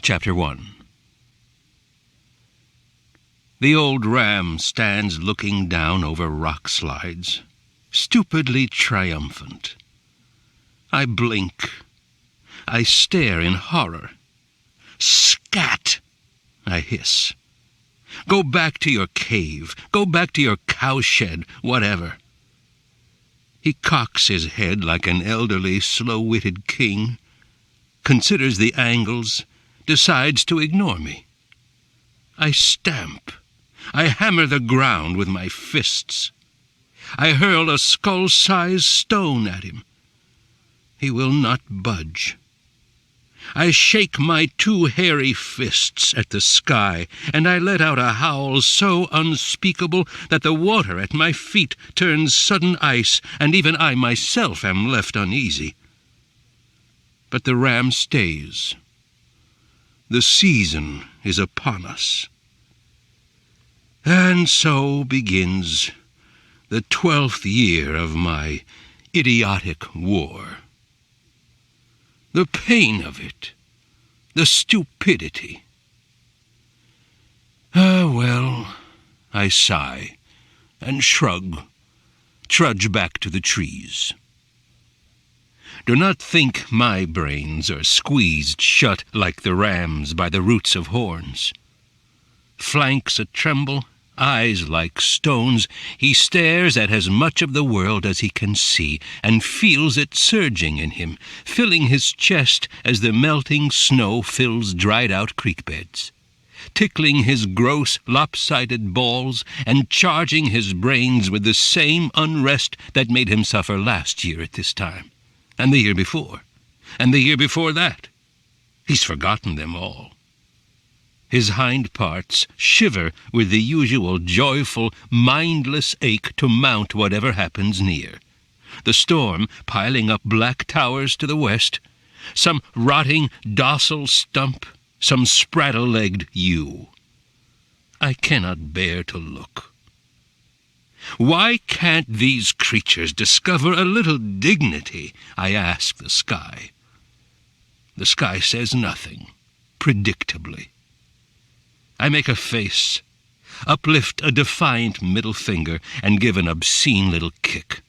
Chapter 1. The old ram stands looking down over rock slides, stupidly triumphant. I blink. I stare in horror. "Scat!" I hiss. "Go back to your cave. Go back to your cowshed, whatever." He cocks his head like an elderly, slow-witted king, considers the angles, decides to ignore me. I stamp. I hammer the ground with my fists. I hurl a skull-sized stone at him. He will not budge. I shake my two hairy fists at the sky, and I let out a howl so unspeakable that the water at my feet turns sudden ice, and even I myself am left uneasy. But the ram stays. The season is upon us. And so begins the 12th year of my idiotic war. The pain of it, the stupidity. Well, I sigh and shrug, trudge back to the trees. Do not think my brains are squeezed shut like the ram's by the roots of horns. Flanks a-tremble, eyes like stones, he stares at as much of the world as he can see, and feels it surging in him, filling his chest as the melting snow fills dried-out creek beds, tickling his gross, lopsided balls, and charging his brains with the same unrest that made him suffer last year at this time, and the year before, and the year before that. He's forgotten them all. His hind parts shiver with the usual joyful, mindless ache to mount whatever happens near. The storm piling up black towers to the west, some rotting, docile stump, some spraddle-legged yew. I cannot bear to look. Why can't these creatures discover a little dignity? I ask the sky. The sky says nothing, predictably. I make a face, uplift a defiant middle finger, and give an obscene little kick.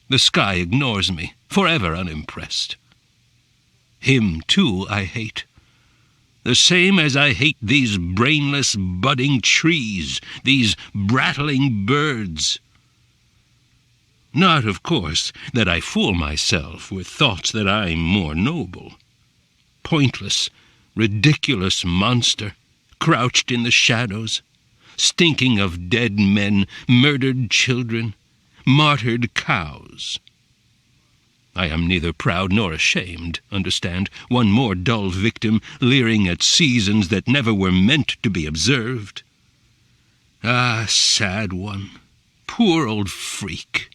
The sky ignores me, forever unimpressed. Him, too, I hate. The same as I hate these brainless budding trees, these brattling birds. Not, of course, that I fool myself with thoughts that I'm more noble. Pointless, ridiculous monster, crouched in the shadows, stinking of dead men, murdered children, martyred cows. I am neither proud nor ashamed, understand, one more dull victim, leering at seasons that never were meant to be observed. Ah, sad one, poor old freak.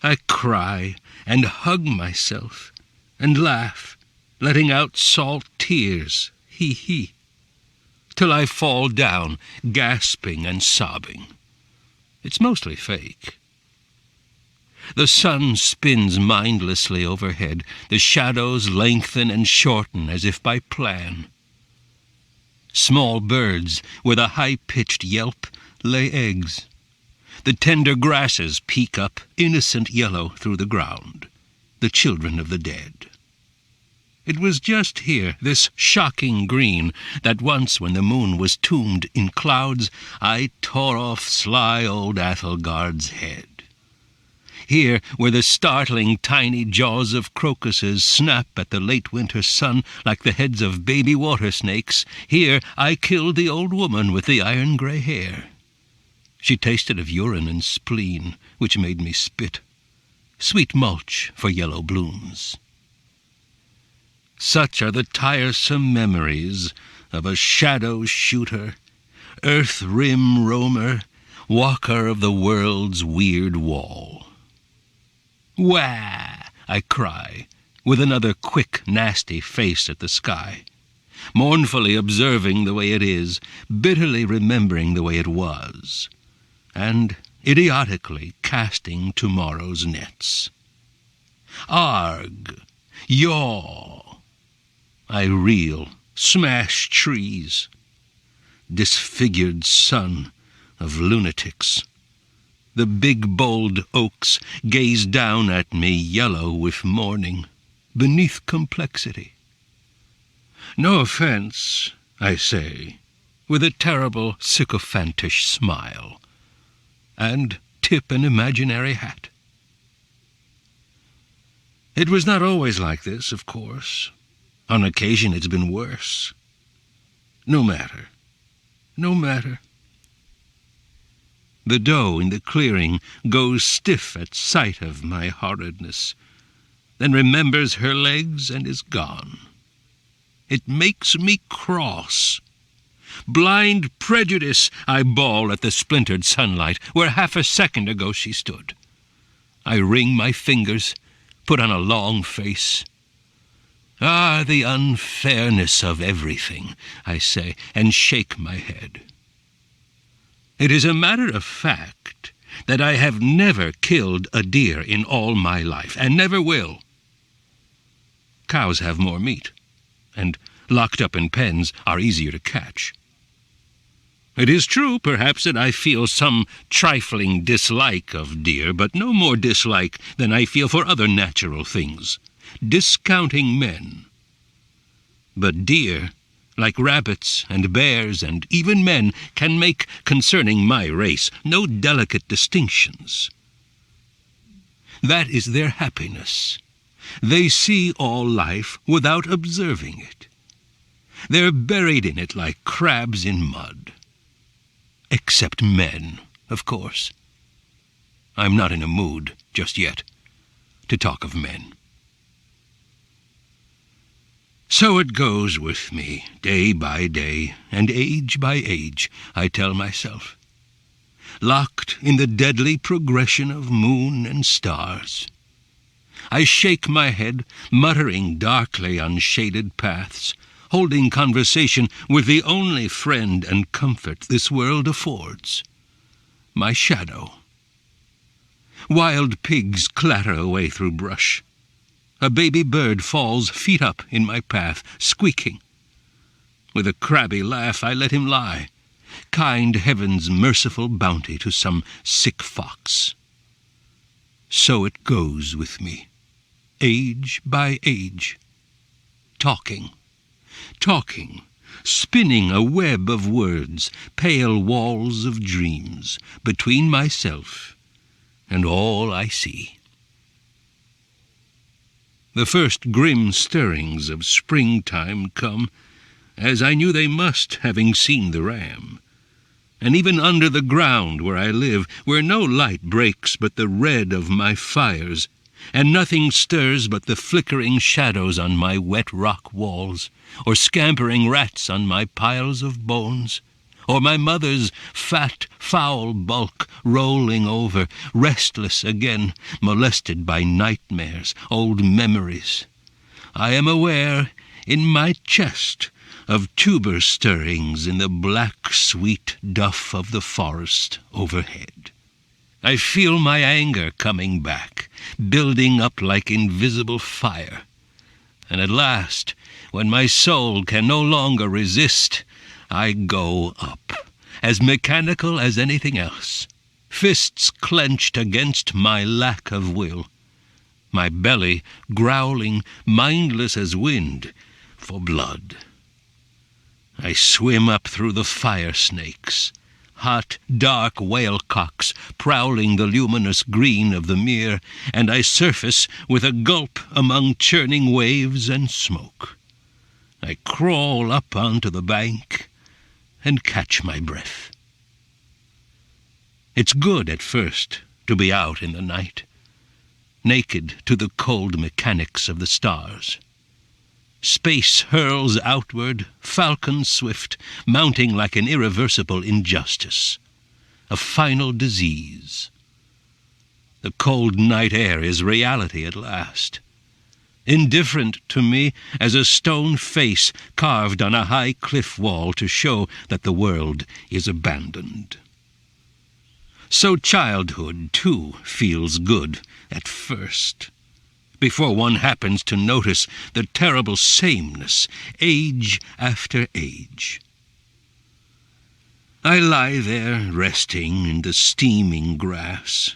I cry and hug myself and laugh, letting out salt tears, hee-hee, till I fall down, gasping and sobbing. It's mostly fake. The sun spins mindlessly overhead. The shadows lengthen and shorten as if by plan. Small birds, with a high-pitched yelp, lay eggs. The tender grasses peek up, innocent yellow through the ground, the children of the dead. It was just here, this shocking green, that once, when the moon was tombed in clouds, I tore off sly old Athelgard's head. Here, where the startling tiny jaws of crocuses snap at the late winter sun like the heads of baby water snakes, here I killed the old woman with the iron-gray hair. She tasted of urine and spleen, which made me spit. Sweet mulch for yellow blooms. Such are the tiresome memories of a shadow shooter, earth-rim roamer, walker of the world's weird wall. Wah! I cry, with another quick, nasty face at the sky, mournfully observing the way it is, bitterly remembering the way it was, and idiotically casting tomorrow's nets. Arg! Yaw! I reel, smash trees, disfigured son of lunatics. The big bold oaks gaze down at me yellow with mourning, beneath complexity. No offense, I say, with a terrible sycophantish smile, and tip an imaginary hat. It was not always like this, of course. On occasion it's been worse. No matter. No matter. The doe in the clearing goes stiff at sight of my horridness, then remembers her legs and is gone. It makes me cross. Blind prejudice, I bawl at the splintered sunlight, where half a second ago she stood. I wring my fingers, put on a long face. Ah, the unfairness of everything, I say, and shake my head. It is a matter of fact that I have never killed a deer in all my life, and never will. Cows have more meat, and locked up in pens are easier to catch. It is true, perhaps, that I feel some trifling dislike of deer, but no more dislike than I feel for other natural things, discounting men. But deer, like rabbits and bears and even men, can make, concerning my race, no delicate distinctions. That is their happiness. They see all life without observing it. They're buried in it like crabs in mud. Except men, of course. I'm not in a mood, just yet, to talk of men. So it goes with me, day by day, and age by age, I tell myself, locked in the deadly progression of moon and stars. I shake my head, muttering darkly on shaded paths, holding conversation with the only friend and comfort this world affords, my shadow. Wild pigs clatter away through brush. A baby bird falls feet up in my path, squeaking. With a crabby laugh I let him lie, kind heaven's merciful bounty to some sick fox. So it goes with me, age by age, talking, spinning a web of words, pale walls of dreams, between myself and all I see. The first grim stirrings of springtime come, as I knew they must, having seen the ram. And even under the ground where I live, where no light breaks but the red of my fires, and nothing stirs but the flickering shadows on my wet rock walls, or scampering rats on my piles of bones, or my mother's fat, foul bulk rolling over, restless again, molested by nightmares, old memories. I am aware, in my chest, of tuber stirrings in the black, sweet duff of the forest overhead. I feel my anger coming back, building up like invisible fire. And at last, when my soul can no longer resist, I go up, as mechanical as anything else, fists clenched against my lack of will, my belly growling, mindless as wind, for blood. I swim up through the fire snakes, hot, dark whale-cocks prowling the luminous green of the mere, and I surface with a gulp among churning waves and smoke. I crawl up onto the bank and catch my breath. It's good at first to be out in the night, naked to the cold mechanics of the stars. Space hurls outward, falcon swift, mounting like an irreversible injustice, a final disease. The cold night air is reality at last, indifferent to me as a stone face carved on a high cliff wall to show that the world is abandoned. So childhood, too, feels good at first. before one happens to notice the terrible sameness, age after age. I lie there resting in the steaming grass,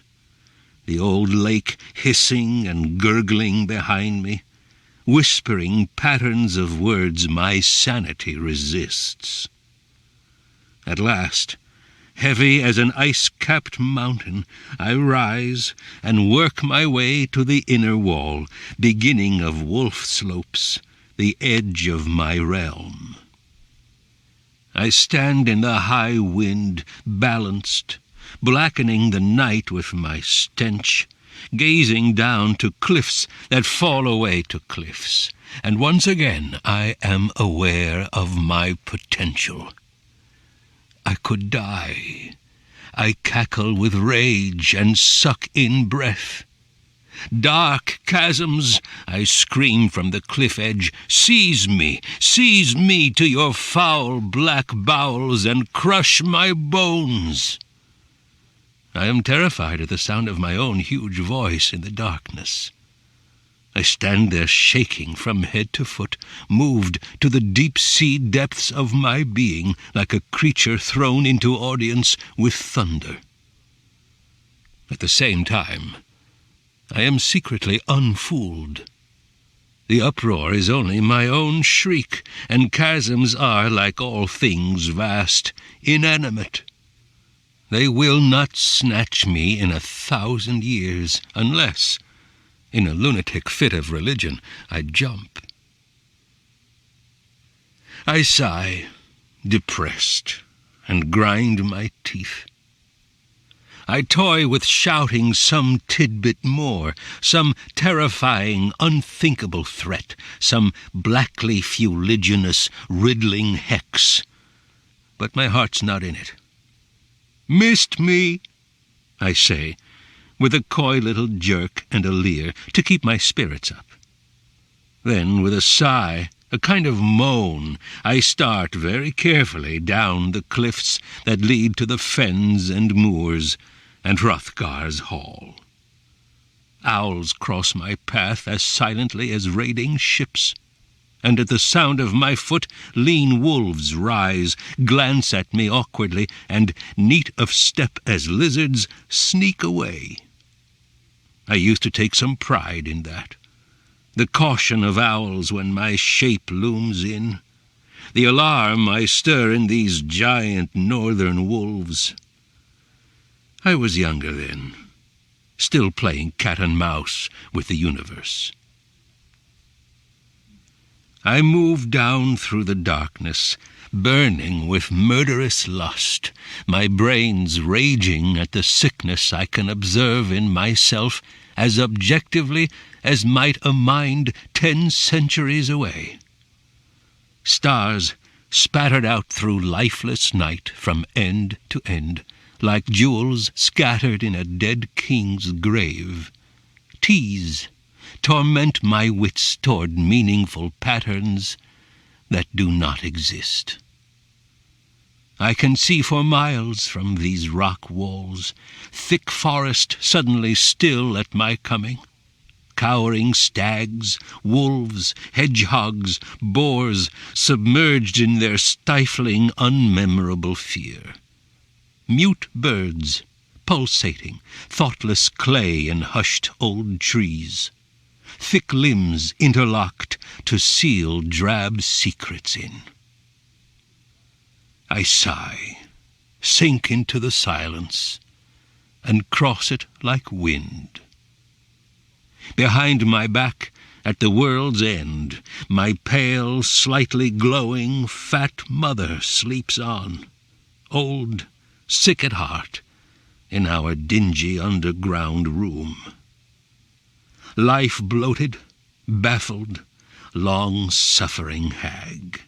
the old lake hissing and gurgling behind me, whispering patterns of words my sanity resists. At last, heavy as an ice-capped mountain, I rise and work my way to the inner wall, beginning of Wolf Slopes, the edge of my realm. I stand in the high wind, balanced, blackening the night with my stench, gazing down to cliffs that fall away to cliffs, and once again I am aware of my potential. I could die. I cackle with rage and suck in breath. Dark chasms, I scream from the cliff edge, seize me to your foul black bowels and crush my bones. I am terrified at the sound of my own huge voice in the darkness. I stand there shaking from head to foot, moved to the deep-sea depths of my being, like a creature thrown into audience with thunder. At the same time, I am secretly unfooled. The uproar is only my own shriek, and chasms are, like all things vast, inanimate. They will not snatch me in 1,000 years, unless, in a lunatic fit of religion, I jump. I sigh, depressed, and grind my teeth. I toy with shouting some tidbit more, some terrifying, unthinkable threat, some blackly fuliginous, riddling hex. But my heart's not in it. "Missed me," I say, with a coy little jerk and a leer, to keep my spirits up. Then, with a sigh, a kind of moan, I start very carefully down the cliffs that lead to the fens and moors and Hrothgar's hall. Owls cross my path as silently as raiding ships, and at the sound of my foot lean wolves rise, glance at me awkwardly, and, neat of step as lizards, sneak away. I used to take some pride in that. The caution of owls when my shape looms in, the alarm I stir in these giant northern wolves. I was younger then, still playing cat and mouse with the universe. I move down through the darkness, burning with murderous lust, my brains raging at the sickness I can observe in myself as objectively as might a mind 10 centuries away. Stars spattered out through lifeless night from end to end, like jewels scattered in a dead king's grave, tease, torment my wits toward meaningful patterns that do not exist. I can see for miles from these rock walls, thick forest suddenly still at my coming, cowering stags, wolves, hedgehogs, boars, submerged in their stifling, unmemorable fear. Mute birds, pulsating, thoughtless clay in hushed old trees, thick limbs interlocked to seal drab secrets in. I sigh, sink into the silence, and cross it like wind. Behind my back, at the world's end, my pale, slightly glowing, fat mother sleeps on, old, sick at heart, in our dingy underground room. Life bloated, baffled, long-suffering hag.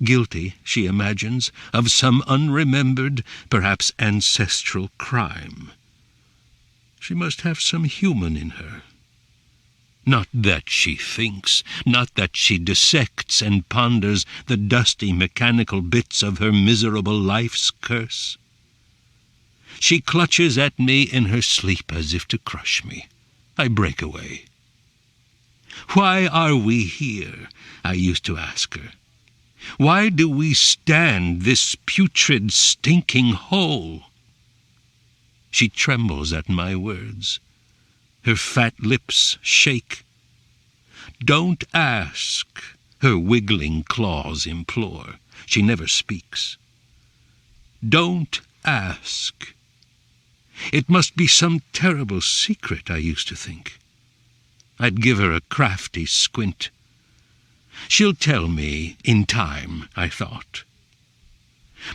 Guilty, she imagines, of some unremembered, perhaps ancestral crime. She must have some human in her. Not that she thinks, not that she dissects and ponders the dusty mechanical bits of her miserable life's curse. She clutches at me in her sleep as if to crush me, I break away. Why are we here? I used to ask her. Why do we stand this putrid, stinking hole? She trembles at my words. Her fat lips shake. Don't ask, her wiggling claws implore. She never speaks. Don't ask. It must be some terrible secret, I used to think. I'd give her a crafty squint. She'll tell me in time, I thought.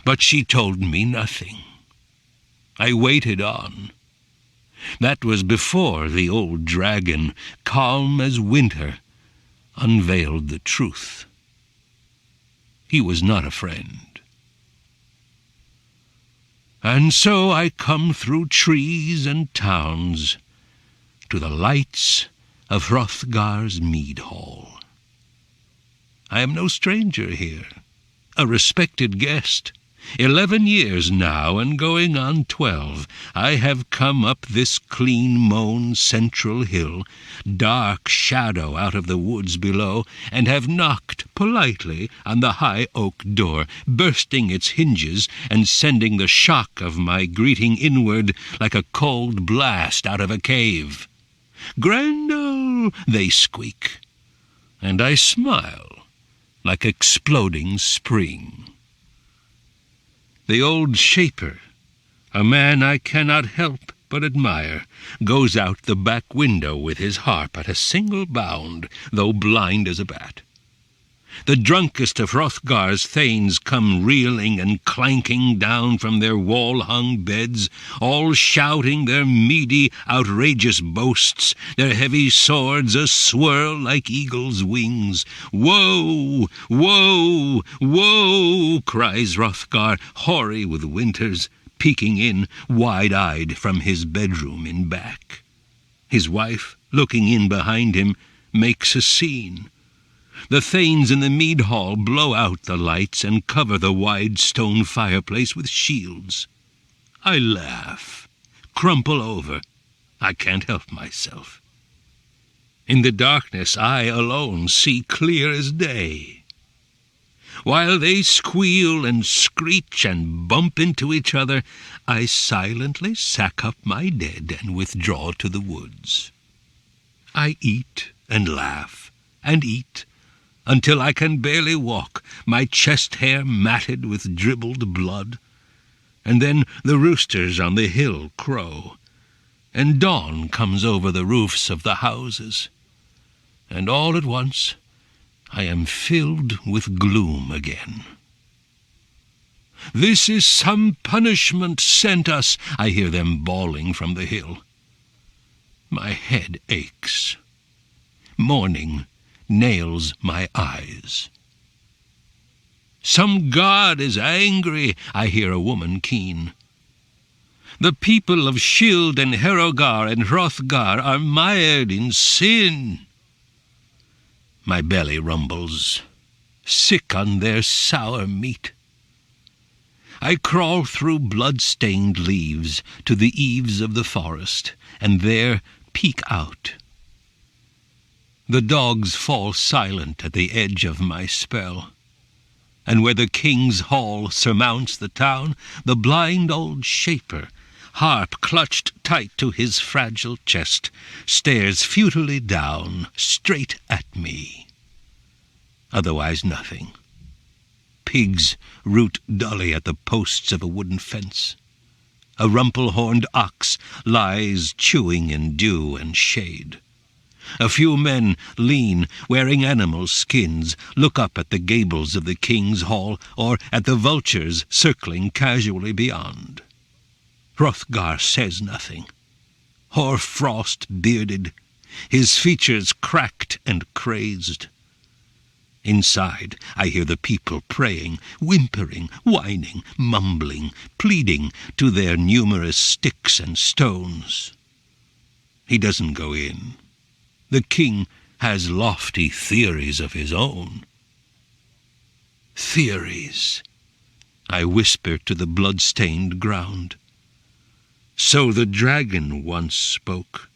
But she told me nothing. I waited on. That was before the old dragon, calm as winter, unveiled the truth. He was not a friend. And so I come through trees and towns to the lights of Hrothgar's mead hall. I am no stranger here, a respected guest. 11 years now, and going on 12, I have come up this clean-mown central hill, dark shadow out of the woods below, and have knocked politely on the high oak door, bursting its hinges and sending the shock of my greeting inward like a cold blast out of a cave. "Grendel!" they squeak, and I smile like exploding spring. The old shaper, a man I cannot help but admire, goes out the back window with his harp at a single bound, though blind as a bat. The drunkest of Hrothgar's thanes come reeling and clanking down from their wall-hung beds, all shouting their meaty, outrageous boasts, their heavy swords a-swirl like eagles' wings. "Woe! Woe! Woe!" cries Hrothgar, hoary with winters, peeking in, wide-eyed, from his bedroom in back. His wife, looking in behind him, makes a scene. The thanes in the mead hall blow out the lights and cover the wide stone fireplace with shields. I laugh, crumple over. I can't help myself. In the darkness I alone see clear as day. While they squeal and screech and bump into each other, I silently sack up my dead and withdraw to the woods. I eat and laugh and eat, until I can barely walk, my chest hair matted with dribbled blood. And then the roosters on the hill crow, and dawn comes over the roofs of the houses, and all at once I am filled with gloom again. "This is some punishment sent us," I hear them bawling from the hill. My head aches. Morning nails my eyes. "Some god is angry," I hear a woman keen. "The people of Shield and Hrothgar and Hrothgar are mired in sin." My belly rumbles, sick on their sour meat. I crawl through blood-stained leaves to the eaves of the forest, and there peek out. The dogs fall silent at the edge of my spell, and where the king's hall surmounts the town, the blind old shaper, harp clutched tight to his fragile chest, stares futilely down, straight at me. Otherwise nothing. Pigs root dully at the posts of a wooden fence. A rumple-horned ox lies chewing in dew and shade. A few men, lean, wearing animal skins, look up at the gables of the king's hall or at the vultures circling casually beyond. Hrothgar says nothing. Hoar-frost-bearded, his features cracked and crazed. Inside, I hear the people praying, whimpering, whining, mumbling, pleading to their numerous sticks and stones. He doesn't go in. The king has lofty theories of his own. Theories, I whisper to the blood-stained ground. So the dragon once spoke.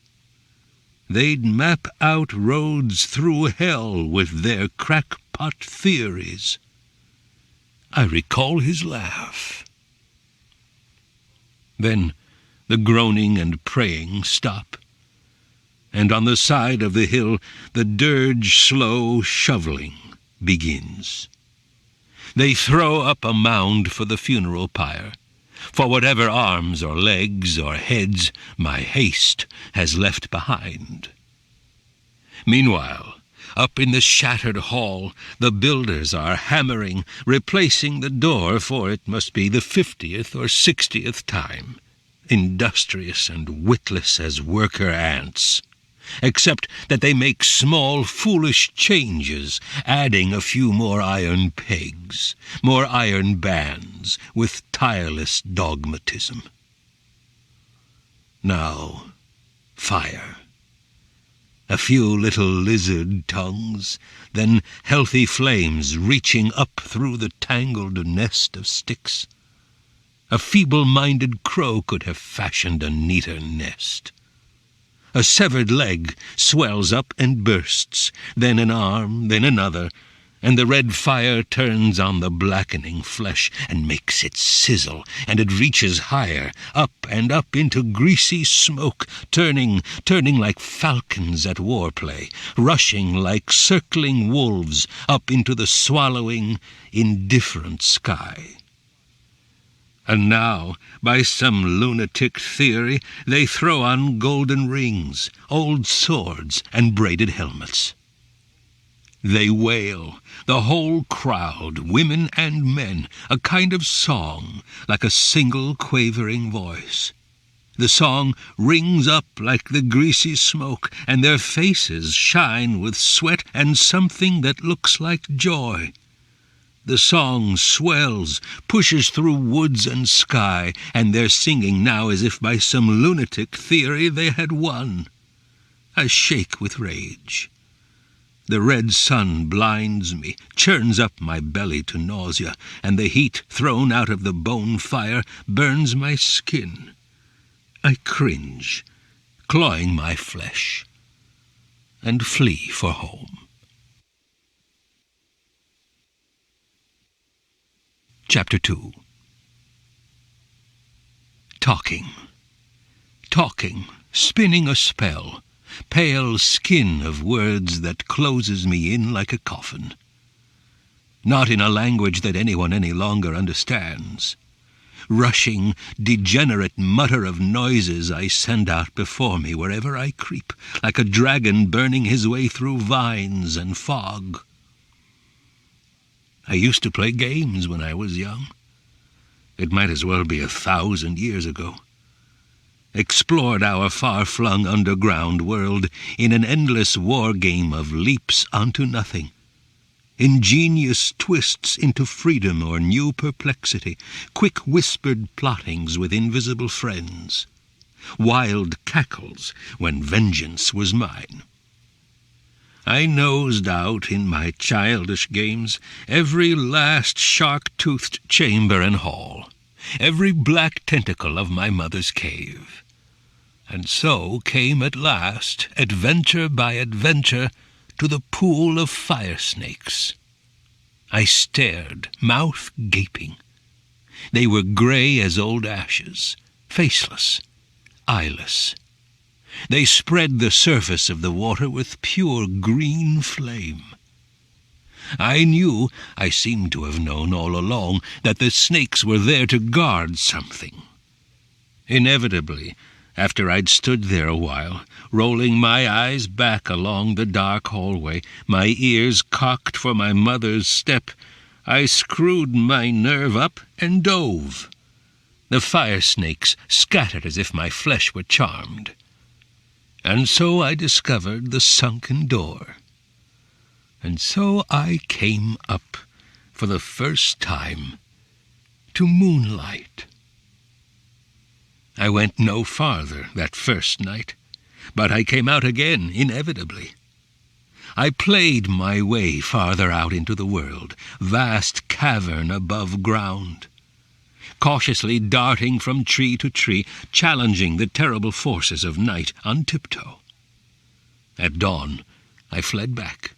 they'd map out roads through hell with their crackpot theories. I recall his laugh. Then the groaning and praying stop, and on the side of the hill the dirge slow shoveling begins. They throw up a mound for the funeral pyre, for whatever arms or legs or heads my haste has left behind. Meanwhile, up in the shattered hall, the builders are hammering, replacing the door for it must be the 50th or 60th time, industrious and witless as worker ants, except that they make small foolish changes, adding a few more iron pegs, more iron bands, with tireless dogmatism. Now, fire. A few little lizard tongues, then healthy flames reaching up through the tangled nest of sticks. A feeble-minded crow could have fashioned a neater nest. A severed leg swells up and bursts, then an arm, then another, and the red fire turns on the blackening flesh and makes it sizzle, and it reaches higher, up and up into greasy smoke, turning like falcons at war play, rushing like circling wolves up into the swallowing, indifferent sky. And now, by some lunatic theory, they throw on golden rings, old swords, and braided helmets. They wail, the whole crowd, women and men, a kind of song, like a single quavering voice. The song rings up like the greasy smoke, and their faces shine with sweat and something that looks like joy. The song swells, pushes through woods and sky, and they're singing now as if by some lunatic theory they had won. I shake with rage. The red sun blinds me, churns up my belly to nausea, and the heat thrown out of the bone fire burns my skin. I cringe, clawing my flesh, and flee for home. Chapter 2. Talking, spinning a spell, pale skin of words that closes me in like a coffin. Not in a language that anyone any longer understands. Rushing, degenerate mutter of noises I send out before me wherever I creep, like a dragon burning his way through vines and fog. I used to play games when I was young. It might as well be 1,000 years ago. Explored our far-flung underground world in an endless war game of leaps onto nothing. Ingenious twists into freedom or new perplexity, quick whispered plottings with invisible friends. Wild cackles when vengeance was mine. I nosed out in my childish games every last shark-toothed chamber and hall, every black tentacle of my mother's cave. And so came at last, adventure by adventure, to the pool of fire snakes. I stared, mouth gaping. They were grey as old ashes, faceless, eyeless. They spread the surface of the water with pure green flame. I knew, I seemed to have known all along, that the snakes were there to guard something. Inevitably, after I'd stood there a while, rolling my eyes back along the dark hallway, my ears cocked for my mother's step, I screwed my nerve up and dove. The fire snakes scattered as if my flesh were charmed. And so I discovered the sunken door. And so I came up, for the first time, to moonlight. I went no farther that first night, but I came out again, inevitably. I played my way farther out into the world, vast cavern above ground, cautiously darting from tree to tree, challenging the terrible forces of night on tiptoe. At dawn, I fled back.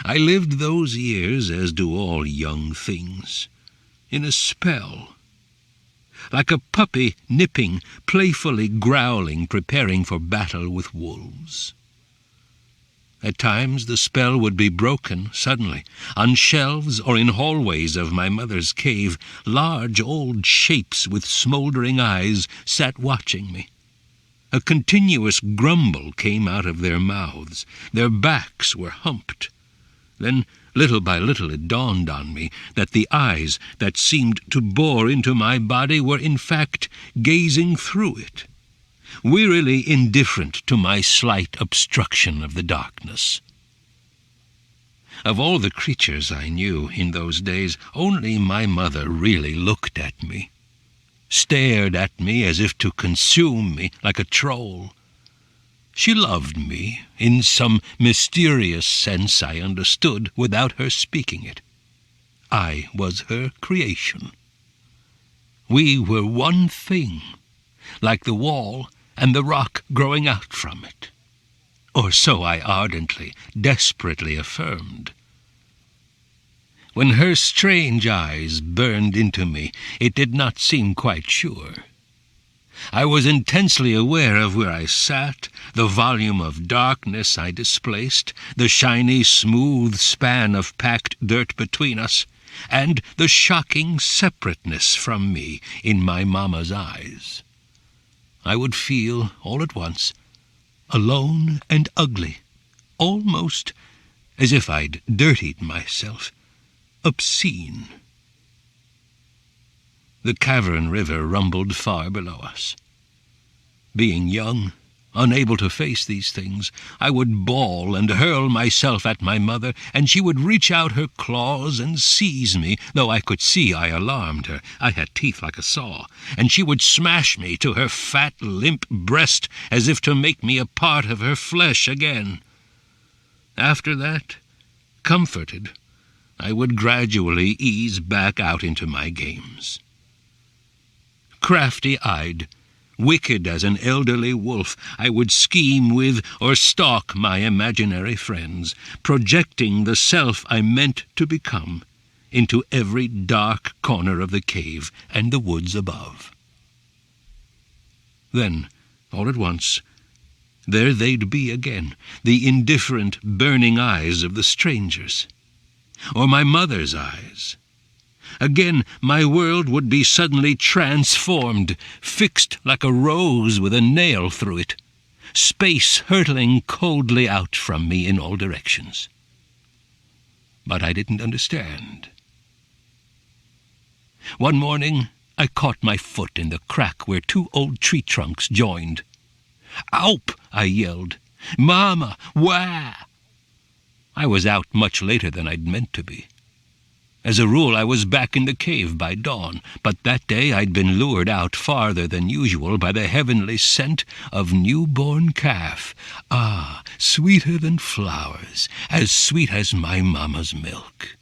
I lived those years, as do all young things, in a spell. Like a puppy nipping, playfully growling, preparing for battle with wolves. At times the spell would be broken suddenly. On shelves or in hallways of my mother's cave, large old shapes with smouldering eyes sat watching me. A continuous grumble came out of their mouths. Their backs were humped. Then, little by little, it dawned on me that the eyes that seemed to bore into my body were in fact gazing through it, wearily indifferent to my slight obstruction of the darkness. Of all the creatures I knew in those days, only my mother really looked at me, stared at me as if to consume me like a troll. She loved me, in some mysterious sense I understood without her speaking it. I was her creation. We were one thing, like the wall and the rock growing out from it. Or so I ardently, desperately affirmed. When her strange eyes burned into me, it did not seem quite sure. I was intensely aware of where I sat, the volume of darkness I displaced, the shiny, smooth span of packed dirt between us, and the shocking separateness from me in my mamma's eyes. I would feel, all at once, alone and ugly, almost as if I'd dirtied myself, obscene. The cavern river rumbled far below us. Being young, unable to face these things, I would bawl and hurl myself at my mother, and she would reach out her claws and seize me, though I could see I alarmed her. I had teeth like a saw, and she would smash me to her fat, limp breast as if to make me a part of her flesh again. After that, comforted, I would gradually ease back out into my games. Crafty-eyed, wicked as an elderly wolf, I would scheme with or stalk my imaginary friends, projecting the self I meant to become into every dark corner of the cave and the woods above. Then, all at once, there they'd be again, the indifferent, burning eyes of the strangers, or my mother's eyes. Again, my world would be suddenly transformed, fixed like a rose with a nail through it, space hurtling coldly out from me in all directions. But I didn't understand. One morning, I caught my foot in the crack where two old tree trunks joined. "Aup!" I yelled. "Mama, wah!" I was out much later than I'd meant to be. As a rule, I was back in the cave by dawn, but that day I'd been lured out farther than usual by the heavenly scent of newborn calf. Ah, sweeter than flowers, as sweet as my mamma's milk.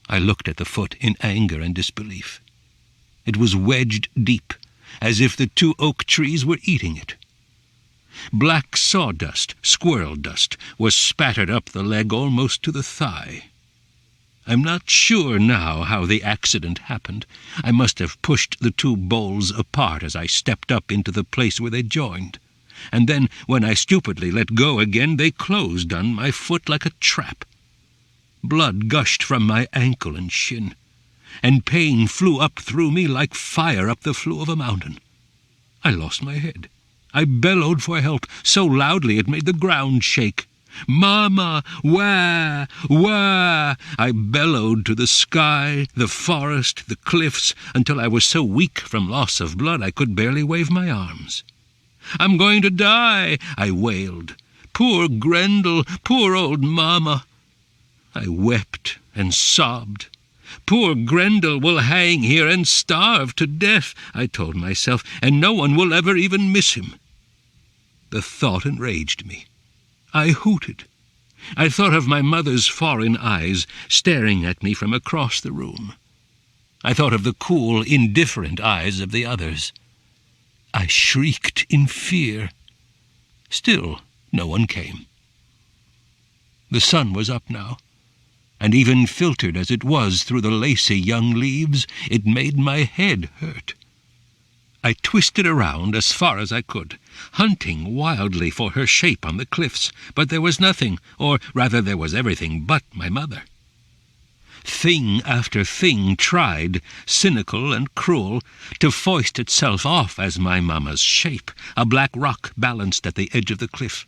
I looked at the foot in anger and disbelief. It was wedged deep, as if the two oak trees were eating it. Black sawdust, squirrel dust, was spattered up the leg almost to the thigh. I'm not sure now how the accident happened. I must have pushed the two boles apart as I stepped up into the place where they joined. And then, when I stupidly let go again, they closed on my foot like a trap. Blood gushed from my ankle and shin, and pain flew up through me like fire up the flue of a mountain. I lost my head. I bellowed for help so loudly it made the ground shake. "Mama, wah, wah!" I bellowed to the sky, the forest, the cliffs, until I was so weak from loss of blood I could barely wave my arms. "I'm going to die," I wailed. "Poor Grendel, poor old Mama." I wept and sobbed. "Poor Grendel will hang here and starve to death," I told myself, "and no one will ever even miss him." The thought enraged me. I hooted. I thought of my mother's foreign eyes staring at me from across the room. I thought of the cool, indifferent eyes of the others. I shrieked in fear. Still no one came. The sun was up now, and even filtered as it was through the lacy young leaves, it made my head hurt. I twisted around as far as I could, hunting wildly for her shape on the cliffs, but there was nothing, or rather there was everything but my mother. Thing after thing tried, cynical and cruel, to foist itself off as my mamma's shape, a black rock balanced at the edge of the cliff,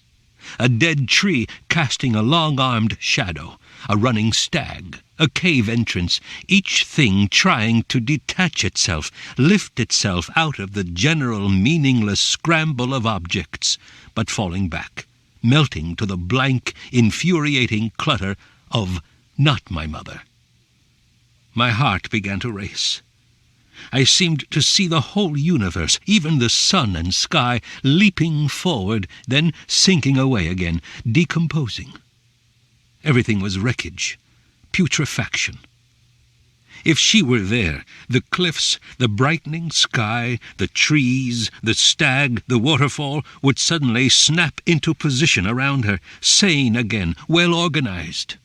a dead tree casting a long-armed shadow, a running stag, a cave entrance, each thing trying to detach itself, lift itself out of the general meaningless scramble of objects, but falling back, melting to the blank, infuriating clutter of not my mother. My heart began to race. I seemed to see the whole universe, even the sun and sky, leaping forward, then sinking away again, decomposing. Everything was wreckage, putrefaction. If she were there, the cliffs, the brightening sky, the trees, the stag, the waterfall would suddenly snap into position around her, sane again, well organized.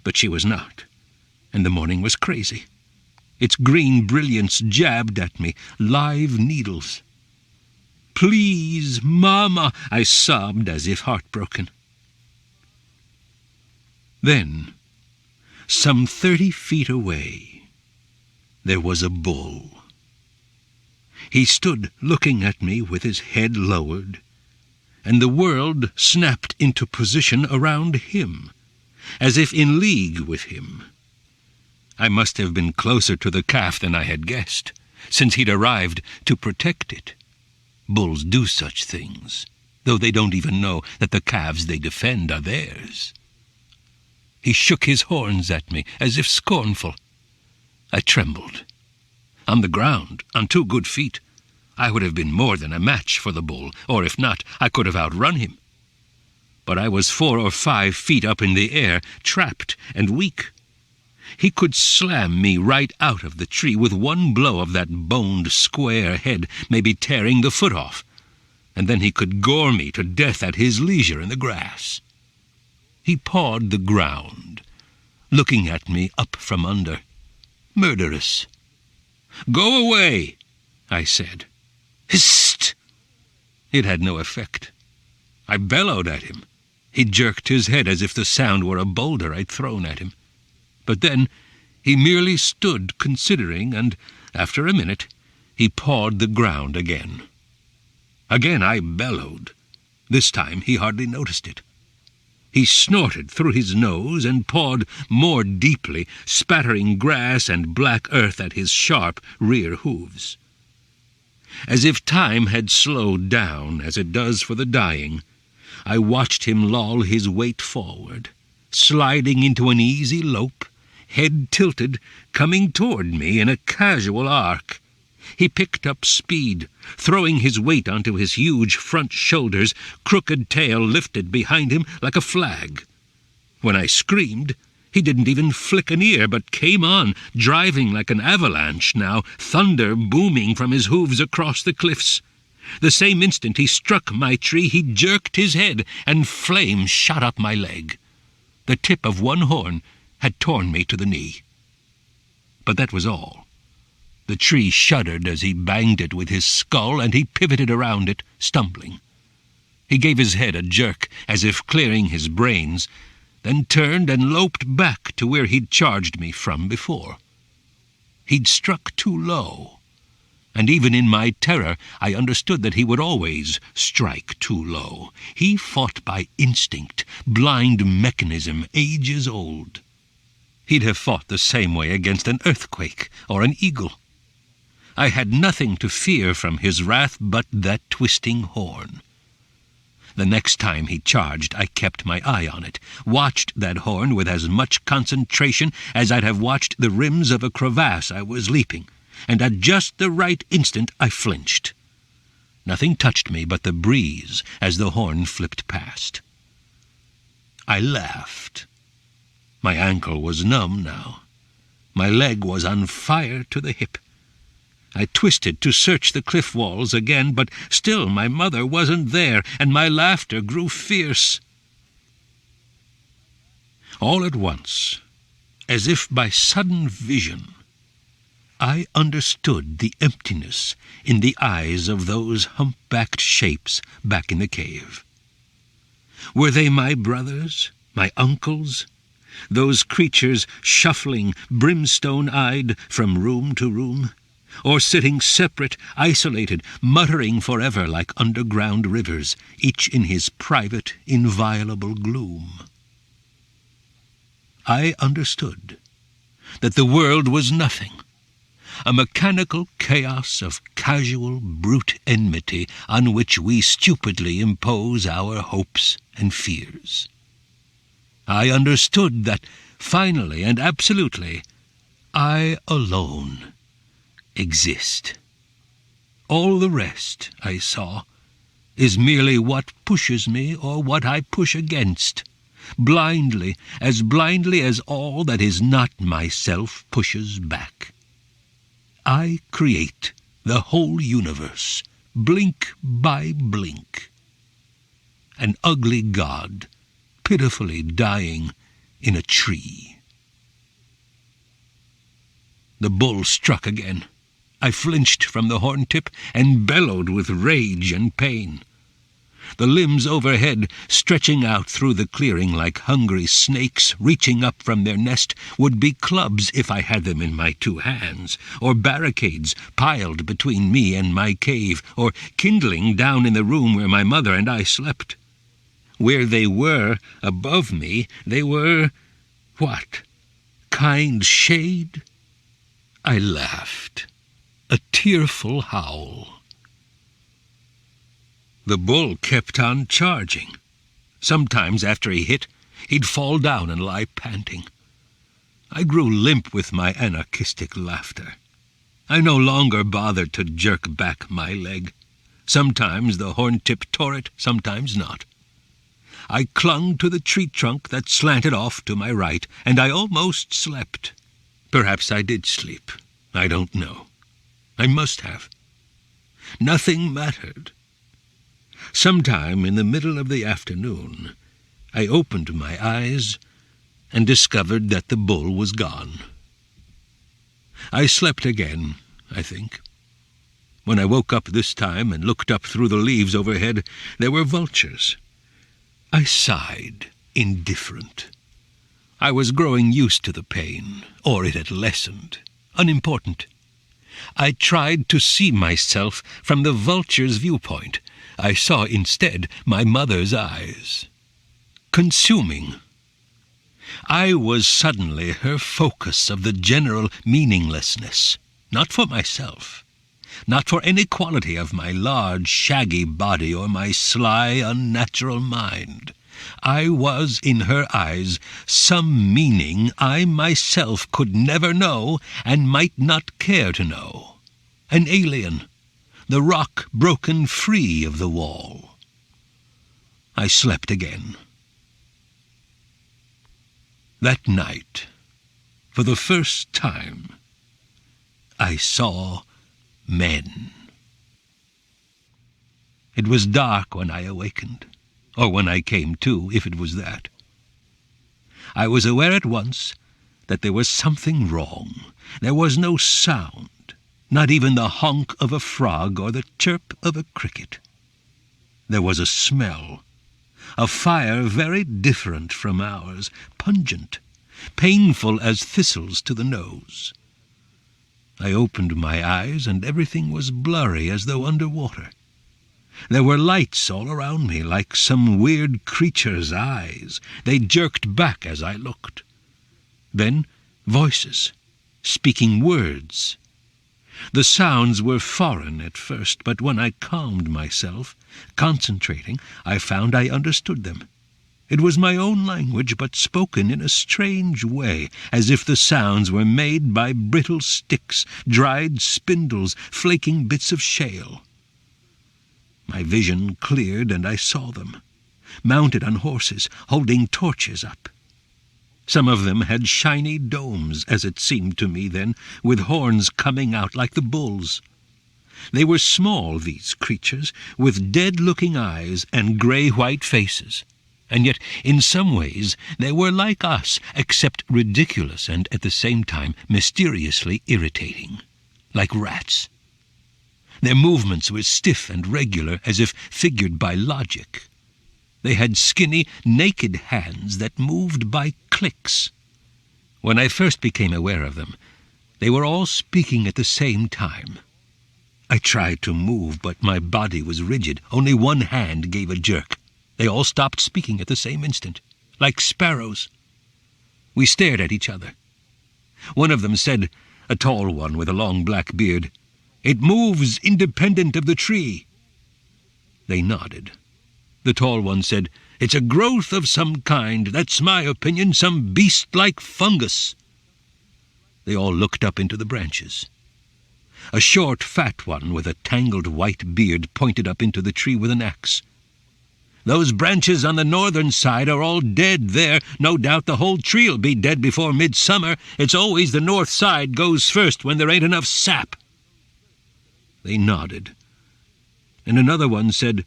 But she was not, and the morning was crazy. Its green brilliance jabbed at me, live needles. "Please, Mama," I sobbed as if heartbroken. Then, some 30 feet away, there was a bull. He stood looking at me with his head lowered, and the world snapped into position around him, as if in league with him. I must have been closer to the calf than I had guessed, since he'd arrived to protect it. Bulls do such things, though they don't even know that the calves they defend are theirs. He shook his horns at me, as if scornful. I trembled. On the ground, on 2 good feet, I would have been more than a match for the bull, or if not, I could have outrun him. But I was 4 or 5 feet up in the air, trapped and weak. He could slam me right out of the tree with one blow of that boned square head, maybe tearing the foot off, and then he could gore me to death at his leisure in the grass. He pawed the ground, looking at me up from under, murderous. "Go away," I said. "Hist!" It had no effect. I bellowed at him. He jerked his head as if the sound were a boulder I'd thrown at him. But then he merely stood considering, and after a minute he pawed the ground again. Again I bellowed. This time he hardly noticed it. He snorted through his nose and pawed more deeply, spattering grass and black earth at his sharp rear hooves. As if time had slowed down, as it does for the dying, I watched him loll his weight forward, sliding into an easy lope, head tilted, coming toward me in a casual arc. He picked up speed, throwing his weight onto his huge front shoulders, crooked tail lifted behind him like a flag. When I screamed, he didn't even flick an ear, but came on, driving like an avalanche now, thunder booming from his hooves across the cliffs. The same instant he struck my tree, he jerked his head, and flame shot up my leg. The tip of one horn had torn me to the knee. But that was all. The tree shuddered as he banged it with his skull, and he pivoted around it, stumbling. He gave his head a jerk, as if clearing his brains, then turned and loped back to where he'd charged me from before. He'd struck too low, and even in my terror I understood that he would always strike too low. He fought by instinct, blind mechanism, ages old. He'd have fought the same way against an earthquake or an eagle. I had nothing to fear from his wrath but that twisting horn. The next time he charged, I kept my eye on it, watched that horn with as much concentration as I'd have watched the rims of a crevasse I was leaping, and at just the right instant I flinched. Nothing touched me but the breeze as the horn flipped past. I laughed. My ankle was numb now. My leg was on fire to the hip. I twisted to search the cliff walls again, but still my mother wasn't there, and my laughter grew fierce. All at once, as if by sudden vision, I understood the emptiness in the eyes of those humpbacked shapes back in the cave. Were they my brothers, my uncles, those creatures shuffling, brimstone-eyed, from room to room, or sitting separate, isolated, muttering forever like underground rivers, each in his private, inviolable gloom? I understood that the world was nothing, a mechanical chaos of casual, brute enmity on which we stupidly impose our hopes and fears. I understood that, finally and absolutely, I alone exist. All the rest, I saw, is merely what pushes me or what I push against, blindly as all that is not myself pushes back. I create the whole universe, blink by blink. An ugly god, pitifully dying in a tree. The bull struck again. I flinched from the horn-tip and bellowed with rage and pain. The limbs overhead, stretching out through the clearing like hungry snakes reaching up from their nest, would be clubs if I had them in my two hands, or barricades piled between me and my cave, or kindling down in the room where my mother and I slept. Where they were, above me, they were, what? Kind shade? I laughed. A tearful howl. The bull kept on charging. Sometimes, after he hit, he'd fall down and lie panting. I grew limp with my anarchistic laughter. I no longer bothered to jerk back my leg. Sometimes the horn-tip tore it, sometimes not. I clung to the tree trunk that slanted off to my right, and I almost slept. Perhaps I did sleep. I don't know. I must have. Nothing mattered. Sometime in the middle of the afternoon, I opened my eyes and discovered that the bull was gone. I slept again, I think. When I woke up this time and looked up through the leaves overhead, there were vultures. I sighed, indifferent. I was growing used to the pain, or it had lessened. Unimportant. I tried to see myself from the vulture's viewpoint. I saw instead my mother's eyes. Consuming. I was suddenly her focus of the general meaninglessness, not for myself, not for any quality of my large, shaggy body or my sly, unnatural mind. I was, in her eyes, some meaning I myself could never know and might not care to know. An alien, the rock broken free of the wall. I slept again. That night, for the first time, I saw men. It was dark when I awakened, or when I came to, if it was that. I was aware at once that there was something wrong. There was no sound, not even the honk of a frog or the chirp of a cricket. There was a smell, a fire very different from ours, pungent, painful as thistles to the nose. I opened my eyes, and everything was blurry as though under water. There were lights all around me, like some weird creature's eyes. They jerked back as I looked. Then voices, speaking words. The sounds were foreign at first, but when I calmed myself, concentrating, I found I understood them. It was my own language, but spoken in a strange way, as if the sounds were made by brittle sticks, dried spindles, flaking bits of shale. My vision cleared, and I saw them, mounted on horses, holding torches up. Some of them had shiny domes, as it seemed to me then, with horns coming out like the bull's. They were small, these creatures, with dead-looking eyes and grey-white faces, and yet in some ways they were like us, except ridiculous and at the same time mysteriously irritating, like rats. Their movements were stiff and regular, as if figured by logic. They had skinny, naked hands that moved by clicks. When I first became aware of them, they were all speaking at the same time. I tried to move, but my body was rigid. Only one hand gave a jerk. They all stopped speaking at the same instant, like sparrows. We stared at each other. One of them said, a tall one with a long black beard, "It moves independent of the tree." They nodded. The tall one said, "It's a growth of some kind. That's my opinion, some beast-like fungus." They all looked up into the branches. A short, fat one with a tangled white beard pointed up into the tree with an axe. "Those branches on the northern side are all dead there. No doubt the whole tree'll be dead before midsummer. It's always the north side goes first when there ain't enough sap." They nodded. And another one said,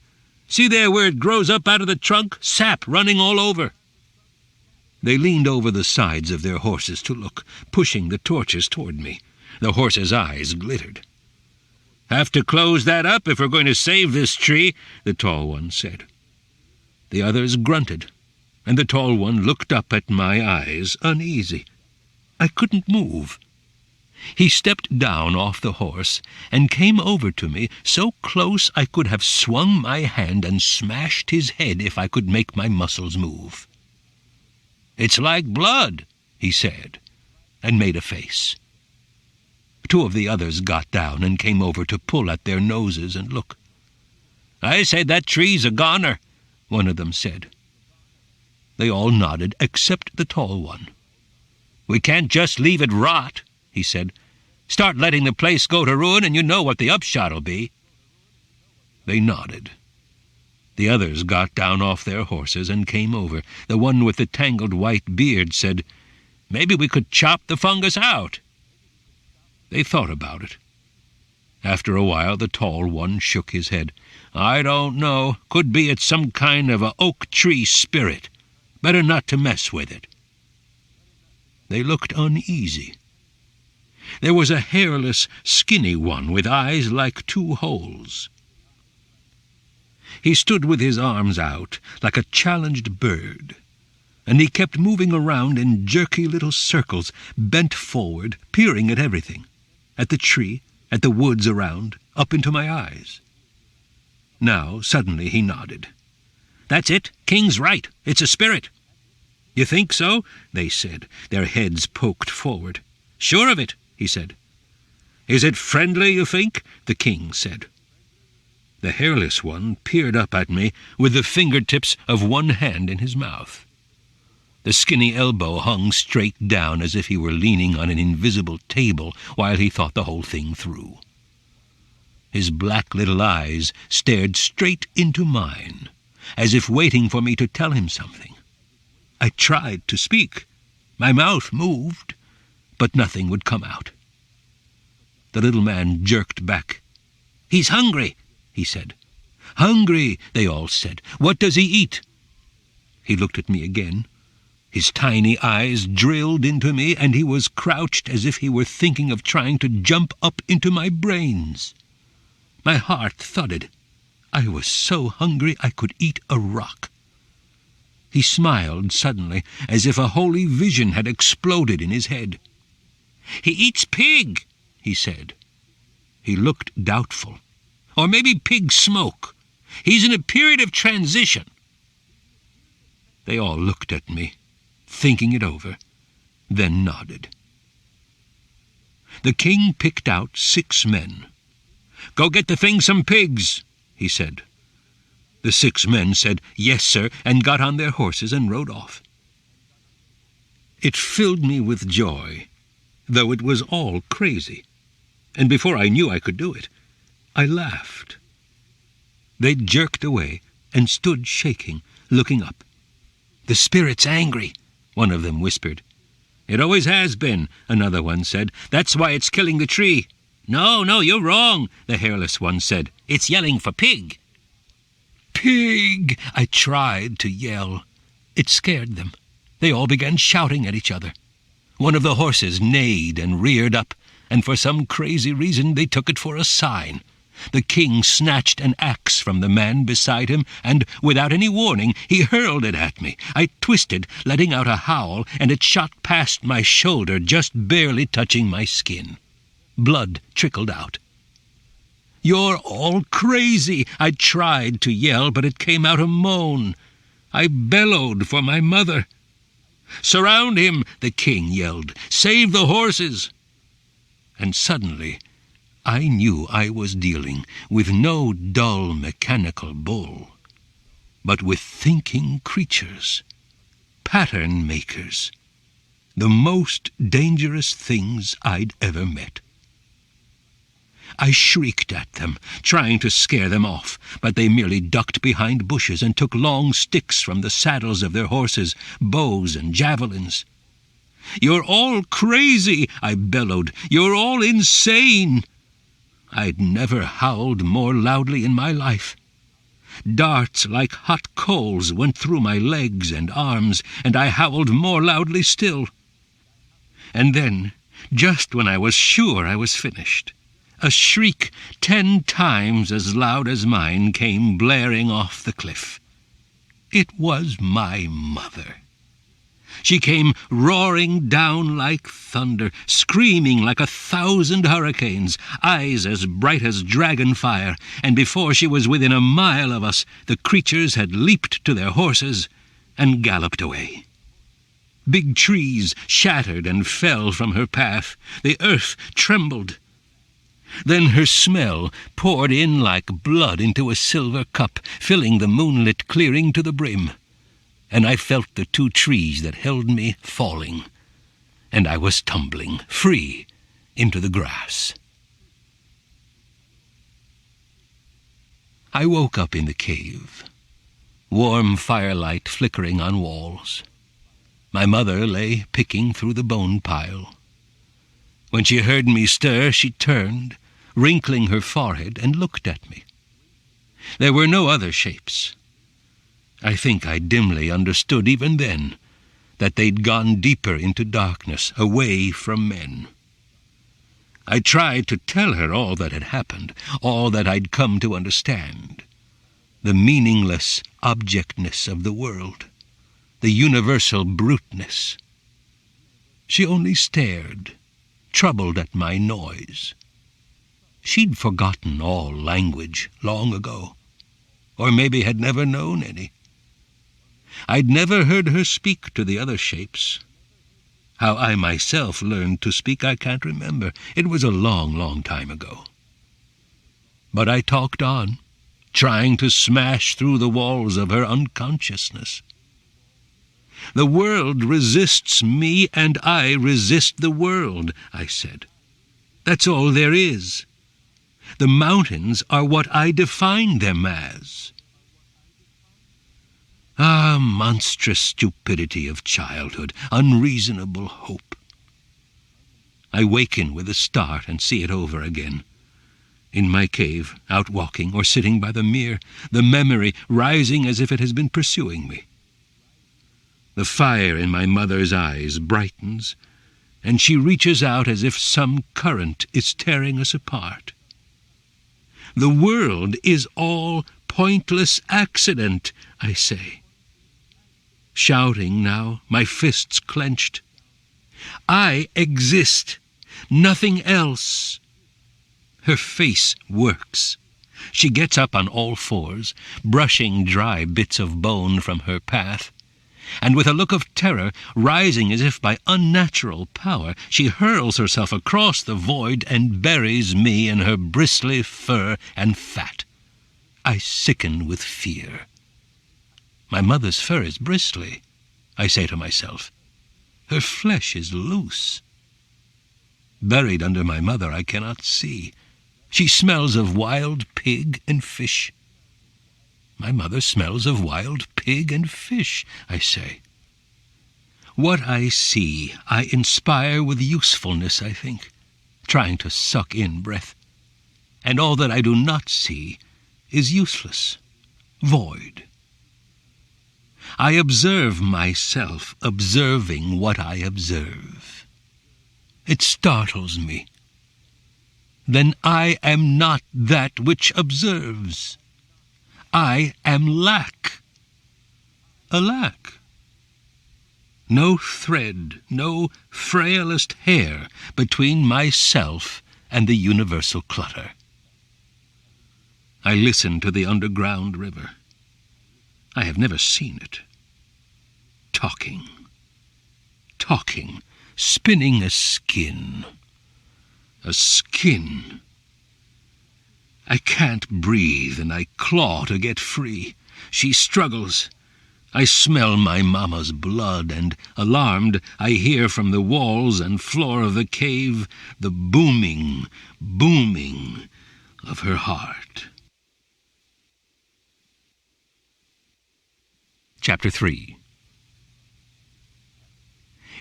"See there where it grows up out of the trunk? Sap running all over." They leaned over the sides of their horses to look, pushing the torches toward me. The horses' eyes glittered. "Have to close that up if we're going to save this tree," the tall one said. The others grunted, and the tall one looked up at my eyes, uneasy. I couldn't move. He stepped down off the horse and came over to me so close I could have swung my hand and smashed his head if I could make my muscles move. "It's like blood," he said, and made a face. Two of the others got down and came over to pull at their noses and look. "I say that tree's a goner," one of them said. They all nodded except the tall one. "We can't just leave it rot," he said. "Start letting the place go to ruin and you know what the upshot'll be." They nodded. The others got down off their horses and came over. The one with the tangled white beard said, "Maybe we could chop the fungus out." They thought about it. After a while the tall one shook his head. "I don't know. Could be it's some kind of a oak tree spirit. Better not to mess with it." They looked uneasy. There was a hairless, skinny one with eyes like two holes. He stood with his arms out, like a challenged bird, and he kept moving around in jerky little circles, bent forward, peering at everything, at the tree, at the woods around, up into my eyes. Now, suddenly, he nodded. "That's it. King's right. It's a spirit." "You think so?" they said, their heads poked forward. "Sure of it," he said. "Is it friendly, you think?" the king said. The hairless one peered up at me with the fingertips of one hand in his mouth. The skinny elbow hung straight down as if he were leaning on an invisible table while he thought the whole thing through. His black little eyes stared straight into mine, as if waiting for me to tell him something. I tried to speak. My mouth moved, but nothing would come out. The little man jerked back. "He's hungry," he said. "Hungry," they all said. "What does he eat?" He looked at me again. His tiny eyes drilled into me, and he was crouched as if he were thinking of trying to jump up into my brains. My heart thudded. I was so hungry I could eat a rock. He smiled suddenly, as if a holy vision had exploded in his head. "He eats pig," he said. He looked doubtful. "Or maybe pig smoke. He's in a period of transition." They all looked at me, thinking it over, then nodded. The king picked out 6 men. "Go get the thing some pigs," he said. The 6 men said, "Yes, sir," and got on their horses and rode off. It filled me with joy, though it was all crazy, and before I knew I could do it, I laughed. They jerked away and stood shaking, looking up. "The spirit's angry," one of them whispered. "It always has been," another one said. "That's why it's killing the tree." No, you're wrong," the hairless one said. "It's yelling for pig." "Pig!" I tried to yell. It scared them. They all began shouting at each other. One of the horses neighed and reared up, and for some crazy reason they took it for a sign. The king snatched an axe from the man beside him, and, without any warning, he hurled it at me. I twisted, letting out a howl, and it shot past my shoulder, just barely touching my skin. Blood trickled out. "You're all crazy!" I tried to yell, but it came out a moan. I bellowed for my mother. "Surround him!" the king yelled. "Save the horses!" And suddenly I knew I was dealing with no dull mechanical bull, but with thinking creatures, pattern makers, the most dangerous things I'd ever met. I shrieked at them, trying to scare them off, but they merely ducked behind bushes and took long sticks from the saddles of their horses, bows and javelins. "You're all crazy!" I bellowed. "You're all insane!" I'd never howled more loudly in my life. Darts like hot coals went through my legs and arms, and I howled more loudly still. And then, just when I was sure I was finished, a shriek 10 times as loud as mine came blaring off the cliff. It was my mother. She came roaring down like thunder, screaming like 1,000 hurricanes, eyes as bright as dragon fire, and before she was within a mile of us, the creatures had leaped to their horses and galloped away. Big trees shattered and fell from her path. The earth trembled. Then her smell poured in like blood into a silver cup, filling the moonlit clearing to the brim. And I felt the 2 trees that held me falling, and I was tumbling, free, into the grass. I woke up in the cave, warm firelight flickering on walls. My mother lay picking through the bone pile. When she heard me stir, she turned, wrinkling her forehead, and looked at me. There were no other shapes. I think I dimly understood even then that they'd gone deeper into darkness, away from men. I tried to tell her all that had happened, all that I'd come to understand. The meaningless objectness of the world, the universal bruteness. She only stared, troubled at my noise. She'd forgotten all language long ago, or maybe had never known any. I'd never heard her speak to the other shapes. How I myself learned to speak I can't remember. It was a long, long time ago. But I talked on, trying to smash through the walls of her unconsciousness. "The world resists me, and I resist the world," I said. "That's all there is. The mountains are what I define them as." Ah, monstrous stupidity of childhood, unreasonable hope. I waken with a start and see it over again. In my cave, out walking or sitting by the mere, the memory rising as if it has been pursuing me. The fire in my mother's eyes brightens, and she reaches out as if some current is tearing us apart. "The world is all pointless accident," I say. Shouting now, my fists clenched. "I exist, nothing else." Her face works. She gets up on all fours, brushing dry bits of bone from her path, and with a look of terror, rising as if by unnatural power, she hurls herself across the void and buries me in her bristly fur and fat. I sicken with fear. My mother's fur is bristly, I say to myself. Her flesh is loose. Buried under my mother I cannot see. She smells of wild pig and fish. My mother smells of wild pig and fish, I say. What I see I inspire with usefulness, I think, trying to suck in breath. And all that I do not see is useless, void. I observe myself observing what I observe. It startles me. Then I am not that which observes. I am lack. A lack. No thread, no frailest hair between myself and the universal clutter. I listen to the underground river. I have never seen it. Talking, spinning a skin. A skin. I can't breathe, and I claw to get free. She struggles. I smell my mamma's blood, and, alarmed, I hear from the walls and floor of the cave the booming of her heart. Chapter 3.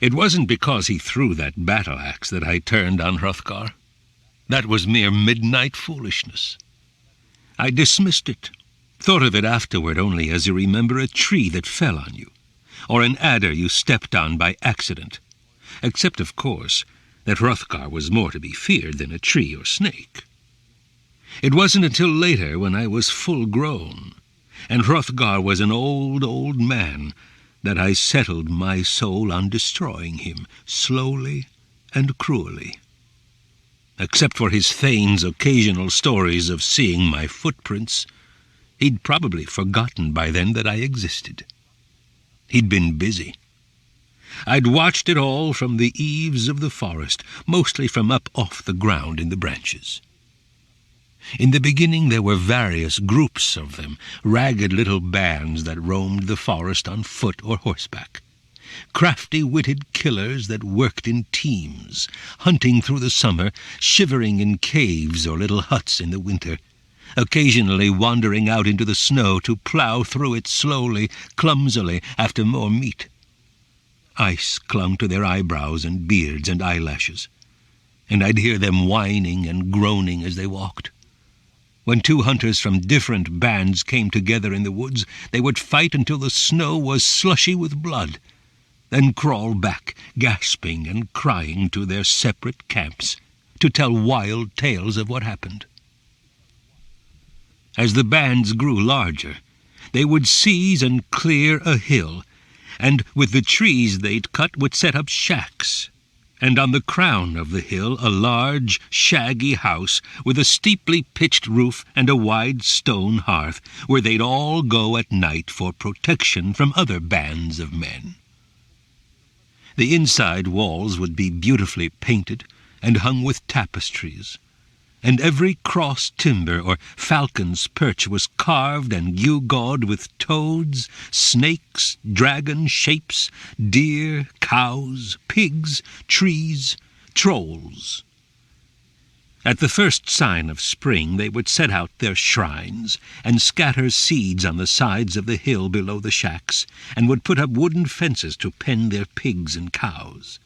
It wasn't because he threw that battle-axe that I turned on Hrothgar. That was mere midnight foolishness. I dismissed it, thought of it afterward only as you remember a tree that fell on you, or an adder you stepped on by accident, except, of course, that Hrothgar was more to be feared than a tree or snake. It wasn't until later, when I was full grown, and Hrothgar was an old man, that I settled my soul on destroying him, slowly and cruelly. Except for his thane's occasional stories of seeing my footprints, he'd probably forgotten by then that I existed. He'd been busy. I'd watched it all from the eaves of the forest, mostly from up off the ground in the branches. In the beginning there were various groups of them, ragged little bands that roamed the forest on foot or horseback. Crafty-witted killers that worked in teams, hunting through the summer, shivering in caves or little huts in the winter, occasionally wandering out into the snow to plough through it slowly, clumsily, after more meat. Ice clung to their eyebrows and beards and eyelashes, and I'd hear them whining and groaning as they walked. When two hunters from different bands came together in the woods, they would fight until the snow was slushy with blood, then crawl back, gasping and crying, to their separate camps, to tell wild tales of what happened. As the bands grew larger, they would seize and clear a hill, and with the trees they'd cut would set up shacks, and on the crown of the hill a large, shaggy house with a steeply pitched roof and a wide stone hearth, where they'd all go at night for protection from other bands of men. The inside walls would be beautifully painted and hung with tapestries, and every cross timber or falcon's perch was carved and gewgawed with toads, snakes, dragon shapes, deer, cows, pigs, trees, trolls. At the first sign of spring they would set out their shrines and scatter seeds on the sides of the hill below the shacks, and would put up wooden fences to pen their pigs and cows.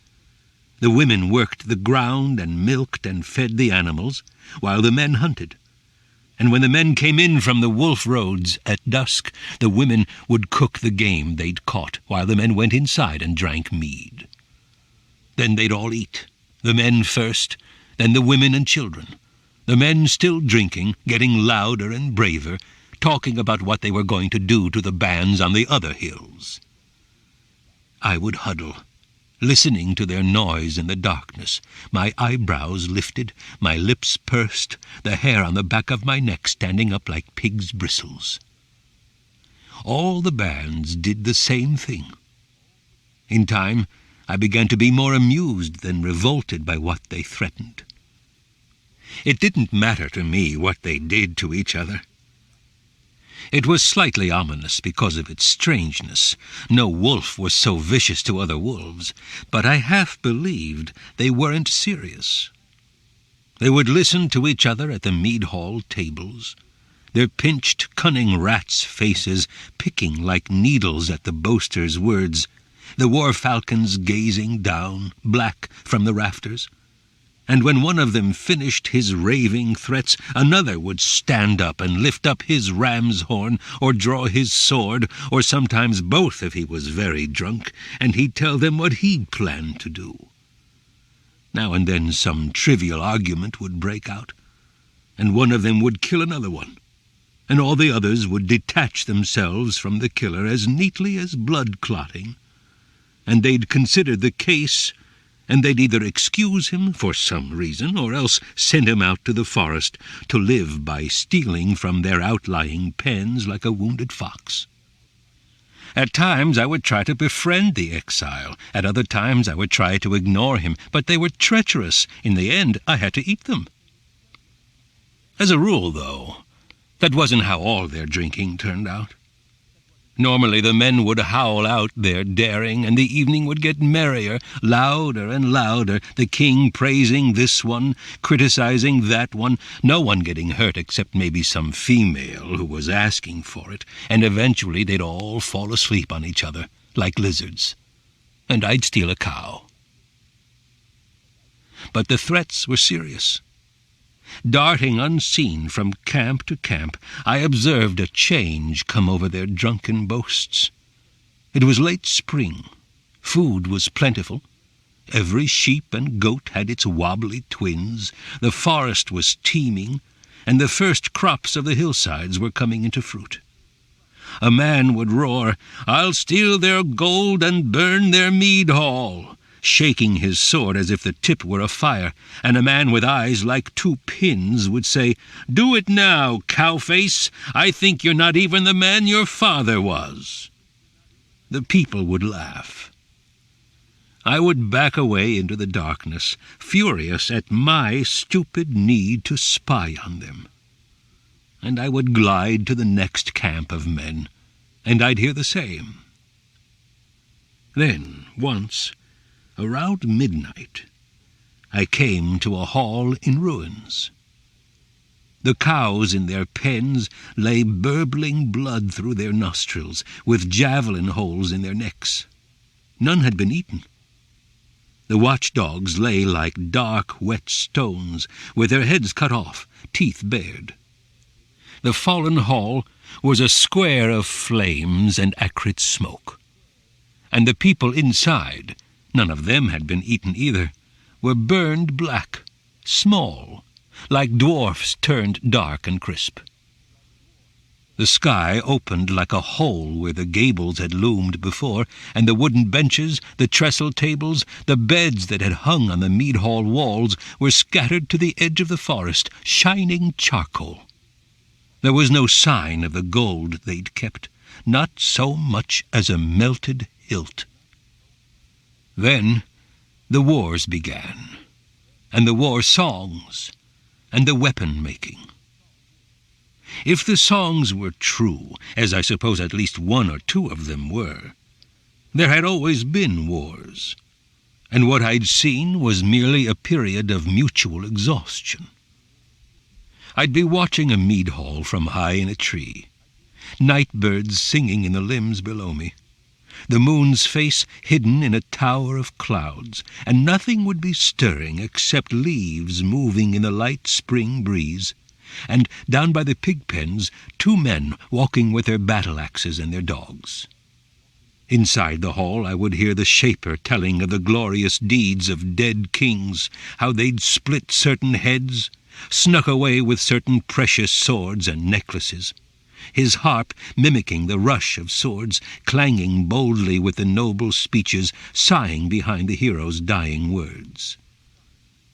The women worked the ground and milked and fed the animals, while the men hunted. And when the men came in from the wolf roads at dusk, the women would cook the game they'd caught, while the men went inside and drank mead. Then they'd all eat, the men first, then the women and children, the men still drinking, getting louder and braver, talking about what they were going to do to the bands on the other hills. I would huddle, listening to their noise in the darkness, my eyebrows lifted, my lips pursed, the hair on the back of my neck standing up like pig's bristles. All the bands did the same thing. In time, I began to be more amused than revolted by what they threatened. It didn't matter to me what they did to each other. It was slightly ominous because of its strangeness. No wolf was so vicious to other wolves, but I half believed they weren't serious. They would listen to each other at the mead hall tables, their pinched, cunning rats' faces picking like needles at the boasters' words, the war-falcons gazing down, black from the rafters. And when one of them finished his raving threats, another would stand up and lift up his ram's horn, or draw his sword, or sometimes both if he was very drunk, and he'd tell them what he'd planned to do. Now and then some trivial argument would break out, and one of them would kill another one, and all the others would detach themselves from the killer as neatly as blood-clotting, and they'd consider the case, and they'd either excuse him for some reason, or else send him out to the forest to live by stealing from their outlying pens like a wounded fox. At times I would try to befriend the exile. At other times I would try to ignore him, but they were treacherous. In the end, I had to eat them. As a rule, though, that wasn't how all their drinking turned out. Normally the men would howl out their daring, and the evening would get merrier, louder and louder, the king praising this one, criticizing that one, no one getting hurt except maybe some female who was asking for it, and eventually they'd all fall asleep on each other, like lizards, and I'd steal a cow. But the threats were serious. Darting unseen from camp to camp, I observed a change come over their drunken boasts. It was late spring. Food was plentiful. Every sheep and goat had its wobbly twins. The forest was teeming, and the first crops of the hillsides were coming into fruit. A man would roar, "I'll steal their gold and burn their mead hall," shaking his sword as if the tip were afire, and a man with eyes like two pins would say, "Do it now, cowface! I think you're not even the man your father was." The people would laugh. I would back away into the darkness, furious at my stupid need to spy on them. And I would glide to the next camp of men, and I'd hear the same. Then, once, around midnight, I came to a hall in ruins. The cows in their pens lay burbling blood through their nostrils, with javelin holes in their necks. None had been eaten. The watchdogs lay like dark, wet stones, with their heads cut off, teeth bared. The fallen hall was a square of flames and acrid smoke, and the people inside, none of them had been eaten either, were burned black, small, like dwarfs turned dark and crisp. The sky opened like a hole where the gables had loomed before, and the wooden benches, the trestle tables, the beds that had hung on the mead hall walls were scattered to the edge of the forest, shining charcoal. There was no sign of the gold they'd kept, not so much as a melted hilt. Then the wars began, and the war songs, and the weapon-making. If the songs were true, as I suppose at least one or two of them were, there had always been wars, and what I'd seen was merely a period of mutual exhaustion. I'd be watching a mead hall from high in a tree, night birds singing in the limbs below me, the moon's face hidden in a tower of clouds, and nothing would be stirring except leaves moving in the light spring breeze, and down by the pig pens 2 men walking with their battle-axes and their dogs. Inside the hall I would hear the shaper telling of the glorious deeds of dead kings, how they'd split certain heads, snuck away with certain precious swords and necklaces, his harp mimicking the rush of swords, clanging boldly with the noble speeches, sighing behind the hero's dying words.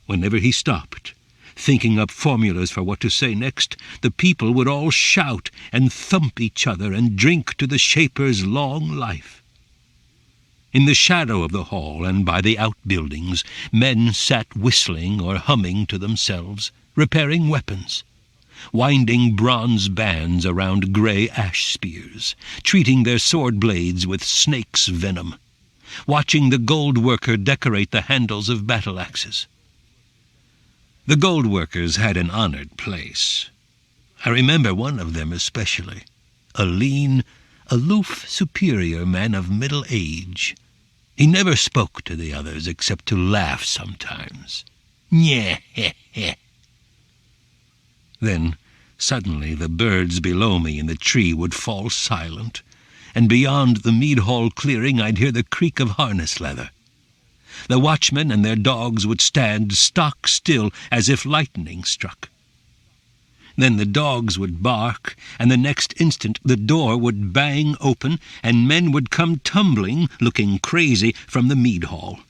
Whenever he stopped, thinking up formulas for what to say next, the people would all shout and thump each other and drink to the shaper's long life. In the shadow of the hall and by the outbuildings, men sat whistling or humming to themselves, repairing weapons, winding bronze bands around grey ash spears, treating their sword blades with snake's venom, watching the gold worker decorate the handles of battle-axes. The gold workers had an honored place. I remember one of them especially, a lean, aloof superior man of middle age, He never spoke to the others except to laugh sometimes. Nyeh-heh-heh. Then, suddenly, the birds below me in the tree would fall silent, and beyond the mead-hall clearing I'd hear the creak of harness leather. The watchmen and their dogs would stand stock still as if lightning struck. Then the dogs would bark, and the next instant the door would bang open, and men would come tumbling, looking crazy, from the mead-hall.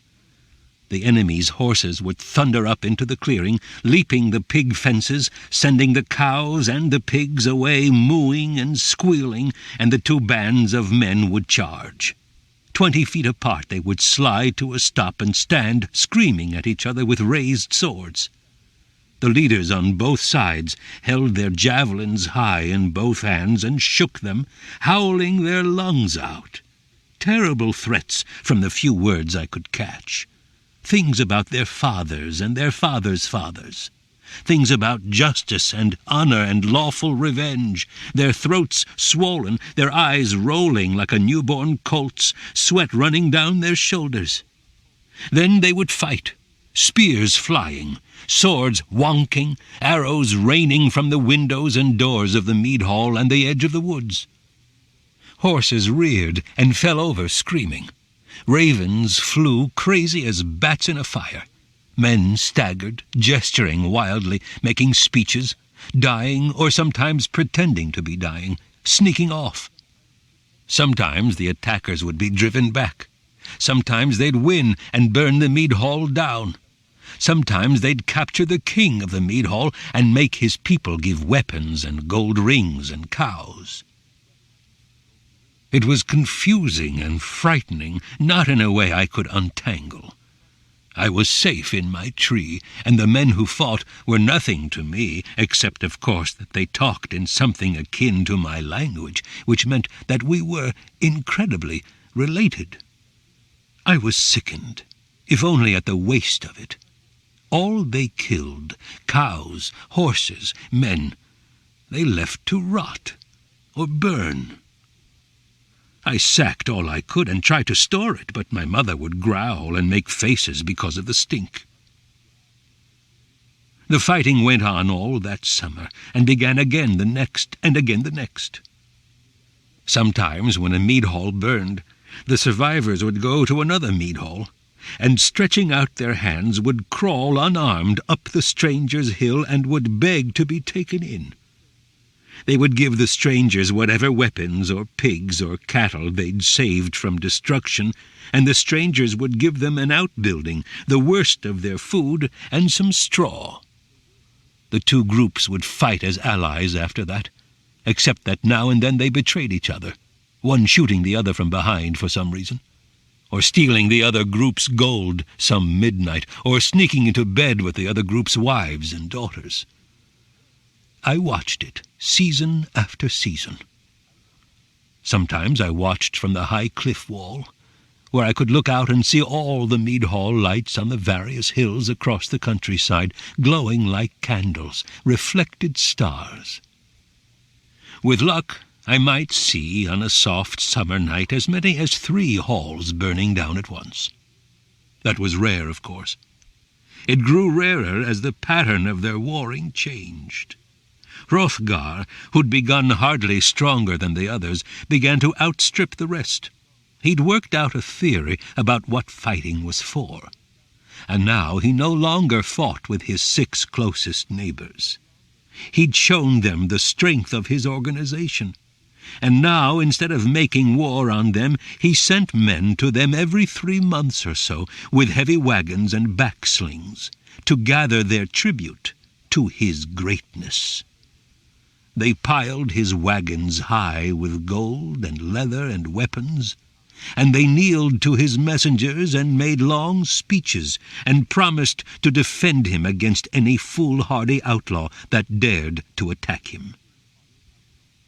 The enemy's horses would thunder up into the clearing, leaping the pig fences, sending the cows and the pigs away mooing and squealing, and the two bands of men would charge. 20 feet apart they would slide to a stop and stand screaming at each other with raised swords. The leaders on both sides held their javelins high in both hands and shook them, howling their lungs out. Terrible threats from the few words I could catch. Things about their fathers and their fathers' fathers. Things about justice and honor and lawful revenge, their throats swollen, their eyes rolling like a newborn colt's, sweat running down their shoulders. Then they would fight, spears flying, swords wonking, arrows raining from the windows and doors of the mead-hall and the edge of the woods. Horses reared and fell over screaming. Ravens flew crazy as bats in a fire. Men staggered, gesturing wildly, making speeches, dying or sometimes pretending to be dying, sneaking off. Sometimes the attackers would be driven back. Sometimes they'd win and burn the mead-hall down. Sometimes they'd capture the king of the mead-hall and make his people give weapons and gold rings and cows. It was confusing and frightening, not in a way I could untangle. I was safe in my tree, and the men who fought were nothing to me, except, of course, that they talked in something akin to my language, which meant that we were incredibly related. I was sickened, if only at the waste of it. All they killed, cows, horses, men, they left to rot or burn. I sacked all I could and tried to store it, but my mother would growl and make faces because of the stink. The fighting went on all that summer, and began again the next, and again the next. Sometimes, when a mead-hall burned, the survivors would go to another mead-hall, and stretching out their hands would crawl unarmed up the strangers' hill and would beg to be taken in. They would give the strangers whatever weapons or pigs or cattle they'd saved from destruction, and the strangers would give them an outbuilding, the worst of their food, and some straw. The two groups would fight as allies after that, except that now and then they betrayed each other, one shooting the other from behind for some reason, or stealing the other group's gold some midnight, or sneaking into bed with the other group's wives and daughters. I watched it, season after season. Sometimes I watched from the high cliff wall, where I could look out and see all the mead-hall lights on the various hills across the countryside, glowing like candles, reflected stars. With luck, I might see, on a soft summer night, as many as 3 halls burning down at once. That was rare, of course. It grew rarer as the pattern of their warring changed. Hrothgar, who'd begun hardly stronger than the others, began to outstrip the rest. He'd worked out a theory about what fighting was for, and now he no longer fought with his 6 closest neighbors. He'd shown them the strength of his organization, and now, instead of making war on them, he sent men to them every 3 months or so with heavy wagons and backslings to gather their tribute to his greatness. They piled his wagons high with gold and leather and weapons, and they kneeled to his messengers and made long speeches and promised to defend him against any foolhardy outlaw that dared to attack him.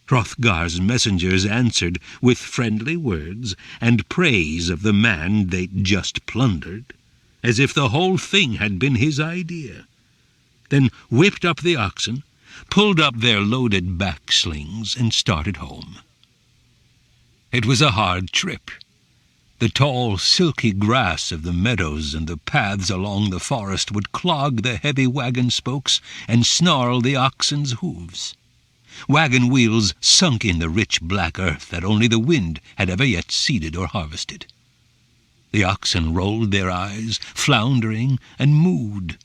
Hrothgar's messengers answered with friendly words and praise of the man they'd just plundered, as if the whole thing had been his idea, then whipped up the oxen, pulled up their loaded backslings, and started home. It was a hard trip, The tall, silky grass of the meadows and the paths along the forest would clog the heavy wagon spokes and snarl the oxen's hooves. Wagon wheels sunk in the rich black earth that only the wind had ever yet seeded or harvested. The oxen rolled their eyes, floundering, and mooed.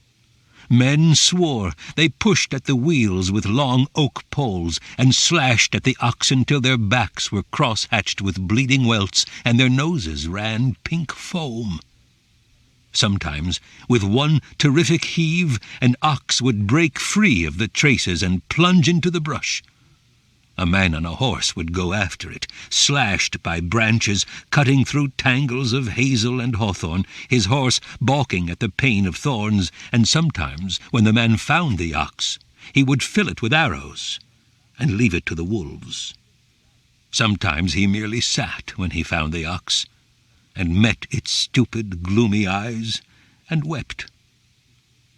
Men swore. They pushed at the wheels with long oak poles and slashed at the oxen till their backs were cross-hatched with bleeding welts and their noses ran pink foam. Sometimes, with one terrific heave, an ox would break free of the traces and plunge into the brush. A man on a horse would go after it, slashed by branches, cutting through tangles of hazel and hawthorn, his horse balking at the pain of thorns, and sometimes, when the man found the ox, he would fill it with arrows and leave it to the wolves. Sometimes he merely sat when he found the ox, and met its stupid, gloomy eyes, and wept.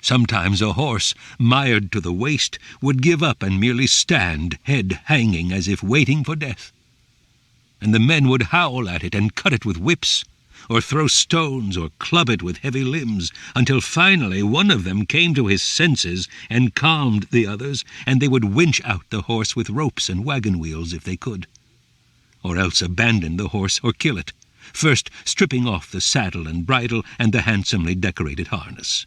Sometimes a horse, mired to the waist, would give up and merely stand, head hanging as if waiting for death. And the men would howl at it and cut it with whips, or throw stones or club it with heavy limbs, until finally one of them came to his senses and calmed the others, and they would winch out the horse with ropes and wagon wheels if they could, or else abandon the horse or kill it, first stripping off the saddle and bridle and the handsomely decorated harness.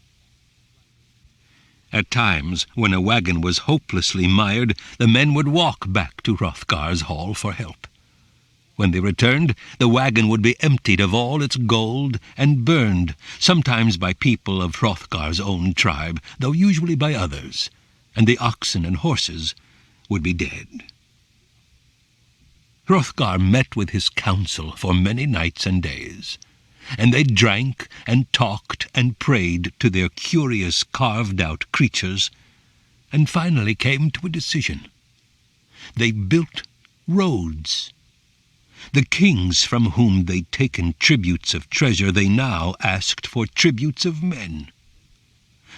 At times, when a wagon was hopelessly mired, the men would walk back to Hrothgar's hall for help. When they returned, the wagon would be emptied of all its gold and burned, sometimes by people of Hrothgar's own tribe, though usually by others, and the oxen and horses would be dead. Hrothgar met with his council for many nights and days, and they drank and talked and prayed to their curious carved-out creatures, and finally came to a decision. They built roads. The kings from whom they'd taken tributes of treasure they now asked for tributes of men.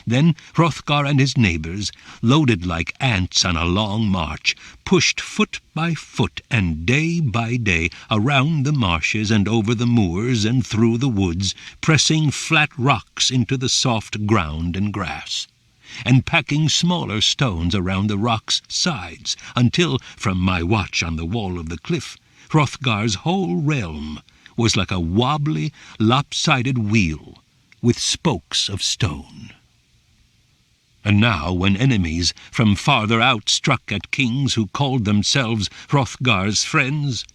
Then Hrothgar and his neighbors, loaded like ants on a long march, pushed foot by foot and day by day around the marshes and over the moors and through the woods, pressing flat rocks into the soft ground and grass, and packing smaller stones around the rocks' sides, until, from my watch on the wall of the cliff, Hrothgar's whole realm was like a wobbly, lopsided wheel with spokes of stone. And now, when enemies from farther out struck at kings who called themselves Hrothgar's friends,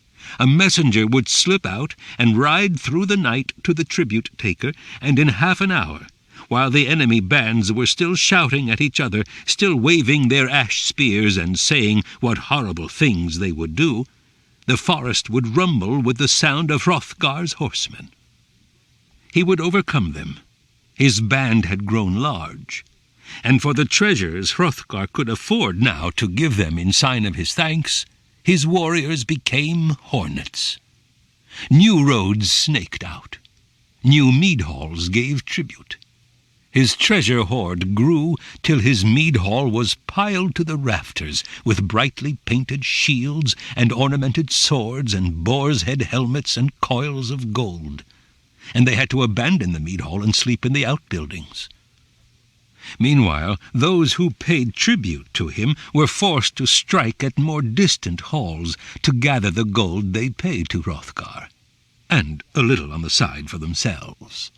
a messenger would slip out and ride through the night to the tribute-taker, and in half an hour, while the enemy bands were still shouting at each other, still waving their ash spears and saying what horrible things they would do, the forest would rumble with the sound of Hrothgar's horsemen. He would overcome them. His band had grown large, and for the treasures Hrothgar could afford now to give them in sign of his thanks, his warriors became hornets. New roads snaked out. New mead halls gave tribute. His treasure hoard grew till his mead hall was piled to the rafters with brightly painted shields and ornamented swords and boar's head helmets and coils of gold, and they had to abandon the mead hall and sleep in the outbuildings. Meanwhile, those who paid tribute to him were forced to strike at more distant halls to gather the gold they paid to Hrothgar, and a little on the side for themselves.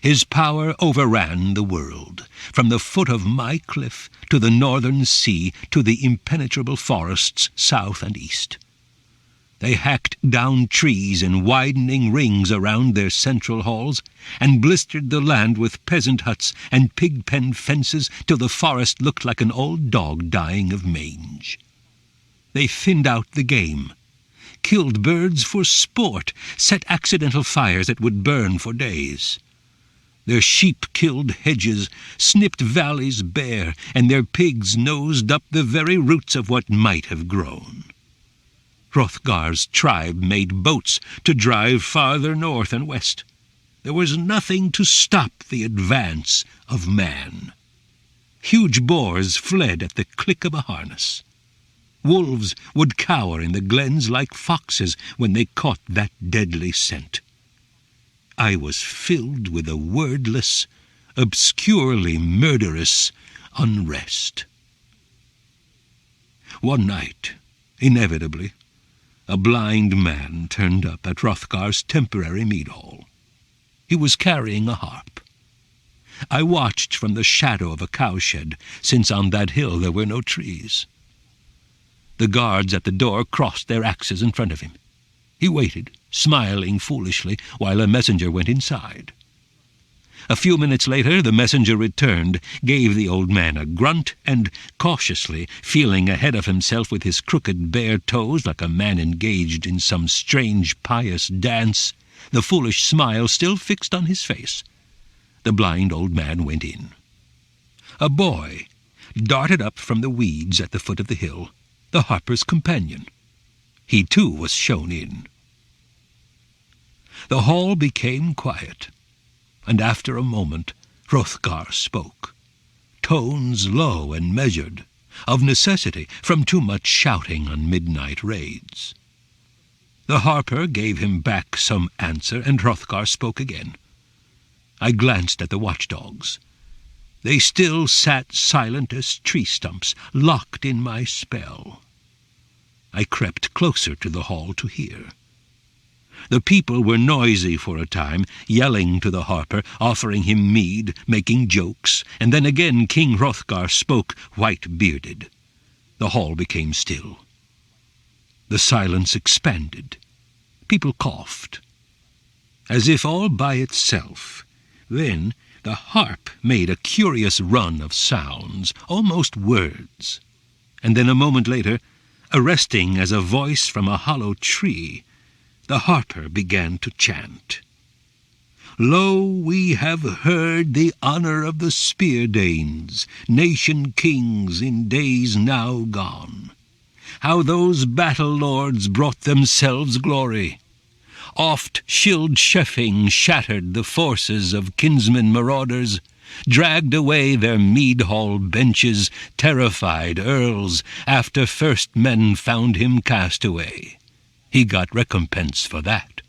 His power overran the world, from the foot of my cliff to the northern sea to the impenetrable forests south and east. They hacked down trees in widening rings around their central halls, and blistered the land with peasant huts and pig-pen fences till the forest looked like an old dog dying of mange. They thinned out the game, killed birds for sport, set accidental fires that would burn for days. Their sheep killed hedges, snipped valleys bare, and their pigs nosed up the very roots of what might have grown. Hrothgar's tribe made boats to drive farther north and west. There was nothing to stop the advance of man. Huge boars fled at the click of a harness. Wolves would cower in the glens like foxes when they caught that deadly scent. I was filled with a wordless, obscurely murderous unrest. One night, inevitably, a blind man turned up at Hrothgar's temporary mead hall. He was carrying a harp. I watched from the shadow of a cowshed, since on that hill there were no trees. The guards at the door crossed their axes in front of him. He waited, smiling foolishly, while a messenger went inside. A few minutes later the messenger returned, gave the old man a grunt, and, cautiously, feeling ahead of himself with his crooked bare toes like a man engaged in some strange pious dance, the foolish smile still fixed on his face, the blind old man went in. A boy darted up from the weeds at the foot of the hill, the harper's companion. He too was shown in. The hall became quiet, and after a moment Hrothgar spoke, tones low and measured, of necessity from too much shouting on midnight raids. The harper gave him back some answer, and Hrothgar spoke again. I glanced at the watchdogs. They still sat silent as tree stumps, locked in my spell. I crept closer to the hall to hear. The people were noisy for a time, yelling to the harper, offering him mead, making jokes, and then again King Hrothgar spoke, white-bearded. The hall became still. The silence expanded. People coughed. As if all by itself. Then the harp made a curious run of sounds, almost words. And then a moment later, arresting as a voice from a hollow tree, the harper began to chant. Lo, we have heard the honour of the Spear-Danes, nation kings in days now gone. How those battle-lords brought themselves glory. Oft shield-chefing shattered the forces of kinsmen marauders, dragged away their mead-hall benches, terrified earls, after first men found him cast away. He got recompense for that.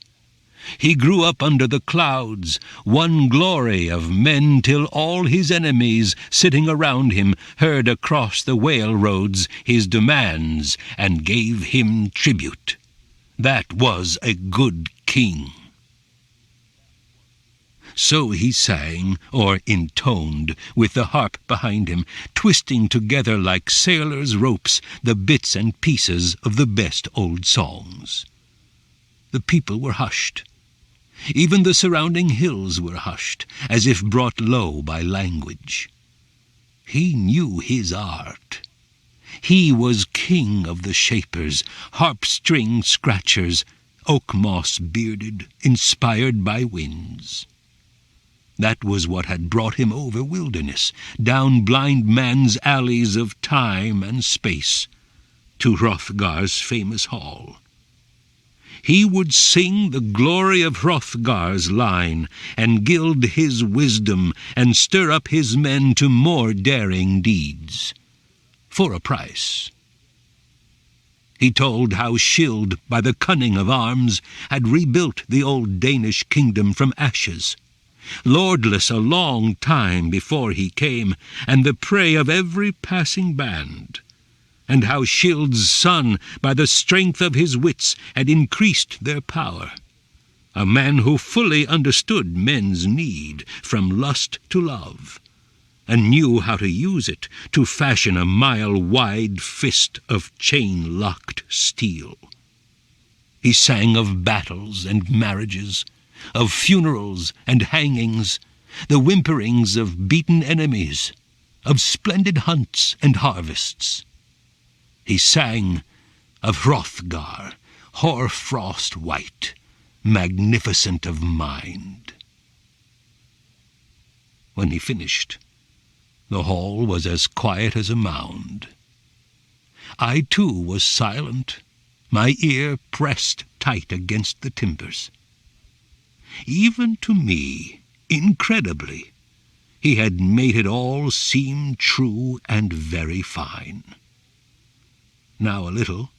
He grew up under the clouds, won glory of men, till all his enemies, sitting around him, heard across the whale roads his demands, and gave him tribute. That was a good king. So he sang, or intoned, with the harp behind him, twisting together like sailors' ropes the bits and pieces of the best old songs. The people were hushed. Even the surrounding hills were hushed, as if brought low by language. He knew his art. He was king of the shapers, harp-string scratchers, oak-moss bearded, inspired by winds. That was what had brought him over wilderness, down blind man's alleys of time and space, to Hrothgar's famous hall. He would sing the glory of Hrothgar's line, and gild his wisdom, and stir up his men to more daring deeds. For a price. He told how Scyld, by the cunning of arms, had rebuilt the old Danish kingdom from ashes, lordless a long time before he came, and the prey of every passing band, and how Scyld's son, by the strength of his wits, had increased their power, a man who fully understood men's need, from lust to love, and knew how to use it to fashion a mile-wide fist of chain-locked steel. He sang of battles and marriages, of funerals and hangings, the whimperings of beaten enemies, of splendid hunts and harvests. He sang of Hrothgar, hoar-frost white, magnificent of mind. When he finished, the hall was as quiet as a mound. I too was silent, my ear pressed tight against the timbers. Even to me, incredibly, he had made it all seem true and very fine. Now a little,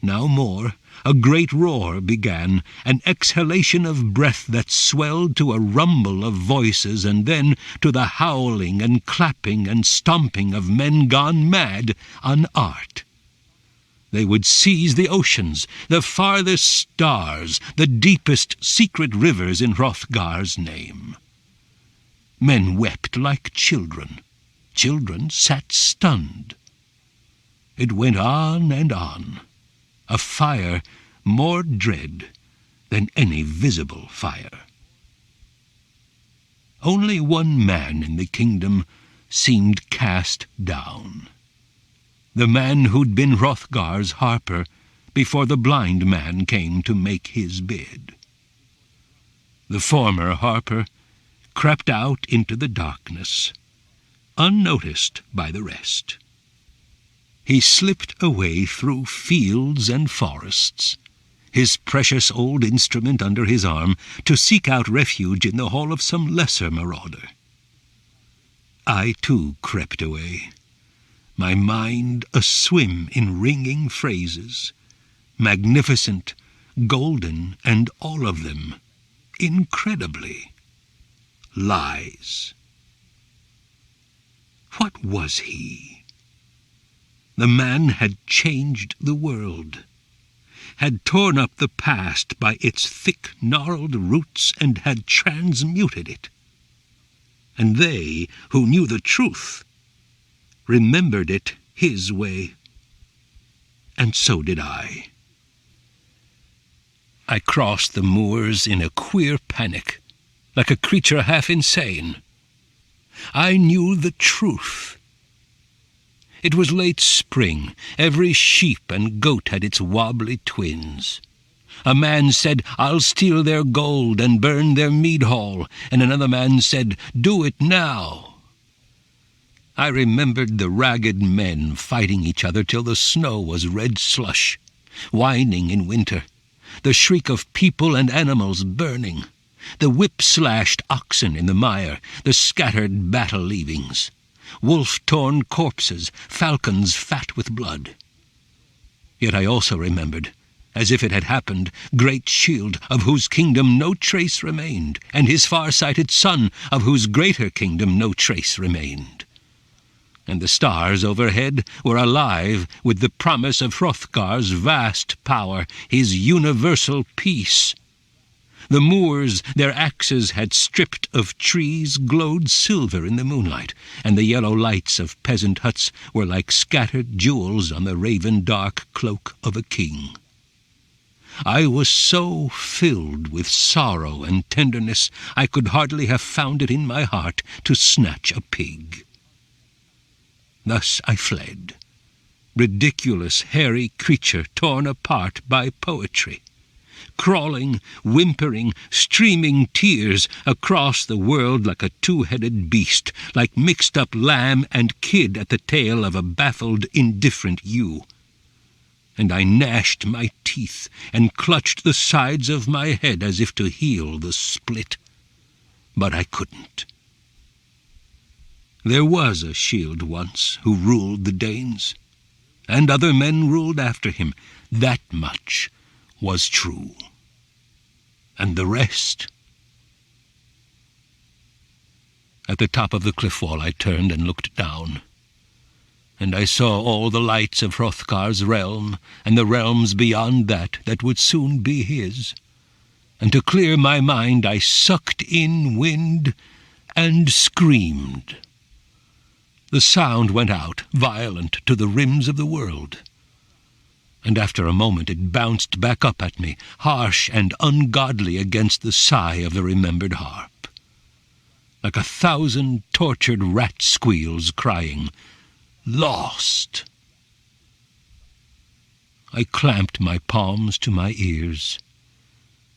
now more, a great roar began, an exhalation of breath that swelled to a rumble of voices, and then to the howling and clapping and stomping of men gone mad on art. They would seize the oceans, the farthest stars, the deepest secret rivers in Hrothgar's name. Men wept like children. Children sat stunned. It went on and on, a fire more dread than any visible fire. Only one man in the kingdom seemed cast down. The man who'd been Hrothgar's harper before the blind man came to make his bid. The former harper crept out into the darkness, unnoticed by the rest. He slipped away through fields and forests, his precious old instrument under his arm, to seek out refuge in the hall of some lesser marauder. I too crept away, my mind aswim in ringing phrases, magnificent, golden, and all of them, incredibly, lies. What was he? The man had changed the world, had torn up the past by its thick, gnarled roots, and had transmuted it. And they, who knew the truth, remembered it his way. And so did I. I crossed the moors in a queer panic, like a creature half insane. I knew the truth. It was late spring. Every sheep and goat had its wobbly twins. A man said, "I'll steal their gold and burn their mead hall," and another man said, "Do it now." I remembered the ragged men fighting each other till the snow was red slush, whining in winter, the shriek of people and animals burning, the whip-slashed oxen in the mire, the scattered battle leavings, wolf-torn corpses, falcons fat with blood. Yet I also remembered, as if it had happened, great Shield, of whose kingdom no trace remained, and his far-sighted son, of whose greater kingdom no trace remained. And the stars overhead were alive with the promise of Hrothgar's vast power, his universal peace. The moors their axes had stripped of trees glowed silver in the moonlight, and the yellow lights of peasant huts were like scattered jewels on the raven-dark cloak of a king. I was so filled with sorrow and tenderness, I could hardly have found it in my heart to snatch a pig. Thus I fled, ridiculous hairy creature torn apart by poetry, crawling, whimpering, streaming tears across the world like a two-headed beast, like mixed-up lamb and kid at the tail of a baffled, indifferent ewe. And I gnashed my teeth and clutched the sides of my head as if to heal the split. But I couldn't. There was a Shield once who ruled the Danes, and other men ruled after him. That much was true. And the rest? At the top of the cliff wall I turned and looked down, and I saw all the lights of Hrothgar's realm, and the realms beyond that would soon be his. And to clear my mind I sucked in wind and screamed. The sound went out, violent, to the rims of the world. And after a moment it bounced back up at me, harsh and ungodly against the sigh of the remembered harp, like 1,000 tortured rat squeals crying, "Lost!" I clamped my palms to my ears,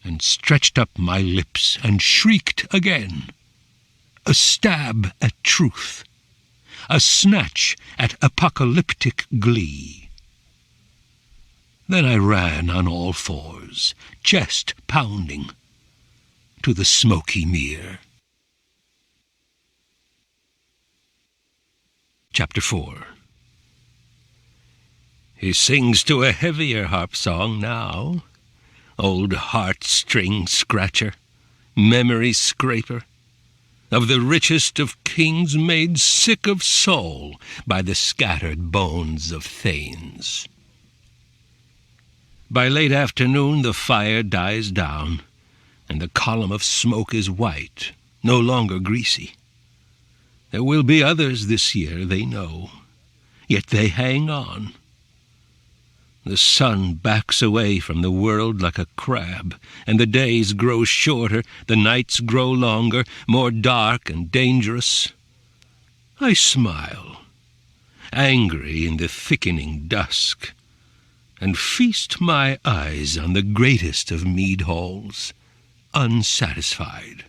and stretched up my lips, and shrieked again, a stab at truth, a snatch at apocalyptic glee. Then I ran on all fours, chest pounding, to the smoky mere. Chapter 4. He sings to a heavier harp song now, old heartstring scratcher, memory scraper, of the richest of kings made sick of soul by the scattered bones of thanes. By late afternoon the fire dies down, and the column of smoke is white, no longer greasy. There will be others this year, they know, yet they hang on. The sun backs away from the world like a crab, and the days grow shorter, the nights grow longer, more dark and dangerous. I smile, angry in the thickening dusk, and feast my eyes on the greatest of mead halls, unsatisfied.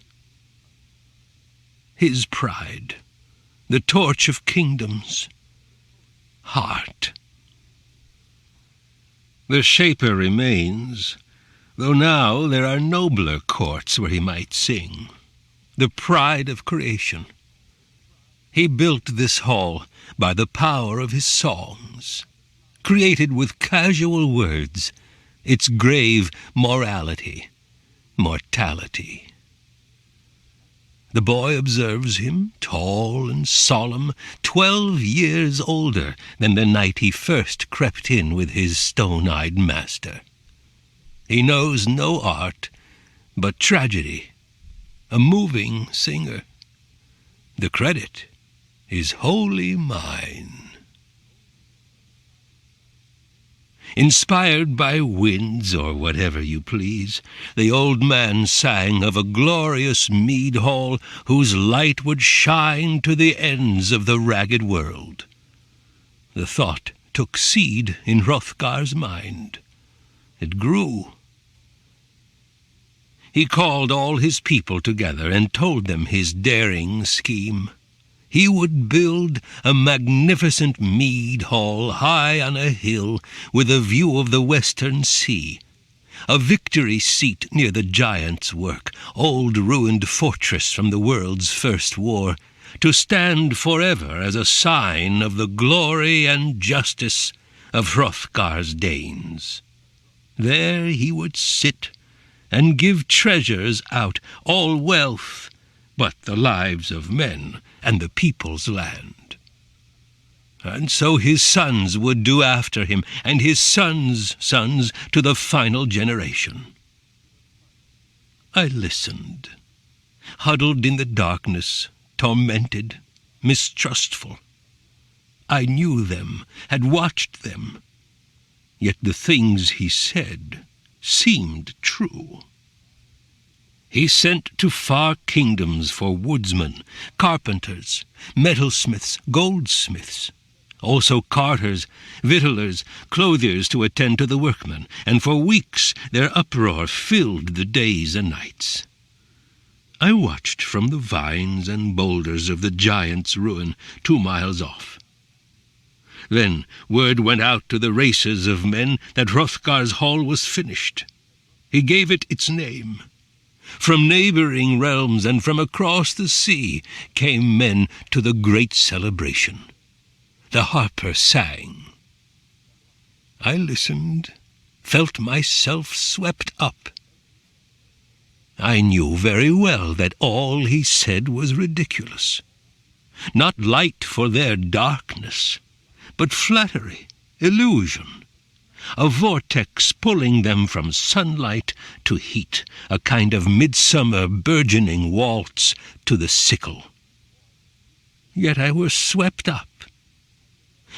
His pride, the torch of kingdoms, heart. The shaper remains, though now there are nobler courts where he might sing, the pride of creation. He built this hall by the power of his songs, created with casual words its grave morality, mortality. The boy observes him, tall and solemn, 12 years older than the night he first crept in with his stone-eyed master. He knows no art but tragedy, a moving singer. The credit is wholly mine. Inspired by winds, or whatever you please, the old man sang of a glorious mead hall whose light would shine to the ends of the ragged world. The thought took seed in Hrothgar's mind. It grew. He called all his people together and told them his daring scheme. He would build a magnificent mead hall high on a hill with a view of the western sea, a victory seat near the giant's work, old ruined fortress from the world's first war, to stand forever as a sign of the glory and justice of Hrothgar's Danes. There he would sit and give treasures out, all wealth, but the lives of men and the people's land. And so his sons would do after him, and his sons' sons to the final generation. I listened, huddled in the darkness, tormented, mistrustful. I knew them, had watched them, yet the things he said seemed true. He sent to far kingdoms for woodsmen, carpenters, metalsmiths, goldsmiths, also carters, victuallers, clothiers to attend to the workmen, and for weeks their uproar filled the days and nights. I watched from the vines and boulders of the giant's ruin 2 miles off. Then word went out to the races of men that Hrothgar's hall was finished. He gave it its name. From neighboring realms and from across the sea came men to the great celebration. The harper sang. I listened, felt myself swept up. I knew very well that all he said was ridiculous. Not light for their darkness, but flattery, illusion. A vortex pulling them from sunlight to heat, a kind of midsummer burgeoning waltz to the sickle. Yet I was swept up.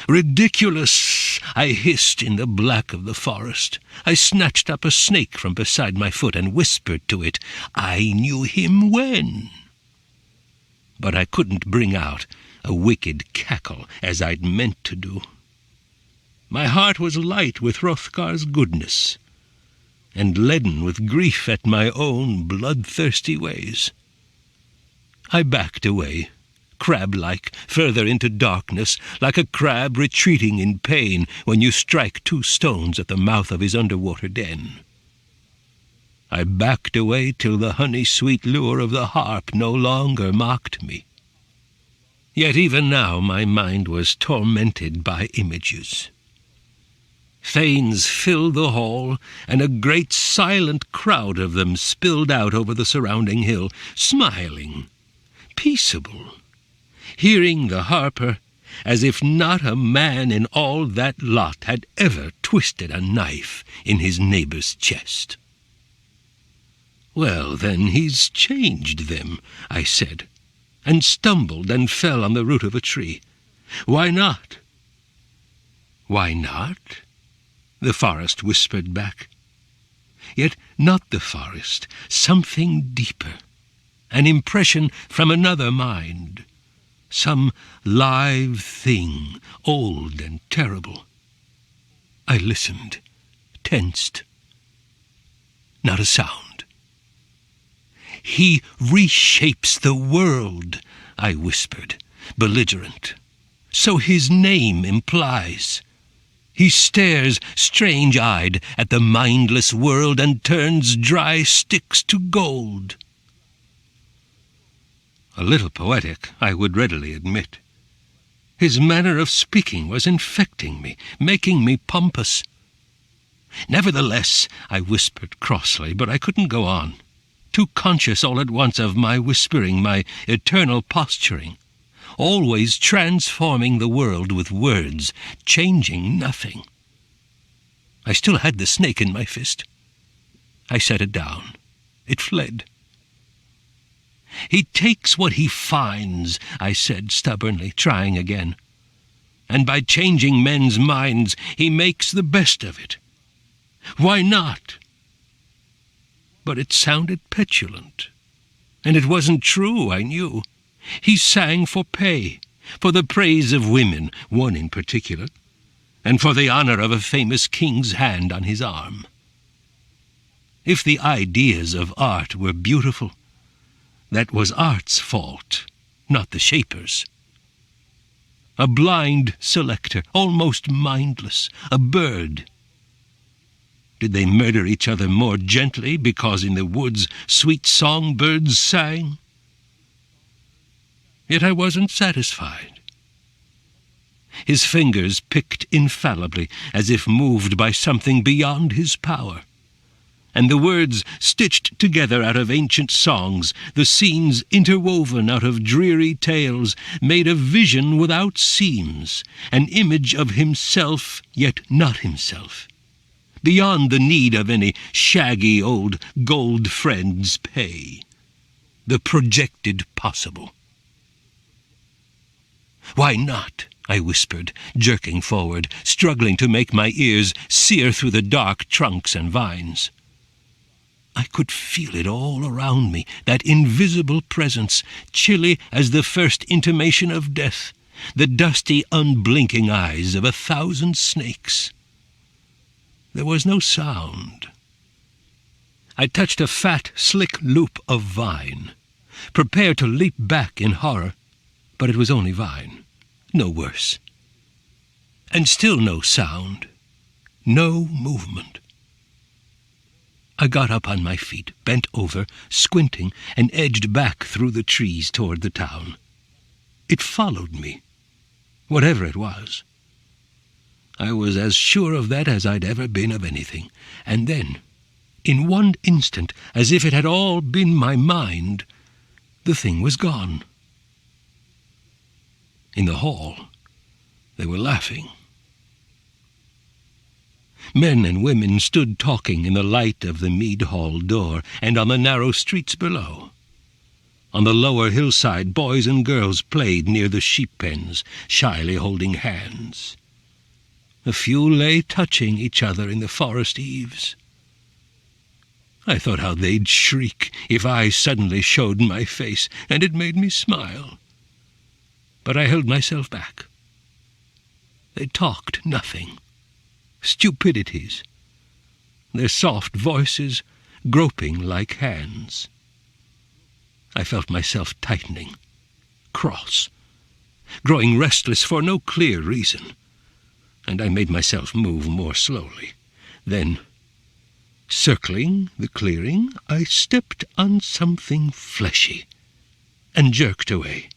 Ridiculous, I hissed in the black of the forest. I snatched up a snake from beside my foot and whispered to it, I knew him when. But I couldn't bring out a wicked cackle as I'd meant to do. My heart was light with Hrothgar's goodness, and leaden with grief at my own bloodthirsty ways. I backed away, crab-like, further into darkness, like a crab retreating in pain when you strike 2 stones at the mouth of his underwater den. I backed away till the honey-sweet lure of the harp no longer mocked me. Yet even now my mind was tormented by images. Thanes filled the hall, and a great silent crowd of them spilled out over the surrounding hill, smiling, peaceable, hearing the harper, as if not a man in all that lot had ever twisted a knife in his neighbour's chest. "Well, then, he's changed them," I said, and stumbled and fell on the root of a tree. "Why not?" "Why not?" the forest whispered back. Yet not the forest, something deeper, an impression from another mind, some live thing, old and terrible. I listened, tensed. Not a sound. "He reshapes the world," I whispered, belligerent. "So his name implies. He stares strange-eyed at the mindless world and turns dry sticks to gold." A little poetic, I would readily admit. His manner of speaking was infecting me, making me pompous. "Nevertheless," I whispered crossly, but I couldn't go on, too conscious all at once of my whispering, my eternal posturing, always transforming the world with words, changing nothing. I still had the snake in my fist. I set it down. It fled. "He takes what he finds," I said stubbornly, trying again. "And by changing men's minds, he makes the best of it. Why not?" But it sounded petulant. And it wasn't true, I knew. He sang for pay, for the praise of women, one in particular, and for the honor of a famous king's hand on his arm. If the ideas of art were beautiful, that was art's fault, not the shaper's. A blind selector, almost mindless, a bird. Did they murder each other more gently because in the woods sweet songbirds sang? Yet I wasn't satisfied. His fingers picked infallibly, as if moved by something beyond his power. And the words stitched together out of ancient songs, the scenes interwoven out of dreary tales, made a vision without seams, an image of himself, yet not himself, beyond the need of any shaggy old gold friend's pay, the projected possible. "Why not?" I whispered, jerking forward, struggling to make my ears sear through the dark trunks and vines. I could feel it all around me, that invisible presence, chilly as the first intimation of death, the dusty, unblinking eyes of 1,000 snakes. There was no sound. I touched a fat, slick loop of vine, prepared to leap back in horror, but it was only vine, no worse. And still no sound, no movement. I got up on my feet, bent over, squinting, and edged back through the trees toward the town. It followed me, whatever it was. I was as sure of that as I'd ever been of anything. And then, in one instant, as if it had all been my mind, the thing was gone. In the hall, they were laughing. Men and women stood talking in the light of the mead hall door and on the narrow streets below. On the lower hillside, boys and girls played near the sheep pens, shyly holding hands. A few lay touching each other in the forest eaves. I thought how they'd shriek if I suddenly showed my face, and it made me smile. But I held myself back. They talked nothing. Stupidities. Their soft voices groping like hands. I felt myself tightening, cross, growing restless for no clear reason, and I made myself move more slowly. Then, circling the clearing, I stepped on something fleshy and jerked away.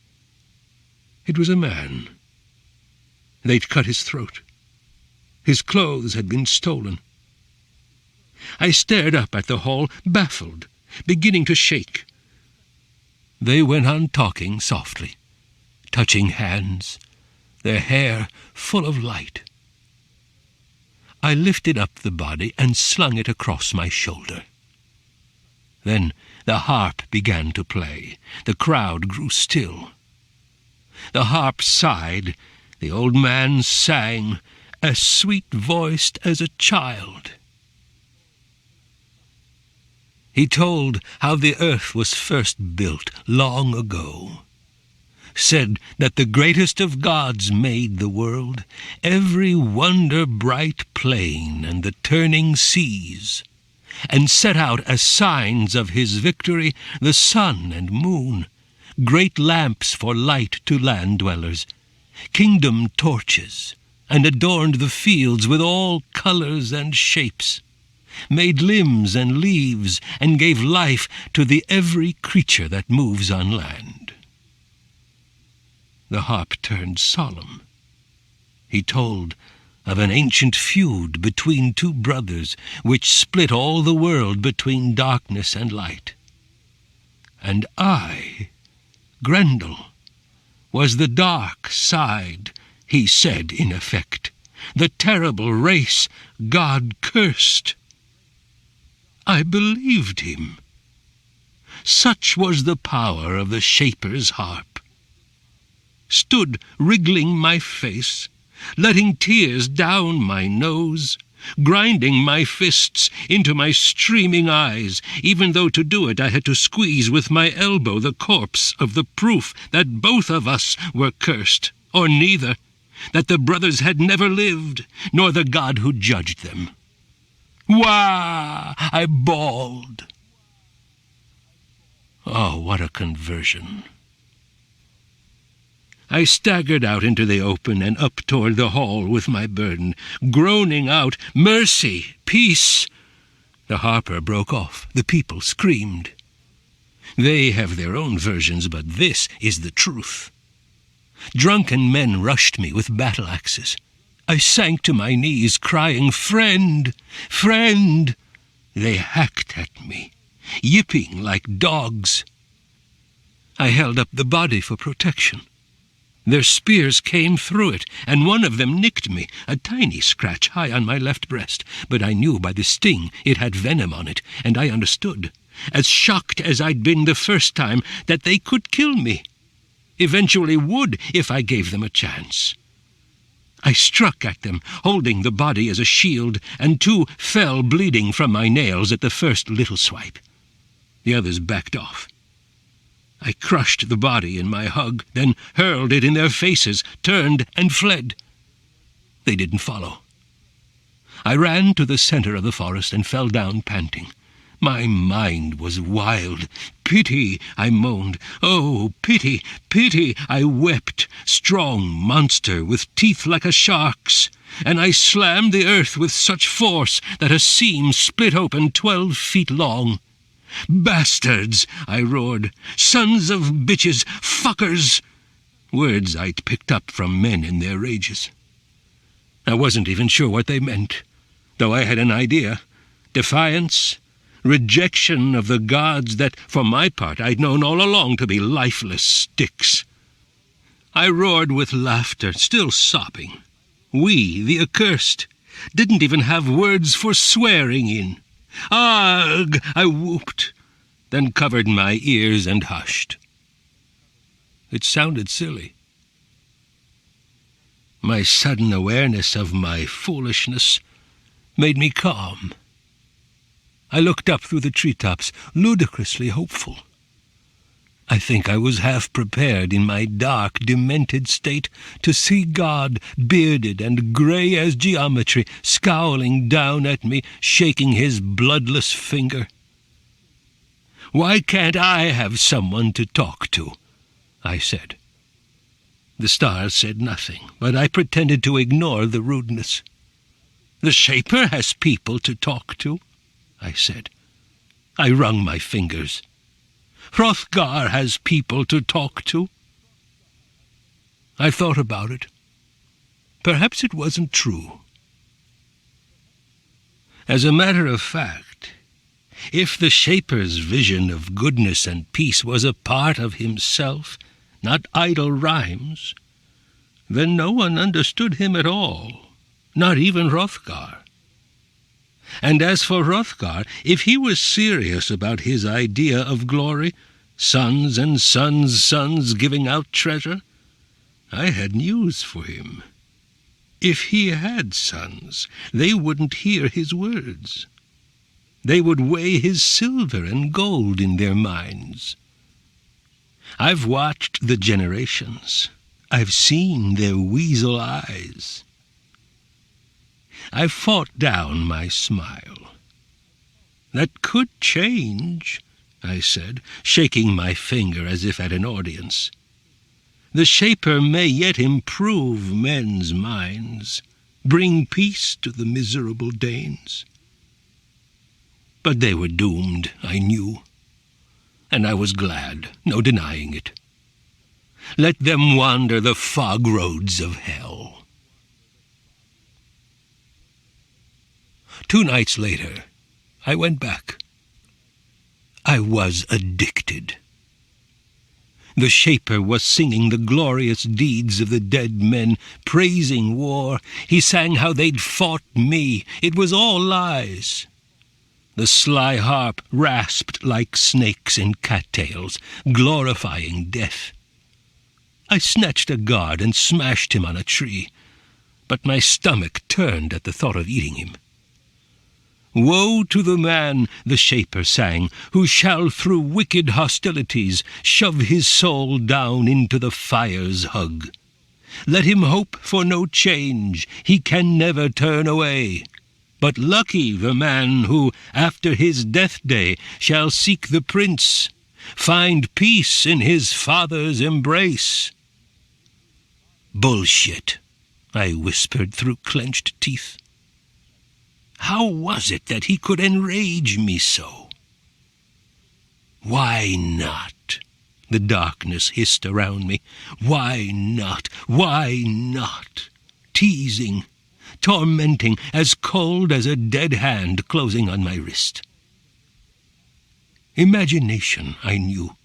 It was a man. They'd cut his throat. His clothes had been stolen. I stared up at the hall, baffled, beginning to shake. They went on talking softly, touching hands, their hair full of light. I lifted up the body and slung it across my shoulder. Then the harp began to play. The crowd grew still. The harp sighed. The old man sang, as sweet-voiced as a child. He told how the earth was first built long ago, said that the greatest of gods made the world, every wonder-bright plain and the turning seas, and set out as signs of his victory the sun and moon, great lamps for light to land-dwellers, kingdom torches, and adorned the fields with all colors and shapes, made limbs and leaves, and gave life to the every creature that moves on land. The harp turned solemn. He told of an ancient feud between two brothers, which split all the world between darkness and light. And I, Grendel, was the dark side, he said in effect, the terrible race God cursed. I believed him. Such was the power of the Shaper's harp. Stood wriggling my face, letting tears down my nose, grinding my fists into my streaming eyes, even though to do it I had to squeeze with my elbow the corpse of the proof that both of us were cursed, or neither, that the brothers had never lived, nor the God who judged them. Wah! I bawled. Oh, what a conversion. I staggered out into the open and up toward the hall with my burden, groaning out, "Mercy! Peace!" The harper broke off. The people screamed. They have their own versions, but this is the truth. Drunken men rushed me with battle-axes. I sank to my knees, crying, "Friend! Friend!" They hacked at me, yipping like dogs. I held up the body for protection. Their spears came through it, and one of them nicked me, a tiny scratch high on my left breast, but I knew by the sting it had venom on it, and I understood, as shocked as I'd been the first time, that they could kill me. Eventually would, if I gave them a chance. I struck at them, holding the body as a shield, and two fell bleeding from my nails at the first little swipe. The others backed off. I crushed the body in my hug, then hurled it in their faces, turned and fled. They didn't follow. I ran to the center of the forest and fell down panting. My mind was wild. "Pity," I moaned. "Oh, pity, pity," I wept, strong monster with teeth like a shark's, and I slammed the earth with such force that a seam split open 12 feet long. "Bastards," I roared. "Sons of bitches, fuckers," words I'd picked up from men in their rages. I wasn't even sure what they meant, though I had an idea. Defiance, rejection of the gods that, for my part, I'd known all along to be lifeless sticks. I roared with laughter, still sobbing. We, the accursed, didn't even have words for swearing in. "Ugh!" I whooped, then covered my ears and hushed. It sounded silly. My sudden awareness of my foolishness made me calm. I looked up through the treetops, ludicrously hopeful. I think I was half prepared in my dark, demented state to see God, bearded and grey as geometry, scowling down at me, shaking his bloodless finger. "Why can't I have someone to talk to?" I said. The stars said nothing, but I pretended to ignore the rudeness. "The Shaper has people to talk to," I said. I wrung my fingers. "Hrothgar has people to talk to." I thought about it. Perhaps it wasn't true. As a matter of fact, if the Shaper's vision of goodness and peace was a part of himself, not idle rhymes, then no one understood him at all, not even Hrothgar. And as for Hrothgar, if he was serious about his idea of glory, sons and sons' sons giving out treasure, I had news for him. If he had sons, they wouldn't hear his words. They would weigh his silver and gold in their minds. I've watched the generations. I've seen their weasel eyes. I've fought down my smile. That could change, I said, shaking my finger as if at an audience. The Shaper may yet improve men's minds, bring peace to the miserable Danes. But they were doomed, I knew, and I was glad, no denying it. Let them wander the fog roads of hell. 2 nights later, I went back. I was addicted. The Shaper was singing the glorious deeds of the dead men, praising war. He sang how they'd fought me. It was all lies. The sly harp rasped like snakes in cattails, glorifying death. I snatched a guard and smashed him on a tree, but my stomach turned at the thought of eating him. Woe to the man, the Shaper sang, who shall through wicked hostilities shove his soul down into the fire's hug. Let him hope for no change, he can never turn away. But lucky the man who, after his death day, shall seek the prince, find peace in his father's embrace. Bullshit, I whispered through clenched teeth. How was it that he could enrage me so? Why not? The darkness hissed around me. Why not? Why not? Teasing, tormenting, as cold as a dead hand closing on my wrist. Imagination, I knew.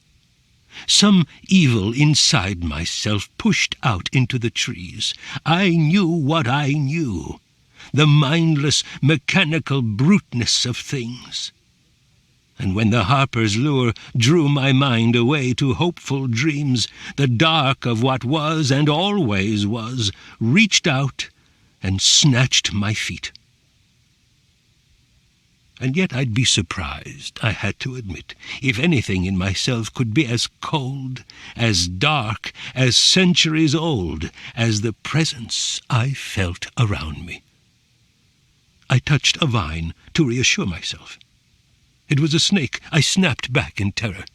Some evil inside myself pushed out into the trees. I knew what I knew. The mindless, mechanical bruteness of things. And when the harper's lure drew my mind away to hopeful dreams, the dark of what was and always was reached out and snatched my feet. And yet I'd be surprised, I had to admit, if anything in myself could be as cold, as dark, as centuries old as the presence I felt around me. I touched a vine to reassure myself. It was a snake. I snapped back in terror.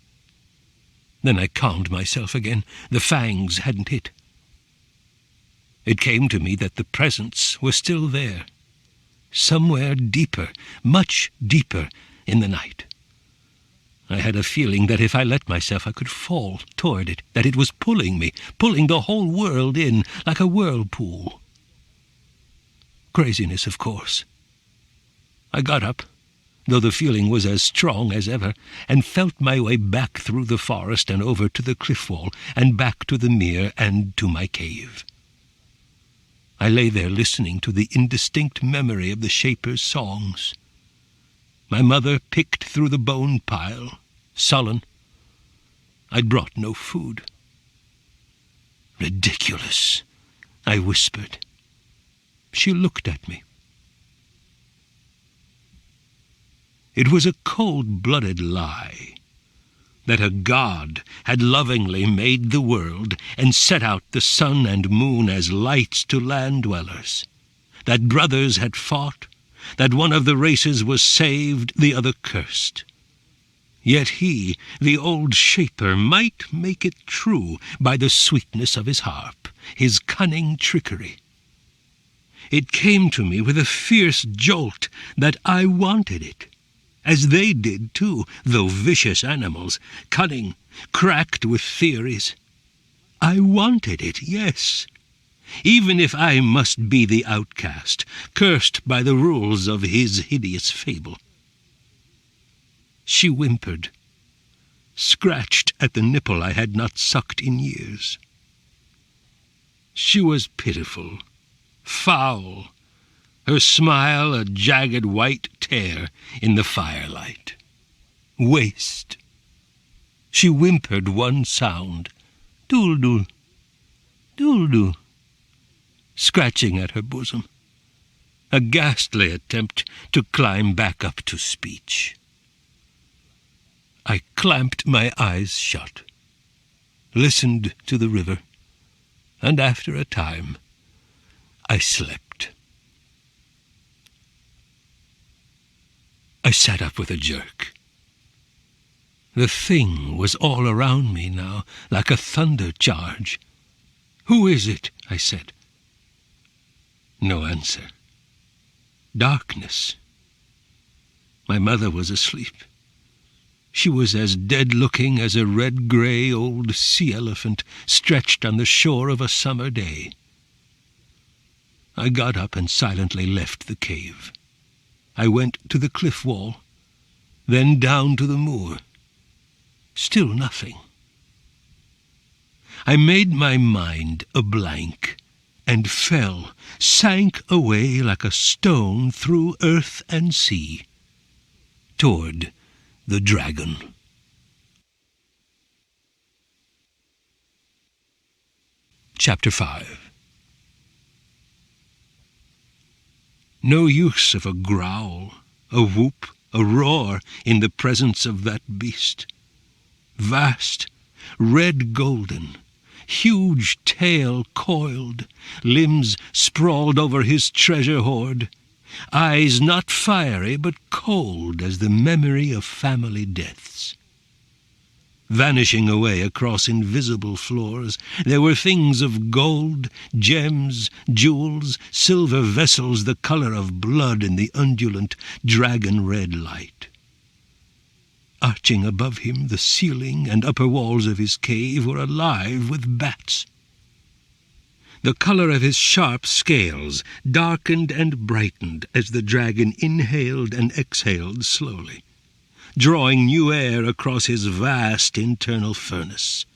Then I calmed myself again. The fangs hadn't hit. It came to me that the presence was still there, somewhere deeper, much deeper in the night. I had a feeling that if I let myself, I could fall toward it, that it was pulling me, pulling the whole world in like a whirlpool. Craziness, of course. I got up, though the feeling was as strong as ever, and felt my way back through the forest and over to the cliff wall, and back to the mere and to my cave. I lay there listening to the indistinct memory of the Shaper's songs. My mother picked through the bone pile, sullen. I'd brought no food. Ridiculous, I whispered. She looked at me. It was a cold-blooded lie that a god had lovingly made the world and set out the sun and moon as lights to land-dwellers, that brothers had fought, that one of the races was saved, the other cursed. Yet he, the old Shaper, might make it true by the sweetness of his harp, his cunning trickery. It came to me with a fierce jolt that I wanted it, as they did too, though vicious animals, cunning, cracked with theories. I wanted it, yes, even if I must be the outcast, cursed by the rules of his hideous fable. She whimpered, scratched at the nipple I had not sucked in years. She was pitiful, foul, her smile a jagged white tear in the firelight. Waste. She whimpered one sound, dul-dul, dul-dul, scratching at her bosom, a ghastly attempt to climb back up to speech. I clamped my eyes shut, listened to the river, and after a time I slept. I sat up with a jerk. The thing was all around me now, like a thunder charge. "Who is it?" I said. No answer. Darkness. My mother was asleep. She was as dead-looking as a red-grey old sea-elephant stretched on the shore of a summer day. I got up and silently left the cave. I went to the cliff wall, then down to the moor. Still nothing. I made my mind a blank, and fell, sank away like a stone through earth and sea, toward the dragon. Chapter 5. No use of a growl, a whoop, a roar in the presence of that beast. Vast, red-golden, huge tail coiled, limbs sprawled over his treasure hoard, eyes not fiery but cold as the memory of family deaths. Vanishing away across invisible floors, there were things of gold, gems, jewels, silver vessels the color of blood in the undulant, dragon-red light. Arching above him, the ceiling and upper walls of his cave were alive with bats. The color of his sharp scales darkened and brightened as the dragon inhaled and exhaled slowly, drawing new air across his vast internal furnace.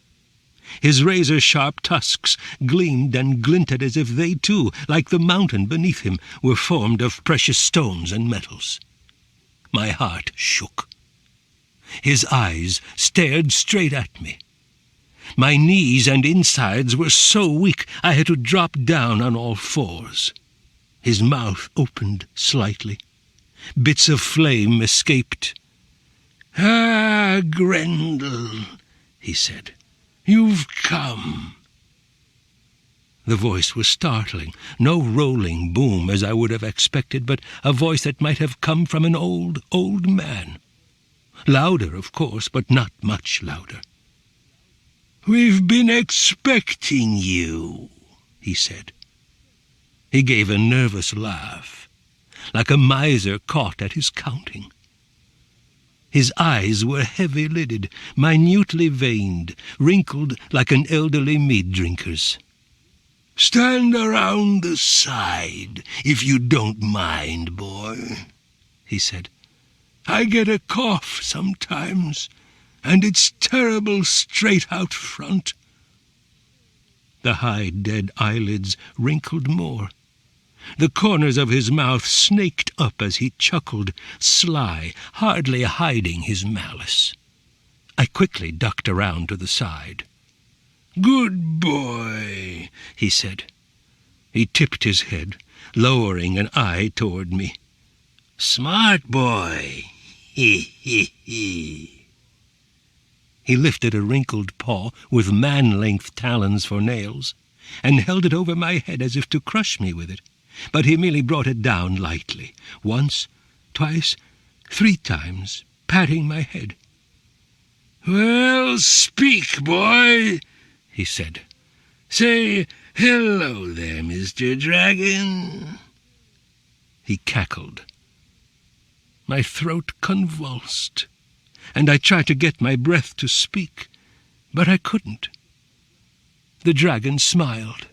His razor-sharp tusks gleamed and glinted as if they too, like the mountain beneath him, were formed of precious stones and metals. My heart shook. His eyes stared straight at me. My knees and insides were so weak I had to drop down on all fours. His mouth opened slightly. Bits of flame escaped. "Ah, Grendel," he said, "you've come." The voice was startling, no rolling boom as I would have expected, but a voice that might have come from an old, old man. Louder, of course, but not much louder. "We've been expecting you," he said. He gave a nervous laugh, like a miser caught at his counting. His eyes were heavy-lidded, minutely veined, wrinkled like an elderly mead-drinker's. "Stand around the side, if you don't mind, boy," he said. "I get a cough sometimes, and it's terrible straight out front." The high, dead eyelids wrinkled more. The corners of his mouth snaked up as he chuckled, sly, hardly hiding his malice. I quickly ducked around to the side. "Good boy," he said. He tipped his head, lowering an eye toward me. "Smart boy. He, he, he." He lifted a wrinkled paw with man-length talons for nails, and held it over my head as if to crush me with it, but he merely brought it down lightly, once, twice, 3 times, patting my head. "Well, speak, boy," he said. "Say hello there, Mr. Dragon." He cackled. My throat convulsed, and I tried to get my breath to speak, but I couldn't. The dragon smiled.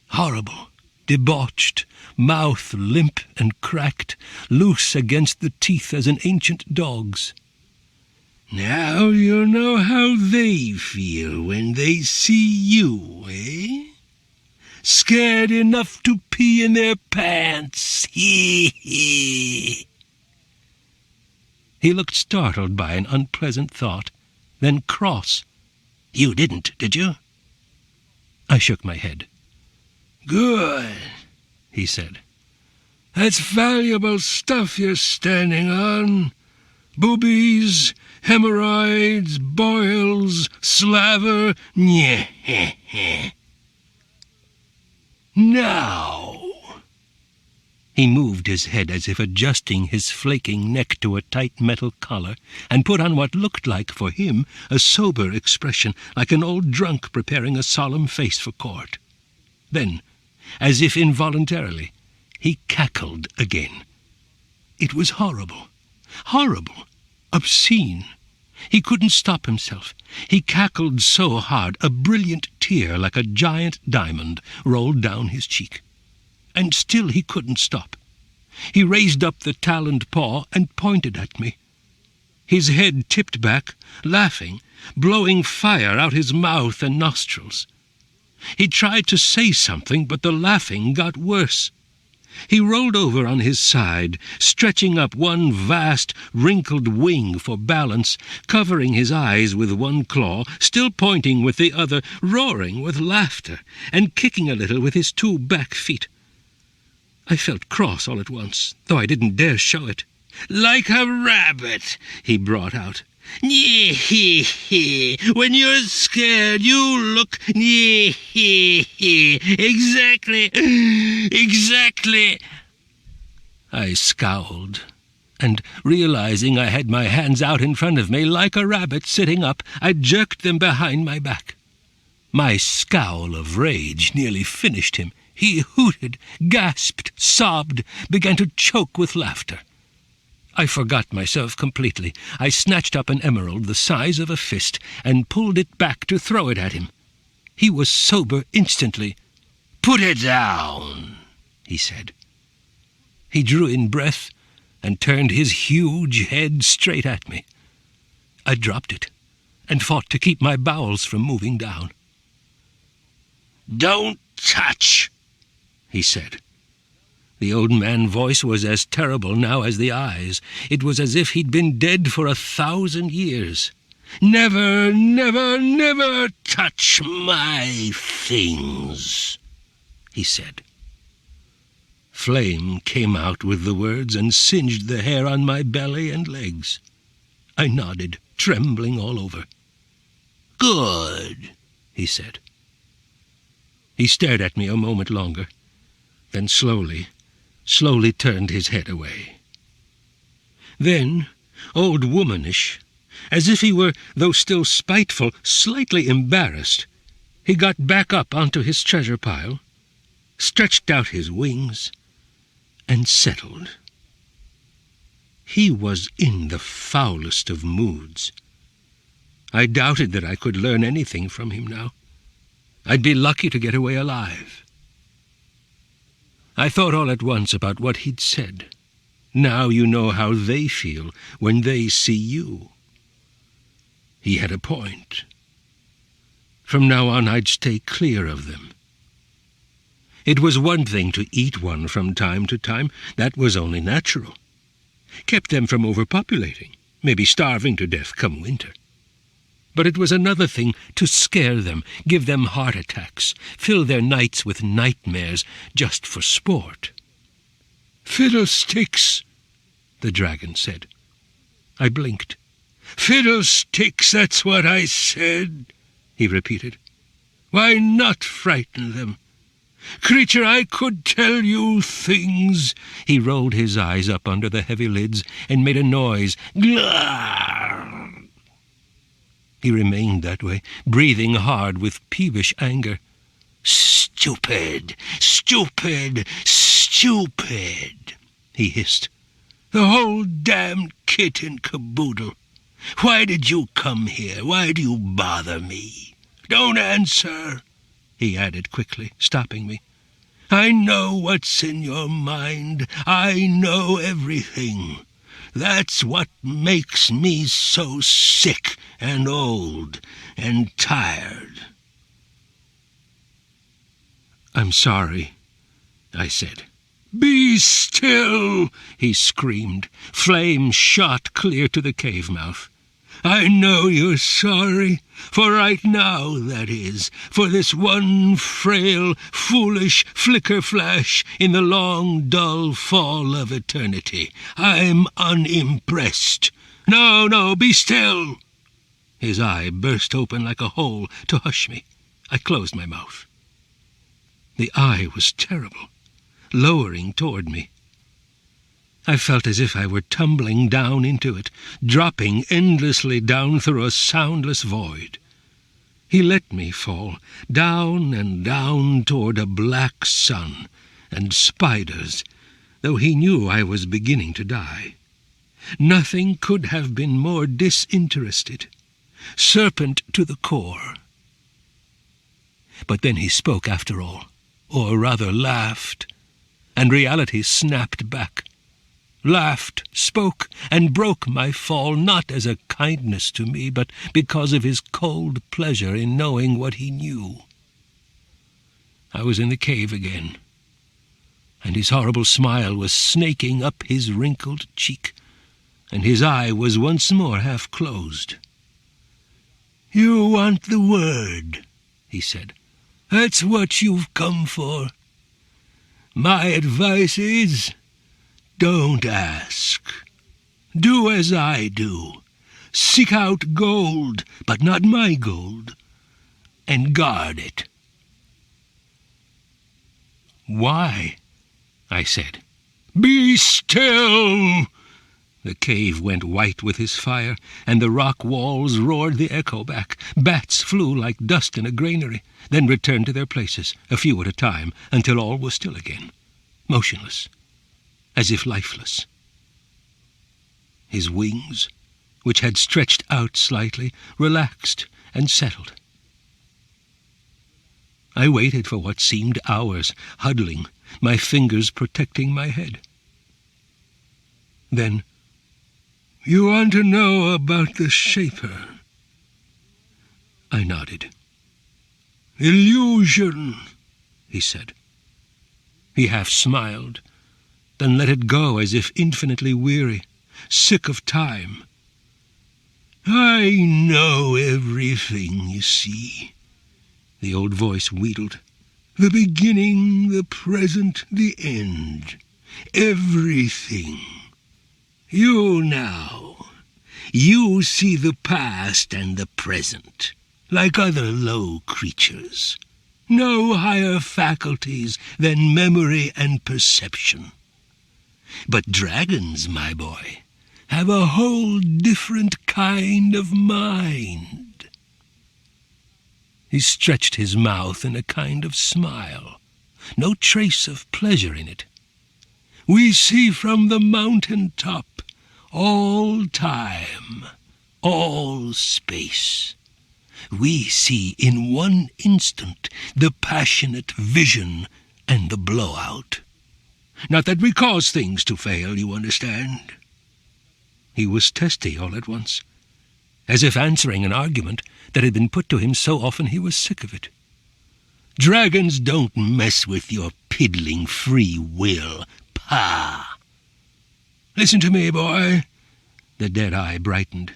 horrible, debauched, mouth limp and cracked, loose against the teeth as an ancient dog's. "Now you know how they feel when they see you, eh? Scared enough to pee in their pants. Hee hee." He looked startled by an unpleasant thought, then cross. "You didn't, did you?" I shook my head. "Good," he said. "That's valuable stuff you're standing on. Boobies, hemorrhoids, boils, slaver. Nyeh. Now." He moved his head as if adjusting his flaking neck to a tight metal collar, and put on what looked like, for him, a sober expression, like an old drunk preparing a solemn face for court. Then, as if involuntarily, he cackled again. It was horrible, obscene. He couldn't stop himself. He cackled so hard, a brilliant tear like a giant diamond rolled down his cheek. And still he couldn't stop. He raised up the taloned paw and pointed at me. His head tipped back, laughing, blowing fire out his mouth and nostrils. He tried to say something, but the laughing got worse. He rolled over on his side, stretching up one vast, wrinkled wing for balance, covering his eyes with one claw, still pointing with the other, roaring with laughter, and kicking a little with his two back feet. I felt cross all at once, though I didn't dare show it. "Like a rabbit," he brought out. "Nyeh. When you're scared, you look nyeh. Exactly." I scowled, and realizing I had my hands out in front of me, like a rabbit sitting up, I jerked them behind my back. My scowl of rage nearly finished him. He hooted, gasped, sobbed, began to choke with laughter. I forgot myself completely. I snatched up an emerald the size of a fist and pulled it back to throw it at him. He was sober instantly. "Put it down," he said. He drew in breath and turned his huge head straight at me. I dropped it and fought to keep my bowels from moving down. "Don't touch," he said. The old man's voice was as terrible now as the eyes. It was as if he'd been dead for 1,000 years. "Never, never, never touch my things," he said. Flame came out with the words and singed the hair on my belly and legs. I nodded, trembling all over. "Good," he said. He stared at me a moment longer, then slowly turned his head away. Then, old womanish, as if he were, though still spiteful, slightly embarrassed, he got back up onto his treasure pile, stretched out his wings, and settled. He was in the foulest of moods. I doubted that I could learn anything from him now. I'd be lucky to get away alive. I thought all at once about what he'd said. Now you know how they feel when they see you. He had a point. From now on I'd stay clear of them. It was one thing to eat one from time to time. That was only natural. Kept them from overpopulating, maybe starving to death come winter. But it was another thing to scare them, give them heart attacks, fill their nights with nightmares just for sport. "Fiddlesticks," the dragon said. I blinked. "Fiddlesticks, that's what I said," he repeated. "Why not frighten them? Creature, I could tell you things." He rolled his eyes up under the heavy lids and made a noise. Glah! He remained that way, breathing hard with peevish anger. "Stupid, stupid, stupid," he hissed. "The whole damned kit and caboodle. Why did you come here? Why do you bother me? Don't answer," he added quickly, stopping me. I know what's in your mind. I know everything. That's what makes me so sick and old and tired." "I'm sorry," I said. "Be still!" he screamed. Flame shot clear to the cave mouth. "I know you're sorry, for right now, that is, for this one frail, foolish flicker-flash in the long, dull fall of eternity. I'm unimpressed. No, be still!" His eye burst open like a hole to hush me. I closed my mouth. The eye was terrible, lowering toward me. I felt as if I were tumbling down into it, dropping endlessly down through a soundless void. He let me fall, down and down toward a black sun and spiders, though he knew I was beginning to die. Nothing could have been more disinterested, serpent to the core. But then he spoke after all, or rather laughed, and reality snapped back. Laughed, spoke, and broke my fall, not as a kindness to me, but because of his cold pleasure in knowing what he knew. I was in the cave again, and his horrible smile was snaking up his wrinkled cheek, and his eye was once more half closed. "You want the word," he said. "That's what you've come for. My advice is, don't ask. Do as I do. Seek out gold, but not my gold, and guard it." "Why?" I said. "Be still!" The cave went white with his fire, and the rock walls roared the echo back. Bats flew like dust in a granary, then returned to their places, a few at a time, until all was still again, motionless, as if lifeless. His wings, which had stretched out slightly, relaxed and settled. I waited for what seemed hours, huddling, my fingers protecting my head. Then, "You want to know about the Shaper?" I nodded. "Illusion," he said. He half smiled, then let it go as if infinitely weary, sick of time. "I know everything, you see," the old voice wheedled. "The beginning, the present, the end. Everything. You now, you see the past and the present, like other low creatures. No higher faculties than memory and perception. But dragons, my boy, have a whole different kind of mind." He stretched his mouth in a kind of smile, no trace of pleasure in it. "We see from the mountain top all time, all space. We see in one instant the passionate vision and the blowout. Not that we cause things to fail, you understand." He was testy all at once, as if answering an argument that had been put to him so often he was sick of it. "Dragons don't mess with your piddling free will. Pah! Listen to me, boy." The dead eye brightened.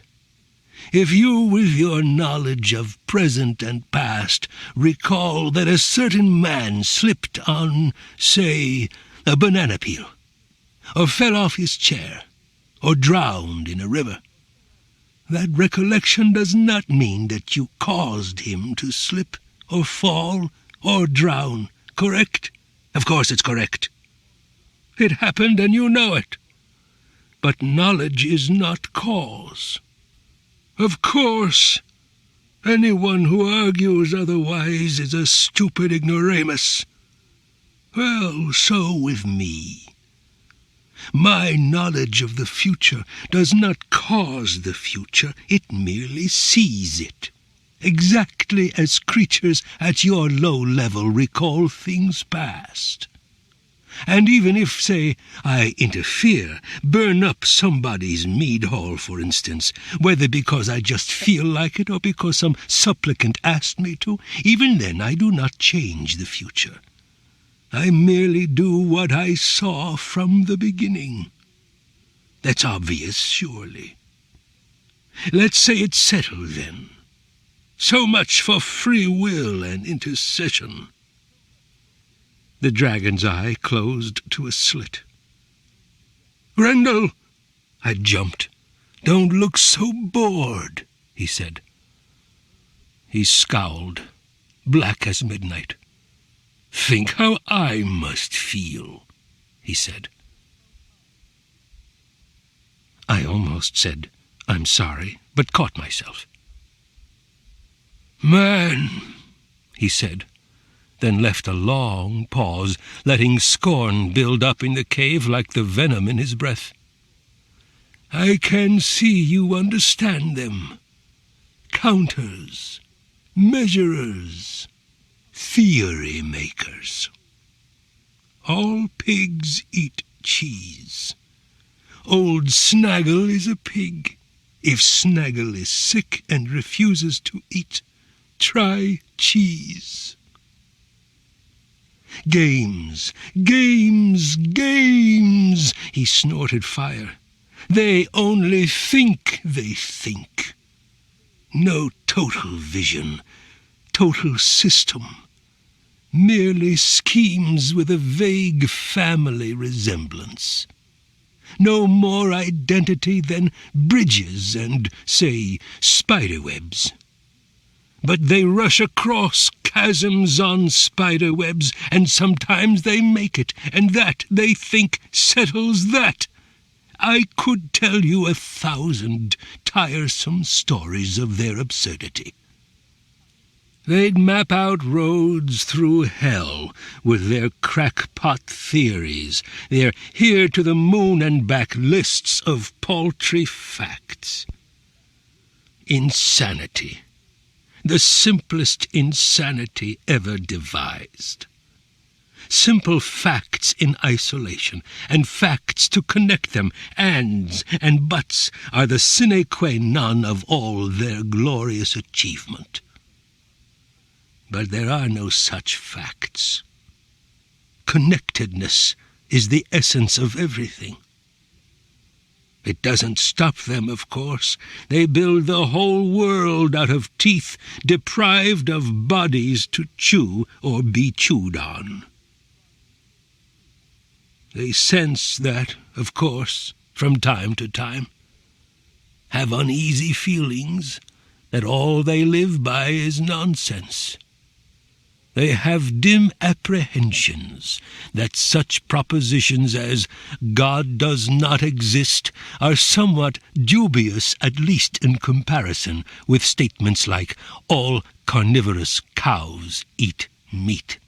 "If you, with your knowledge of present and past, recall that a certain man slipped on, say, a banana peel, or fell off his chair, or drowned in a river, that recollection does not mean that you caused him to slip, or fall, or drown, correct? Of course it's correct. It happened and you know it. But knowledge is not cause. Of course, anyone who argues otherwise is a stupid ignoramus. Well, so with me. My knowledge of the future does not cause the future, it merely sees it, exactly as creatures at your low level recall things past. And even if, say, I interfere, burn up somebody's mead hall, for instance, whether because I just feel like it or because some supplicant asked me to, even then I do not change the future. I merely do what I saw from the beginning. That's obvious, surely. Let's say it's settled, then. So much for free will and intercession. The dragon's eye closed to a slit. "Grendel!" I jumped. "Don't look so bored," he said. He scowled, black as midnight. "Think how I must feel," he said. I almost said, "I'm sorry," but caught myself. "Man," he said, then left a long pause, letting scorn build up in the cave like the venom in his breath. "I can see you understand them. Counters, measurers, theory makers. All pigs eat cheese. Old Snaggle is a pig. If Snaggle is sick and refuses to eat, try cheese. Games, games, games!" He snorted fire. "They only think they think. No total vision, total system. Merely schemes with a vague family resemblance. No more identity than bridges and, say, spiderwebs. But they rush across chasms on spiderwebs, and sometimes they make it, and that, they think, settles that. I could tell you 1,000 tiresome stories of their absurdity. They'd map out roads through hell with their crackpot theories, their here-to-the-moon-and-back lists of paltry facts. Insanity. The simplest insanity ever devised. Simple facts in isolation, and facts to connect them, ands and buts, are the sine qua non of all their glorious achievement. But there are no such facts. Connectedness is the essence of everything. It doesn't stop them, of course. They build the whole world out of teeth deprived of bodies to chew or be chewed on. They sense that, of course, from time to time, have uneasy feelings that all they live by is nonsense. They have dim apprehensions that such propositions as God does not exist are somewhat dubious, at least in comparison with statements like all carnivorous cows eat meat.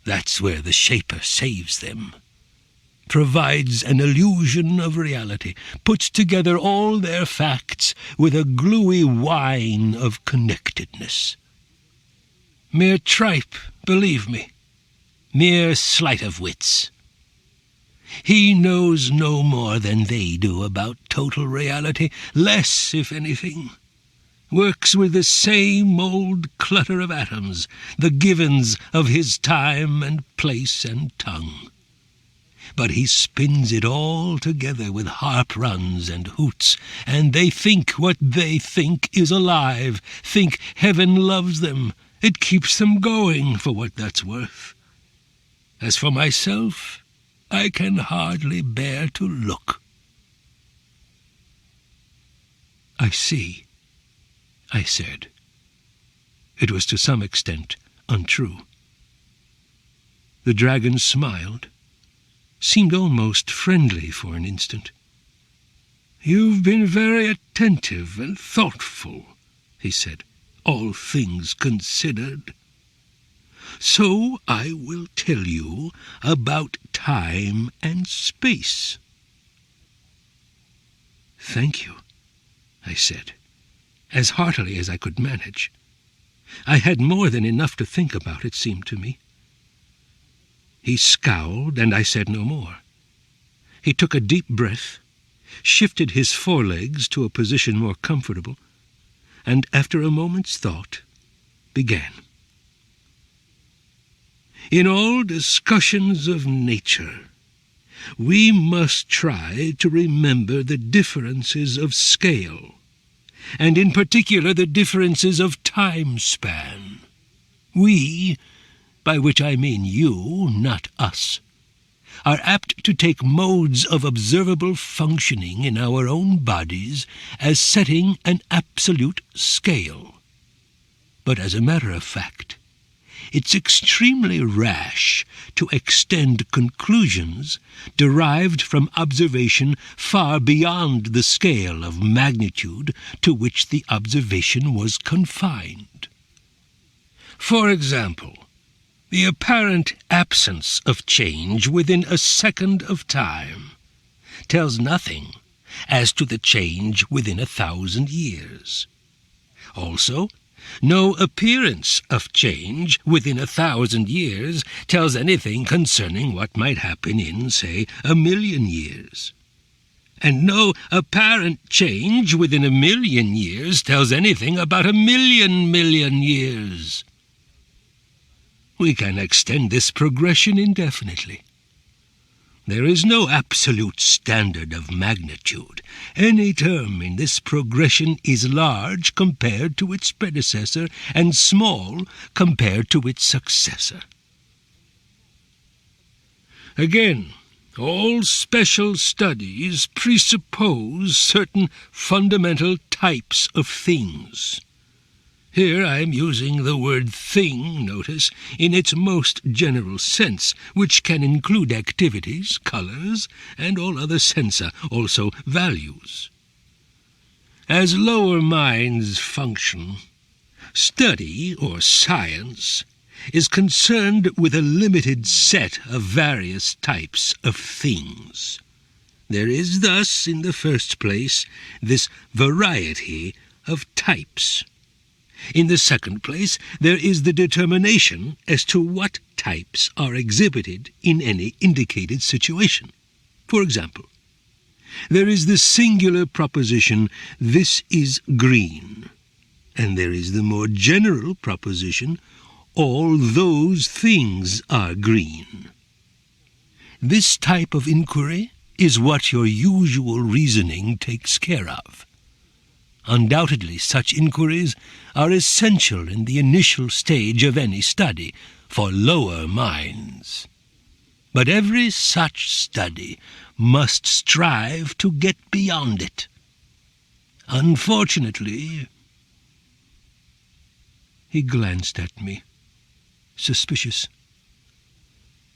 That's where the Shaper saves them, provides an illusion of reality, puts together all their facts with a gluey wine of connectedness. Mere tripe, believe me, mere sleight of wits. He knows no more than they do about total reality, less, if anything. Works with the same old clutter of atoms, the givens of his time and place and tongue. But he spins it all together with harp runs and hoots, and they think what they think is alive, think heaven loves them. It keeps them going, for what that's worth. As for myself, I can hardly bear to look. "I see," I said. It was to some extent untrue. The dragon smiled, seemed almost friendly for an instant. "You've been very attentive and thoughtful," he said, "all things considered. So I will tell you about time and space." "Thank you," I said, as heartily as I could manage. I had more than enough to think about, it seemed to me. He scowled, and I said no more. He took a deep breath, shifted his forelegs to a position more comfortable, and after a moment's thought, began. In all discussions of nature, we must try to remember the differences of scale, and in particular the differences of time span. We, by which I mean you, not us, are apt to take modes of observable functioning in our own bodies as setting an absolute scale. But as a matter of fact, it's extremely rash to extend conclusions derived from observation far beyond the scale of magnitude to which the observation was confined. For example, the apparent absence of change within a second of time tells nothing as to the change within 1,000 years. Also, no appearance of change within 1,000 years tells anything concerning what might happen in, say, 1,000,000 years. And no apparent change within 1,000,000 years tells anything about 1,000,000,000,000 years. We can extend this progression indefinitely. There is no absolute standard of magnitude. Any term in this progression is large compared to its predecessor and small compared to its successor. Again, all special studies presuppose certain fundamental types of things. Here I am using the word thing, notice, in its most general sense, which can include activities, colors, and all other sensa, also values. As lower minds function, study, or science, is concerned with a limited set of various types of things. There is thus, in the first place, this variety of types. In the second place, there is the determination as to what types are exhibited in any indicated situation. For example, there is the singular proposition, "This is green," and there is the more general proposition, "All those things are green." This type of inquiry is what your usual reasoning takes care of. Undoubtedly, such inquiries are essential in the initial stage of any study for lower minds. But every such study must strive to get beyond it. Unfortunately, he glanced at me, suspicious.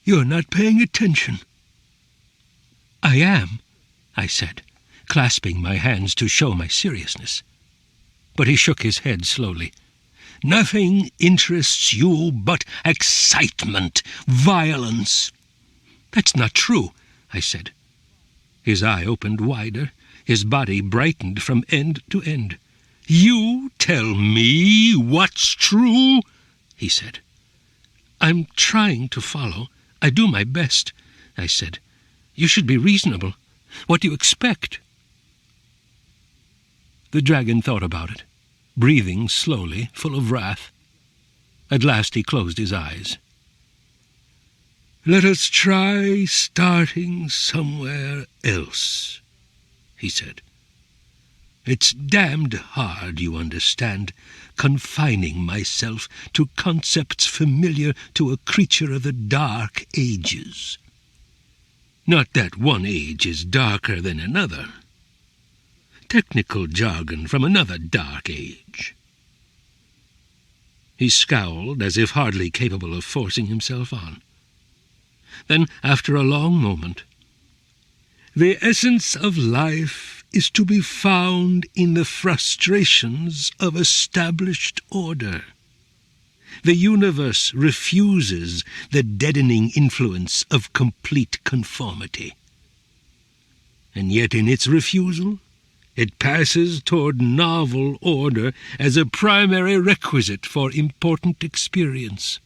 "You're not paying attention." "I am," I said, clasping my hands to show my seriousness. But he shook his head slowly. "Nothing interests you but excitement, violence." "That's not true," I said. His eye opened wider. His body brightened from end to end. "You tell me what's true?" he said. "I'm trying to follow. I do my best," I said. "You should be reasonable. What do you expect?" The dragon thought about it, breathing slowly, full of wrath. At last he closed his eyes. "Let us try starting somewhere else," he said. "It's damned hard, you understand, confining myself to concepts familiar to a creature of the Dark Ages. Not that one age is darker than another. Technical jargon from another dark age." He scowled, as if hardly capable of forcing himself on. Then, after a long moment, "The essence of life is to be found in the frustrations of established order. The universe refuses the deadening influence of complete conformity. And yet in its refusal, it passes toward novel order as a primary requisite for important experience.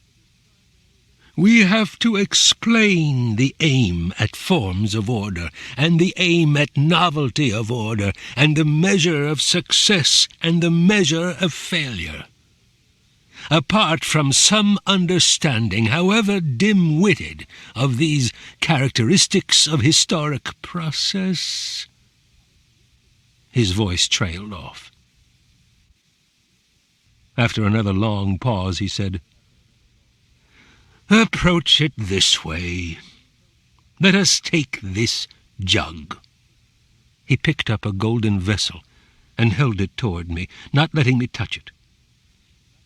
We have to explain the aim at forms of order, and the aim at novelty of order, and the measure of success and the measure of failure. Apart from some understanding, however dim-witted, of these characteristics of historic process... His voice trailed off. After another long pause, he said, "Approach it this way. Let us take this jug." He picked up a golden vessel and held it toward me, not letting me touch it.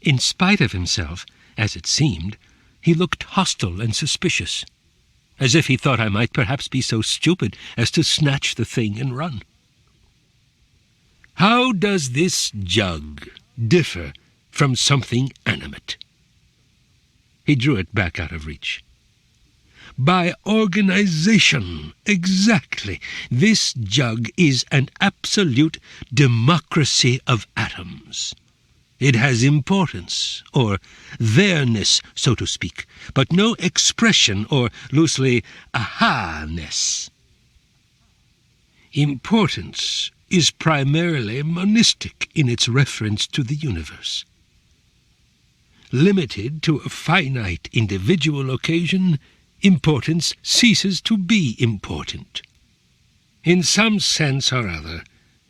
In spite of himself, as it seemed, he looked hostile and suspicious, as if he thought I might perhaps be so stupid as to snatch the thing and run. "How does this jug differ from something animate?" He drew it back out of reach. "By organization, exactly. This jug is an absolute democracy of atoms. It has importance, or there-ness, so to speak, but no expression, or, loosely, aha-ness. Importance is primarily monistic in its reference to the universe. Limited to a finite individual occasion, importance ceases to be important. In some sense or other,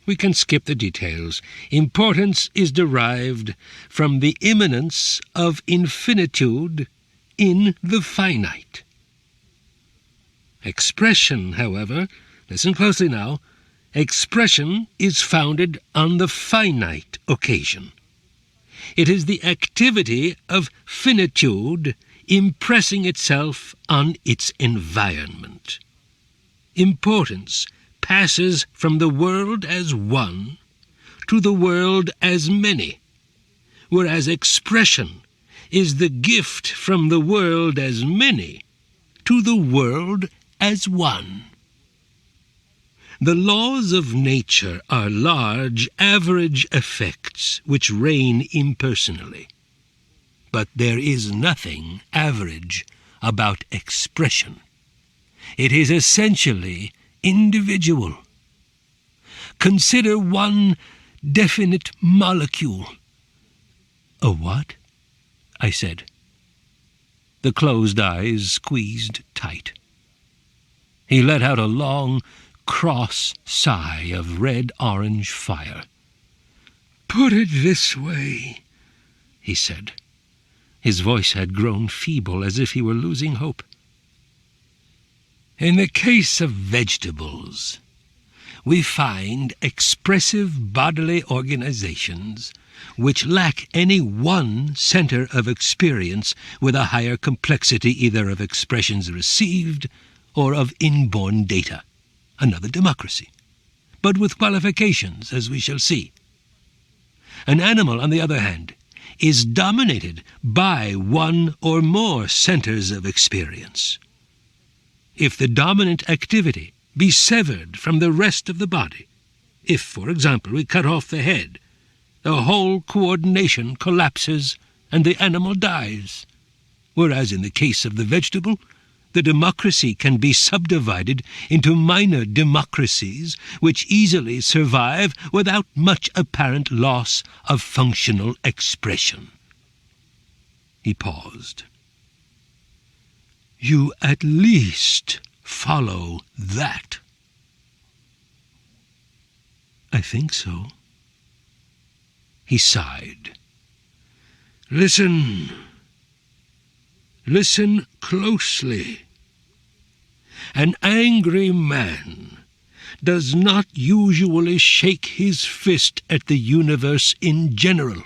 we can skip the details. Importance is derived from the immanence of infinitude in the finite. Expression, however, listen closely now, expression is founded on the finite occasion. It is the activity of finitude impressing itself on its environment. Importance passes from the world as one to the world as many, whereas expression is the gift from the world as many to the world as one. The laws of nature are large, average effects which reign impersonally. But there is nothing average about expression. It is essentially individual. Consider one definite molecule. "A what?" I said. The closed eyes squeezed tight. He let out a long, cross sigh of red-orange fire. "Put it this way," he said. His voice had grown feeble, as if he were losing hope. "In the case of vegetables, we find expressive bodily organizations which lack any one center of experience with a higher complexity either of expressions received or of inborn data. Another democracy, but with qualifications, as we shall see. An animal, on the other hand, is dominated by one or more centers of experience. If the dominant activity be severed from the rest of the body, if, for example, we cut off the head, the whole coordination collapses and the animal dies, whereas in the case of the vegetable, the democracy can be subdivided into minor democracies which easily survive without much apparent loss of functional expression." He paused. "You at least follow that?" "I think so." He sighed. "Listen closely. An angry man does not usually shake his fist at the universe in general.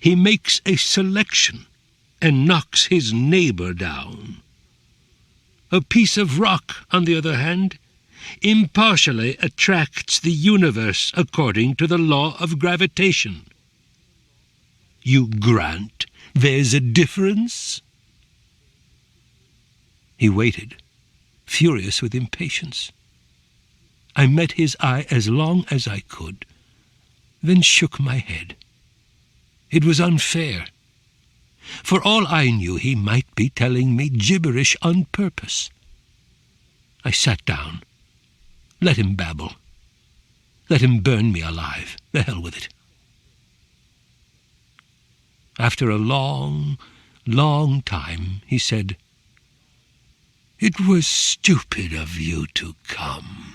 He makes a selection and knocks his neighbor down. A piece of rock, on the other hand, impartially attracts the universe according to the law of gravitation. You grant there's a difference?" He waited, furious with impatience. I met his eye as long as I could, then shook my head. It was unfair. For all I knew, he might be telling me gibberish on purpose. I sat down. Let him babble. Let him burn me alive. The hell with it. After a long, long time, he said, "It was stupid of you to come."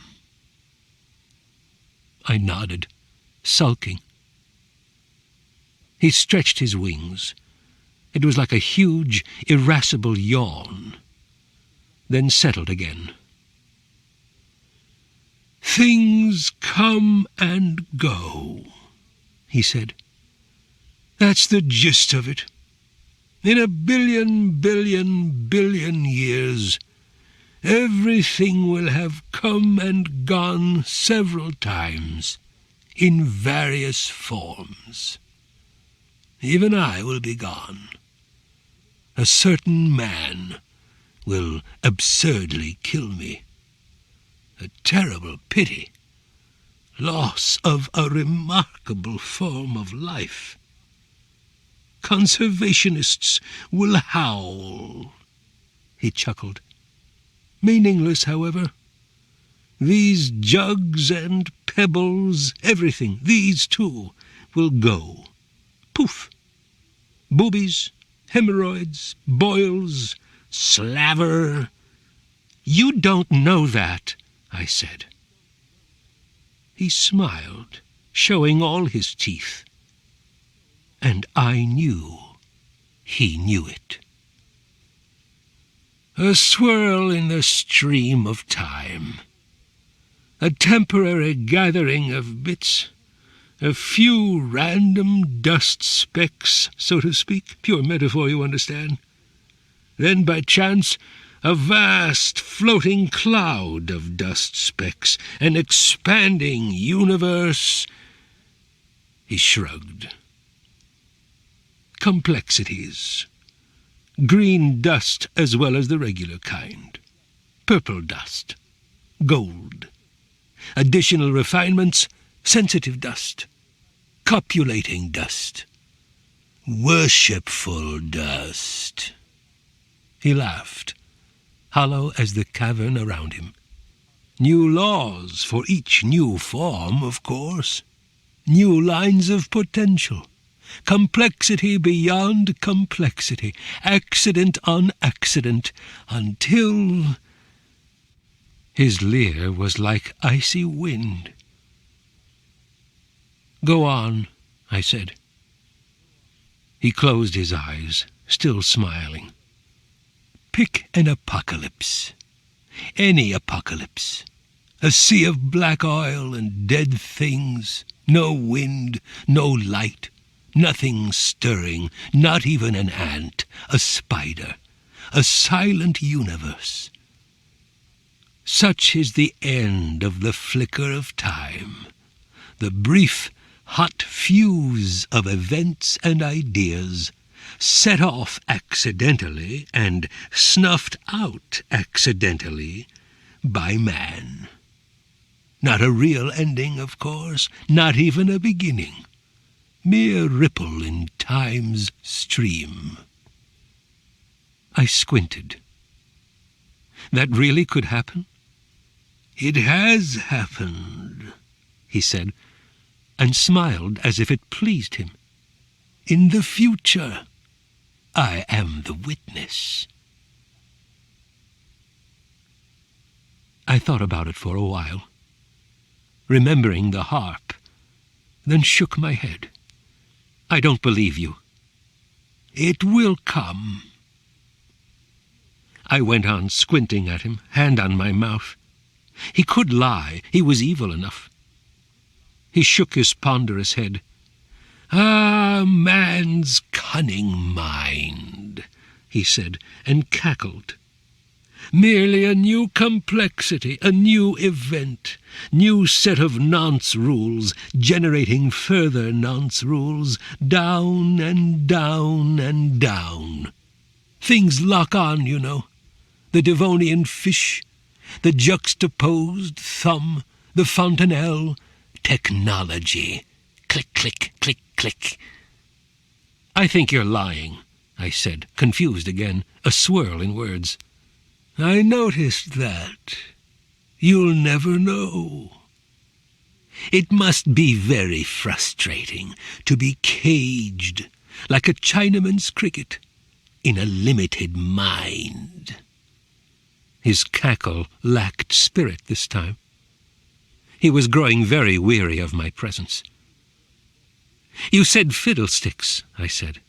I nodded, sulking. He stretched his wings. It was like a huge, irascible yawn, then settled again. "Things come and go," he said. "That's the gist of it. In a billion years, everything will have come and gone several times, in various forms. Even I will be gone. A certain man will absurdly kill me. A terrible pity. Loss of a remarkable form of life. Conservationists will howl." He chuckled. "Meaningless, however. These jugs and pebbles, everything, these too, will go. Poof. Boobies, hemorrhoids, boils, slaver." "You don't know that," I said. He smiled, showing all his teeth. And I knew he knew it. A swirl in the stream of time. A temporary gathering of bits. A few random dust specks, so to speak. Pure metaphor, you understand. Then, by chance, a vast floating cloud of dust specks. An expanding universe. He shrugged. Complexities. Green dust as well as the regular kind. Purple dust. Gold. Additional refinements. Sensitive dust. Copulating dust. Worshipful dust. He laughed, hollow as the cavern around him. New laws for each new form, of course. New lines of potential. Complexity beyond complexity. Accident on accident. Until... His leer was like icy wind. "Go on," I said. He closed his eyes, still smiling. "Pick an apocalypse. Any apocalypse. A sea of black oil and dead things. No wind, no light. Nothing stirring, not even an ant, a spider. A silent universe. Such is the end of the flicker of time. The brief, hot fuse of events and ideas, set off accidentally and snuffed out accidentally by man. Not a real ending, of course, not even a beginning. Mere ripple in time's stream." I squinted. "That really could happen?" "It has happened," he said, and smiled as if it pleased him. "In the future, I am the witness." I thought about it for a while, remembering the harp, then shook my head. "I don't believe you." "It will come." I went on squinting at him, hand on my mouth. He could lie. He was evil enough. He shook his ponderous head. "Ah, man's cunning mind," he said, and cackled. "Merely a new complexity, a new event, new set of nonce rules, generating further nonce rules, down and down and down. Things lock on, you know. The Devonian fish, the juxtaposed thumb, the fontanelle, technology. Click, click, click, click." "I think you're lying," I said, confused again, a swirl in words. "I noticed that. You'll never know. It must be very frustrating to be caged, like a Chinaman's cricket, in a limited mind." His cackle lacked spirit this time. He was growing very weary of my presence. "You said fiddlesticks," I said.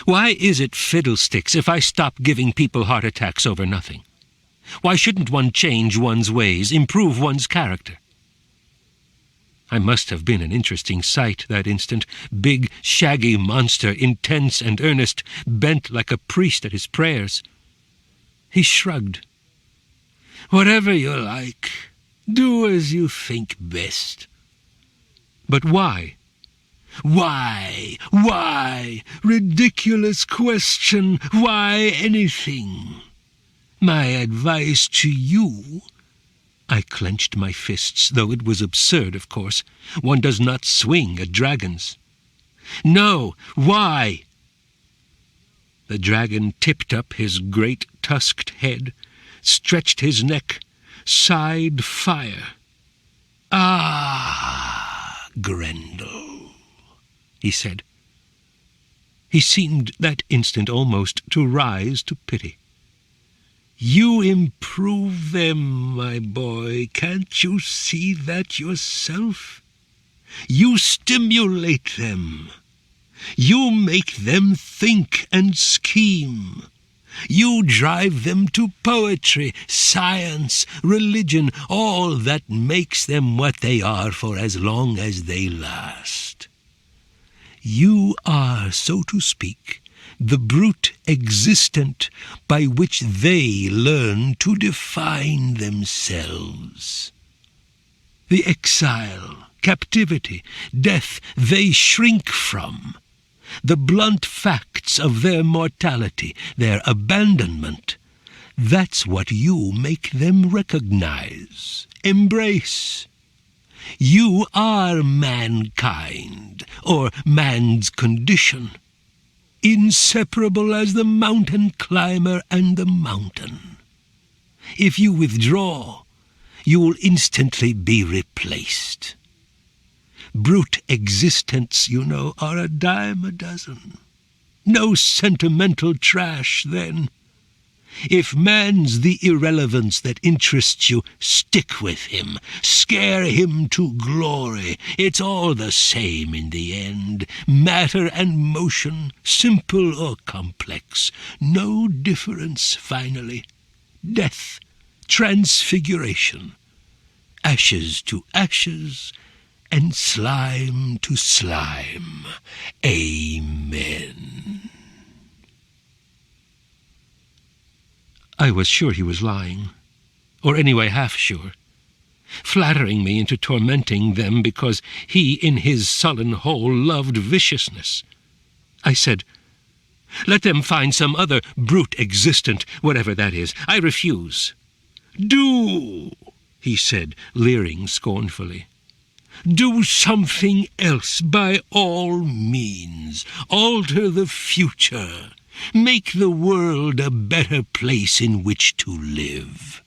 "Why is it fiddlesticks if I stop giving people heart attacks over nothing? Why shouldn't one change one's ways, improve one's character?" I must have been an interesting sight that instant. Big, shaggy monster, intense and earnest, bent like a priest at his prayers. He shrugged. "Whatever you like. Do as you think best." "But why?" "Why? Why? Ridiculous question. Why anything? My advice to you—" I clenched my fists, though it was absurd, of course. One does not swing at dragons. "No, why?" The dragon tipped up his great tusked head, stretched his neck, sighed fire. "Ah, Grendel," he said. He seemed that instant almost to rise to pity. "You improve them, my boy. Can't you see that yourself? You stimulate them. You make them think and scheme. You drive them to poetry, science, religion, all that makes them what they are for as long as they last. You are, so to speak, the brute existent by which they learn to define themselves. The exile, captivity, death they shrink from, the blunt facts of their mortality, their abandonment, that's what you make them recognize, embrace. You are mankind, or man's condition, inseparable as the mountain climber and the mountain. If you withdraw, you will instantly be replaced. Brute existence, you know, are a dime a dozen. No sentimental trash, then. If man's the irrelevance that interests you, stick with him, scare him to glory. It's all the same in the end. Matter and motion, simple or complex. No difference, finally. Death, transfiguration. Ashes to ashes, and slime to slime. Amen. I was sure he was lying, or anyway half sure, flattering me into tormenting them because he in his sullen hole loved viciousness. I said, "Let them find some other brute existent, whatever that is. I refuse." "Do," he said, leering scornfully. "Do something else by all means. Alter the future. Make the world a better place in which to live.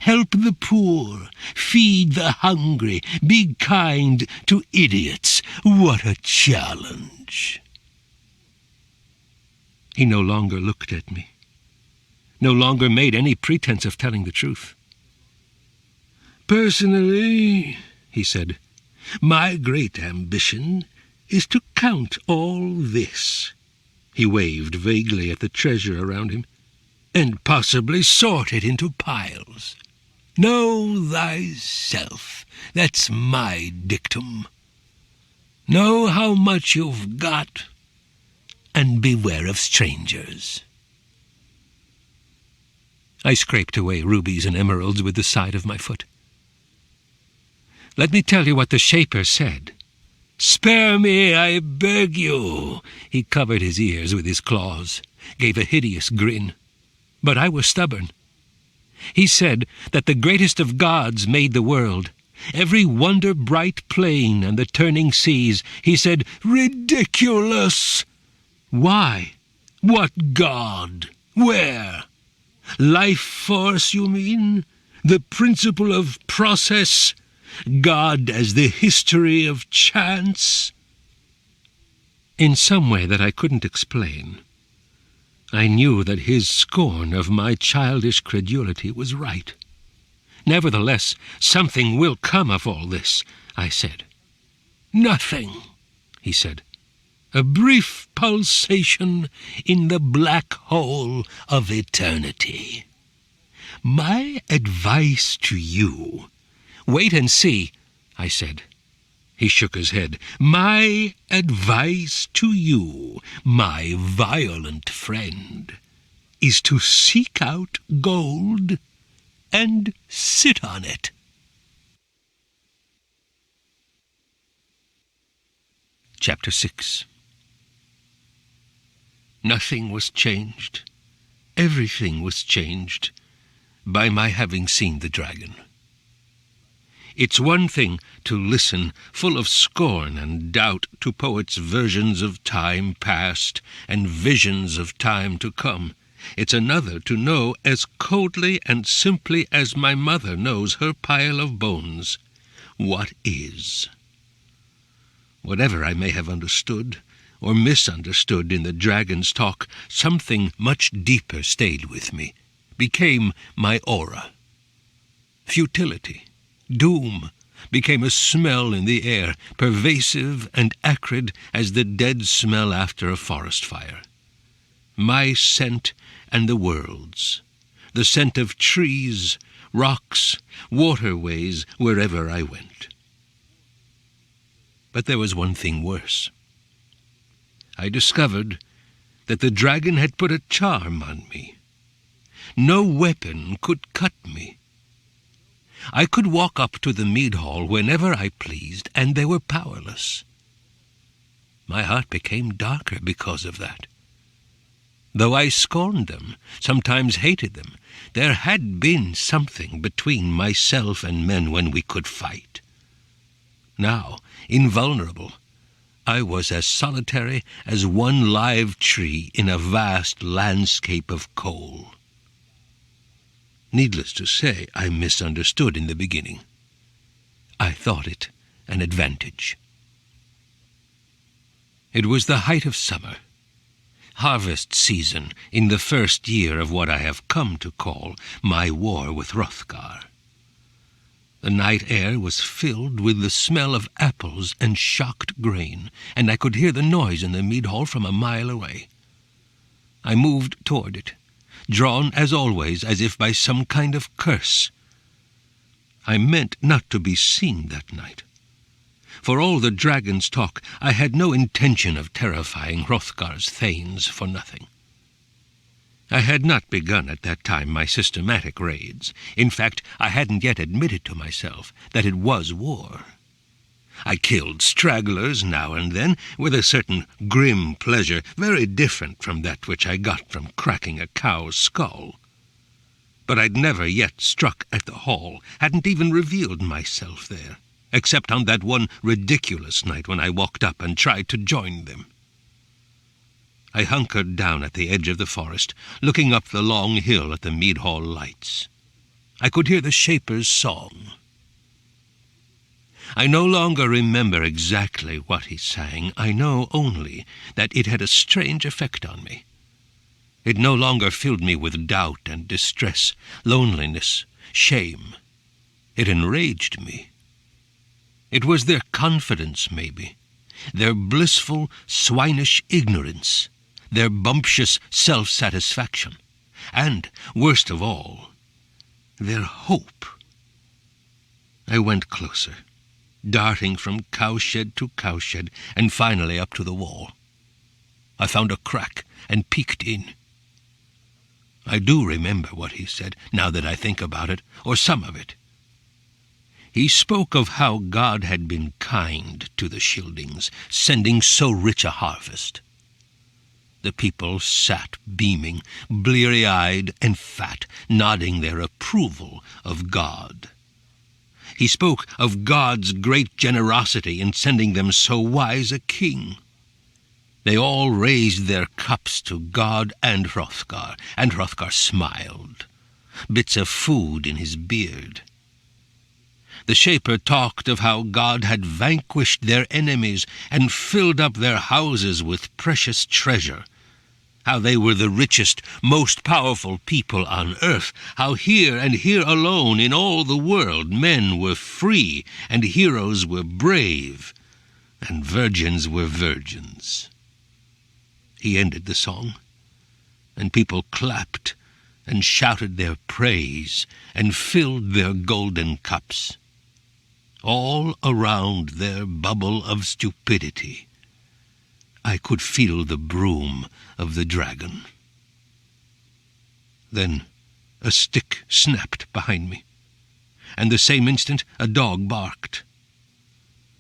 Help the poor, feed the hungry, be kind to idiots. What a challenge." He no longer looked at me, no longer made any pretense of telling the truth. "Personally," he said, "my great ambition is to count all this." He waved vaguely at the treasure around him, "and possibly sort it into piles. Know thyself, that's my dictum. Know how much you've got, and beware of strangers." I scraped away rubies and emeralds with the side of my foot. "Let me tell you what the Shaper said." "Spare me, I beg you." He covered his ears with his claws, gave a hideous grin. But I was stubborn. He said that the greatest of gods made the world, every wonder-bright plain and the turning seas. He said, "Ridiculous!" "Why? What God? Where? Life force, you mean? The principle of process? God as the history of chance? In some way that I couldn't explain, I knew that his scorn of my childish credulity was right. Nevertheless, something will come of all this, I said. Nothing, he said. A brief pulsation in the black hole of eternity. My advice to you— Wait and see, I said. He shook his head. My advice to you, my violent friend, is to seek out gold and sit on it. Chapter 6. Nothing was changed. Everything was changed by my having seen the dragon. It's one thing to listen full of scorn and doubt to poets' versions of time past and visions of time to come. It's another to know as coldly and simply as my mother knows her pile of bones what is. Whatever I may have understood or misunderstood in the dragon's talk, something much deeper stayed with me, became my aura. Futility, doom, became a smell in the air, pervasive and acrid as the dead smell after a forest fire. My scent and the world's, the scent of trees, rocks, waterways, wherever I went. But there was one thing worse. I discovered that the dragon had put a charm on me. No weapon could cut me. I could walk up to the mead hall whenever I pleased, and they were powerless. My heart became darker because of that. Though I scorned them, sometimes hated them, there had been something between myself and men when we could fight. Now, invulnerable, I was as solitary as one live tree in a vast landscape of coal. Needless to say, I misunderstood in the beginning. I thought it an advantage. It was the height of summer, harvest season in the first year of what I have come to call my war with Hrothgar. The night air was filled with the smell of apples and shocked grain, and I could hear the noise in the mead hall from a mile away. I moved toward it, drawn as always as if by some kind of curse. I meant not to be seen that night. For all the dragon's talk, I had no intention of terrifying Hrothgar's thanes for nothing. I had not begun at that time my systematic raids. In fact, I hadn't yet admitted to myself that it was war. I killed stragglers now and then with a certain grim pleasure, very different from that which I got from cracking a cow's skull. But I'd never yet struck at the hall, hadn't even revealed myself there, except on that one ridiculous night when I walked up and tried to join them. I hunkered down at the edge of the forest, looking up the long hill at the mead hall lights. I could hear the shaper's song. I no longer remember exactly what he sang. I know only that it had a strange effect on me. It no longer filled me with doubt and distress, loneliness, shame. It enraged me. It was their confidence, maybe, their blissful, swinish ignorance, their bumptious self-satisfaction, and, worst of all, their hope. I went closer, darting from cowshed to cowshed, and finally up to the wall. I found a crack and peeked in. I do remember what he said, now that I think about it, or some of it. He spoke of how God had been kind to the Scyldings, sending so rich a harvest. The people sat beaming, bleary-eyed and fat, nodding their approval of God. He spoke of God's great generosity in sending them so wise a king. They all raised their cups to God and Hrothgar smiled, bits of food in his beard. The Shaper talked of how God had vanquished their enemies and filled up their houses with precious treasure, how they were the richest, most powerful people on earth, how here and here alone in all the world men were free, and heroes were brave, and virgins were virgins. He ended the song, and people clapped and shouted their praise and filled their golden cups. All around their bubble of stupidity, I could feel the broom of the dragon. Then a stick snapped behind me, and the same instant a dog barked.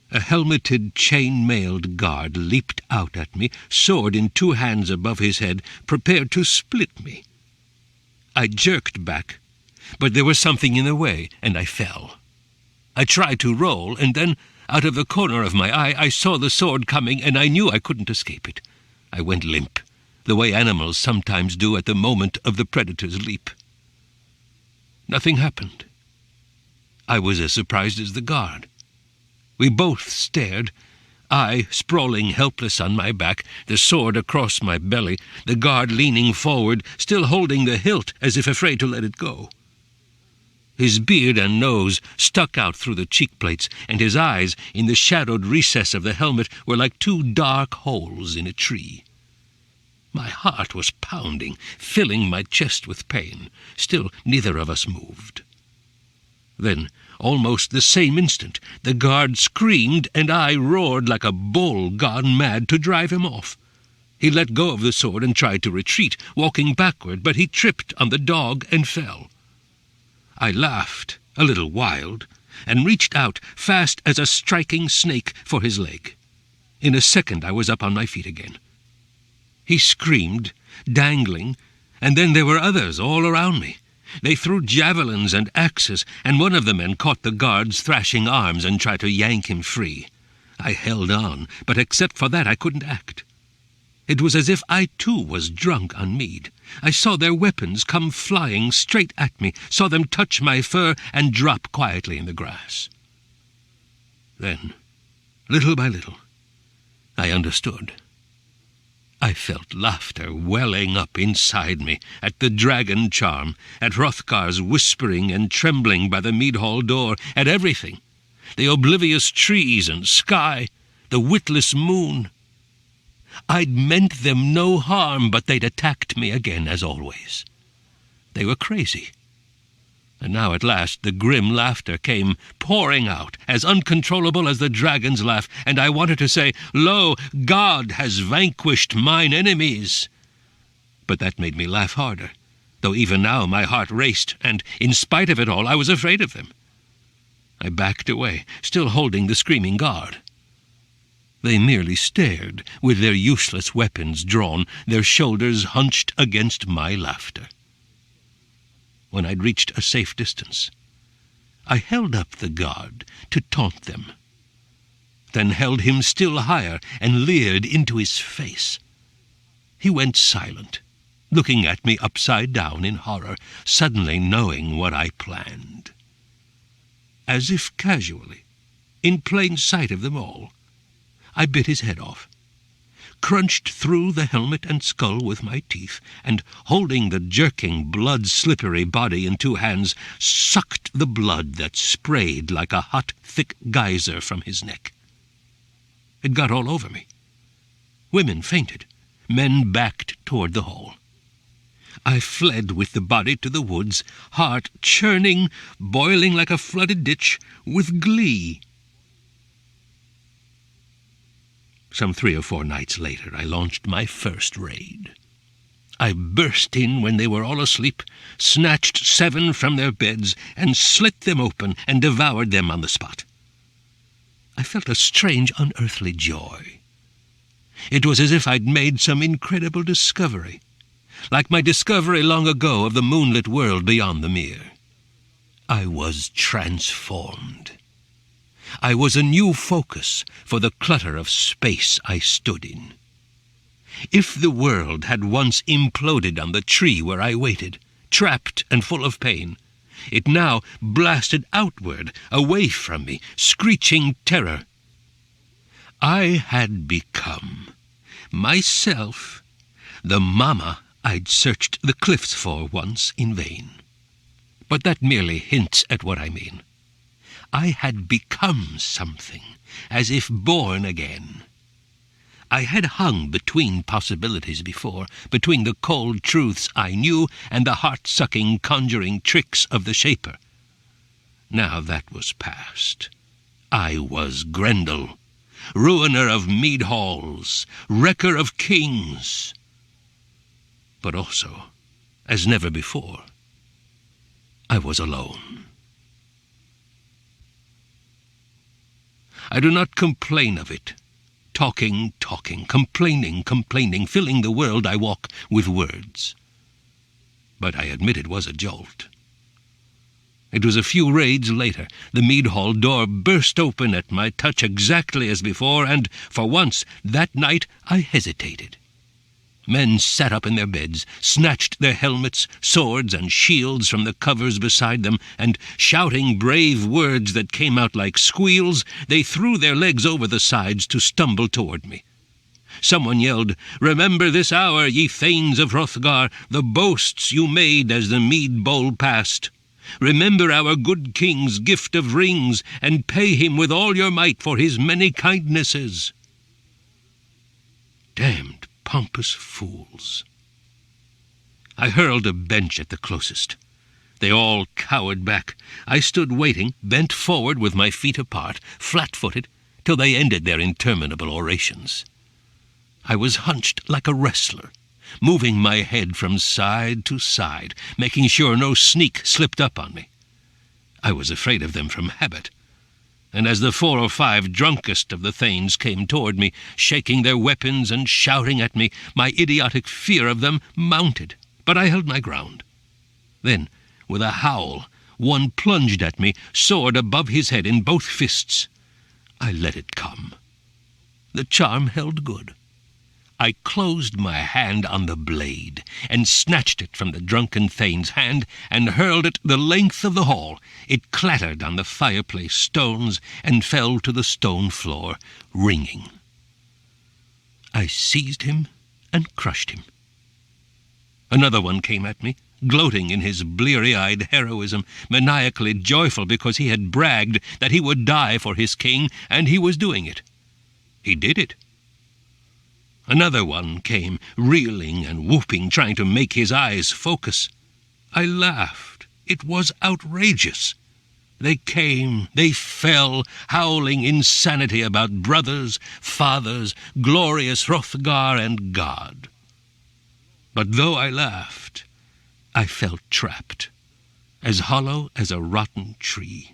A helmeted, chain-mailed guard leaped out at me, sword in 2 hands above his head, prepared to split me. I jerked back, but there was something in the way, and I fell. I tried to roll, and then, out of the corner of my eye, I saw the sword coming, and I knew I couldn't escape it. I went limp, the way animals sometimes do at the moment of the predator's leap. Nothing happened. I was as surprised as the guard. We both stared, I sprawling helpless on my back, the sword across my belly, the guard leaning forward, still holding the hilt as if afraid to let it go. His beard and nose stuck out through the cheek plates, and his eyes, in the shadowed recess of the helmet, were like 2 dark holes in a tree. My heart was pounding, filling my chest with pain. Still, neither of us moved. Then, almost the same instant, the guard screamed, and I roared like a bull gone mad to drive him off. He let go of the sword and tried to retreat, walking backward, but he tripped on the dog and fell. I laughed, a little wild, and reached out, fast as a striking snake, for his leg. In a second I was up on my feet again. He screamed, dangling, and then there were others all around me. They threw javelins and axes, and one of the men caught the guard's thrashing arms and tried to yank him free. I held on, but except for that I couldn't act. It was as if I too was drunk on mead. I saw their weapons come flying straight at me, saw them touch my fur and drop quietly in the grass. Then, little by little, I understood. I felt laughter welling up inside me at the dragon charm, at Hrothgar's whispering and trembling by the mead hall door, at everything, the oblivious trees and sky, the witless moon. I'd meant them no harm, but they'd attacked me again, as always. They were crazy. And now at last the grim laughter came pouring out, as uncontrollable as the dragon's laugh, and I wanted to say, "Lo, God has vanquished mine enemies." But that made me laugh harder, though even now my heart raced, and in spite of it all I was afraid of them. I backed away, still holding the screaming guard. They merely stared, with their useless weapons drawn, their shoulders hunched against my laughter. When I'd reached a safe distance, I held up the guard to taunt them, then held him still higher and leered into his face. He went silent, looking at me upside down in horror, suddenly knowing what I planned. As if casually, in plain sight of them all, I bit his head off, crunched through the helmet and skull with my teeth, and, holding the jerking, blood-slippery body in 2 hands, sucked the blood that sprayed like a hot, thick geyser from his neck. It got all over me. Women fainted. Men backed toward the hall. I fled with the body to the woods, heart churning, boiling like a flooded ditch, with glee. Some 3 or 4 nights later, I launched my first raid. I burst in when they were all asleep, snatched 7 from their beds, and slit them open and devoured them on the spot. I felt a strange, unearthly joy. It was as if I'd made some incredible discovery, like my discovery long ago of the moonlit world beyond the mere. I was transformed. I was a new focus for the clutter of space I stood in. If the world had once imploded on the tree where I waited, trapped and full of pain, it now blasted outward, away from me, screeching terror. I had become, myself, the mamma I'd searched the cliffs for once in vain. But that merely hints at what I mean. I had become something, as if born again. I had hung between possibilities before, between the cold truths I knew and the heart-sucking, conjuring tricks of the Shaper. Now that was past. I was Grendel, ruiner of mead halls, wrecker of kings. But also, as never before, I was alone. I do not complain of it. Talking, complaining, filling the world I walk with words. But I admit it was a jolt. It was a few raids later. The mead hall door burst open at my touch exactly as before, and for once that night I hesitated. Men sat up in their beds, snatched their helmets, swords, and shields from the covers beside them, and, shouting brave words that came out like squeals, they threw their legs over the sides to stumble toward me. Someone yelled, "Remember this hour, ye thanes of Hrothgar, the boasts you made as the mead bowl passed. Remember our good king's gift of rings, and pay him with all your might for his many kindnesses." Damned pompous fools. I hurled a bench at the closest. They all cowered back. I stood waiting, bent forward with my feet apart, flat-footed, till they ended their interminable orations. I was hunched like a wrestler, moving my head from side to side, making sure no sneak slipped up on me. I was afraid of them from habit. And as the 4 or 5 drunkest of the thanes came toward me, shaking their weapons and shouting at me, my idiotic fear of them mounted. But I held my ground. Then, with a howl, one plunged at me, sword above his head in both fists. I let it come. The charm held good. I closed my hand on the blade, and snatched it from the drunken thane's hand, and hurled it the length of the hall. It clattered on the fireplace stones, and fell to the stone floor, ringing. I seized him and crushed him. Another one came at me, gloating in his bleary-eyed heroism, maniacally joyful because he had bragged that he would die for his king, and he was doing it. He did it. Another one came, reeling and whooping, trying to make his eyes focus. I laughed. It was outrageous. They came, they fell, howling insanity about brothers, fathers, glorious Hrothgar, and God. But though I laughed, I felt trapped, as hollow as a rotten tree.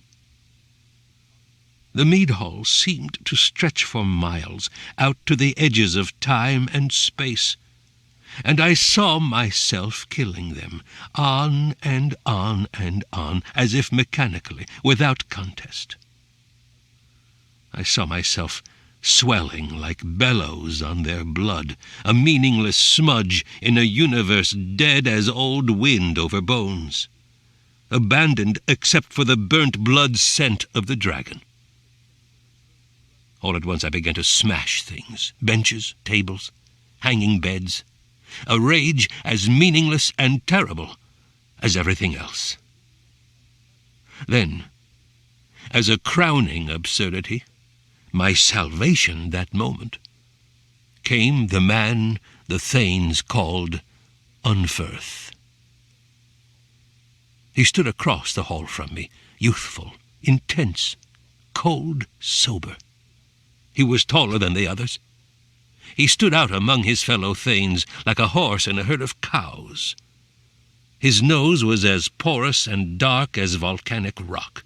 The mead hall seemed to stretch for miles, out to the edges of time and space, and I saw myself killing them, on and on and on, as if mechanically, without contest. I saw myself swelling like bellows on their blood, a meaningless smudge in a universe dead as old wind over bones, abandoned except for the burnt blood scent of the dragon. All at once I began to smash things, benches, tables, hanging beds, a rage as meaningless and terrible as everything else. Then, as a crowning absurdity, my salvation that moment, came the man the thanes called Unferth. He stood across the hall from me, youthful, intense, cold, sober. He was taller than the others. He stood out among his fellow thanes like a horse in a herd of cows. His nose was as porous and dark as volcanic rock.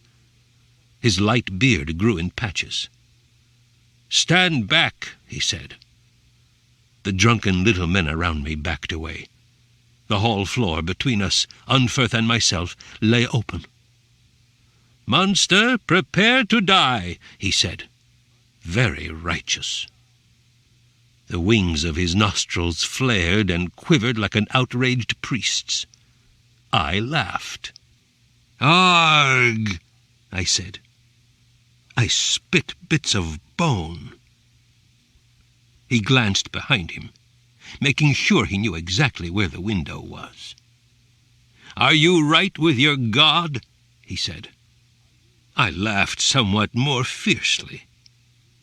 His light beard grew in patches. "Stand back," he said. The drunken little men around me backed away. The hall floor between us, Unferth and myself, lay open. "Monster, prepare to die," he said. Very righteous. The wings of his nostrils flared and quivered like an outraged priest's. I laughed. "Arg!" I said. I spit bits of bone. He glanced behind him, making sure he knew exactly where the window was. "Are you right with your God?" he said. I laughed somewhat more fiercely.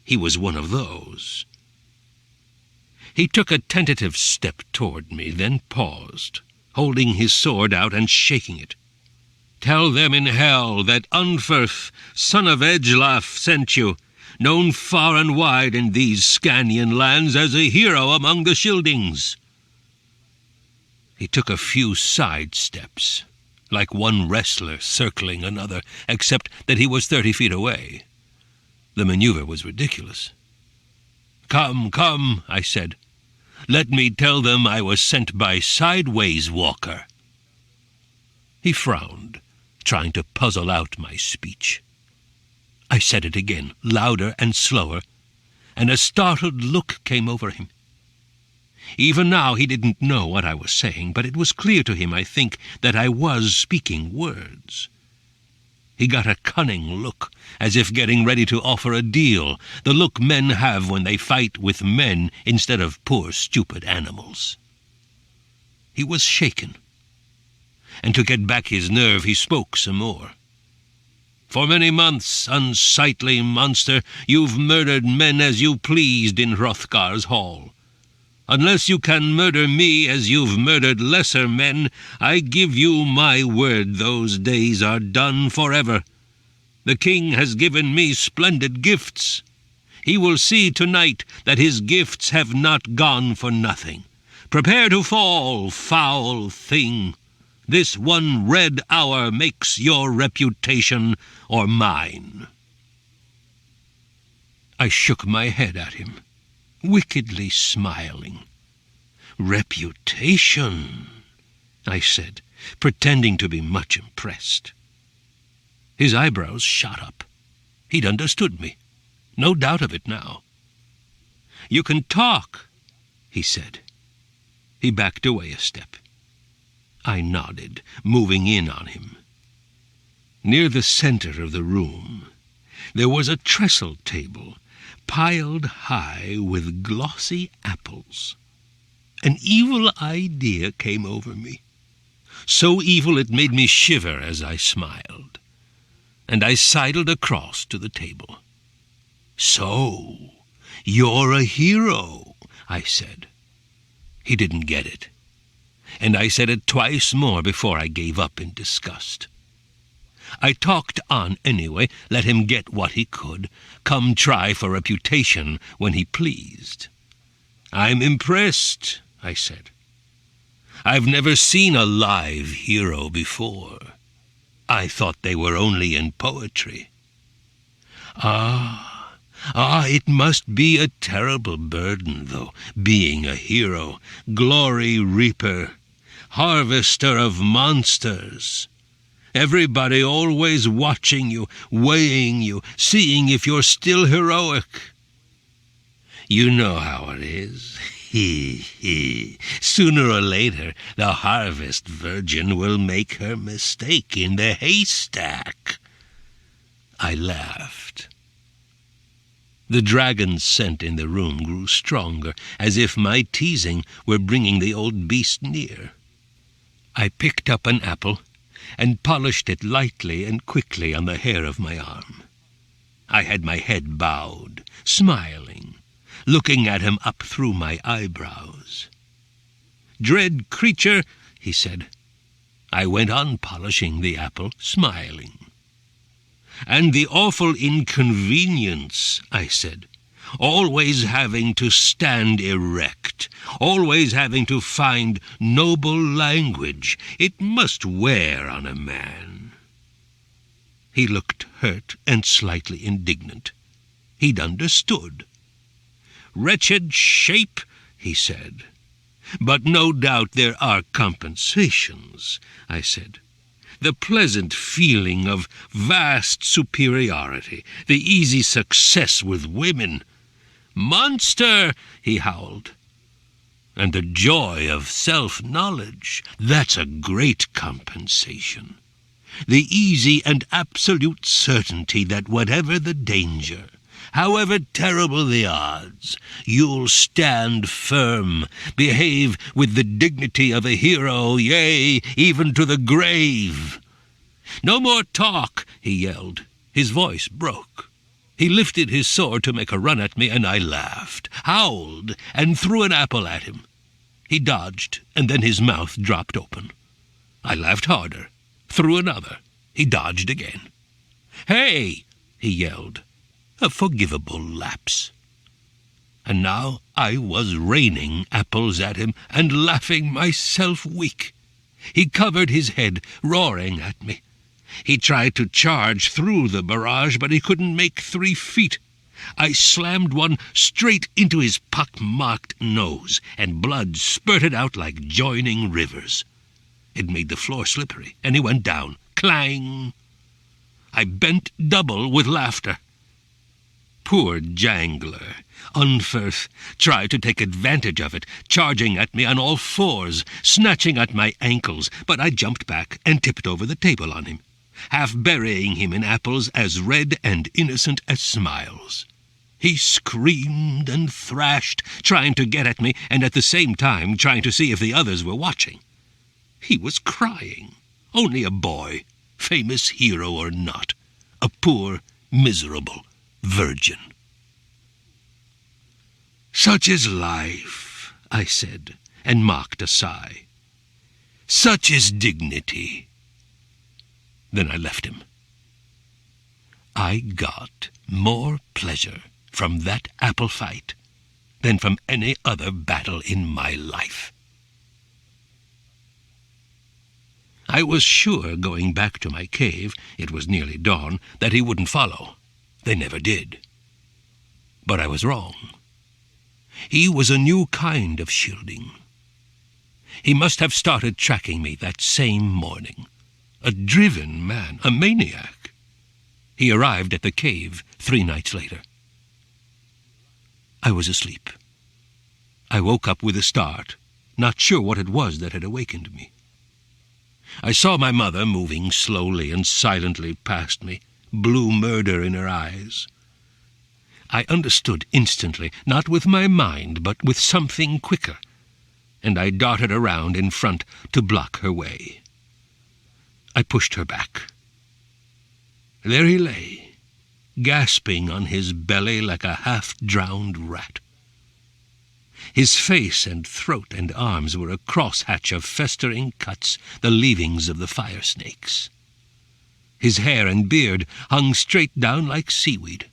He was one of those. He took a tentative step toward me, then paused, holding his sword out and shaking it. "Tell them in hell that Unferth, son of Ecglaf, sent you, known far and wide in these Scanian lands as a hero among the Scyldings." He took a few side steps, like one wrestler circling another, except that he was 30 feet away. The maneuver was ridiculous. "Come, come," I said. "Let me tell them I was sent by Sideways Walker." He frowned, trying to puzzle out my speech. I said it again, louder and slower, and a startled look came over him. Even now he didn't know what I was saying, but it was clear to him, I think, that I was speaking words. He got a cunning look, as if getting ready to offer a deal, the look men have when they fight with men instead of poor, stupid animals. He was shaken, and to get back his nerve he spoke some more. "For many months, unsightly monster, you've murdered men as you pleased in Hrothgar's hall. Unless you can murder me as you've murdered lesser men, I give you my word those days are done forever. The king has given me splendid gifts. He will see tonight that his gifts have not gone for nothing. Prepare to fall, foul thing. This one red hour makes your reputation or mine." I shook my head at him, wickedly smiling. "Reputation," I said, pretending to be much impressed. His eyebrows shot up. He'd understood me. No doubt of it now. "You can talk," he said. He backed away a step. I nodded, moving in on him. Near the center of the room, there was a trestle table, piled high with glossy apples. An evil idea came over me, so evil it made me shiver as I smiled, and I sidled across to the table. "So, you're a hero," I said. He didn't get it, and I said it twice more before I gave up in disgust. I talked on anyway, let him get what he could, come try for reputation when he pleased. "I'm impressed," I said. "I've never seen a live hero before. I thought they were only in poetry." It must be a terrible burden, though, being a hero, glory reaper, harvester of monsters. Everybody always watching you, weighing you, seeing if you're still heroic. You know how it is. Sooner or later, the harvest virgin will make her mistake in the haystack." I laughed. The dragon's scent in the room grew stronger, as if my teasing were bringing the old beast near. I picked up an apple and polished it lightly and quickly on the hair of my arm. I had my head bowed, smiling, looking at him up through my eyebrows. "Dread creature," he said. I went on polishing the apple, smiling. "And the awful inconvenience," I said, "always having to stand erect, always having to find noble language. It must wear on a man." He looked hurt and slightly indignant. He'd understood. "Wretched shape," he said. "But no doubt there are compensations," I said. "The pleasant feeling of vast superiority, the easy success with women. "Monster!" he howled. And the joy of self-knowledge, that's a great compensation. The easy and absolute certainty that whatever the danger, however terrible the odds, you'll stand firm, behave with the dignity of a hero, yea, even to the grave. "No more talk," he yelled. His voice broke. He lifted his sword to make a run at me, and I laughed, howled, and threw an apple at him. He dodged, and then his mouth dropped open. I laughed harder, threw another. He dodged again. "Hey!" he yelled. A forgivable lapse. And now I was raining apples at him and laughing myself weak. He covered his head, roaring at me. He tried to charge through the barrage, but he couldn't make 3 feet. I slammed one straight into his pock-marked nose, and blood spurted out like joining rivers. It made the floor slippery, and he went down. Clang! I bent double with laughter. Poor jangler. Unferth tried to take advantage of it, charging at me on all fours, snatching at my ankles, but I jumped back and tipped over the table on him, half burying him in apples as red and innocent as smiles. He screamed and thrashed, trying to get at me, and at the same time trying to see if the others were watching. He was crying. Only a boy, famous hero or not, a poor, miserable virgin. "Such is life," I said, and mocked a sigh. "Such is dignity." Then I left him. I got more pleasure from that apple fight than from any other battle in my life. I was sure, going back to my cave, it was nearly dawn, that he wouldn't follow. They never did. But I was wrong. He was a new kind of shielding. He must have started tracking me that same morning. A driven man, a maniac. He arrived at the cave 3 nights later. I was asleep. I woke up with a start, not sure what it was that had awakened me. I saw my mother moving slowly and silently past me, blue murder in her eyes. I understood instantly, not with my mind, but with something quicker, and I darted around in front to block her way. I pushed her back. There he lay, gasping on his belly like a half-drowned rat. His face and throat and arms were a crosshatch of festering cuts, the leavings of the fire snakes. His hair and beard hung straight down like seaweed.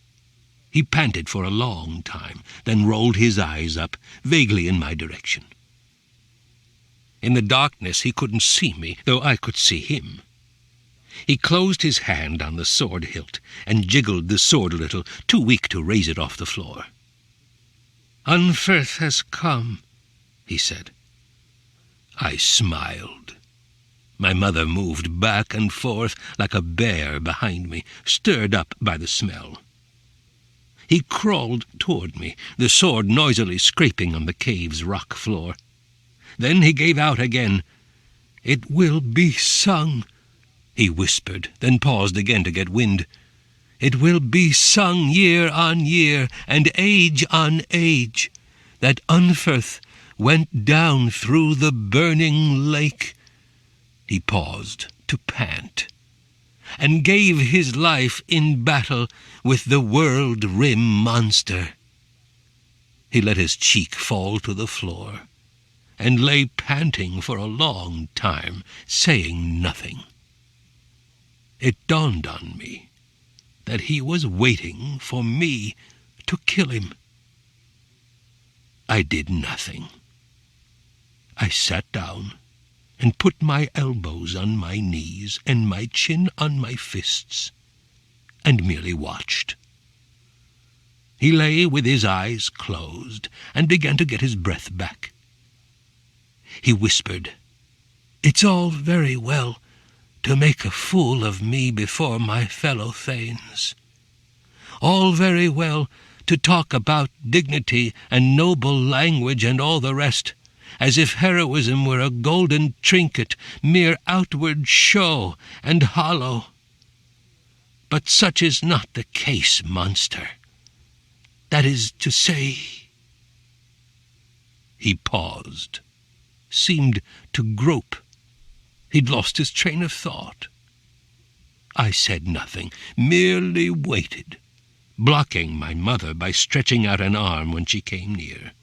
He panted for a long time, then rolled his eyes up, vaguely in my direction. In the darkness he couldn't see me, though I could see him. He closed his hand on the sword hilt and jiggled the sword a little, too weak to raise it off the floor. "Unferth has come," he said. I smiled. My mother moved back and forth like a bear behind me, stirred up by the smell. He crawled toward me, the sword noisily scraping on the cave's rock floor. Then he gave out again. "It will be sung," he whispered, then paused again to get wind. "It will be sung year on year, and age on age, that Unferth went down through the burning lake." He paused to pant, "and gave his life in battle with the world-rim monster." He let his cheek fall to the floor, and lay panting for a long time, saying nothing. It dawned on me that he was waiting for me to kill him. I did nothing. I sat down and put my elbows on my knees and my chin on my fists, and merely watched. He lay with his eyes closed and began to get his breath back. He whispered, "It's all very well to make a fool of me before my fellow thanes. All very well to talk about dignity and noble language and all the rest, as if heroism were a golden trinket, mere outward show and hollow. But such is not the case, monster. That is to say—" He paused, seemed to grope. He'd lost his train of thought. I said nothing, merely waited, blocking my mother by stretching out an arm when she came near.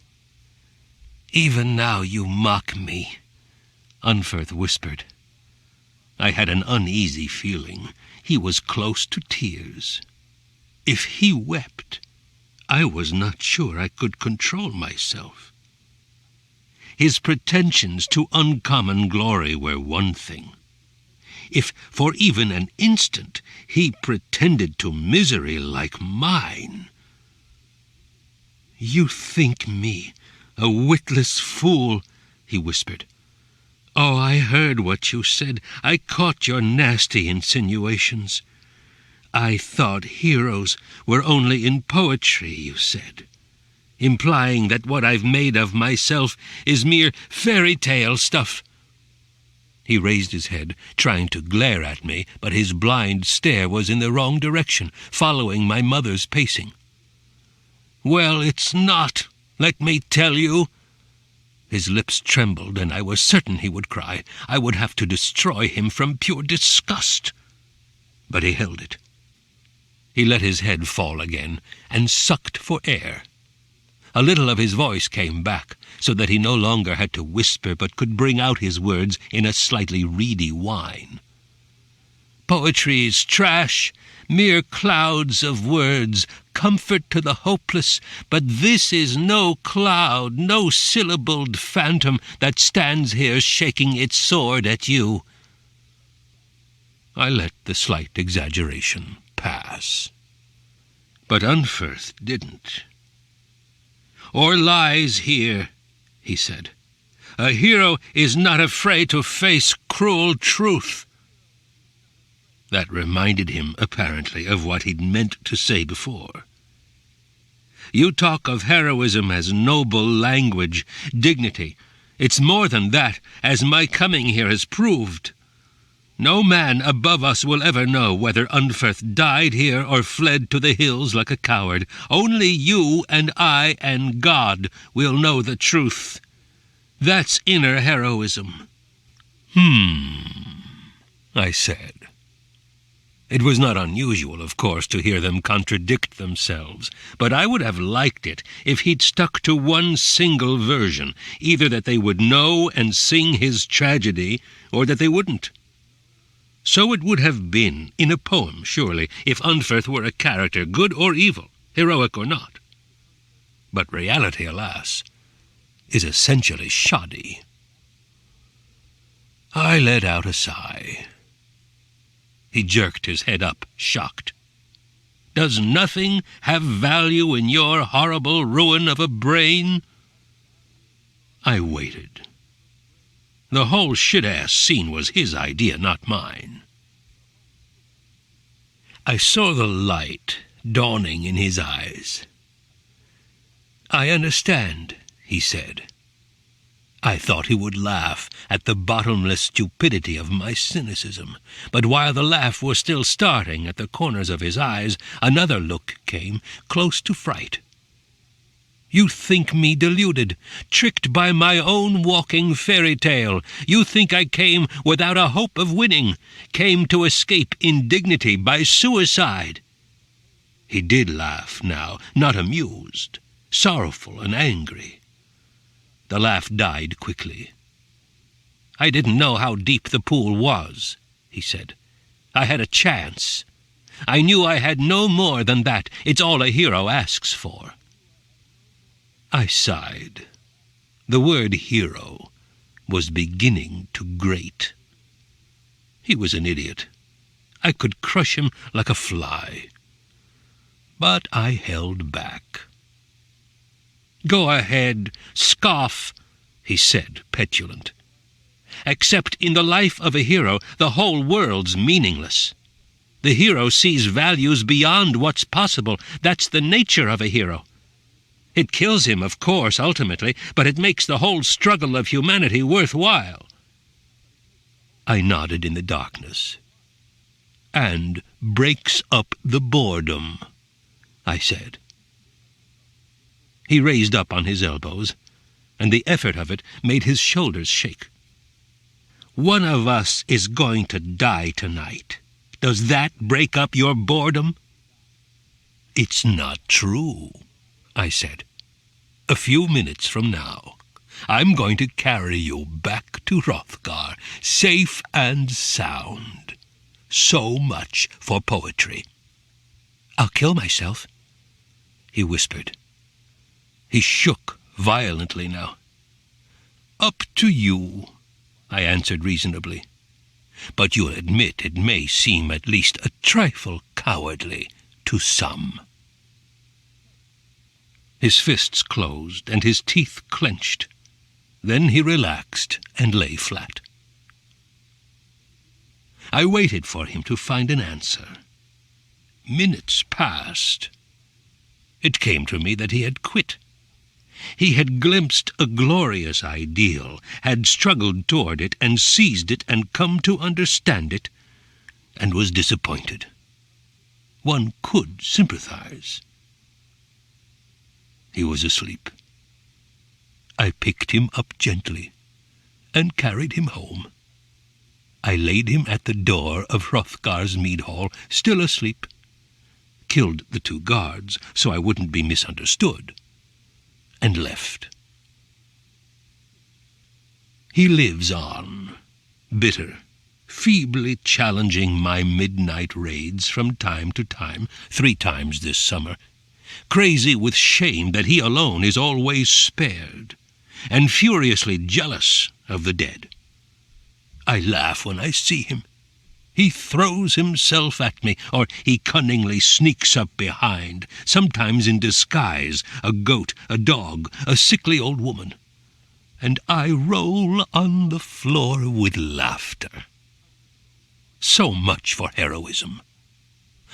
"Even now you mock me," Unferth whispered. I had an uneasy feeling. He was close to tears. If he wept, I was not sure I could control myself. His pretensions to uncommon glory were one thing. If for even an instant he pretended to misery like mine— "You think me a witless fool," he whispered. "Oh, I heard what you said. I caught your nasty insinuations. I thought heroes were only in poetry, you said, implying that what I've made of myself is mere fairy-tale stuff." He raised his head, trying to glare at me, but his blind stare was in the wrong direction, following my mother's pacing. "Well, it's not, let me tell you." His lips trembled, and I was certain he would cry. I would have to destroy him from pure disgust. But he held it. He let his head fall again, and sucked for air. A little of his voice came back, so that he no longer had to whisper, but could bring out his words in a slightly reedy whine. "Poetry is trash, mere clouds of words, comfort to the hopeless, but this is no cloud, no syllabled phantom that stands here shaking its sword at you." I let the slight exaggeration pass. But Unferth didn't. "Or lies here," he said. "A hero is not afraid to face cruel truth." That reminded him, apparently, of what he'd meant to say before. "You talk of heroism as noble language, dignity. It's more than that, as my coming here has proved. No man above us will ever know whether Unferth died here or fled to the hills like a coward. Only you and I and God will know the truth. That's inner heroism." I said. It was not unusual, of course, to hear them contradict themselves, but I would have liked it if he'd stuck to one single version, either that they would know and sing his tragedy, or that they wouldn't. So it would have been, in a poem, surely, if Unferth were a character, good or evil, heroic or not. But reality, alas, is essentially shoddy. I let out a sigh. He jerked his head up, shocked. "Does nothing have value in your horrible ruin of a brain?" I waited. The whole shit-ass scene was his idea, not mine. I saw the light dawning in his eyes. "I understand," he said. I thought he would laugh at the bottomless stupidity of my cynicism, but while the laugh was still starting at the corners of his eyes, another look came, close to fright. "You think me deluded, tricked by my own walking fairy tale. You think I came without a hope of winning, came to escape indignity by suicide." He did laugh now, not amused, sorrowful and angry. The laugh died quickly. "I didn't know how deep the pool was," he said. "I had a chance. I knew I had no more than that. It's all a hero asks for." I sighed. The word hero was beginning to grate. He was an idiot. I could crush him like a fly. But I held back. "Go ahead, scoff," he said, petulant. "Except in the life of a hero, the whole world's meaningless. The hero sees values beyond what's possible. That's the nature of a hero. It kills him, of course, ultimately, but it makes the whole struggle of humanity worthwhile. I nodded in the darkness. And breaks up the boredom, I said. He raised up on his elbows, and the effort of it made his shoulders shake. One of us is going to die tonight. Does that break up your boredom? It's not true, I said. A few minutes from now, I'm going to carry you back to Hrothgar, safe and sound. So much for poetry. I'll kill myself, he whispered. He shook violently now. Up to you, I answered reasonably. But you'll admit it may seem at least a trifle cowardly to some. His fists closed and his teeth clenched. Then he relaxed and lay flat. I waited for him to find an answer. Minutes passed. It came to me that he had quit. He had glimpsed a glorious ideal, had struggled toward it and seized it and come to understand it, and was disappointed. One could sympathize. He was asleep. I picked him up gently and carried him home. I laid him at the door of Hrothgar's mead hall, still asleep. Killed the 2 guards so I wouldn't be misunderstood, and left. He lives on, bitter, feebly challenging my midnight raids from time to time, 3 times this summer, crazy with shame that he alone is always spared, and furiously jealous of the dead. I laugh when I see him. He throws himself at me, or he cunningly sneaks up behind, sometimes in disguise, a goat, a dog, a sickly old woman, and I roll on the floor with laughter. So much for heroism.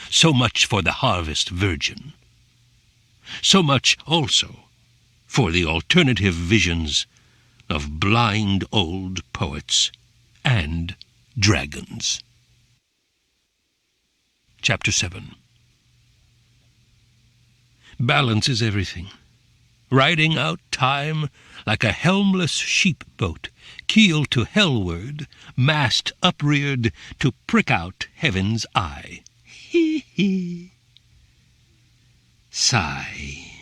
So much for the harvest virgin. So much also for the alternative visions of blind old poets and dragons. Chapter 7. Balance is everything. Riding out time like a helmless sheep-boat, keel to hellward, mast upreared to prick out heaven's eye. Hee-hee. Sigh.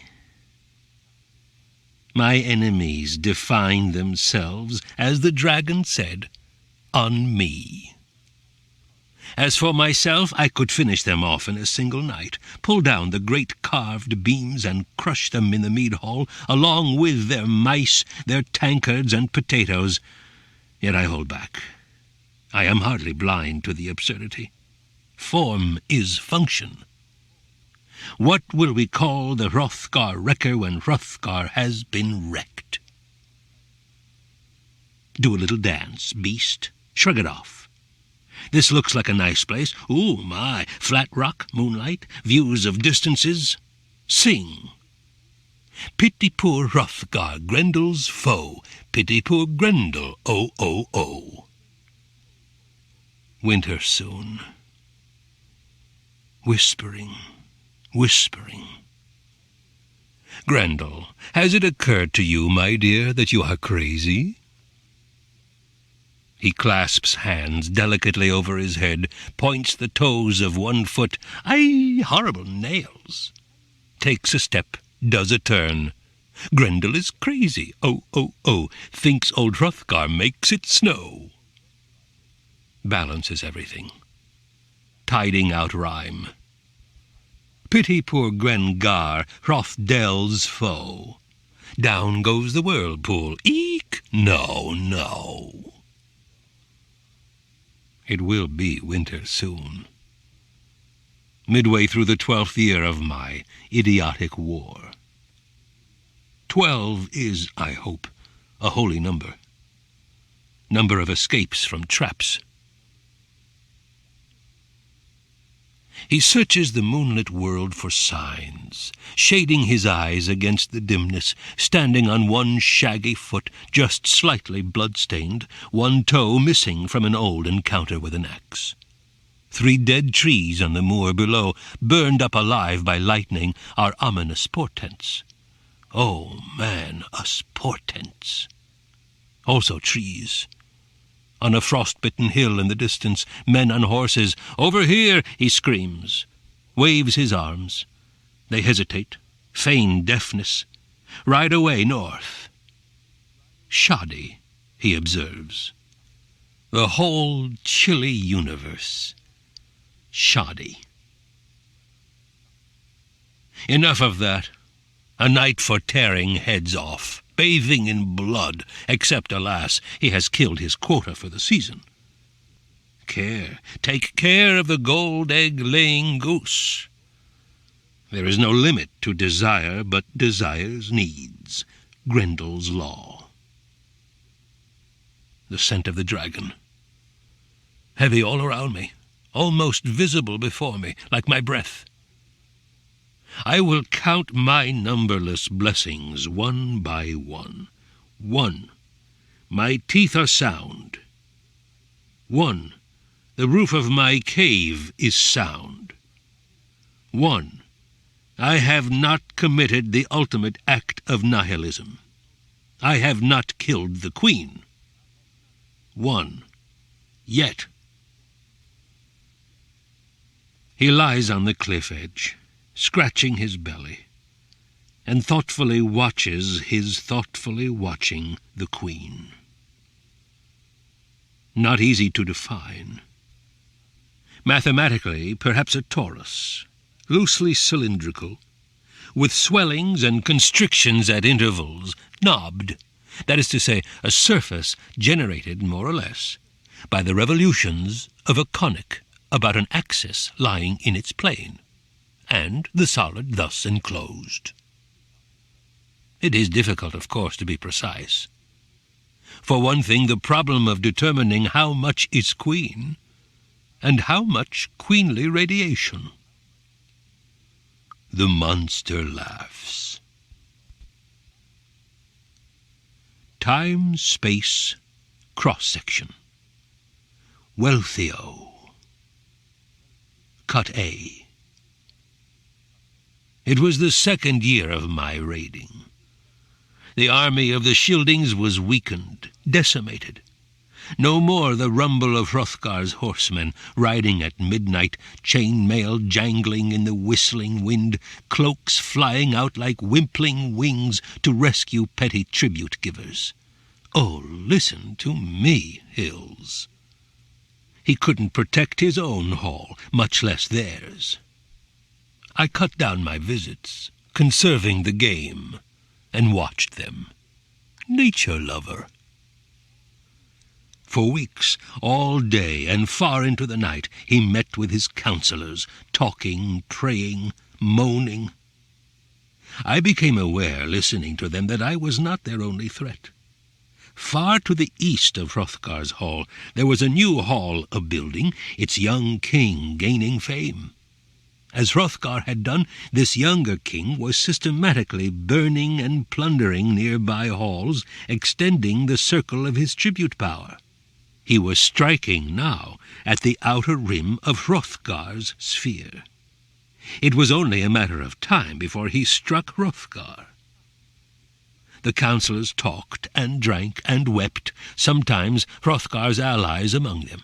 My enemies define themselves, as the dragon said, on me. As for myself, I could finish them off in a single night, pull down the great carved beams and crush them in the mead hall, along with their mice, their tankards and potatoes. Yet I hold back. I am hardly blind to the absurdity. Form is function. What will we call the Hrothgar wrecker when Hrothgar has been wrecked? Do a little dance, beast. Shrug it off. This looks like a nice place. Ooh, my, flat rock, moonlight, views of distances. Sing. Pity poor Hrothgar, Grendel's foe. Pity poor Grendel, oh, oh, oh. Winter soon. Whispering, whispering. Grendel, has it occurred to you, my dear, that you are crazy? He clasps hands delicately over his head, points the toes of one foot. Ay, horrible nails. Takes a step, does a turn. Grendel is crazy. Oh, oh, oh. Thinks old Hrothgar makes it snow. Balance is everything. Tiding out rhyme. Pity poor Grengar, Hrothdel's foe. Down goes the whirlpool. Eek! No, no. It will be winter soon. Midway through the 12th year of my idiotic war. 12 is, I hope, a holy number. Number of escapes from traps. He searches the moonlit world for signs, shading his eyes against the dimness, standing on one shaggy foot, just slightly blood-stained, one toe missing from an old encounter with an axe. 3 dead trees on the moor below, burned up alive by lightning, are ominous portents. Oh, man, us portents. Also trees. On a frost-bitten hill in the distance, men on horses. "Over here!" he screams, waves his arms. They hesitate, feign deafness, ride away north. Shoddy, he observes. The whole chilly universe. Shoddy. Enough of that. A night for tearing heads off, bathing in blood, except, alas, he has killed his quota for the season. Take care of the gold egg-laying goose. There is no limit to desire but desire's needs. Grendel's law. The scent of the dragon. Heavy all around me, almost visible before me, like my breath. I will count my numberless blessings one by one. 1. My teeth are sound. 1. The roof of my cave is sound. 1. I have not committed the ultimate act of nihilism. I have not killed the queen. 1. Yet. He lies on the cliff edge, scratching his belly, and thoughtfully watches his thoughtfully watching the queen. Not easy to define. Mathematically, perhaps a torus, loosely cylindrical, with swellings and constrictions at intervals, knobbed, that is to say, a surface generated, more or less, by the revolutions of a conic about an axis lying in its plane, and the solid thus enclosed. It is difficult, of course, to be precise. For one thing, the problem of determining how much is queen and how much queenly radiation. The monster laughs. Time-space cross-section. Wealthio. Cut A. It was the 2nd year of my raiding. The army of the Scyldings was weakened, decimated. No more the rumble of Hrothgar's horsemen, riding at midnight, chain-mail jangling in the whistling wind, cloaks flying out like wimpling wings to rescue petty tribute-givers. Oh, listen to me, hills. He couldn't protect his own hall, much less theirs. I cut down my visits, conserving the game, and watched them. Nature lover. For weeks, all day and far into the night, he met with his counselors, talking, praying, moaning. I became aware, listening to them, that I was not their only threat. Far to the east of Hrothgar's hall, there was a new hall a-building, its young king gaining fame. As Hrothgar had done, this younger king was systematically burning and plundering nearby halls, extending the circle of his tribute power. He was striking now at the outer rim of Hrothgar's sphere. It was only a matter of time before he struck Hrothgar. The councillors talked and drank and wept, sometimes Hrothgar's allies among them.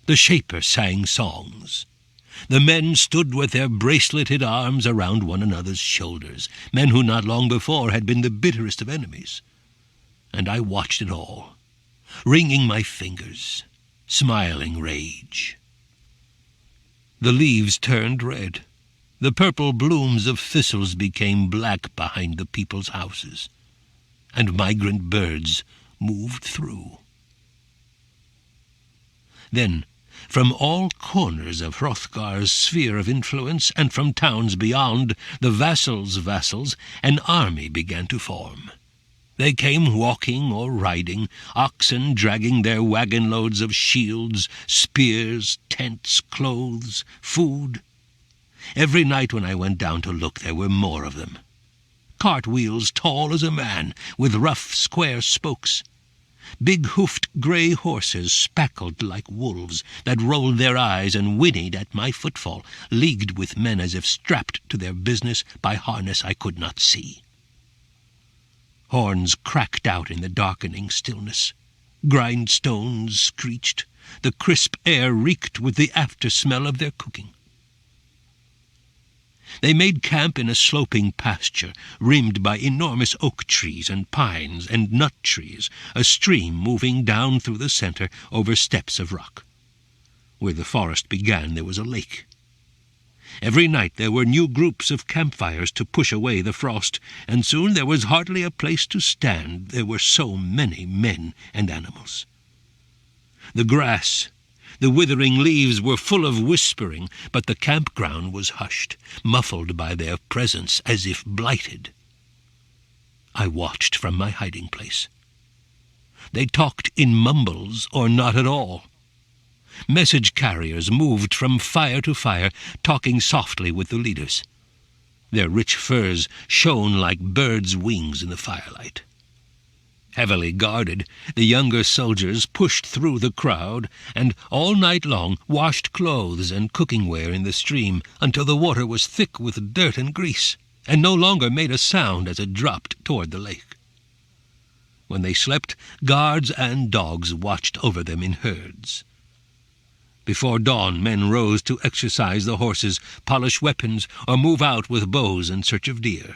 The Shaper sang songs. The men stood with their braceleted arms around one another's shoulders, men who not long before had been the bitterest of enemies. And I watched it all, wringing my fingers, smiling rage. The leaves turned red. The purple blooms of thistles became black behind the people's houses, and migrant birds moved through. Then, from all corners of Hrothgar's sphere of influence, and from towns beyond, the vassals' vassals, an army began to form. They came walking or riding, oxen dragging their wagon-loads of shields, spears, tents, clothes, food. Every night when I went down to look, there were more of them. Cartwheels tall as a man, with rough, square spokes. Big-hoofed grey horses, speckled like wolves, that rolled their eyes and whinnied at my footfall, leagued with men as if strapped to their business by harness I could not see. Horns cracked out in the darkening stillness. Grindstones screeched. The crisp air reeked with the after-smell of their cooking. They made camp in a sloping pasture, rimmed by enormous oak trees and pines and nut trees, a stream moving down through the center over steps of rock. Where the forest began there was a lake. Every night there were new groups of campfires to push away the frost, and soon there was hardly a place to stand, there were so many men and animals. The grass, the withering leaves were full of whispering, but the campground was hushed, muffled by their presence as if blighted. I watched from my hiding place. They talked in mumbles or not at all. Message carriers moved from fire to fire, talking softly with the leaders. Their rich furs shone like birds' wings in the firelight. Heavily guarded, the younger soldiers pushed through the crowd and all night long washed clothes and cooking-ware in the stream until the water was thick with dirt and grease, and no longer made a sound as it dropped toward the lake. When they slept, guards and dogs watched over them in herds. Before dawn, men rose to exercise the horses, polish weapons, or move out with bows in search of deer.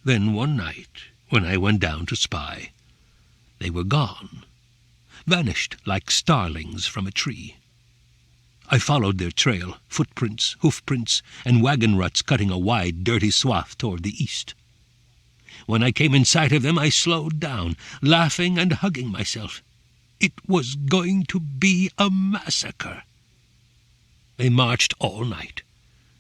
Then one night, when I went down to spy, they were gone, vanished like starlings from a tree. I followed their trail, footprints, hoofprints, and wagon ruts cutting a wide, dirty swath toward the east. When I came in sight of them, I slowed down, laughing and hugging myself. It was going to be a massacre. They marched all night,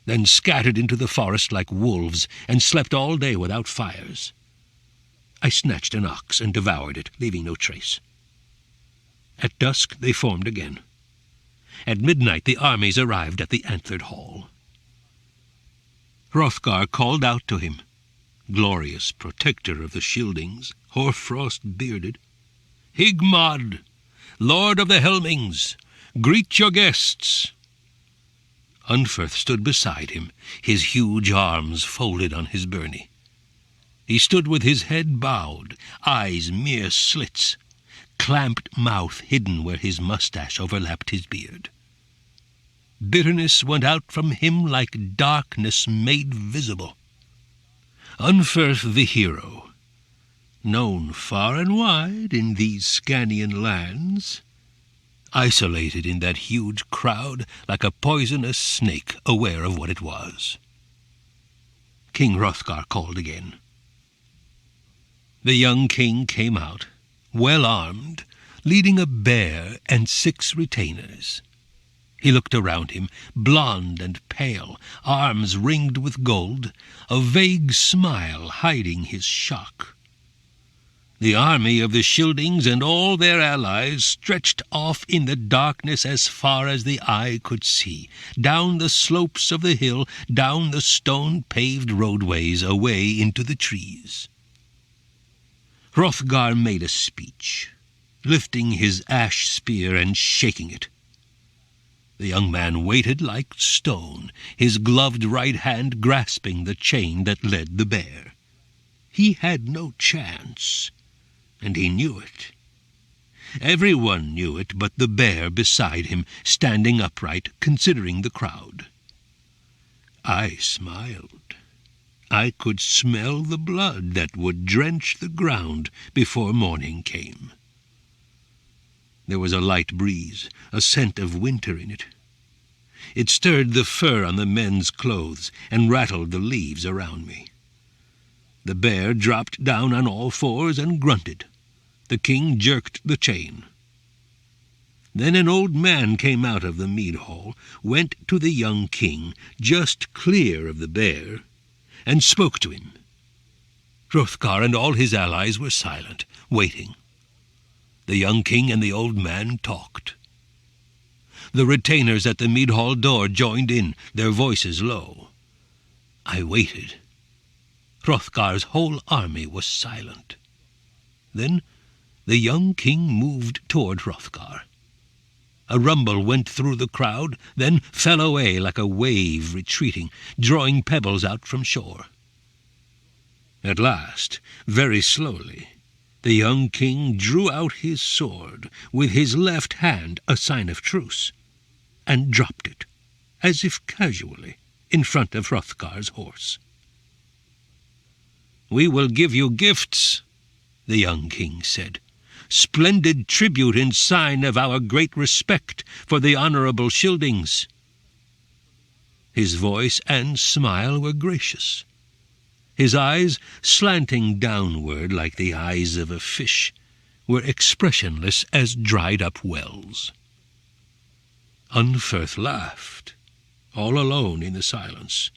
then scattered into the forest like wolves and slept all day without fires. I snatched an ox and devoured it, leaving no trace. At dusk they formed again. At midnight the armies arrived at the antlered hall. Hrothgar called out to him, glorious protector of the Scyldings, hoarfrost-bearded, "Higmod, Lord of the Helmings, greet your guests." Unferth stood beside him, his huge arms folded on his byrnie. He stood with his head bowed, eyes mere slits, clamped mouth hidden where his mustache overlapped his beard. Bitterness went out from him like darkness made visible. Unferth the hero, known far and wide in these Scanian lands, isolated in that huge crowd like a poisonous snake aware of what it was. King Hrothgar called again. The young king came out, well armed, leading a bear and 6 retainers. He looked around him, blond and pale, arms ringed with gold, a vague smile hiding his shock. The army of the Scyldings and all their allies stretched off in the darkness as far as the eye could see, down the slopes of the hill, down the stone-paved roadways, away into the trees. Hrothgar made a speech, lifting his ash spear and shaking it. The young man waited like stone, his gloved right hand grasping the chain that led the bear. He had no chance, and he knew it. Everyone knew it but the bear beside him, standing upright, considering the crowd. I smiled. I could smell the blood that would drench the ground before morning came. There was a light breeze, a scent of winter in it. It stirred the fur on the men's clothes and rattled the leaves around me. The bear dropped down on all fours and grunted. The king jerked the chain. Then an old man came out of the mead hall, went to the young king, just clear of the bear, and spoke to him. Hrothgar and all his allies were silent, waiting. The young king and the old man talked. The retainers at the mead-hall door joined in, their voices low. I waited. Hrothgar's whole army was silent. Then the young king moved toward Hrothgar. A rumble went through the crowd, then fell away like a wave retreating, drawing pebbles out from shore. At last, very slowly, the young king drew out his sword, with his left hand a sign of truce, and dropped it, as if casually, in front of Hrothgar's horse. "We will give you gifts," the young king said, "splendid tribute in sign of our great respect for the honorable Scyldings." His voice and smile were gracious. His eyes, slanting downward like the eyes of a fish, were expressionless as dried-up wells. Unferth laughed, all alone in the silence.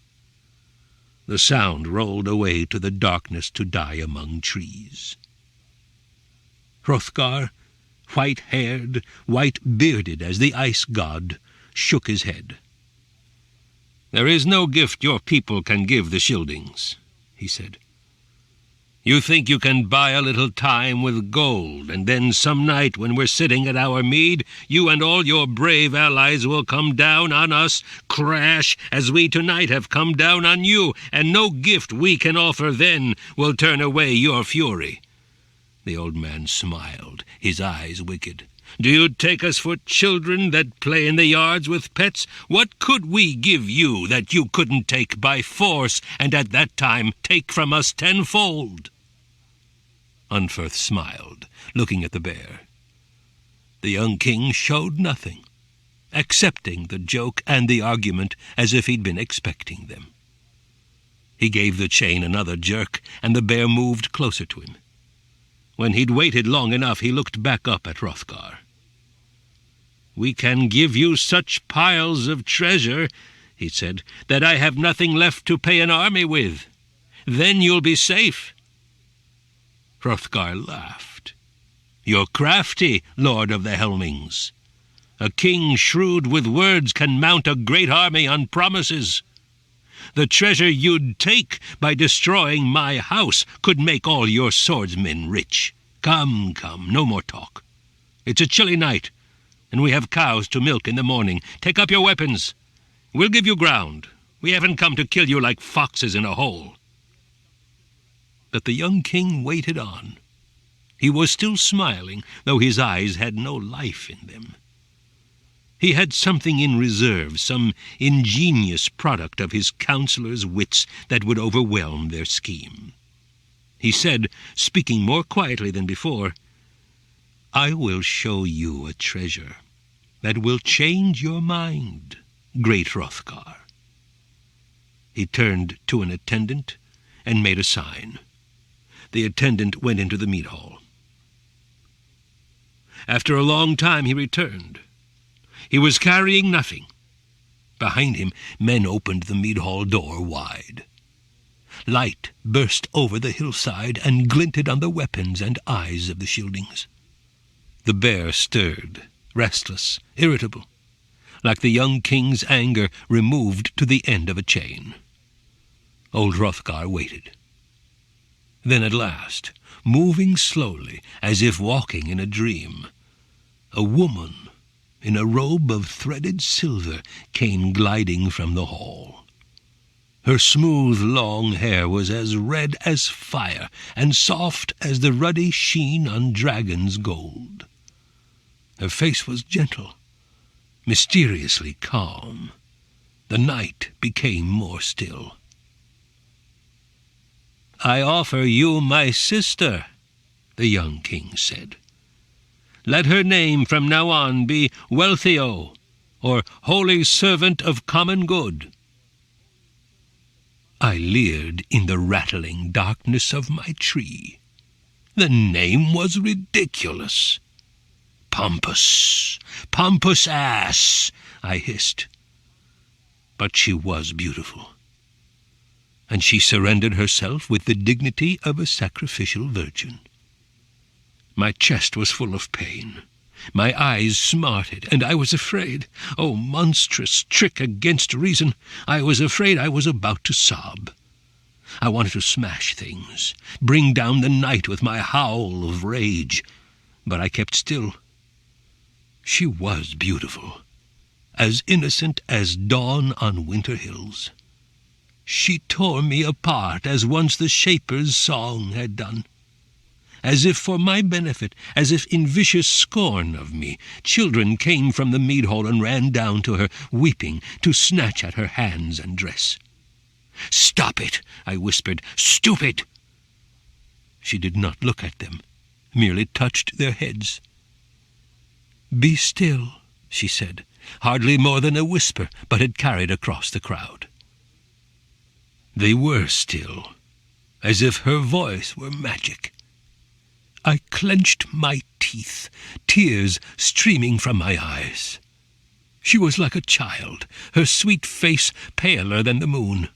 The sound rolled away to the darkness to die among trees. Hrothgar, white-haired, white-bearded as the ice god, shook his head. "There is no gift your people can give the Scyldings," he said. "You think you can buy a little time with gold, and then some night when we're sitting at our mead, you and all your brave allies will come down on us, crash, as we tonight have come down on you, and no gift we can offer then will turn away your fury." The old man smiled, his eyes wicked. "Do you take us for children that play in the yards with pets? What could we give you that you couldn't take by force, and at that time take from us tenfold?" Unferth smiled, looking at the bear. The young king showed nothing, accepting the joke and the argument as if he'd been expecting them. He gave the chain another jerk, and the bear moved closer to him. When he'd waited long enough, he looked back up at Hrothgar. "We can give you such piles of treasure," he said, "that I have nothing left to pay an army with. Then you'll be safe." Hrothgar laughed. "You're crafty, Lord of the Helmings. A king shrewd with words can mount a great army on promises. The treasure you'd take by destroying my house could make all your swordsmen rich. Come, no more talk. It's a chilly night, and we have cows to milk in the morning. Take up your weapons. We'll give you ground. We haven't come to kill you like foxes in a hole." But the young king waited on. He was still smiling, though his eyes had no life in them. He had something in reserve, some ingenious product of his counselor's wits that would overwhelm their scheme. He said, speaking more quietly than before, "I will show you a treasure that will change your mind, great Hrothgar." He turned to an attendant and made a sign. The attendant went into the mead-hall. After a long time he returned. He was carrying nothing. Behind him, men opened the mead-hall door wide. Light burst over the hillside and glinted on the weapons and eyes of the Scyldings. The bear stirred, restless, irritable, like the young king's anger removed to the end of a chain. Old Hrothgar waited. Then at last, moving slowly, as if walking in a dream, a woman in a robe of threaded silver came gliding from the hall. Her smooth, long hair was as red as fire, and soft as the ruddy sheen on dragon's gold. Her face was gentle, mysteriously calm. The night became more still. "I offer you my sister," the young king said. "Let her name from now on be Wealthio, or Holy Servant of Common Good." I leered in the rattling darkness of my tree. The name was ridiculous. "Pompous, pompous ass," I hissed. But she was beautiful, and she surrendered herself with the dignity of a sacrificial virgin. My chest was full of pain. My eyes smarted, and I was afraid. Oh, monstrous trick against reason! I was afraid I was about to sob. I wanted to smash things, bring down the night with my howl of rage, but I kept still. She was beautiful, as innocent as dawn on winter hills. She tore me apart as once the Shaper's song had done. As if for my benefit, as if in vicious scorn of me, children came from the mead-hall and ran down to her, weeping, to snatch at her hands and dress. "Stop it," I whispered. "Stupid!" She did not look at them, merely touched their heads. "Be still," she said, hardly more than a whisper, but it carried across the crowd. They were still, as if her voice were magic. I clenched my teeth, tears streaming from my eyes. She was like a child, her sweet face paler than the moon.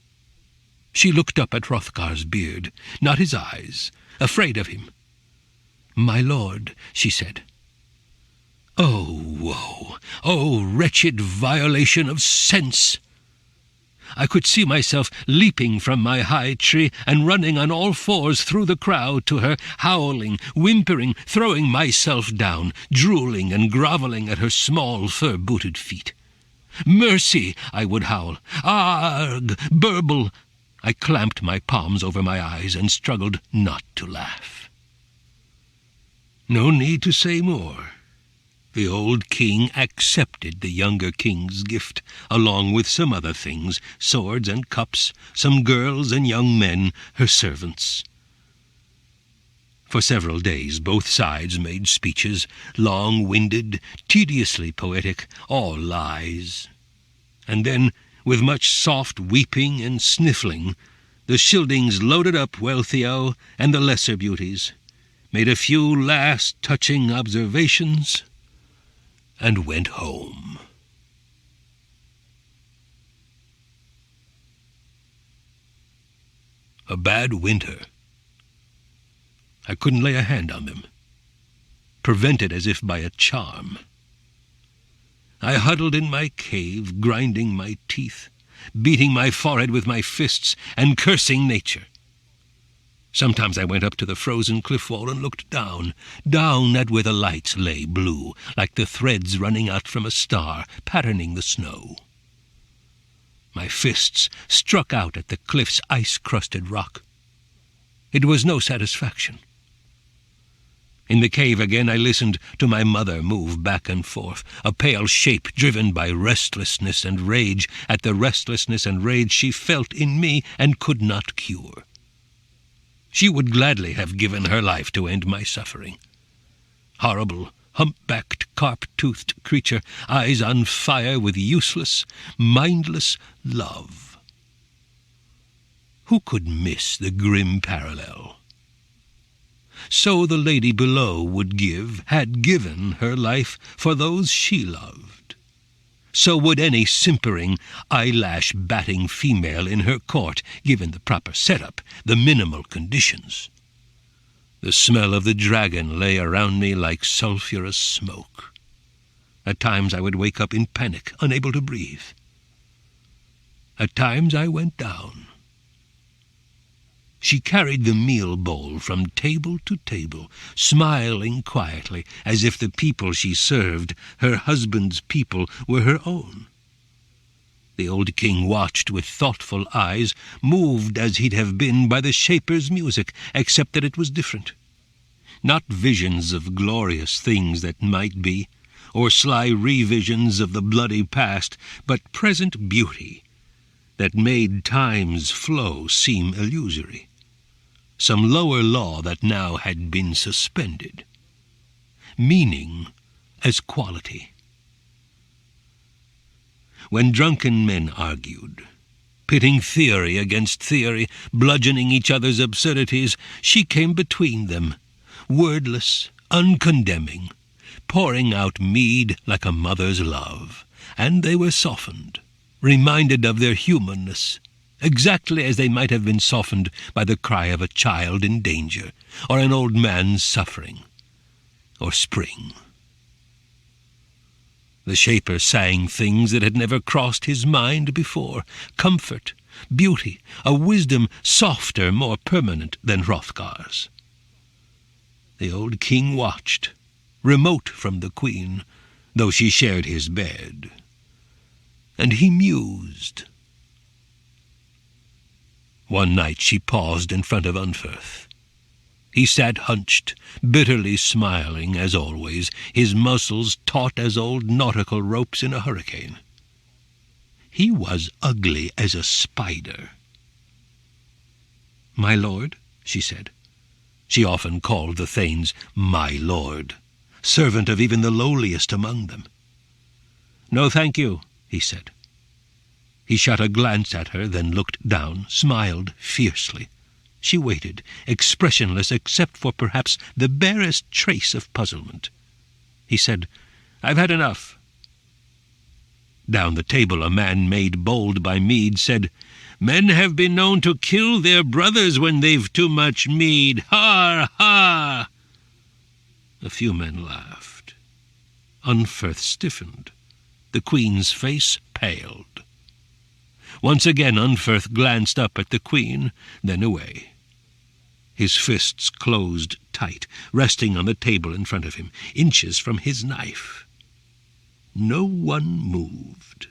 She looked up at Hrothgar's beard, not his eyes, afraid of him. "My lord," she said. Oh, woe! Oh, wretched violation of sense! I could see myself leaping from my high tree and running on all fours through the crowd to her, howling, whimpering, throwing myself down, drooling and grovelling at her small fur-booted feet. "Mercy!" I would howl. "Arg! Burble!" I clamped my palms over my eyes and struggled not to laugh. No need to say more. The old king accepted the younger king's gift, along with some other things, swords and cups, some girls and young men, her servants. For several days both sides made speeches, long-winded, tediously poetic, all lies. And then, with much soft weeping and sniffling, the Scyldings loaded up Wealhtheow and the lesser beauties, made a few last touching observations, and went home. A bad winter. I couldn't lay a hand on them, prevented as if by a charm. I huddled in my cave, grinding my teeth, beating my forehead with my fists, and cursing nature. Sometimes I went up to the frozen cliff wall and looked down at where the lights lay blue, like the threads running out from a star, patterning the snow. My fists struck out at the cliff's ice-crusted rock. It was no satisfaction. In the cave again I listened to my mother move back and forth, a pale shape driven by restlessness and rage at the restlessness and rage she felt in me and could not cure. She would gladly have given her life to end my suffering. Horrible, hump-backed, carp-toothed creature, eyes on fire with useless, mindless love. Who could miss the grim parallel? So the lady below had given her life for those she loved. So would any simpering, eyelash-batting female in her court, given the proper setup, the minimal conditions. The smell of the dragon lay around me like sulphurous smoke. At times I would wake up in panic, unable to breathe. At times I went down. She carried the meal bowl from table to table, smiling quietly, as if the people she served, her husband's people, were her own. The old king watched with thoughtful eyes, moved as he'd have been by the Shaper's music, except that it was different. Not visions of glorious things that might be, or sly revisions of the bloody past, but present beauty that made time's flow seem illusory. Some lower law that now had been suspended. Meaning as quality. When drunken men argued, pitting theory against theory, bludgeoning each other's absurdities, she came between them, wordless, uncondemning, pouring out mead like a mother's love, and they were softened, reminded of their humanness, exactly as they might have been softened by the cry of a child in danger, or an old man's suffering, or spring. The Shaper sang things that had never crossed his mind before. Comfort, beauty, a wisdom softer, more permanent than Hrothgar's. The old king watched, remote from the queen, though she shared his bed. And he mused. One night she paused in front of Unferth. He sat hunched, bitterly smiling, as always, his muscles taut as old nautical ropes in a hurricane. He was ugly as a spider. "My lord," she said. She often called the thanes "my lord," servant of even the lowliest among them. "No, thank you," he said. He shot a glance at her, then looked down, smiled fiercely. She waited, expressionless except for perhaps the barest trace of puzzlement. He said, "I've had enough." Down the table a man made bold by mead said, "Men have been known to kill their brothers when they've too much mead. Ha! Ha!" A few men laughed. Unferth stiffened. The queen's face paled. Once again Unferth glanced up at the queen, then away. His fists closed tight, resting on the table in front of him, inches from his knife. No one moved.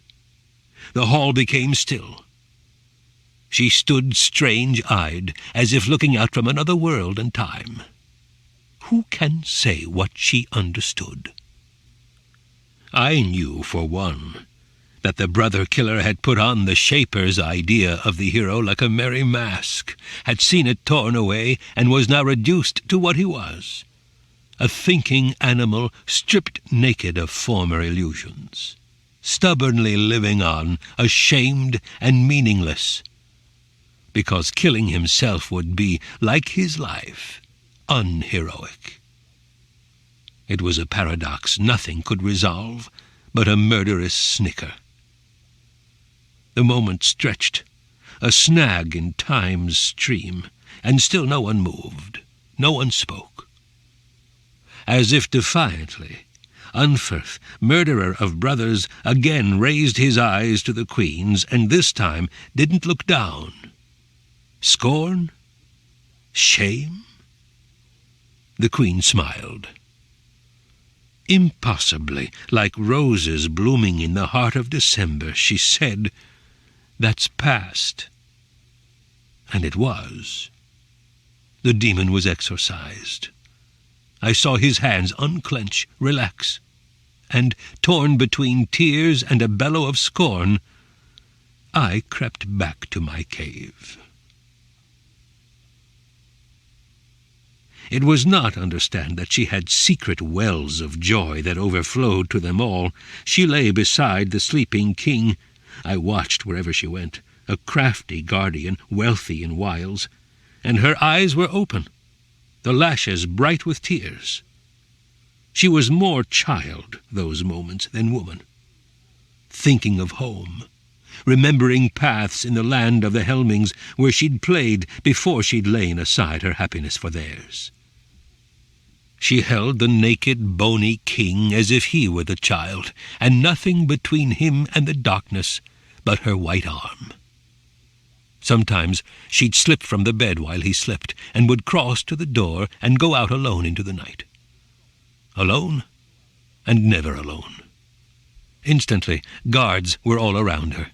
The hall became still. She stood strange-eyed, as if looking out from another world and time. Who can say what she understood? I knew, for one, that the brother-killer had put on the Shaper's idea of the hero like a merry mask, had seen it torn away, and was now reduced to what he was, a thinking animal stripped naked of former illusions, stubbornly living on, ashamed and meaningless, because killing himself would be, like his life, unheroic. It was a paradox nothing could resolve but a murderous snicker. The moment stretched, a snag in time's stream, and still no one moved, no one spoke. As if defiantly, Unferth, murderer of brothers, again raised his eyes to the queen's, and this time didn't look down. Scorn? Shame? The queen smiled. Impossibly, like roses blooming in the heart of December, she said, "That's past." And it was. The demon was exorcised. I saw his hands unclench, relax, and, torn between tears and a bellow of scorn, I crept back to my cave. It was not, understand, that she had secret wells of joy that overflowed to them all. She lay beside the sleeping king. I watched wherever she went, a crafty guardian, wealthy in wiles, and her eyes were open, the lashes bright with tears. She was more child, those moments, than woman, thinking of home, remembering paths in the land of the Helmings where she'd played before she'd lain aside her happiness for theirs. She held the naked, bony king as if he were the child, and nothing between him and the darkness but her white arm. Sometimes she'd slip from the bed while he slept, and would cross to the door and go out alone into the night. Alone, and never alone. Instantly, guards were all around her.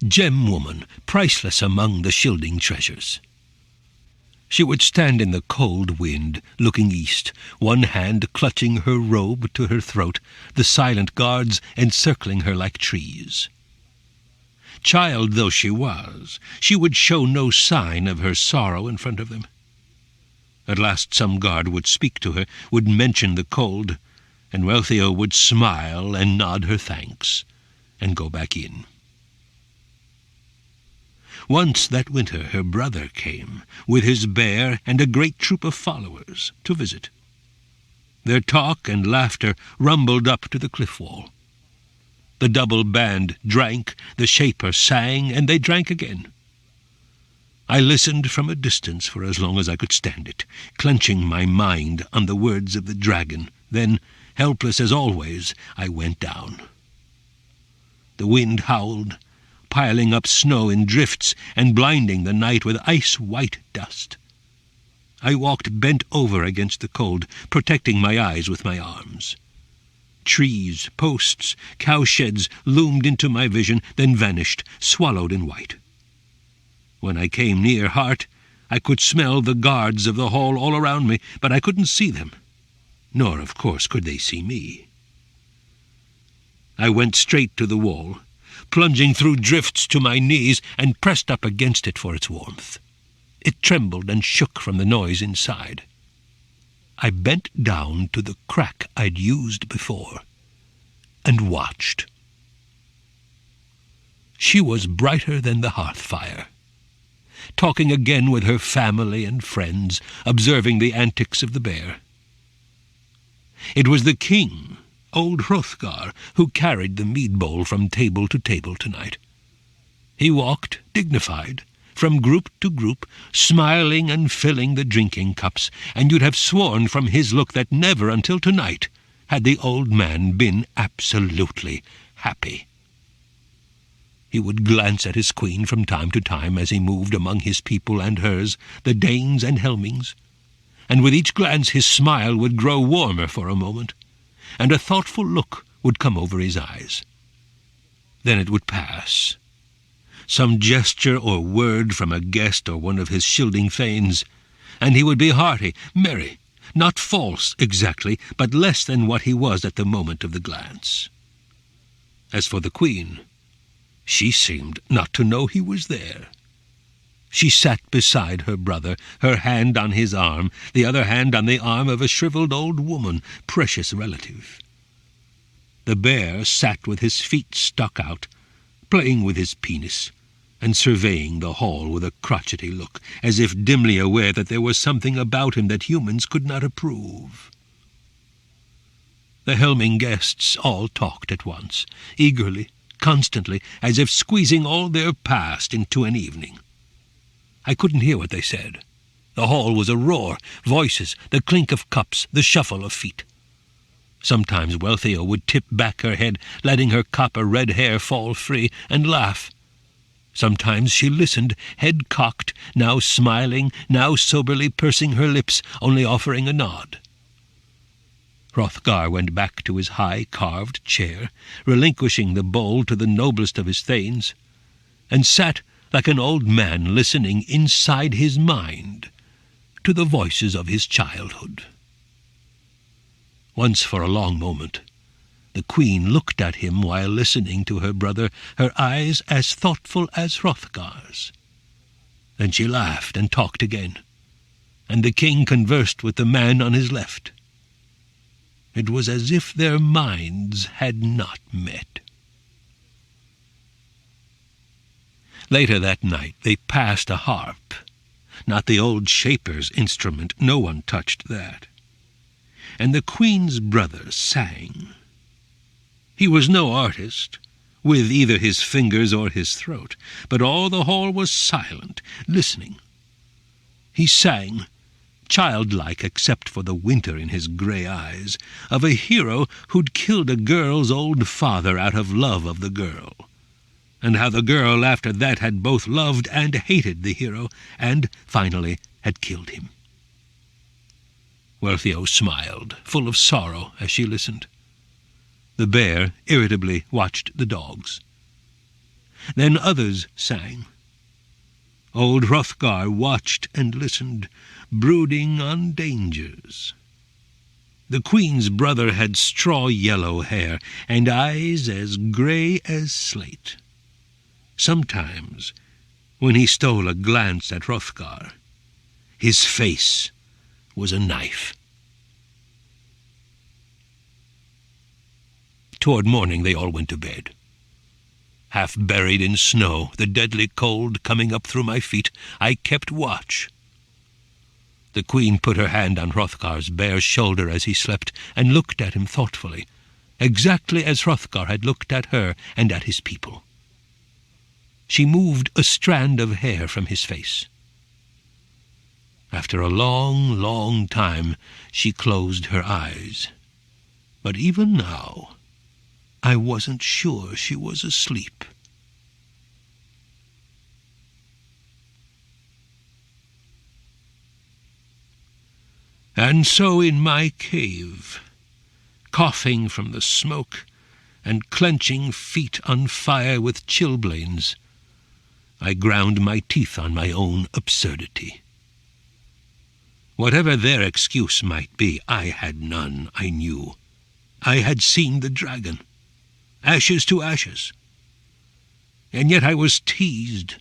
Gem woman, priceless among the shielding treasures. She would stand in the cold wind, looking east, one hand clutching her robe to her throat, the silent guards encircling her like trees. Child though she was, she would show no sign of her sorrow in front of them. At last some guard would speak to her, would mention the cold, and Wealthio would smile and nod her thanks, and go back in. Once that winter her brother came, with his bear and a great troop of followers, to visit. Their talk and laughter rumbled up to the cliff wall. The double band drank, the Shaper sang, and they drank again. I listened from a distance for as long as I could stand it, clenching my mind on the words of the dragon, then helpless as always, I went down. The wind howled, piling up snow in drifts and blinding the night with ice-white dust. I walked bent over against the cold, protecting my eyes with my arms. Trees, posts, cowsheds loomed into my vision, then vanished, swallowed in white. When I came near Hart, I could smell the guards of the hall all around me, but I couldn't see them. Nor, of course, could they see me. I went straight to the wall, plunging through drifts to my knees, and pressed up against it for its warmth. It trembled and shook from the noise inside. I bent down to the crack I'd used before, and watched. She was brighter than the hearth fire, talking again with her family and friends, observing the antics of the bear. It was the king, old Hrothgar, who carried the mead bowl from table to table tonight. He walked, dignified, from group to group, smiling and filling the drinking cups, and you'd have sworn from his look that never until tonight had the old man been absolutely happy. He would glance at his queen from time to time as he moved among his people and hers, the Danes and Helmings, and with each glance his smile would grow warmer for a moment, and a thoughtful look would come over his eyes. Then it would pass. Some gesture or word from a guest or one of his shielding thanes, and he would be hearty, merry, not false exactly, but less than what he was at the moment of the glance. As for the queen, she seemed not to know he was there. She sat beside her brother, her hand on his arm, the other hand on the arm of a shriveled old woman, precious relative. The bear sat with his feet stuck out, playing with his penis, and surveying the hall with a crotchety look, as if dimly aware that there was something about him that humans could not approve. The Helming guests all talked at once, eagerly, constantly, as if squeezing all their past into an evening. I couldn't hear what they said. The hall was a roar, voices, the clink of cups, the shuffle of feet. Sometimes Wealthio would tip back her head, letting her copper red hair fall free, and laugh. Sometimes she listened, head cocked, now smiling, now soberly pursing her lips, only offering a nod. Hrothgar went back to his high carved chair, relinquishing the bowl to the noblest of his thanes, and sat like an old man listening inside his mind to the voices of his childhood. Once for a long moment, the queen looked at him while listening to her brother, her eyes as thoughtful as Hrothgar's. Then she laughed and talked again, and the king conversed with the man on his left. It was as if their minds had not met. Later that night they passed a harp, not the old shaper's instrument, no one touched that. And the queen's brother sang. He was no artist, with either his fingers or his throat, but all the hall was silent, listening. He sang, childlike except for the winter in his grey eyes, of a hero who'd killed a girl's old father out of love of the girl, and how the girl after that had both loved and hated the hero, and finally had killed him. Wealthio smiled, full of sorrow, as she listened. The bear irritably watched the dogs. Then others sang. Old Hrothgar watched and listened, brooding on dangers. The queen's brother had straw-yellow hair and eyes as grey as slate. Sometimes, when he stole a glance at Hrothgar, his face was a knife. Toward morning they all went to bed. Half buried in snow, the deadly cold coming up through my feet, I kept watch. The queen put her hand on Hrothgar's bare shoulder as he slept, and looked at him thoughtfully, exactly as Hrothgar had looked at her and at his people. She moved a strand of hair from his face. After a long, long time, she closed her eyes. But even now, I wasn't sure she was asleep. And so in my cave, coughing from the smoke and clenching feet on fire with chilblains, I ground my teeth on my own absurdity. Whatever their excuse might be, I had none, I knew. I had seen the dragon, ashes to ashes. And yet I was teased,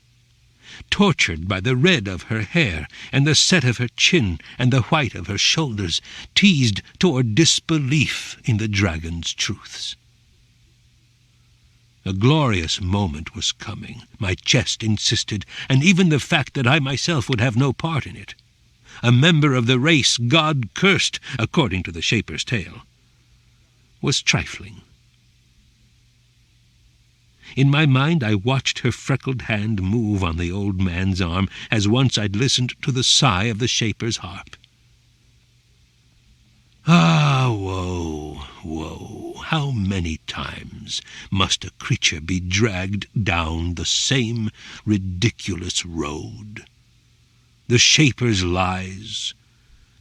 tortured by the red of her hair and the set of her chin and the white of her shoulders, teased toward disbelief in the dragon's truths. A glorious moment was coming, my chest insisted, and even the fact that I myself would have no part in it. A member of the race God cursed, according to the Shaper's tale, was trifling. In my mind I watched her freckled hand move on the old man's arm, as once I'd listened to the sigh of the Shaper's harp. Ah, woe, woe, how many times must a creature be dragged down the same ridiculous road? The Shaper's lies,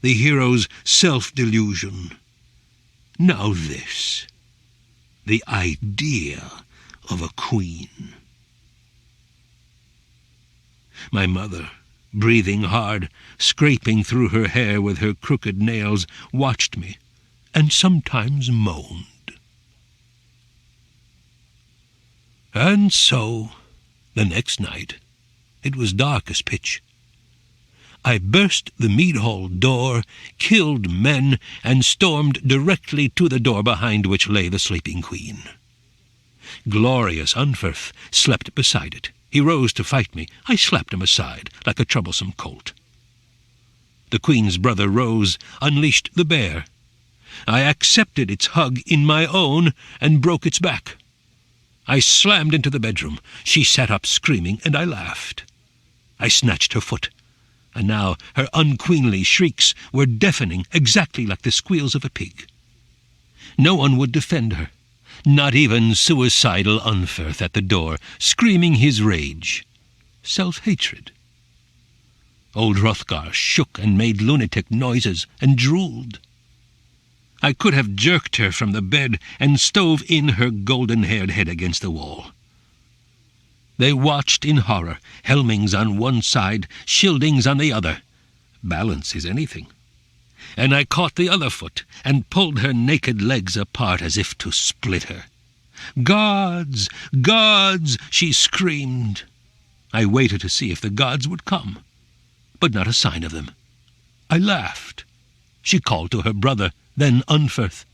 the hero's self-delusion. Now this, the idea of a queen. My mother, breathing hard, scraping through her hair with her crooked nails, watched me, and sometimes moaned. And so, the next night, it was dark as pitch. I burst the mead-hall door, killed men, and stormed directly to the door behind which lay the sleeping queen. Glorious Unferth slept beside it. He rose to fight me. I slapped him aside like a troublesome colt. The queen's brother rose, unleashed the bear. I accepted its hug in my own and broke its back. I slammed into the bedroom. She sat up screaming, and I laughed. I snatched her foot, and now her unqueenly shrieks were deafening, exactly like the squeals of a pig. No one would defend her, not even suicidal Unferth at the door, screaming his rage, self-hatred. Old Hrothgar shook and made lunatic noises and drooled. I could have jerked her from the bed and stove in her golden-haired head against the wall. They watched in horror, helmings on one side, Schildings on the other. Balance is anything. And I caught the other foot and pulled her naked legs apart as if to split her. "Gods! Gods!" she screamed. I waited to see if the gods would come, but not a sign of them. I laughed. She called to her brother, then Unferth.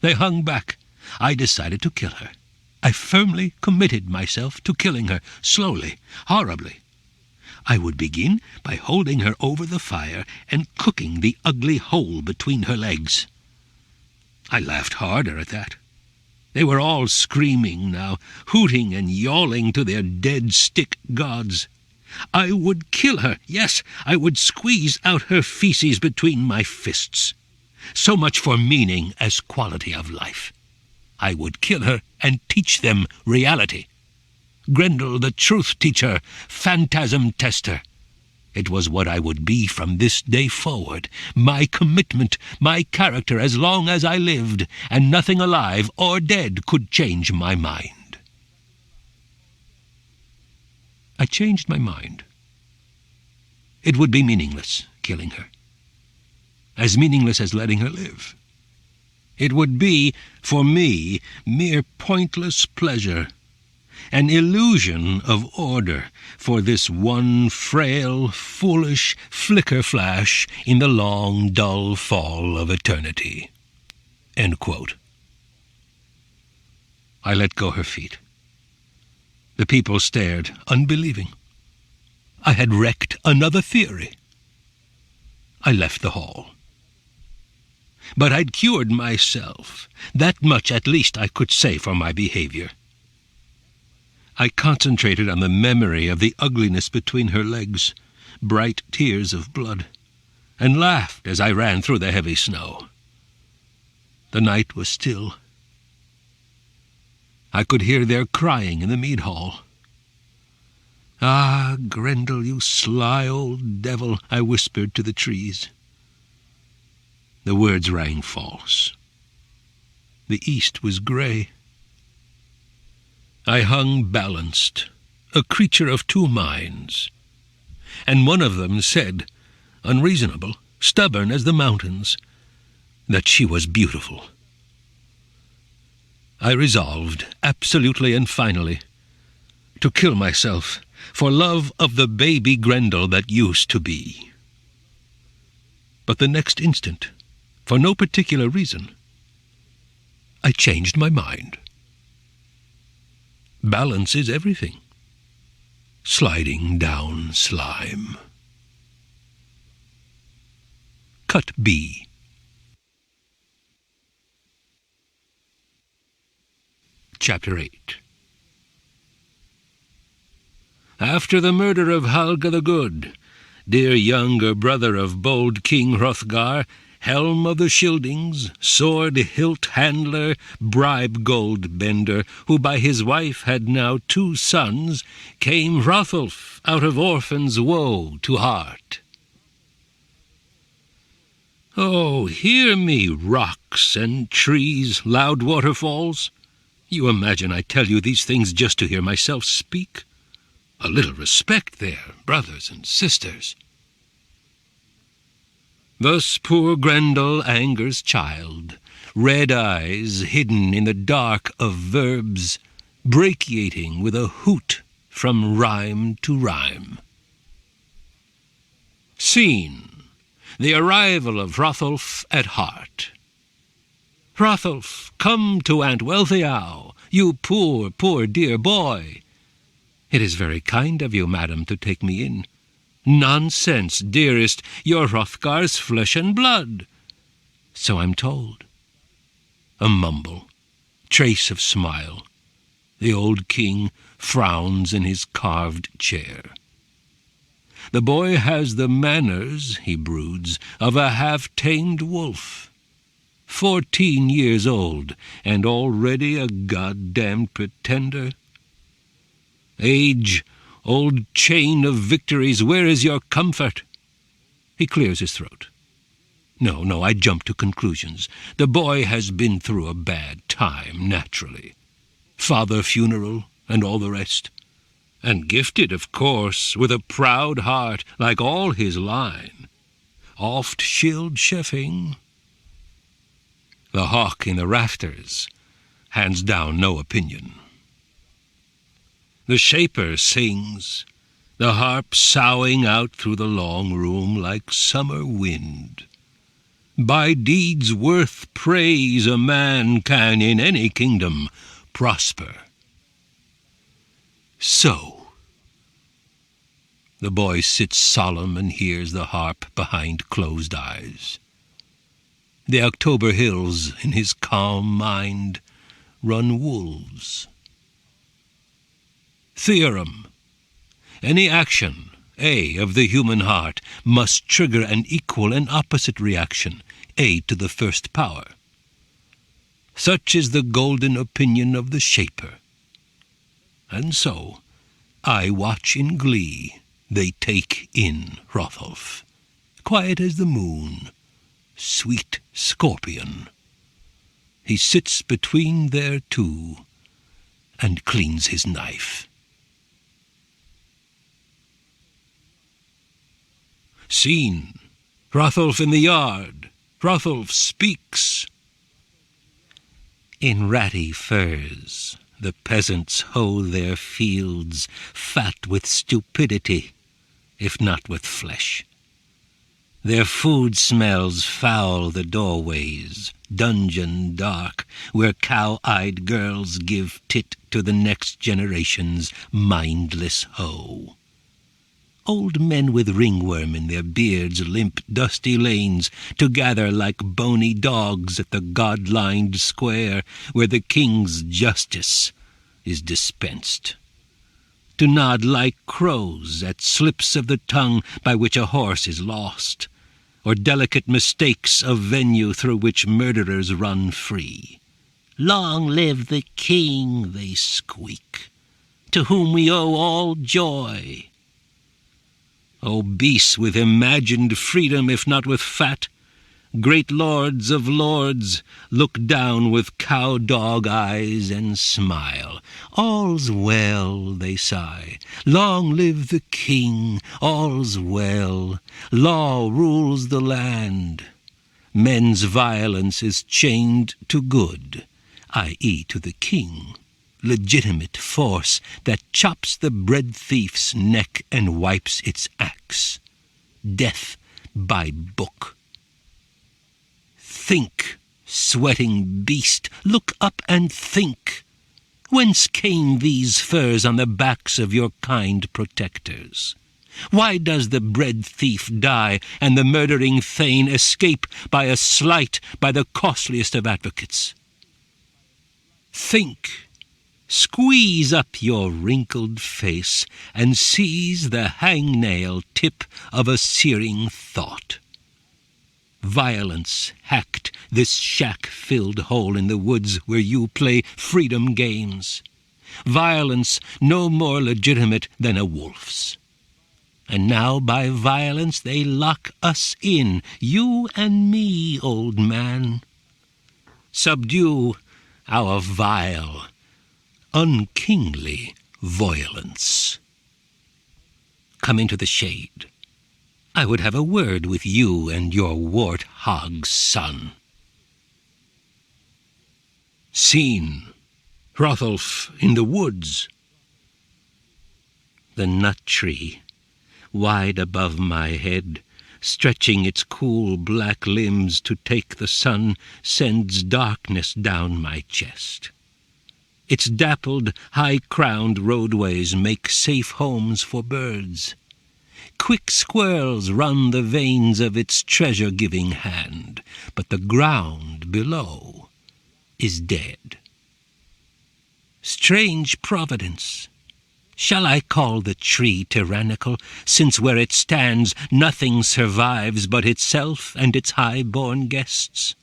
They hung back. I decided to kill her. I firmly committed myself to killing her, slowly, horribly. I would begin by holding her over the fire and cooking the ugly hole between her legs. I laughed harder at that. They were all screaming now, hooting and yawling to their dead stick gods. I would kill her, yes, I would squeeze out her feces between my fists. So much for meaning as quality of life. I would kill her and teach them reality. Grendel, the truth teacher, phantasm tester. It was what I would be from this day forward, my commitment, my character as long as I lived, and nothing alive or dead could change my mind. I changed my mind. It would be meaningless, killing her. As meaningless as letting her live. It would be, for me, mere pointless pleasure, an illusion of order for this one frail, foolish flicker-flash in the long, dull fall of eternity." End quote. I let go her feet. The people stared, unbelieving. I had wrecked another theory. I left the hall. But I'd cured myself. That much at least I could say for my behavior. I concentrated on the memory of the ugliness between her legs, bright tears of blood, and laughed as I ran through the heavy snow. The night was still. I could hear their crying in the mead hall. "Ah, Grendel, you sly old devil," I whispered to the trees. The words rang false. The east was grey. I hung balanced, a creature of two minds, and one of them said, unreasonable, stubborn as the mountains, that she was beautiful. I resolved, absolutely and finally, to kill myself for love of the baby Grendel that used to be. But the next instant, for no particular reason, I changed my mind. Balance is everything. Sliding down slime. Cut B. Chapter 8. After the murder of Helga the Good, dear younger brother of bold King Hrothgar, helm of the Scyldings, sword-hilt handler, bribe-gold bender, who by his wife had now 2 sons, came Hrothulf out of orphans' woe to heart. Oh, hear me, rocks and trees, loud waterfalls. You imagine I tell you these things just to hear myself speak? A little respect there, brothers and sisters. Thus poor Grendel, anger's child, red eyes hidden in the dark of verbs, brachiating with a hoot from rhyme to rhyme. Scene: the arrival of Hrothulf at Hart. "Hrothulf, come to Aunt Wealthyau, you poor, poor dear boy." "It is very kind of you, madam, to take me in." "Nonsense, dearest, you're Hrothgar's flesh and blood." "So I'm told." A mumble, trace of smile. The old king frowns in his carved chair. The boy has the manners, he broods, of a half-tamed wolf. 14 years old, and already a goddamned pretender. Age, old chain of victories, where is your comfort? He clears his throat. No, I jump to conclusions. The boy has been through a bad time, naturally. Father funeral and all the rest. And gifted, of course, with a proud heart, like all his line. Oft shield chefing. The hawk in the rafters hands down no opinion. The shaper sings, the harp soughing out through the long room like summer wind. By deeds worth praise a man can in any kingdom prosper. So. The boy sits solemn and hears the harp behind closed eyes. The October hills in his calm mind run wolves. Theorem: any action, A, of the human heart, must trigger an equal and opposite reaction, A to the first power. Such is the golden opinion of the shaper. And so, I watch in glee they take in Hrothulf, quiet as the moon, sweet scorpion. He sits between their 2 and cleans his knife. Scene: Hrothulf in the yard. Hrothulf speaks. In ratty furs the peasants hoe their fields, fat with stupidity, if not with flesh. Their food smells foul the doorways, dungeon dark, where cow-eyed girls give tit to the next generation's mindless hoe. Old men with ringworm in their beards limp dusty lanes to gather like bony dogs at the god-lined square where the king's justice is dispensed. To nod like crows at slips of the tongue by which a horse is lost, or delicate mistakes of venue through which murderers run free. Long live the king, they squeak, to whom we owe all joy. Obese with imagined freedom, if not with fat, great lords of lords look down with cow-dog eyes and smile. All's well, they sigh. Long live the king, all's well. Law rules the land. Men's violence is chained to good, i.e. to the king. Legitimate force that chops the bread thief's neck and wipes its axe. Death by book. Think, sweating beast, look up and think. Whence came these furs on the backs of your kind protectors? Why does the bread thief die and the murdering thane escape by a slight by the costliest of advocates? Think, squeeze up your wrinkled face and seize the hangnail tip of a searing thought. Violence hacked this shack-filled hole in the woods where you play freedom games. Violence no more legitimate than a wolf's. And now by violence they lock us in, you and me, old man. Subdue our vile, unkingly violence. Come into the shade. I would have a word with you and your wart-hog son. Scene: Hrothulf in the woods. The nut tree, wide above my head, stretching its cool black limbs to take the sun, sends darkness down my chest. Its dappled, high-crowned roadways make safe homes for birds. Quick squirrels run the veins of its treasure-giving hand, but the ground below is dead. Strange providence! Shall I call the tree tyrannical, since where it stands nothing survives but itself and its high-born guests?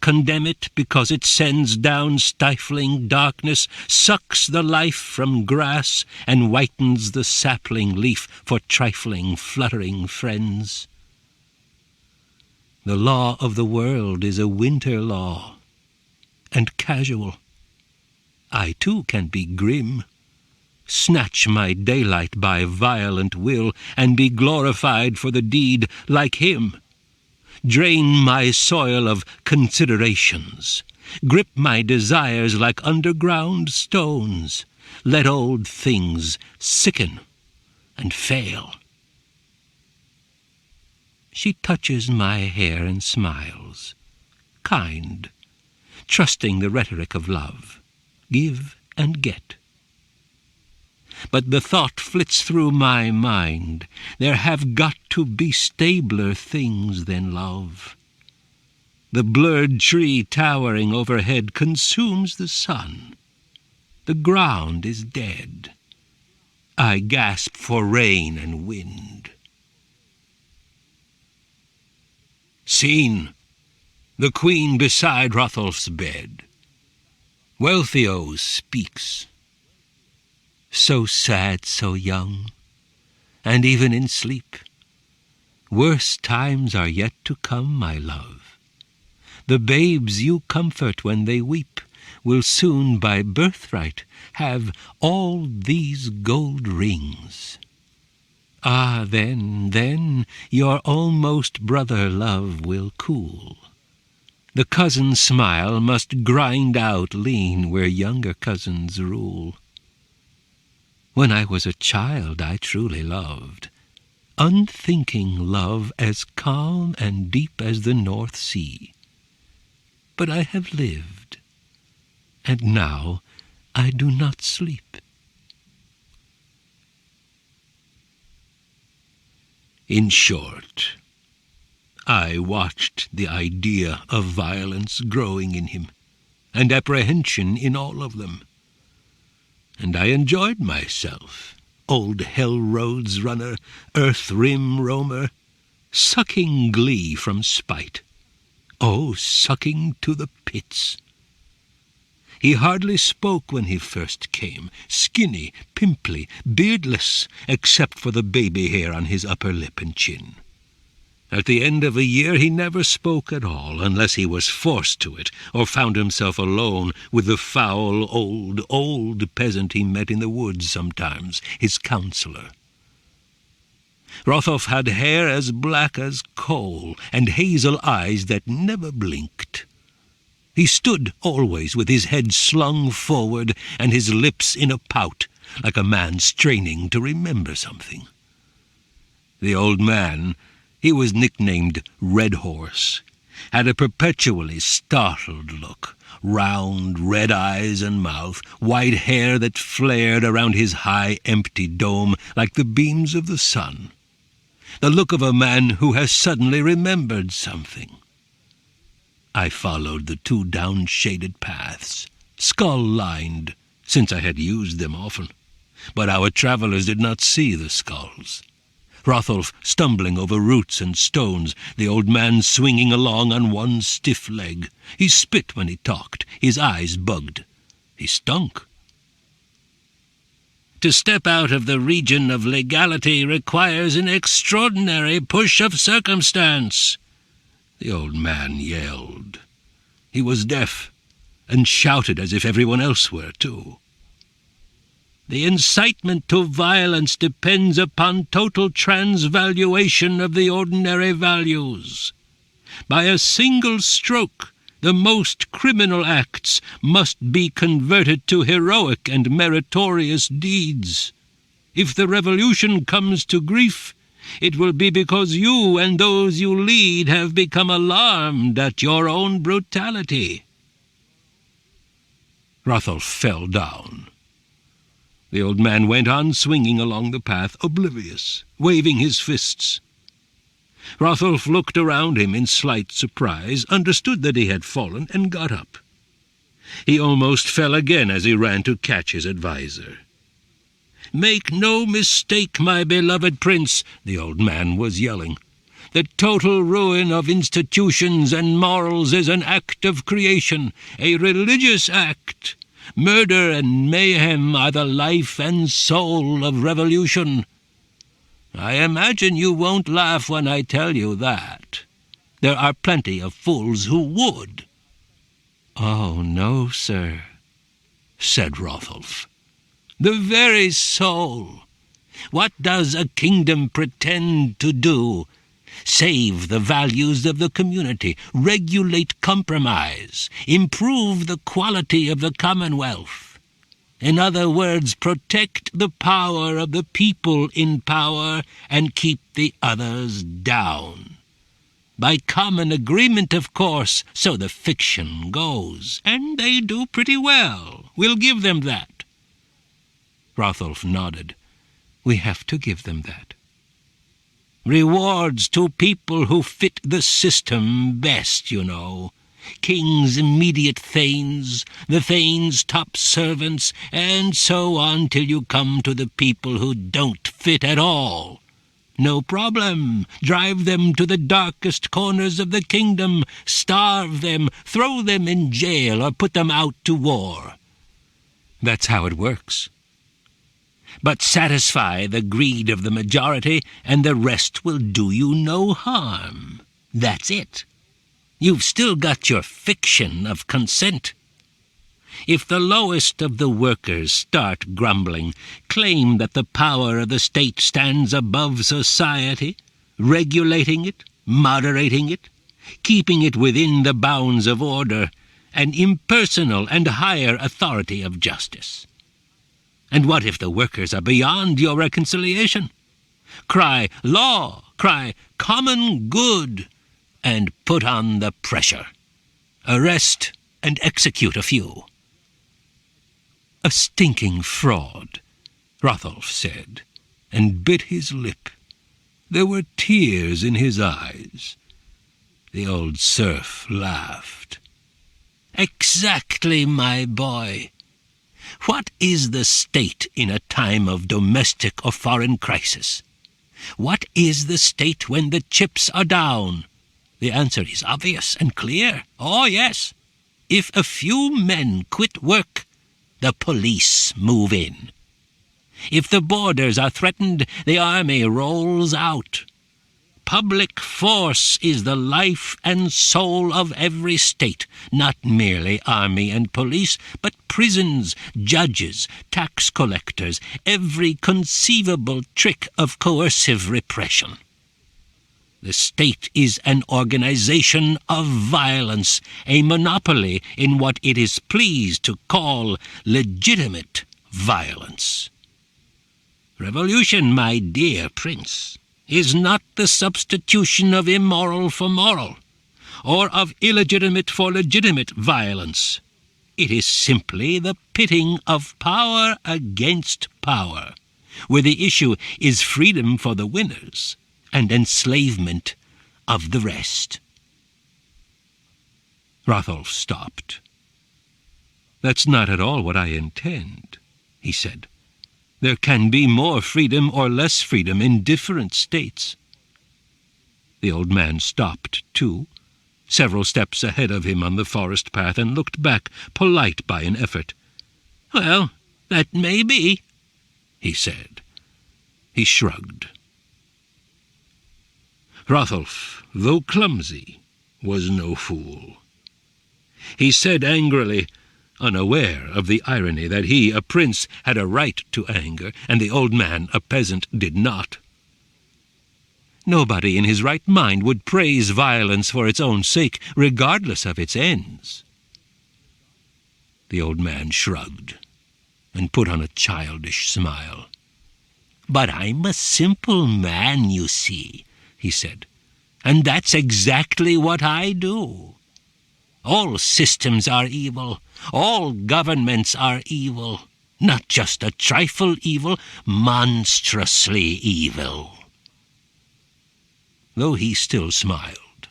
Condemn it because it sends down stifling darkness, sucks the life from grass, and whitens the sapling leaf for trifling, fluttering friends? The law of the world is a winter law, and casual. I too can be grim, snatch my daylight by violent will, and be glorified for the deed like him. Drain my soil of considerations, grip my desires like underground stones, let old things sicken and fail. She touches my hair and smiles, kind, trusting the rhetoric of love, give and get. But the thought flits through my mind, there have got to be stabler things than love. The blurred tree towering overhead consumes the sun. The ground is dead. I gasp for rain and wind. Scene: the queen beside Hrothulf's bed. Wealhtheow speaks. So sad, so young, and even in sleep. Worse times are yet to come, my love. The babes you comfort when they weep will soon by birthright have all these gold rings. Ah, then your almost brother love will cool. The cousin smile must grind out lean where younger cousins rule. When I was a child I truly loved, unthinking love as calm and deep as the North Sea. But I have lived, and now I do not sleep. In short, I watched the idea of violence growing in him, and apprehension in all of them. And I enjoyed myself, old hell-roads runner, earth-rim roamer, sucking glee from spite. Oh, sucking to the pits. He hardly spoke when he first came, skinny, pimply, beardless, except for the baby hair on his upper lip and chin. At the end of a year he never spoke at all, unless he was forced to it, or found himself alone with the foul, old peasant he met in the woods sometimes, his counsellor. Hrothgar had hair as black as coal, and hazel eyes that never blinked. He stood always with his head slung forward and his lips in a pout, like a man straining to remember something. The old man, he was nicknamed Red Horse, had a perpetually startled look, round red eyes and mouth, white hair that flared around his high empty dome like the beams of the sun. The look of a man who has suddenly remembered something. I followed the 2 down-shaded paths, skull-lined, since I had used them often, but our travellers did not see the skulls. Hrothgar stumbling over roots and stones, the old man swinging along on one stiff leg. He spit when he talked, his eyes bugged. He stunk. To step out of the region of legality requires an extraordinary push of circumstance, the old man yelled. He was deaf, and shouted as if everyone else were, too. The incitement to violence depends upon total transvaluation of the ordinary values. By a single stroke, the most criminal acts must be converted to heroic and meritorious deeds. If the revolution comes to grief, it will be because you and those you lead have become alarmed at your own brutality. Hrothgar fell down. The old man went on swinging along the path, oblivious, waving his fists. Hrothgar looked around him in slight surprise, understood that he had fallen, and got up. He almost fell again as he ran to catch his adviser. "Make no mistake, my beloved prince," the old man was yelling. "The total ruin of institutions and morals is an act of creation, a religious act. Murder and mayhem are the life and soul of revolution. I imagine you won't laugh when I tell you that. There are plenty of fools who would." "Oh, no, sir," said Hrothgar. "The very soul. What does a kingdom pretend to do? Save the values of the community, regulate compromise, improve the quality of the commonwealth. In other words, protect the power of the people in power and keep the others down. By common agreement, of course, so the fiction goes. And they do pretty well. We'll give them that." Hrothgar nodded. "We have to give them that." "Rewards to people who fit the system best, you know. King's immediate thanes, the thane's top servants, and so on till you come to the people who don't fit at all. No problem. Drive them to the darkest corners of the kingdom, starve them, throw them in jail, or put them out to war. That's how it works. But satisfy the greed of the majority, and the rest will do you no harm. That's it. You've still got your fiction of consent. If the lowest of the workers start grumbling, claim that the power of the state stands above society, regulating it, moderating it, keeping it within the bounds of order, an impersonal and higher authority of justice. And what if the workers are beyond your reconciliation? Cry law, cry common good, and put on the pressure. Arrest and execute a few. "A stinking fraud," Hrothgar said, and bit his lip. There were tears in his eyes. The old serf laughed. "Exactly, my boy. What is the state in a time of domestic or foreign crisis? What is the state when the chips are down? The answer is obvious and clear. Oh, yes. If a few men quit work, the police move in. If the borders are threatened, the army rolls out. Public force is the life and soul of every state, not merely army and police, but prisons, judges, tax collectors, every conceivable trick of coercive repression. The state is an organization of violence, a monopoly in what it is pleased to call legitimate violence. Revolution, my dear prince, is not the substitution of immoral for moral, or of illegitimate for legitimate violence. It is simply the pitting of power against power, where the issue is freedom for the winners and enslavement of the rest. Hrothulf stopped. "That's not at all what I intend," he said. "There can be more freedom or less freedom in different states." The old man stopped, too, several steps ahead of him on the forest path, and looked back, polite by an effort. "Well, that may be," he said. He shrugged. Hrothulf, though clumsy, was no fool. He said angrily, unaware of the irony that he, a prince, had a right to anger, and the old man, a peasant, did not. "Nobody in his right mind would praise violence for its own sake, regardless of its ends." The old man shrugged and put on a childish smile. "But I'm a simple man, you see," he said, "and that's exactly what I do. All systems are evil. All governments are evil. Not just a trifle evil, monstrously evil." Though he still smiled,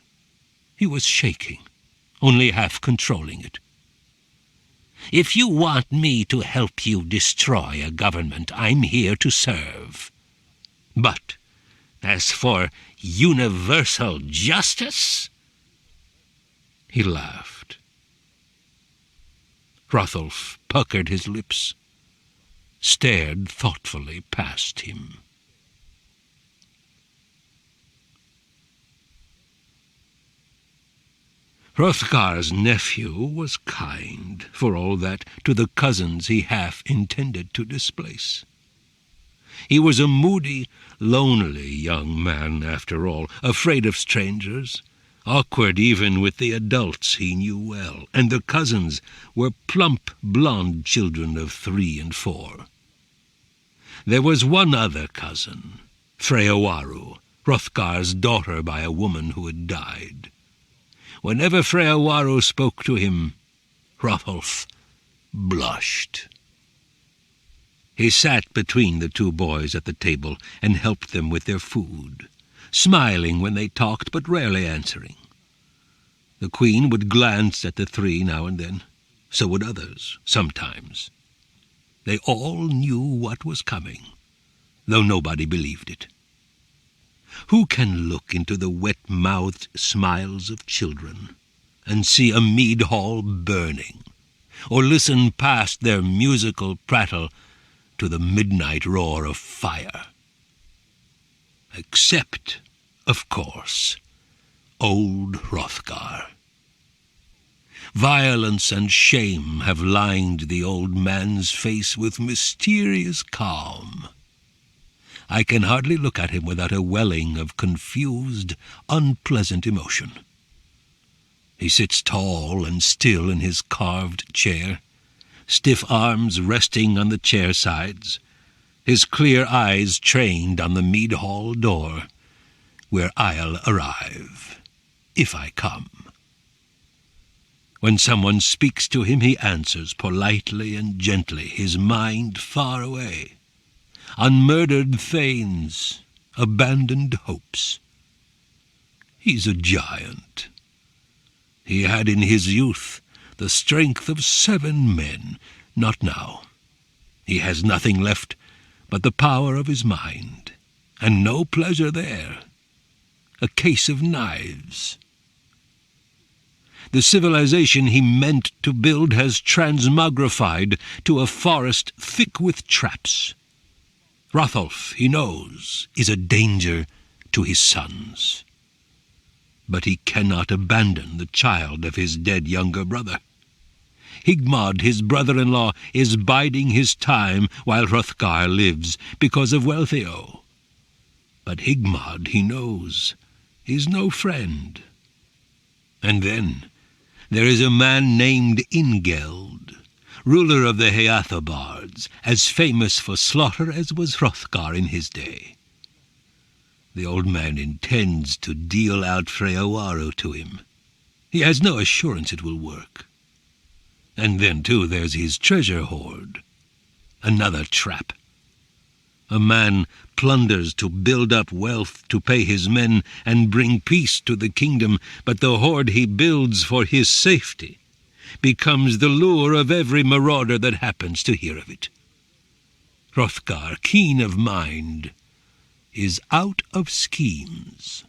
he was shaking, only half controlling it. "If you want me to help you destroy a government, I'm here to serve. But as for universal justice—" He laughed. Hrothulf puckered his lips, stared thoughtfully past him. Hrothgar's nephew was kind, for all that, to the cousins he half intended to displace. He was a moody, lonely young man, after all, afraid of strangers, awkward even with the adults he knew well, and the cousins were plump, blond children of 3 and 4. There was one other cousin, Freawaru, Hrothgar's daughter by a woman who had died. Whenever Freawaru spoke to him, Hrothulf blushed. He sat between the 2 boys at the table and helped them with their food, smiling when they talked, but rarely answering. The queen would glance at the 3 now and then. So would others, sometimes. They all knew what was coming, though nobody believed it. Who can look into the wet-mouthed smiles of children and see a mead hall burning, or listen past their musical prattle to the midnight roar of fire? Except, of course, old Hrothgar. Violence and shame have lined the old man's face with mysterious calm. I can hardly look at him without a welling of confused, unpleasant emotion. He sits tall and still in his carved chair, stiff arms resting on the chair sides, his clear eyes trained on the mead hall door, where I'll arrive, if I come. When someone speaks to him, he answers politely and gently, his mind far away, on murdered thanes, abandoned hopes. He's a giant. He had in his youth the strength of 7 men, not now. He has nothing left but the power of his mind, and no pleasure there. A case of knives. The civilization he meant to build has transmogrified to a forest thick with traps. Hrothulf, he knows, is a danger to his sons. But he cannot abandon the child of his dead younger brother. Higmod, his brother-in-law, is biding his time while Hrothgar lives because of Wealhtheow. But Higmod, he knows, is no friend. And then there is a man named Ingeld, ruler of the Heathobards, as famous for slaughter as was Hrothgar in his day. The old man intends to deal out Freawaru to him. He has no assurance it will work. And then, too, there's his treasure hoard. Another trap. A man plunders to build up wealth to pay his men and bring peace to the kingdom, but the hoard he builds for his safety becomes the lure of every marauder that happens to hear of it. Hrothgar, keen of mind, is out of schemes.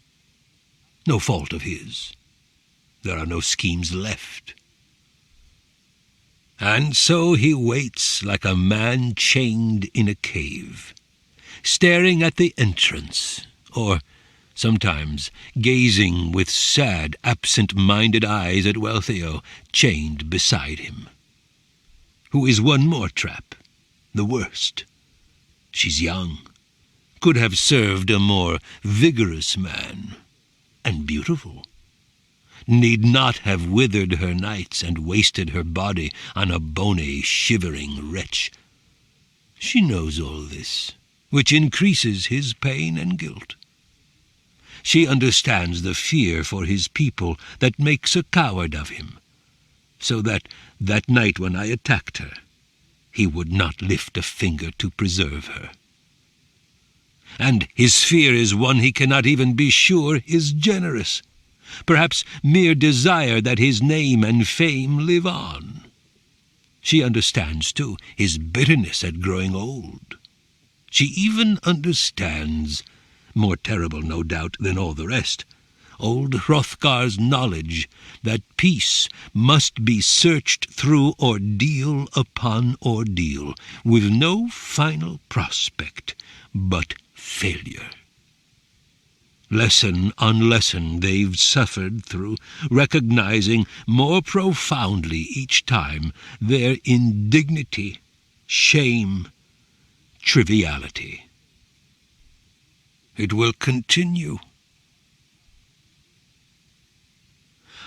No fault of his. There are no schemes left. And so he waits like a man chained in a cave, staring at the entrance, or sometimes gazing with sad, absent-minded eyes at Wealhtheow, chained beside him. Who is one more trap, the worst. She's young, could have served a more vigorous man, and beautiful. Need not have withered her nights and wasted her body on a bony, shivering wretch. She knows all this, which increases his pain and guilt. She understands the fear for his people that makes a coward of him, so that night when I attacked her, he would not lift a finger to preserve her. And his fear is one he cannot even be sure is generous. Perhaps mere desire that his name and fame live on. She understands, too, his bitterness at growing old. She even understands, more terrible, no doubt, than all the rest, old Hrothgar's knowledge that peace must be searched through ordeal upon ordeal, with no final prospect but failure. Lesson on lesson they've suffered through, recognizing more profoundly each time their indignity, shame, triviality. It will continue.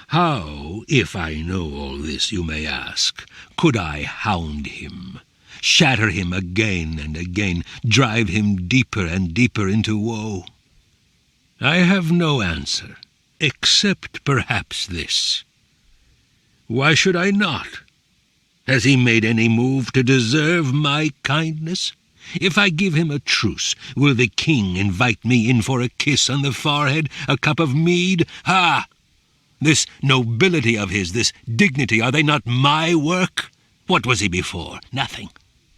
How, if I know all this, you may ask, could I hound him, shatter him again and again, drive him deeper and deeper into woe? I have no answer, except perhaps this. Why should I not? Has he made any move to deserve my kindness? If I give him a truce, will the king invite me in for a kiss on the forehead, a cup of mead? Ha! This nobility of his, this dignity, are they not my work? What was he before? Nothing.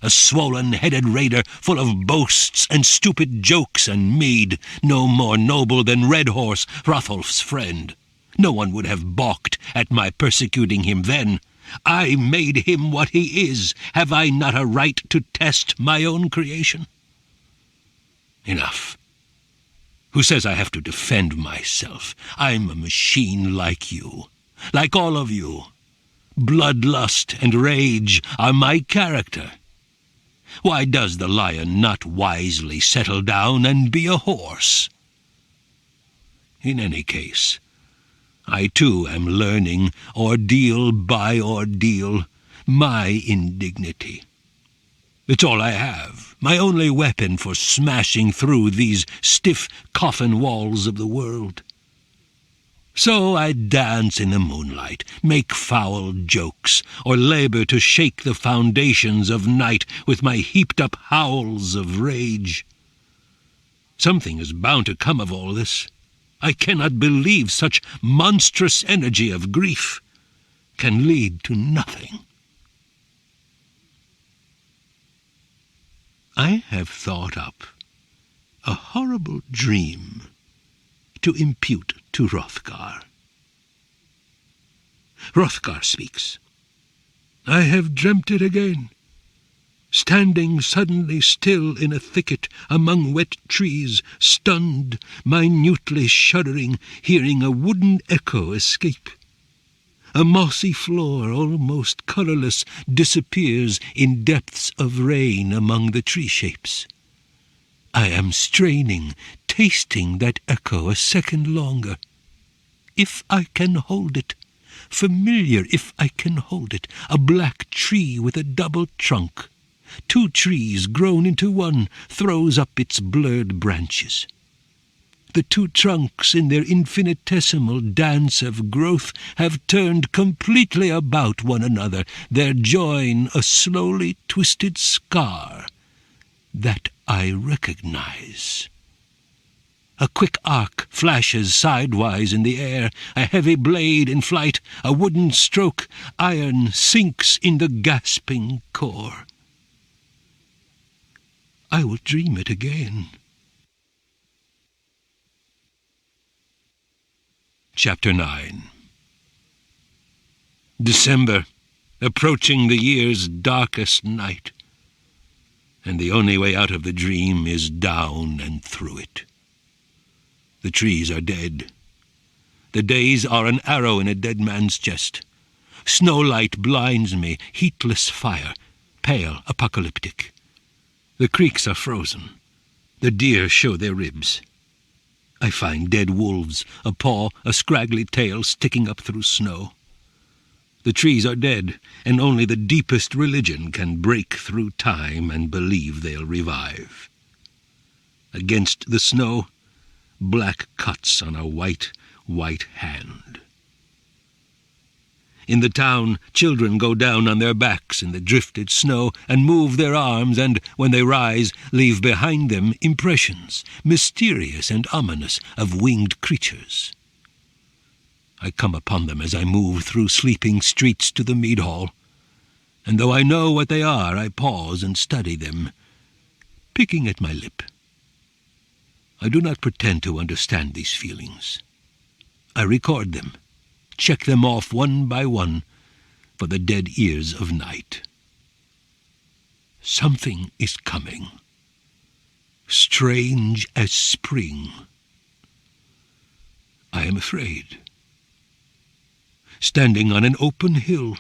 A swollen-headed raider, full of boasts and stupid jokes and mead, no more noble than Redhorse, Hrothulf's friend. No one would have balked at my persecuting him then. I made him what he is. Have I not a right to test my own creation? Enough. Who says I have to defend myself? I'm a machine like you, like all of you. Bloodlust and rage are my character. Why does the lion not wisely settle down and be a horse? In any case, I too am learning, ordeal by ordeal, my indignity. It's all I have, my only weapon for smashing through these stiff coffin walls of the world. So I dance in the moonlight, make foul jokes, or labor to shake the foundations of night with my heaped-up howls of rage. Something is bound to come of all this. I cannot believe such monstrous energy of grief can lead to nothing. I have thought up a horrible dream to impute to Hrothgar. Hrothgar speaks. I have dreamt it again. Standing suddenly still in a thicket among wet trees, stunned, minutely shuddering, hearing a wooden echo escape. A mossy floor, almost colourless, disappears in depths of rain among the tree shapes. I am straining, tasting that echo a second longer. If I can hold it, familiar if I can hold it, a black tree with a double trunk. 2 trees grown into one, throws up its blurred branches. The 2 trunks in their infinitesimal dance of growth have turned completely about one another, their join a slowly twisted scar that I recognize. A quick arc flashes sidewise in the air, a heavy blade in flight, a wooden stroke, iron sinks in the gasping core. I will dream it again. Chapter 9. December, approaching the year's darkest night, and the only way out of the dream is down and through it. The trees are dead. The days are an arrow in a dead man's chest. Snowlight blinds me, heatless fire, pale, apocalyptic. The creeks are frozen. The deer show their ribs. I find dead wolves, a paw, a scraggly tail sticking up through snow. The trees are dead, and only the deepest religion can break through time and believe they'll revive. Against the snow, black cuts on a white, white hand. In the town, children go down on their backs in the drifted snow and move their arms and, when they rise, leave behind them impressions, mysterious and ominous, of winged creatures. I come upon them as I move through sleeping streets to the mead hall, and though I know what they are, I pause and study them, picking at my lip. I do not pretend to understand these feelings. I record them, check them off one by one for the dead ears of night. Something is coming, strange as spring. I am afraid. Standing on an open hill,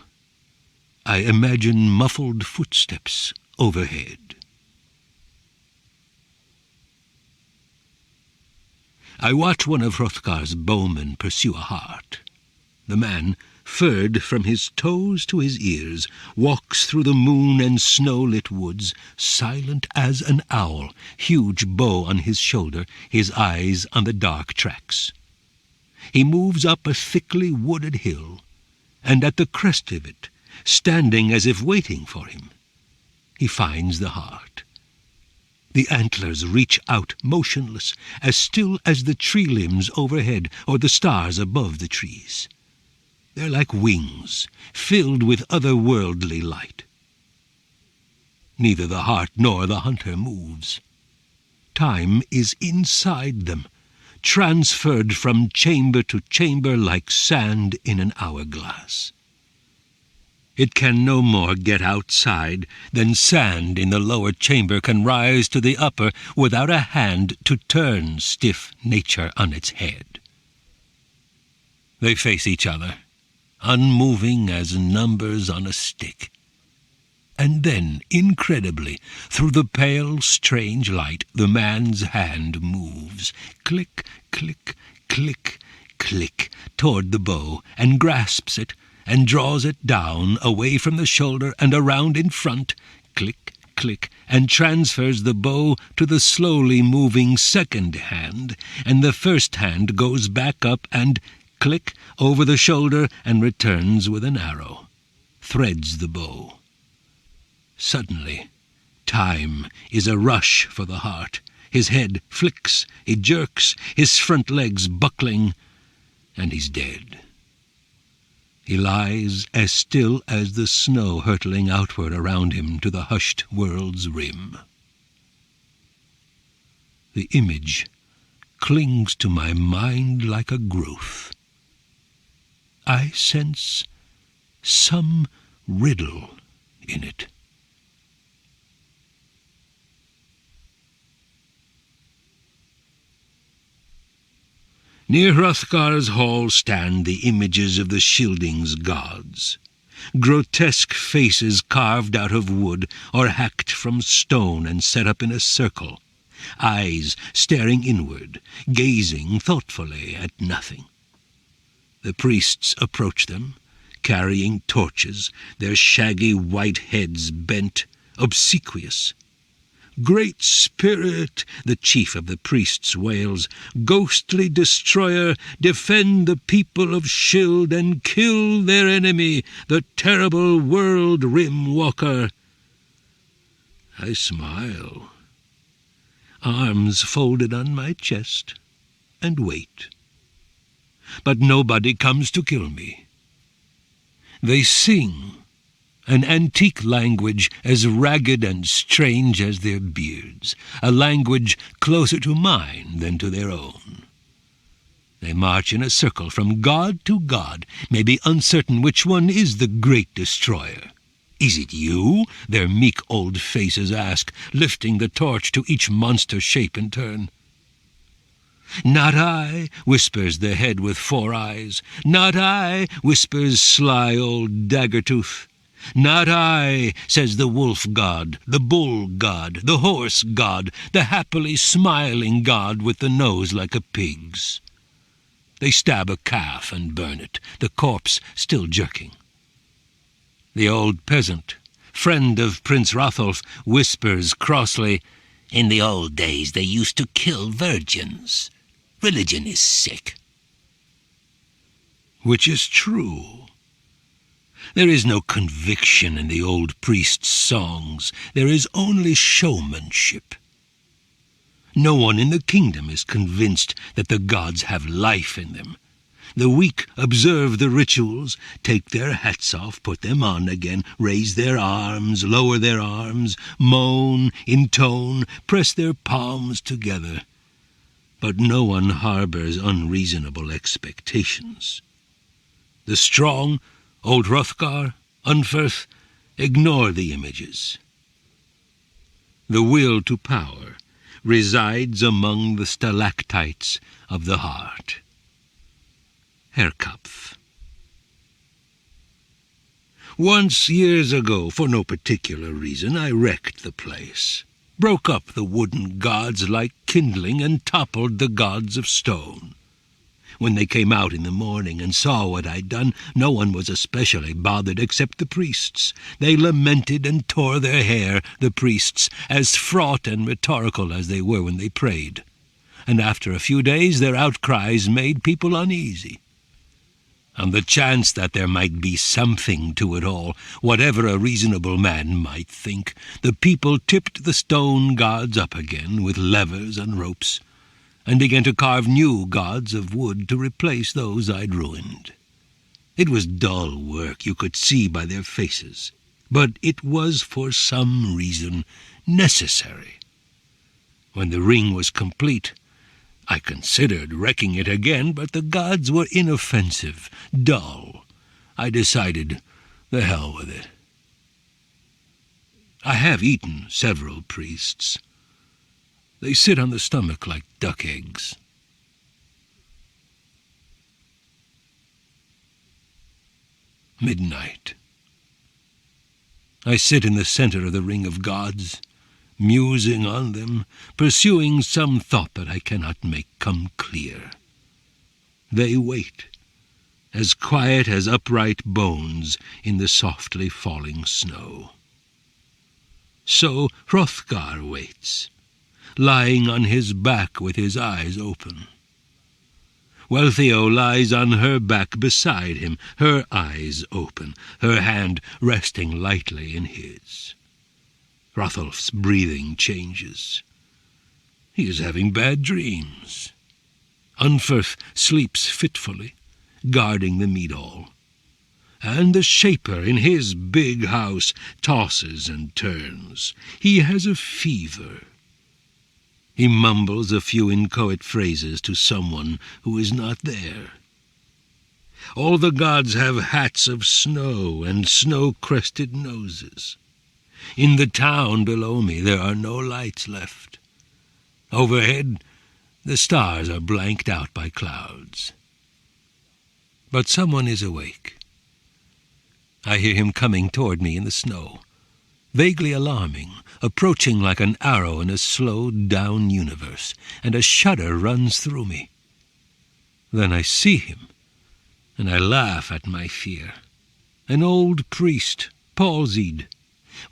I imagine muffled footsteps overhead. I watch one of Hrothgar's bowmen pursue a hart. The man, furred from his toes to his ears, walks through the moon and snow-lit woods, silent as an owl, huge bow on his shoulder, his eyes on the dark tracks. He moves up a thickly wooded hill, and at the crest of it, standing as if waiting for him, he finds the hart. The antlers reach out motionless, as still as the tree limbs overhead or the stars above the trees. They're like wings, filled with otherworldly light. Neither the hart nor the hunter moves. Time is inside them, transferred from chamber to chamber like sand in an hourglass. It can no more get outside than sand in the lower chamber can rise to the upper without a hand to turn stiff nature on its head. They face each other, unmoving as numbers on a stick. And then, incredibly, through the pale, strange light, the man's hand moves, click, click, click, click, toward the bow, and grasps it, and draws it down, away from the shoulder and around in front, click, click, and transfers the bow to the slowly moving second hand, and the first hand goes back up and, click, over the shoulder and returns with an arrow, threads the bow. Suddenly, time is a rush for the hart. His head flicks, he jerks, his front legs buckling, and he's dead. He lies as still as the snow hurtling outward around him to the hushed world's rim. The image clings to my mind like a growth. I sense some riddle in it. Near Hrothgar's hall stand the images of the Scyldings' gods, grotesque faces carved out of wood or hacked from stone and set up in a circle, eyes staring inward, gazing thoughtfully at nothing. The priests approach them, carrying torches, their shaggy white heads bent, obsequious. "Great Spirit," the chief of the priests wails, "ghostly destroyer, defend the people of Scyld and kill their enemy, the terrible world rim walker." I smile, arms folded on my chest, and wait. But nobody comes to kill me. They sing, an antique language as ragged and strange as their beards, a language closer to mine than to their own. They march in a circle from god to god, maybe uncertain which one is the great destroyer. "Is it you?" their meek old faces ask, lifting the torch to each monster shape in turn. "Not I," whispers the head with 4 eyes. "Not I," whispers sly old Daggertooth. "Not I," says the wolf god, the bull god, the horse god, the happily smiling god with the nose like a pig's. They stab a calf and burn it, the corpse still jerking. The old peasant, friend of Prince Hrothulf, whispers crossly, "In the old days they used to kill virgins. Religion is sick." Which is true. There is no conviction in the old priest's songs. There is only showmanship. No one in the kingdom is convinced that the gods have life in them. The weak observe the rituals, take their hats off, put them on again, raise their arms, lower their arms, moan, intone, press their palms together. But no one harbors unreasonable expectations. The strong, old Hrothgar, Unferth, ignore the images. The will to power resides among the stalactites of the heart. Herkopf. Once, years ago, for no particular reason, I wrecked the place, broke up the wooden gods like kindling, and toppled the gods of stone. When they came out in the morning and saw what I'd done, no one was especially bothered except the priests. They lamented and tore their hair, the priests, as fraught and rhetorical as they were when they prayed. And after a few days their outcries made people uneasy. On the chance that there might be something to it all, whatever a reasonable man might think, the people tipped the stone gods up again with levers and ropes, and began to carve new gods of wood to replace those I'd ruined. It was dull work, you could see by their faces, but it was for some reason necessary. When the ring was complete, I considered wrecking it again, but the gods were inoffensive, dull. I decided, the hell with it. I have eaten several priests. They sit on the stomach like duck eggs. Midnight. I sit in the center of the ring of gods, musing on them, pursuing some thought that I cannot make come clear. They wait, as quiet as upright bones in the softly falling snow. So Hrothgar waits, lying on his back with his eyes open. Wealhtheow lies on her back beside him, her eyes open, her hand resting lightly in his. Hrothulf's breathing changes. He is having bad dreams. Unferth sleeps fitfully, guarding the mead hall. And the shaper in his big house tosses and turns. He has a fever. He mumbles a few inchoate phrases to someone who is not there. All the gods have hats of snow and snow-crested noses. In the town below me there are no lights left. Overhead, the stars are blanked out by clouds. But someone is awake. I hear him coming toward me in the snow, vaguely alarming, approaching like an arrow in a slowed-down universe, and a shudder runs through me. Then I see him, and I laugh at my fear. An old priest, palsied,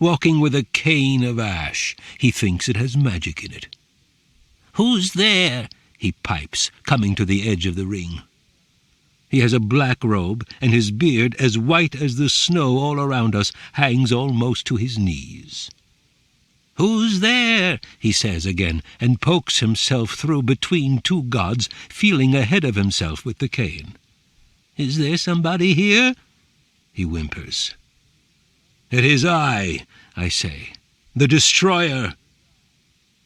walking with a cane of ash. He thinks it has magic in it. "Who's there?" he pipes, coming to the edge of the ring. He has a black robe, and his beard, as white as the snow all around us, hangs almost to his knees. "Who's there?" he says again, and pokes himself through between two gods, feeling ahead of himself with the cane. "Is there somebody here?" he whimpers. "It is I say, the destroyer."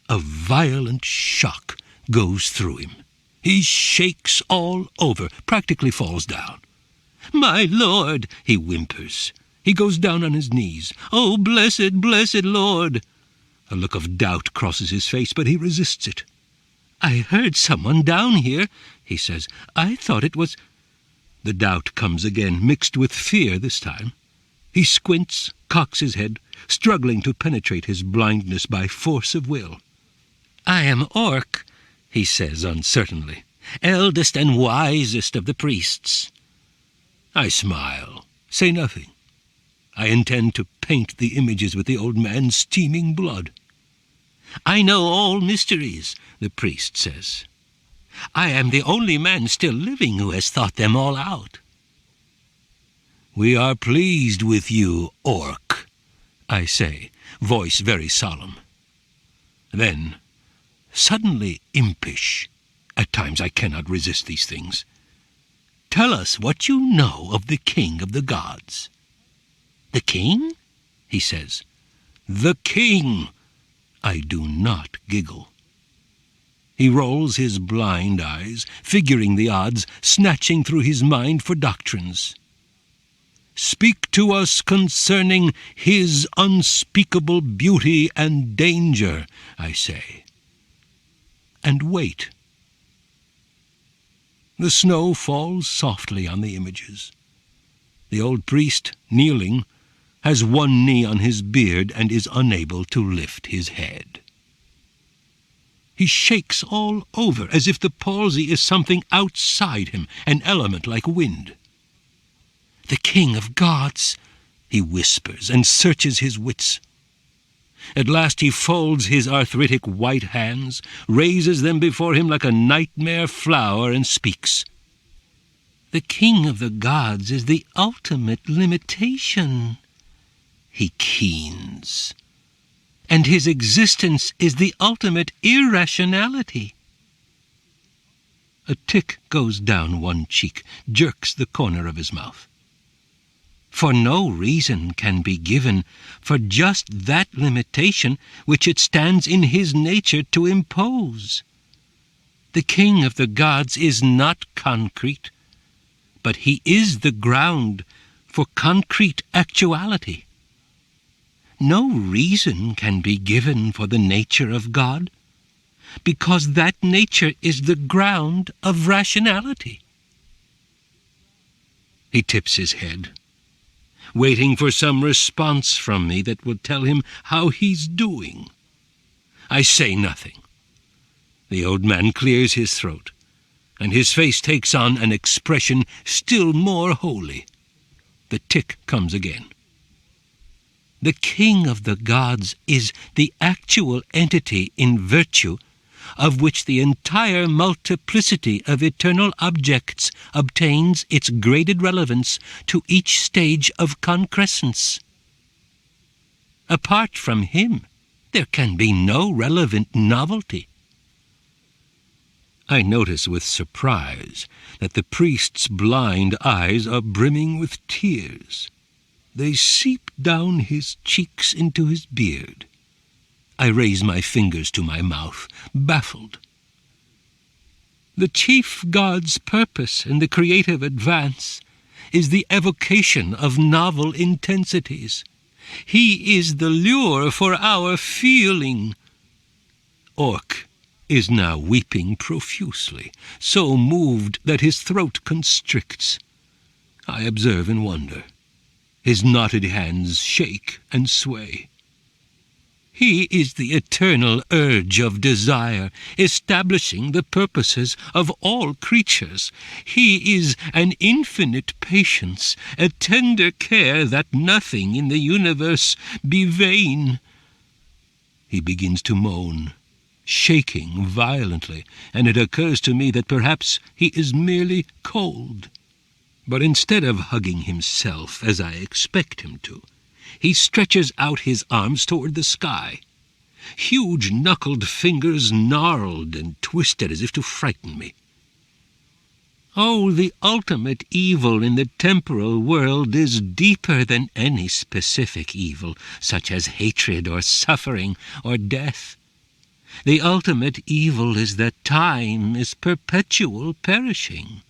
A violent shock goes through him. He shakes all over, practically falls down. "My lord," he whimpers. He goes down on his knees. "Oh, blessed, blessed Lord!" A look of doubt crosses his face, but he resists it. "I heard someone down here," he says. "I thought it was—" The doubt comes again, mixed with fear this time. He squints, cocks his head, struggling to penetrate his blindness by force of will. "I am Orc," he says uncertainly, "eldest and wisest of the priests." I smile, say nothing. I intend to paint the images with the old man's steaming blood. "I know all mysteries," the priest says. "I am the only man still living who has thought them all out." "We are pleased with you, Orc," I say, voice very solemn. Then, suddenly impish, at times I cannot resist these things, "Tell us what you know of the king of the gods." "The king?" he says. "The king!" I do not giggle. He rolls his blind eyes, figuring the odds, snatching through his mind for doctrines. "Speak to us concerning his unspeakable beauty and danger," I say. And wait. The snow falls softly on the images. The old priest, kneeling, has one knee on his beard and is unable to lift his head. He shakes all over as if the palsy is something outside him, an element like wind. "The king of gods," he whispers and searches his wits. At last he folds his arthritic white hands, raises them before him like a nightmare flower, and speaks. "The king of the gods is the ultimate limitation," he keens. "And his existence is the ultimate irrationality." A tick goes down one cheek, jerks the corner of his mouth. "For no reason can be given for just that limitation which it stands in his nature to impose. The king of the gods is not concrete, but he is the ground for concrete actuality. No reason can be given for the nature of God, because that nature is the ground of rationality." He tips his head, waiting for some response from me that will tell him how he's doing. I say nothing. The old man clears his throat, and his face takes on an expression still more holy. The tick comes again. "The king of the gods is the actual entity in virtue of which the entire multiplicity of eternal objects obtains its graded relevance to each stage of concrescence. Apart from him, there can be no relevant novelty." I notice with surprise that the priest's blind eyes are brimming with tears. They seep down his cheeks into his beard. I raise my fingers to my mouth, baffled. The chief god's purpose in the creative advance is the evocation of novel intensities. He is the lure for our feeling. Orc is now weeping profusely, so moved that his throat constricts. I observe and wonder. His knotted hands shake and sway. He is the eternal urge of desire, establishing the purposes of all creatures. He is an infinite patience, a tender care that nothing in the universe be vain. He begins to moan, shaking violently, and it occurs to me that perhaps he is merely cold. But instead of hugging himself, as I expect him to, he stretches out his arms toward the sky. Huge knuckled fingers gnarled and twisted as if to frighten me. Oh, the ultimate evil in the temporal world is deeper than any specific evil, such as hatred or suffering or death. The ultimate evil is that time is perpetual perishing,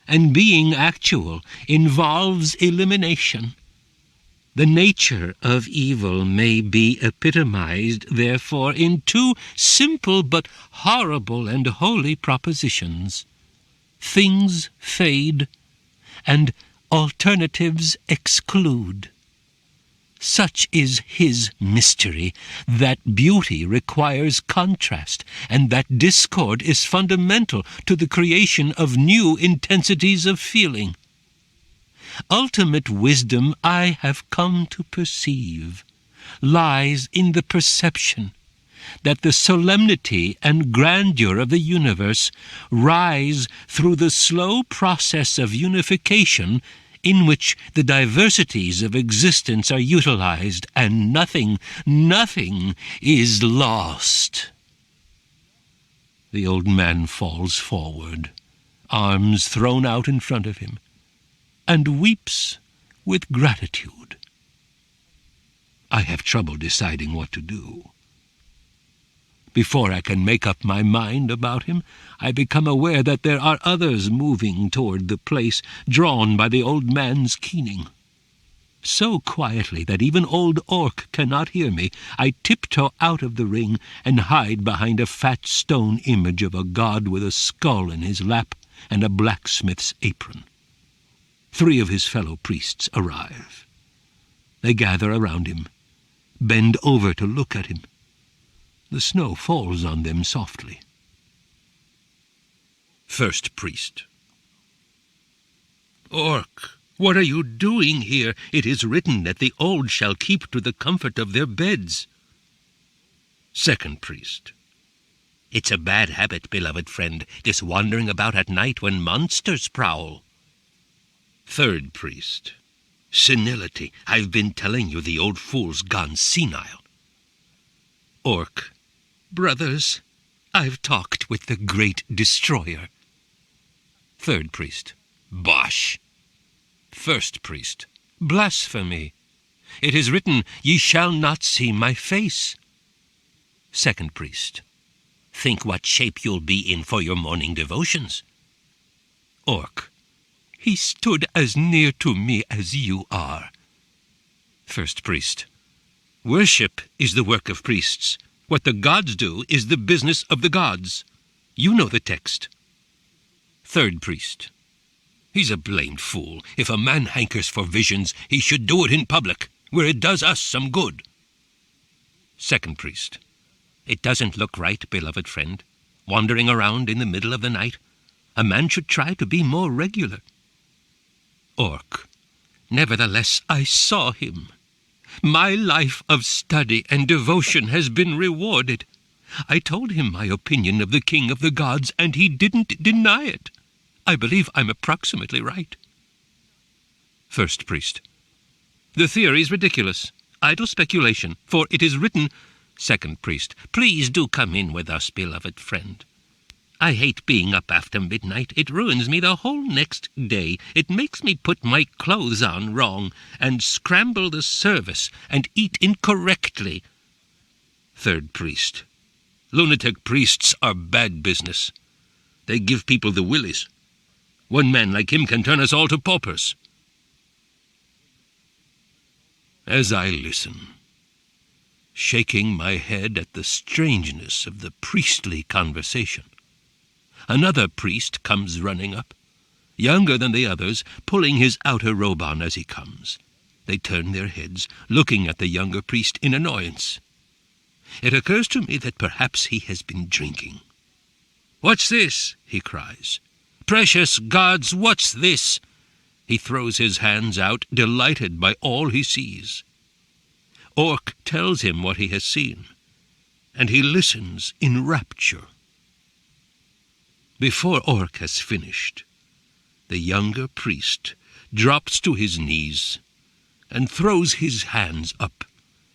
and being actual involves elimination. The nature of evil may be epitomized, therefore, in two simple but horrible and holy propositions. Things fade, and alternatives exclude. Such is his mystery, that beauty requires contrast, and that discord is fundamental to the creation of new intensities of feeling. Ultimate wisdom, I have come to perceive, lies in the perception that the solemnity and grandeur of the universe rise through the slow process of unification in which the diversities of existence are utilized, and nothing is lost. The old man falls forward, arms thrown out in front of him, and weeps with gratitude. I have trouble deciding what to do. Before I can make up my mind about him, I become aware that there are others moving toward the place, drawn by the old man's keening. So quietly that even old Orc cannot hear me, I tiptoe out of the ring and hide behind a fat stone image of a god with a skull in his lap and a blacksmith's apron. 3 of his fellow priests arrive. They gather around him, bend over to look at him. The snow falls on them softly. First priest. Orc, what are you doing here? It is written that the old shall keep to the comfort of their beds. Second priest. It's a bad habit, beloved friend, this wandering about at night when monsters prowl. Third priest. Senility. I've been telling you the old fool's gone senile. Orc. Brothers, I've talked with the great destroyer. Third priest. Bosh. First priest. Blasphemy. It is written, ye shall not see my face. Second priest. Think what shape you'll be in for your morning devotions. Orc. He stood as near to me as you are. First priest. Worship is the work of priests. What the gods do is the business of the gods. You know the text. Third priest. He's a blamed fool. If a man hankers for visions, he should do it in public, where it does us some good. Second priest. It doesn't look right, beloved friend, wandering around in the middle of the night. A man should try to be more regular. Orc. Nevertheless, I saw him. My life of study and devotion has been rewarded. I told him my opinion of the king of the gods, and he didn't deny it. I believe I'm approximately right. First priest. The theory's ridiculous. Idle speculation, for it is written... Second priest. Please do come in with us, beloved friend. I hate being up after midnight. It ruins me the whole next day. It makes me put my clothes on wrong, and scramble the service, and eat incorrectly. Third priest. Lunatic priests are bad business. They give people the willies. One man like him can turn us all to paupers. As I listen, shaking my head at the strangeness of the priestly conversation, another priest comes running up, younger than the others, pulling his outer robe on as he comes. They turn their heads, looking at the younger priest in annoyance. It occurs to me that perhaps he has been drinking. "What's this?" he cries. "Precious gods, what's this?" He throws his hands out, delighted by all he sees. Orc tells him what he has seen, and he listens in rapture. Before Orc has finished, the younger priest drops to his knees and throws his hands up,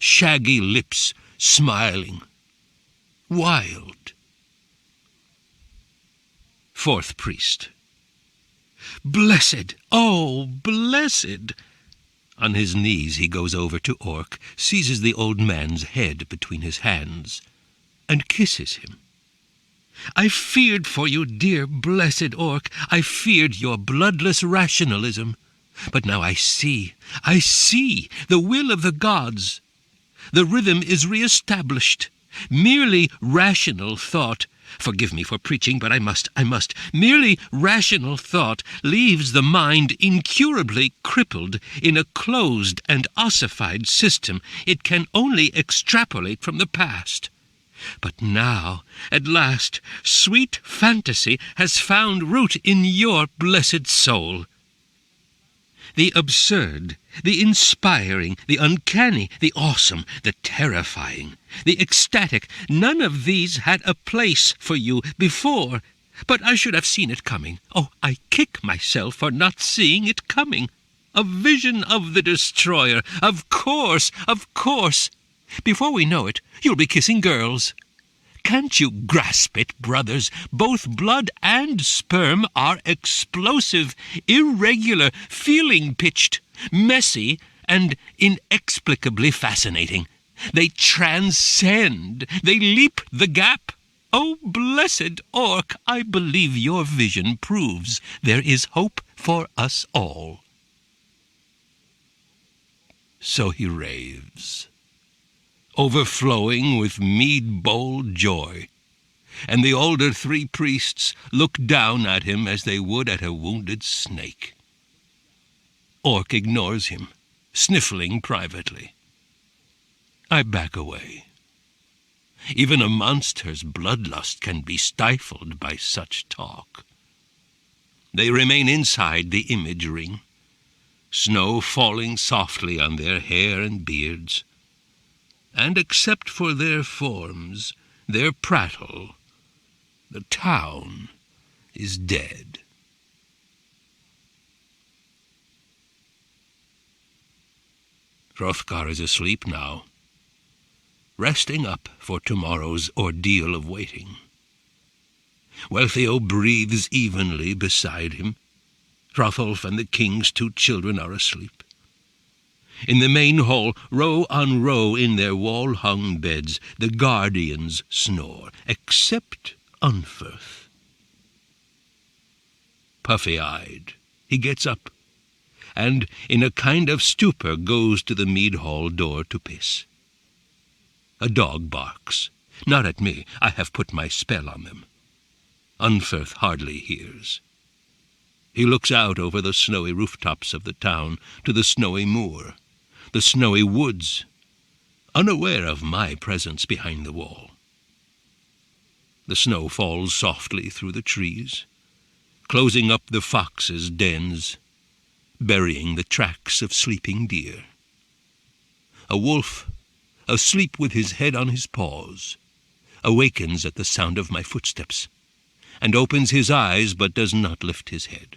shaggy lips smiling. Wild. Fourth priest. "Blessed, oh, blessed!" On his knees he goes over to Orc, seizes the old man's head between his hands, and kisses him. "I feared for you, dear blessed Orc. I feared your bloodless rationalism. But now I see the will of the gods. The rhythm is re-established. Merely rational thought, forgive me for preaching, but I must, merely rational thought leaves the mind incurably crippled in a closed and ossified system. It can only extrapolate from the past. But now, at last, sweet fantasy has found root in your blessed soul. The absurd, the inspiring, the uncanny, the awesome, the terrifying, the ecstatic, none of these had a place for you before. But I should have seen it coming. Oh, I kick myself for not seeing it coming. A vision of the destroyer. Of course, of course. Before we know it, you'll be kissing girls. Can't you grasp it, brothers? Both blood and sperm are explosive, irregular, feeling-pitched, messy, and inexplicably fascinating. They transcend. They leap the gap. Oh, blessed Orc, I believe your vision proves there is hope for us all. So he raves, overflowing with mead-bowl joy, and the older three priests look down at him as they would at a wounded snake. Orc ignores him, sniffling privately. I back away. Even a monster's bloodlust can be stifled by such talk. They remain inside the image ring, snow falling softly on their hair and beards, and except for their forms, their prattle, the town is dead. Hrothgar is asleep now, resting up for tomorrow's ordeal of waiting. Wealhtheow breathes evenly beside him. Hrothulf and the king's 2 children are asleep. In the main hall, row on row in their wall-hung beds, the guardians snore, except Unferth. Puffy-eyed, he gets up, and in a kind of stupor goes to the mead hall door to piss. A dog barks. Not at me. I have put my spell on them. Unferth hardly hears. He looks out over the snowy rooftops of the town to the snowy moor, the snowy woods, unaware of my presence behind the wall. The snow falls softly through the trees, closing up the foxes' dens, burying the tracks of sleeping deer. A wolf, asleep with his head on his paws, awakens at the sound of my footsteps, and opens his eyes but does not lift his head.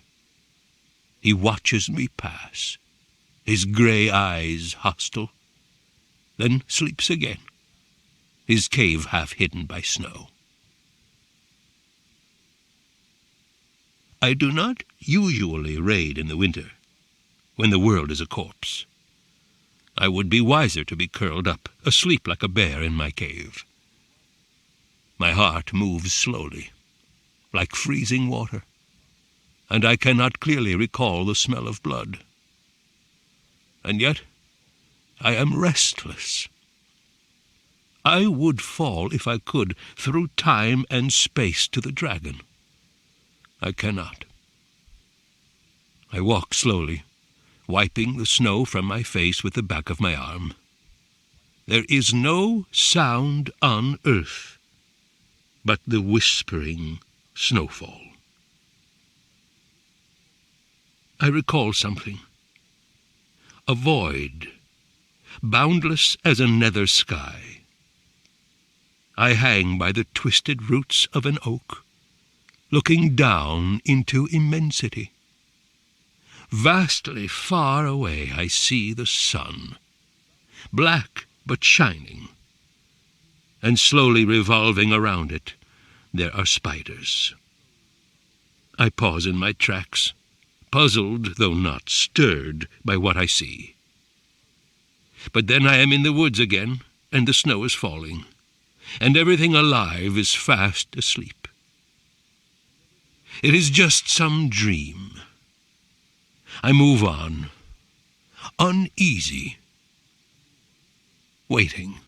He watches me pass, his grey eyes hostile, then sleeps again, his cave half hidden by snow. I do not usually raid in the winter, when the world is a corpse. I would be wiser to be curled up, asleep like a bear in my cave. My heart moves slowly, like freezing water, and I cannot clearly recall the smell of blood. And yet I am restless. I would fall, if I could, through time and space to the dragon. I cannot. I walk slowly, wiping the snow from my face with the back of my arm. There is no sound on earth but the whispering snowfall. I recall something. A void, boundless as a nether sky. I hang by the twisted roots of an oak, looking down into immensity. Vastly far away I see the sun, black but shining, and slowly revolving around it there are spiders. I pause in my tracks, puzzled though not stirred by what I see. But then I am in the woods again, and the snow is falling, and everything alive is fast asleep. It is just some dream. I move on, uneasy, waiting.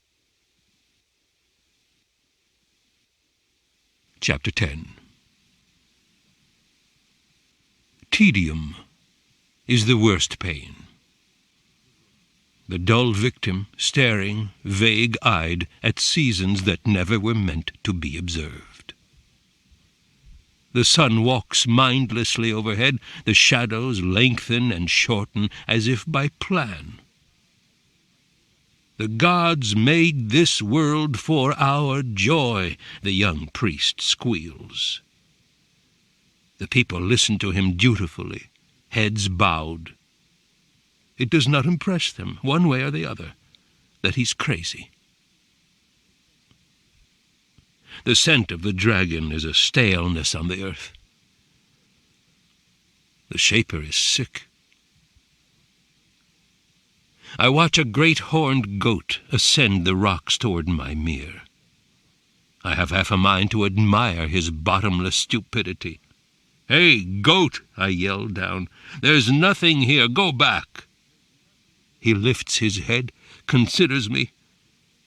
Chapter 10. Tedium is the worst pain. The dull victim staring, vague-eyed, at seasons that never were meant to be observed. The sun walks mindlessly overhead, the shadows lengthen and shorten as if by plan. The gods made this world for our joy, the young priest squeals. The people listen to him dutifully, heads bowed. It does not impress them, one way or the other, that he's crazy. The scent of the dragon is a staleness on the earth. The shaper is sick. I watch a great horned goat ascend the rocks toward my mere. I have half a mind to admire his bottomless stupidity. "Hey, goat!" I yell down. "There's nothing here. Go back!" He lifts his head, considers me,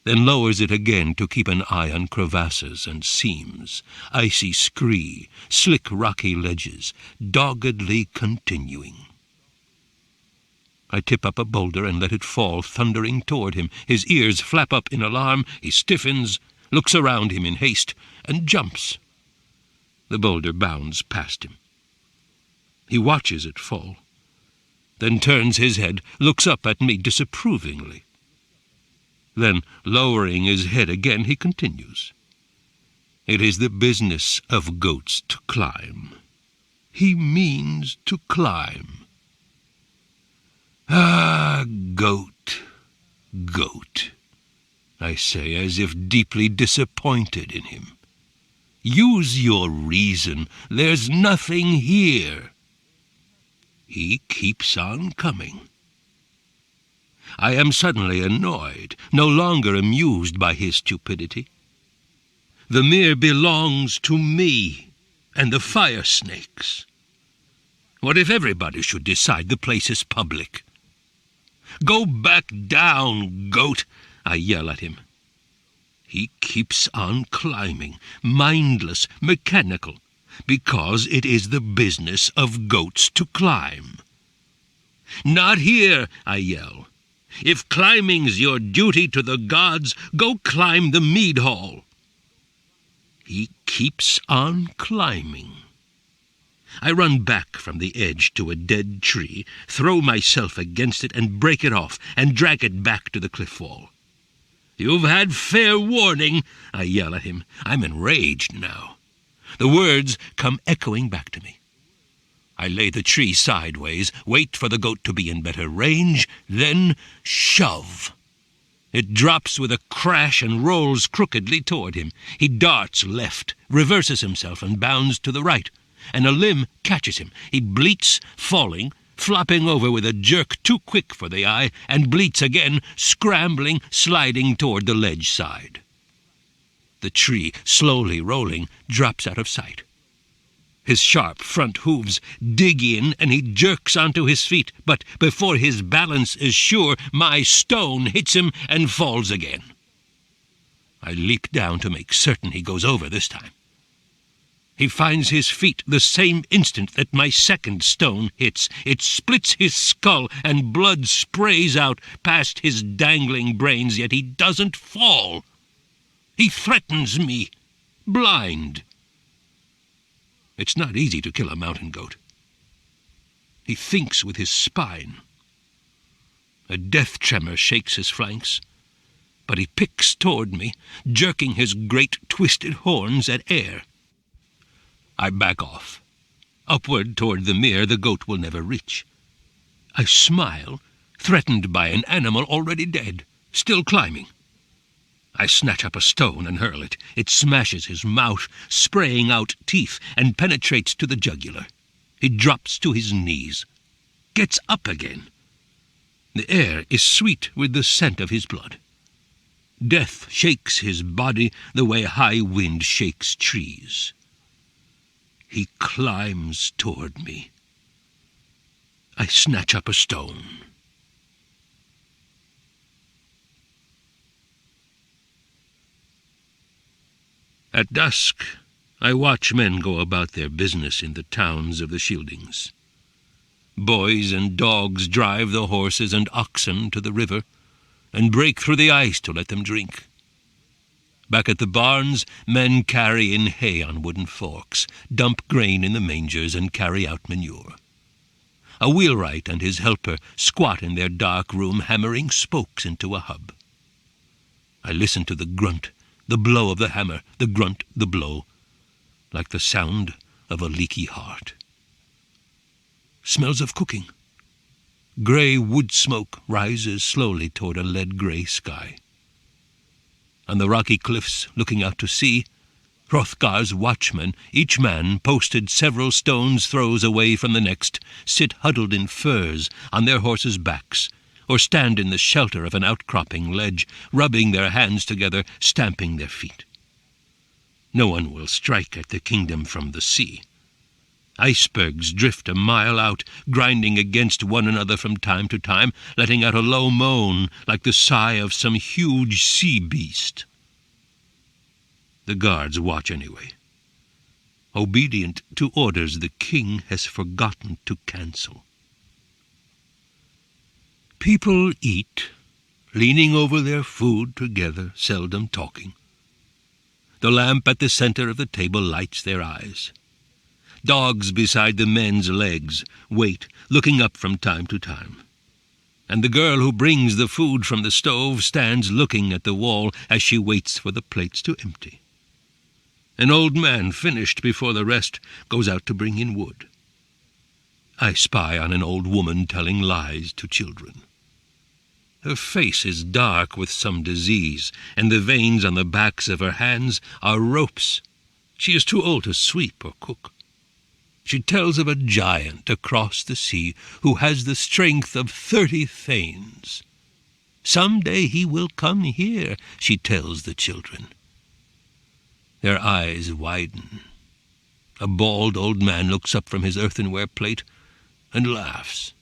then lowers it again to keep an eye on crevasses and seams, icy scree, slick rocky ledges, doggedly continuing. I tip up a boulder and let it fall thundering toward him. His ears flap up in alarm, he stiffens, looks around him in haste, and jumps. The boulder bounds past him. He watches it fall, then turns his head, looks up at me disapprovingly. Then, lowering his head again, he continues. It is the business of goats to climb. He means to climb. Ah, goat, goat, I say, as if deeply disappointed in him. Use your reason. There's nothing here. He keeps on coming. I am suddenly annoyed, no longer amused by his stupidity. The mere belongs to me and the fire snakes. What if everybody should decide the place is public? "Go back down, goat!" I yell at him. He keeps on climbing, mindless, mechanical, because it is the business of goats to climb. "Not here!" I yell. "If climbing's your duty to the gods, go climb the mead hall." He keeps on climbing. I run back from the edge to a dead tree, throw myself against it and break it off, and drag it back to the cliff wall. "You've had fair warning," I yell at him. I'm enraged now. The words come echoing back to me. I lay the tree sideways, wait for the goat to be in better range, then shove. It drops with a crash and rolls crookedly toward him. He darts left, reverses himself, and bounds to the right, and a limb catches him. He bleats, falling, flopping over with a jerk too quick for the eye, and bleats again, scrambling, sliding toward the ledge side. The tree, slowly rolling, drops out of sight. His sharp front hooves dig in, and he jerks onto his feet, but before his balance is sure, my stone hits him and falls again. I leap down to make certain he goes over this time. He finds his feet the same instant that my second stone hits. It splits his skull, and blood sprays out past his dangling brains, yet he doesn't fall. He threatens me, blind. It's not easy to kill a mountain goat. He thinks with his spine. A death tremor shakes his flanks, but he picks toward me, jerking his great twisted horns at air. I back off, upward toward the mere the goat will never reach. I smile, threatened by an animal already dead, still climbing. I snatch up a stone and hurl it. It smashes his mouth, spraying out teeth, and penetrates to the jugular. He drops to his knees, gets up again. The air is sweet with the scent of his blood. Death shakes his body the way high wind shakes trees. He climbs toward me. I snatch up a stone. At dusk, I watch men go about their business in the towns of the Scyldings. Boys and dogs drive the horses and oxen to the river, and break through the ice to let them drink. Back at the barns, men carry in hay on wooden forks, dump grain in the mangers, and carry out manure. A wheelwright and his helper squat in their dark room, hammering spokes into a hub. I listen to the grunt, the blow of the hammer, the grunt, the blow, like the sound of a leaky heart. Smells of cooking. Grey wood smoke rises slowly toward a lead-grey sky. On the rocky cliffs, looking out to sea, Hrothgar's watchmen, each man posted several stones' throws away from the next, sit huddled in furs on their horses' backs, or stand in the shelter of an outcropping ledge, rubbing their hands together, stamping their feet. No one will strike at the kingdom from the sea. Icebergs drift a mile out, grinding against one another from time to time, letting out a low moan like the sigh of some huge sea beast. The guards watch anyway. Obedient to orders the king has forgotten to cancel. People eat, leaning over their food together, seldom talking. The lamp at the center of the table lights their eyes. Dogs beside the men's legs wait, looking up from time to time. And the girl who brings the food from the stove stands looking at the wall as she waits for the plates to empty. An old man, finished before the rest, goes out to bring in wood. I spy on an old woman telling lies to children. Her face is dark with some disease, and the veins on the backs of her hands are ropes. She is too old to sweep or cook. She tells of a giant across the sea who has the strength of 30 thanes. Some day he will come here, she tells the children. Their eyes widen. A bald old man looks up from his earthenware plate and laughs.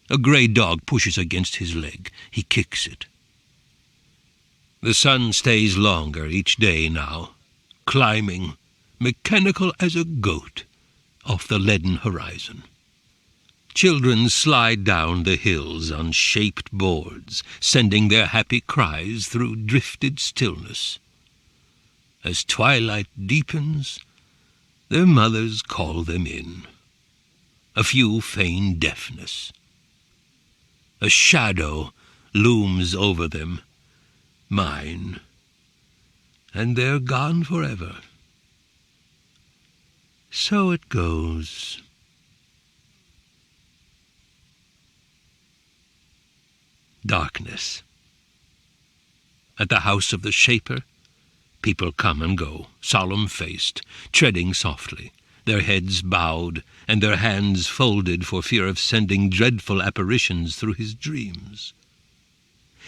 A grey dog pushes against his leg. He kicks it. The sun stays longer each day now, climbing, mechanical as a goat, off the leaden horizon. Children slide down the hills on shaped boards, sending their happy cries through drifted stillness. As twilight deepens, their mothers call them in. A few feign deafness. A shadow looms over them, mine, and they're gone forever. So it goes. Darkness. At the house of the Shaper, people come and go, solemn-faced, treading softly, their heads bowed and their hands folded for fear of sending dreadful apparitions through his dreams.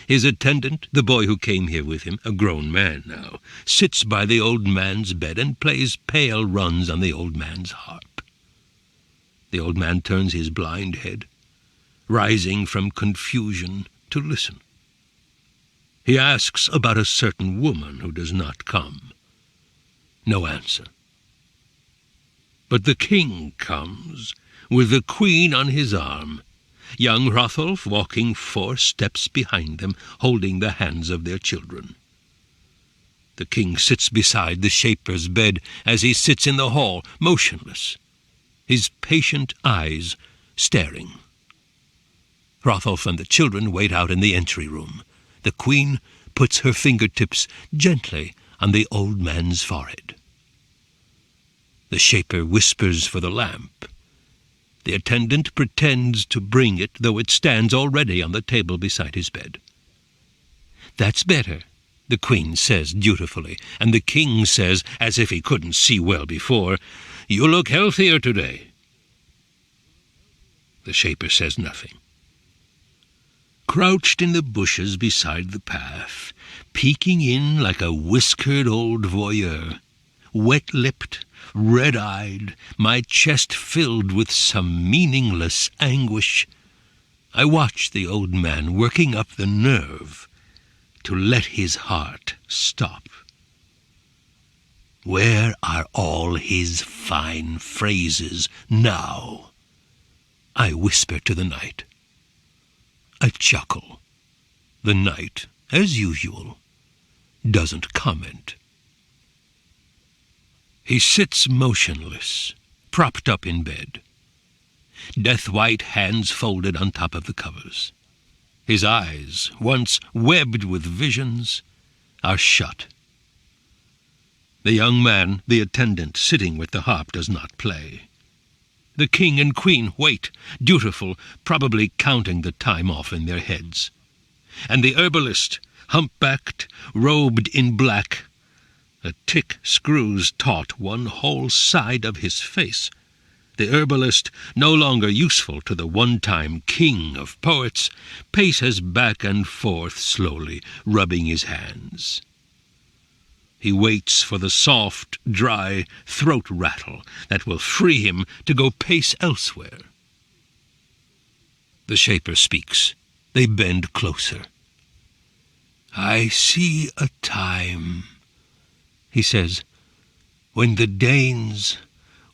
His attendant, the boy who came here with him, a grown man now, sits by the old man's bed and plays pale runs on the old man's harp. The old man turns his blind head, rising from confusion to listen. He asks about a certain woman who does not come. No answer. But the king comes, with the queen on his arm, young Hrothgar walking 4 steps behind them, holding the hands of their children. The king sits beside the shaper's bed as he sits in the hall, motionless, his patient eyes staring. Hrothgar and the children wait out in the entry room. The queen puts her fingertips gently on the old man's forehead. The shaper whispers for the lamp. The attendant pretends to bring it, though it stands already on the table beside his bed. "That's better," the queen says dutifully, and the king says, as if he couldn't see well before, "You look healthier today." The shaper says nothing. Crouched in the bushes beside the path, peeking in like a whiskered old voyeur, wet-lipped, red-eyed, my chest filled with some meaningless anguish, I watch the old man working up the nerve to let his heart stop. Where are all his fine phrases now? I whisper to the night. I chuckle. The night, as usual, doesn't comment. He sits motionless, propped up in bed, death-white hands folded on top of the covers. His eyes, once webbed with visions, are shut. The young man, the attendant sitting with the harp, does not play. The king and queen wait, dutiful, probably counting the time off in their heads. And the herbalist, humpbacked, robed in black, a tick screws taut one whole side of his face. The herbalist, no longer useful to the one-time king of poets, paces back and forth slowly, rubbing his hands. He waits for the soft, dry throat rattle that will free him to go pace elsewhere. The shaper speaks. They bend closer. "I see a time," he says, "when the Danes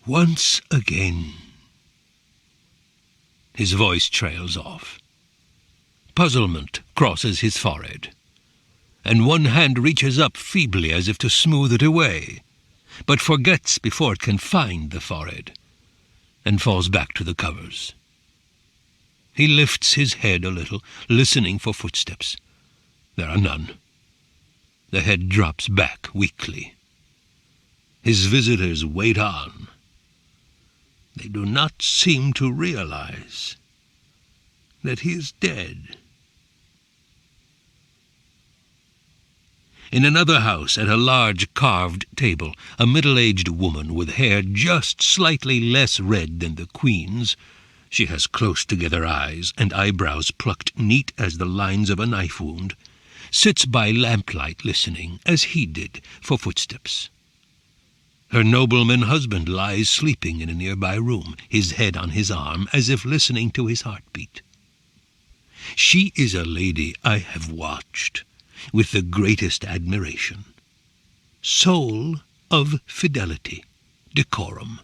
once again—" His voice trails off. Puzzlement crosses his forehead, and one hand reaches up feebly as if to smooth it away, but forgets before it can find the forehead, and falls back to the covers. He lifts his head a little, listening for footsteps. There are none. The head drops back weakly. His visitors wait on. They do not seem to realize that he is dead. In another house, at a large carved table, a middle-aged woman with hair just slightly less red than the queen's, she has close-together eyes and eyebrows plucked neat as the lines of a knife wound, sits by lamplight listening, as he did, for footsteps. Her nobleman husband lies sleeping in a nearby room, his head on his arm, as if listening to his heartbeat. She is a lady I have watched with the greatest admiration. Soul of fidelity, decorum.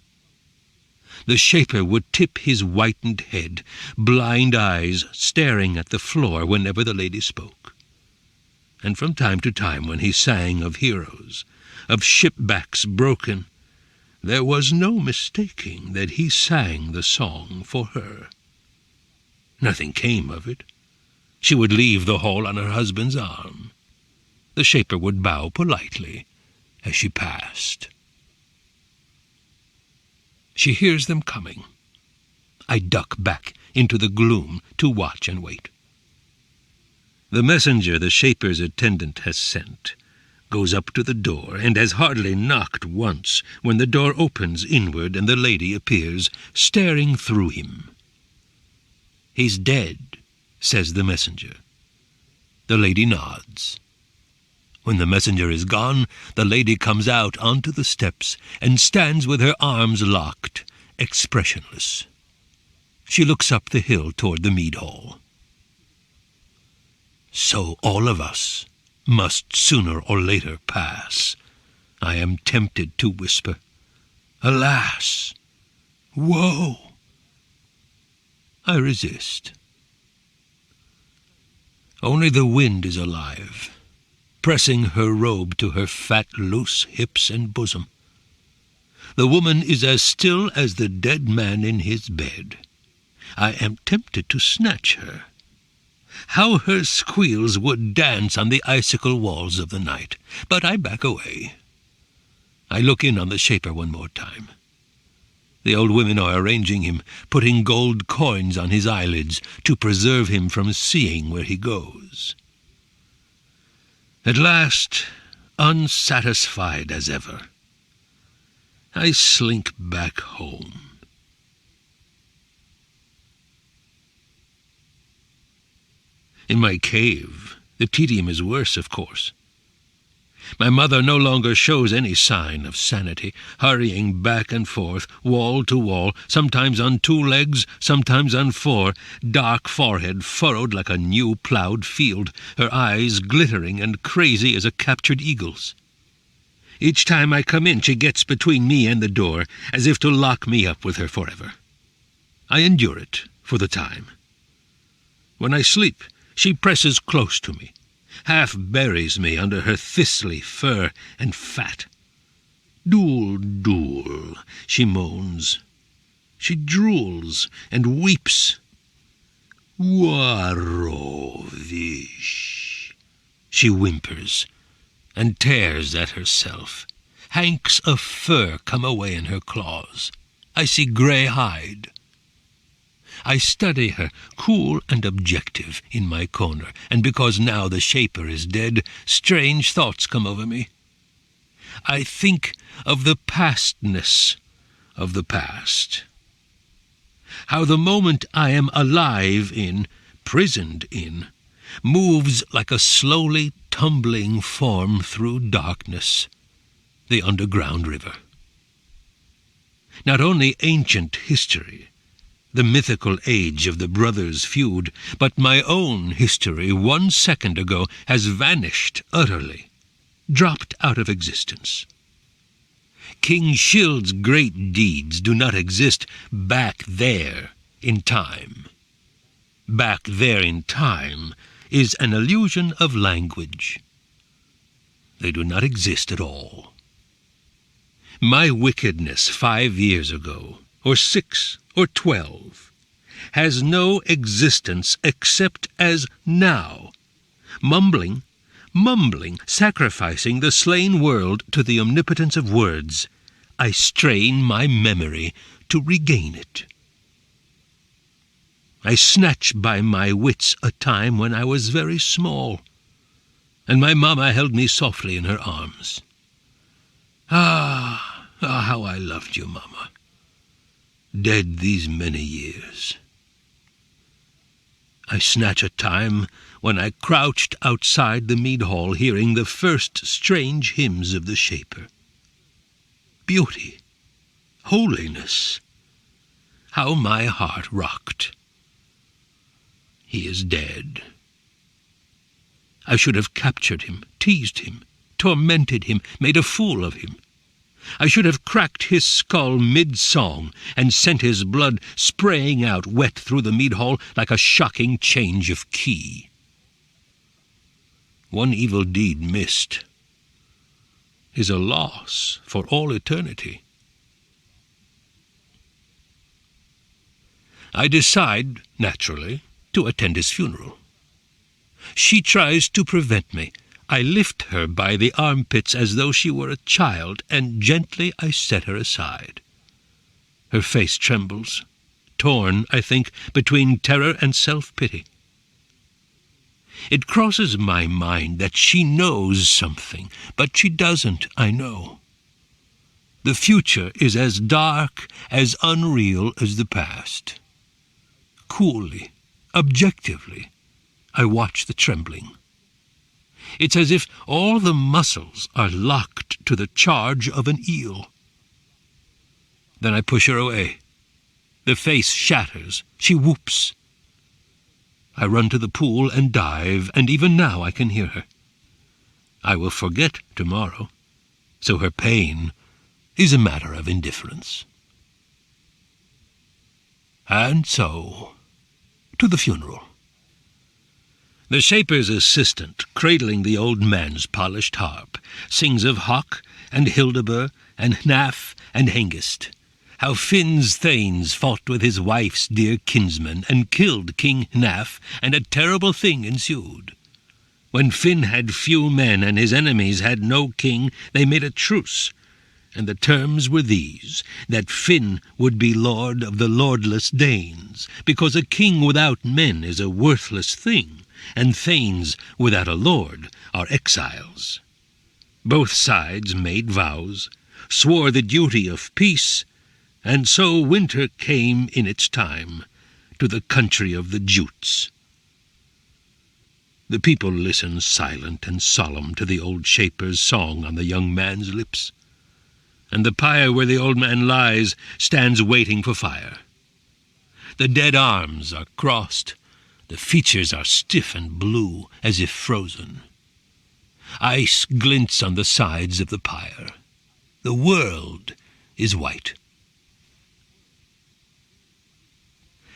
The shaper would tip his whitened head, blind eyes staring at the floor whenever the lady spoke. And from time to time, when he sang of heroes, of shipbacks broken, there was no mistaking that he sang the song for her. Nothing came of it. She would leave the hall on her husband's arm. The shaper would bow politely as she passed. She hears them coming. I duck back into the gloom to watch and wait. The messenger the shaper's attendant has sent goes up to the door, and has hardly knocked once, when the door opens inward, and the lady appears, staring through him. "He's dead," says the messenger. The lady nods. When the messenger is gone, the lady comes out onto the steps, and stands with her arms locked, expressionless. She looks up the hill toward the mead hall. "So all of us must sooner or later pass," I am tempted to whisper. "Alas! Woe!" I resist. Only the wind is alive, pressing her robe to her fat, loose hips and bosom. The woman is as still as the dead man in his bed. I am tempted to snatch her. How her squeals would dance on the icicle walls of the night, but I back away. I look in on the Shaper one more time. The old women are arranging him, putting gold coins on his eyelids to preserve him from seeing where he goes. At last, unsatisfied as ever, I slink back home. In my cave, the tedium is worse, of course. My mother no longer shows any sign of sanity, hurrying back and forth, wall to wall, sometimes on 2 legs, sometimes on 4, dark forehead furrowed like a new ploughed field, her eyes glittering and crazy as a captured eagle's. Each time I come in, she gets between me and the door, as if to lock me up with her forever. I endure it for the time. When I sleep, she presses close to me, half buries me under her thistly fur and fat. "Dool, dool," she moans. She drools and weeps. "Warovish," she whimpers, and tears at herself. Hanks of fur come away in her claws. I see grey hide. I study her, cool and objective, in my corner, and because now the Shaper is dead, strange thoughts come over me. I think of the pastness of the past. How the moment I am alive in, prisoned in, moves like a slowly tumbling form through darkness, the underground river. Not only ancient history, the mythical age of the brothers' feud, but my own history 1 second ago has vanished utterly, dropped out of existence. King Shield's great deeds do not exist back there in time. Back there in time is an illusion of language. They do not exist at all. My wickedness 5 years ago, or 6, or 12, has no existence except as now, mumbling, sacrificing the slain world to the omnipotence of words. I strain my memory to regain it. I snatch by my wits a time when I was very small, and my mamma held me softly in her arms. Ah, how I loved you, mamma. Dead these many years. I snatch a time when I crouched outside the mead hall, hearing the first strange hymns of the Shaper. Beauty, holiness, how my heart rocked. He is dead. I should have captured him, teased him, tormented him, made a fool of him. I should have cracked his skull mid-song and sent his blood spraying out wet through the mead hall like a shocking change of key. One evil deed missed is a loss for all eternity. I decide, naturally, to attend his funeral. She tries to prevent me. I lift her by the armpits as though she were a child, and gently I set her aside. Her face trembles, torn, I think, between terror and self-pity. It crosses my mind that she knows something, but she doesn't, I know. The future is as dark, as unreal as the past. Coolly, objectively, I watch the trembling. It's as if all the muscles are locked to the charge of an eel. Then I push her away. The face shatters. She whoops. I run to the pool and dive, and even now I can hear her. I will forget tomorrow, so her pain is a matter of indifference. And so, to the funeral. The shaper's assistant, cradling the old man's polished harp, sings of Hawk and Hildebur and Hnaf and Hengist, how Finn's thanes fought with his wife's dear kinsman and killed King Hnaf, and a terrible thing ensued. When Finn had few men and his enemies had no king, they made a truce, and the terms were these, that Finn would be lord of the lordless Danes, because a king without men is a worthless thing, and thanes without a lord are exiles. Both sides made vows, swore the duty of peace, and so winter came in its time to the country of the Jutes. The people listened silent and solemn to the old shaper's song on the young man's lips, and the pyre where the old man lies stands waiting for fire. The dead arms are crossed, the features are stiff and blue, as if frozen. Ice glints on the sides of the pyre. The world is white.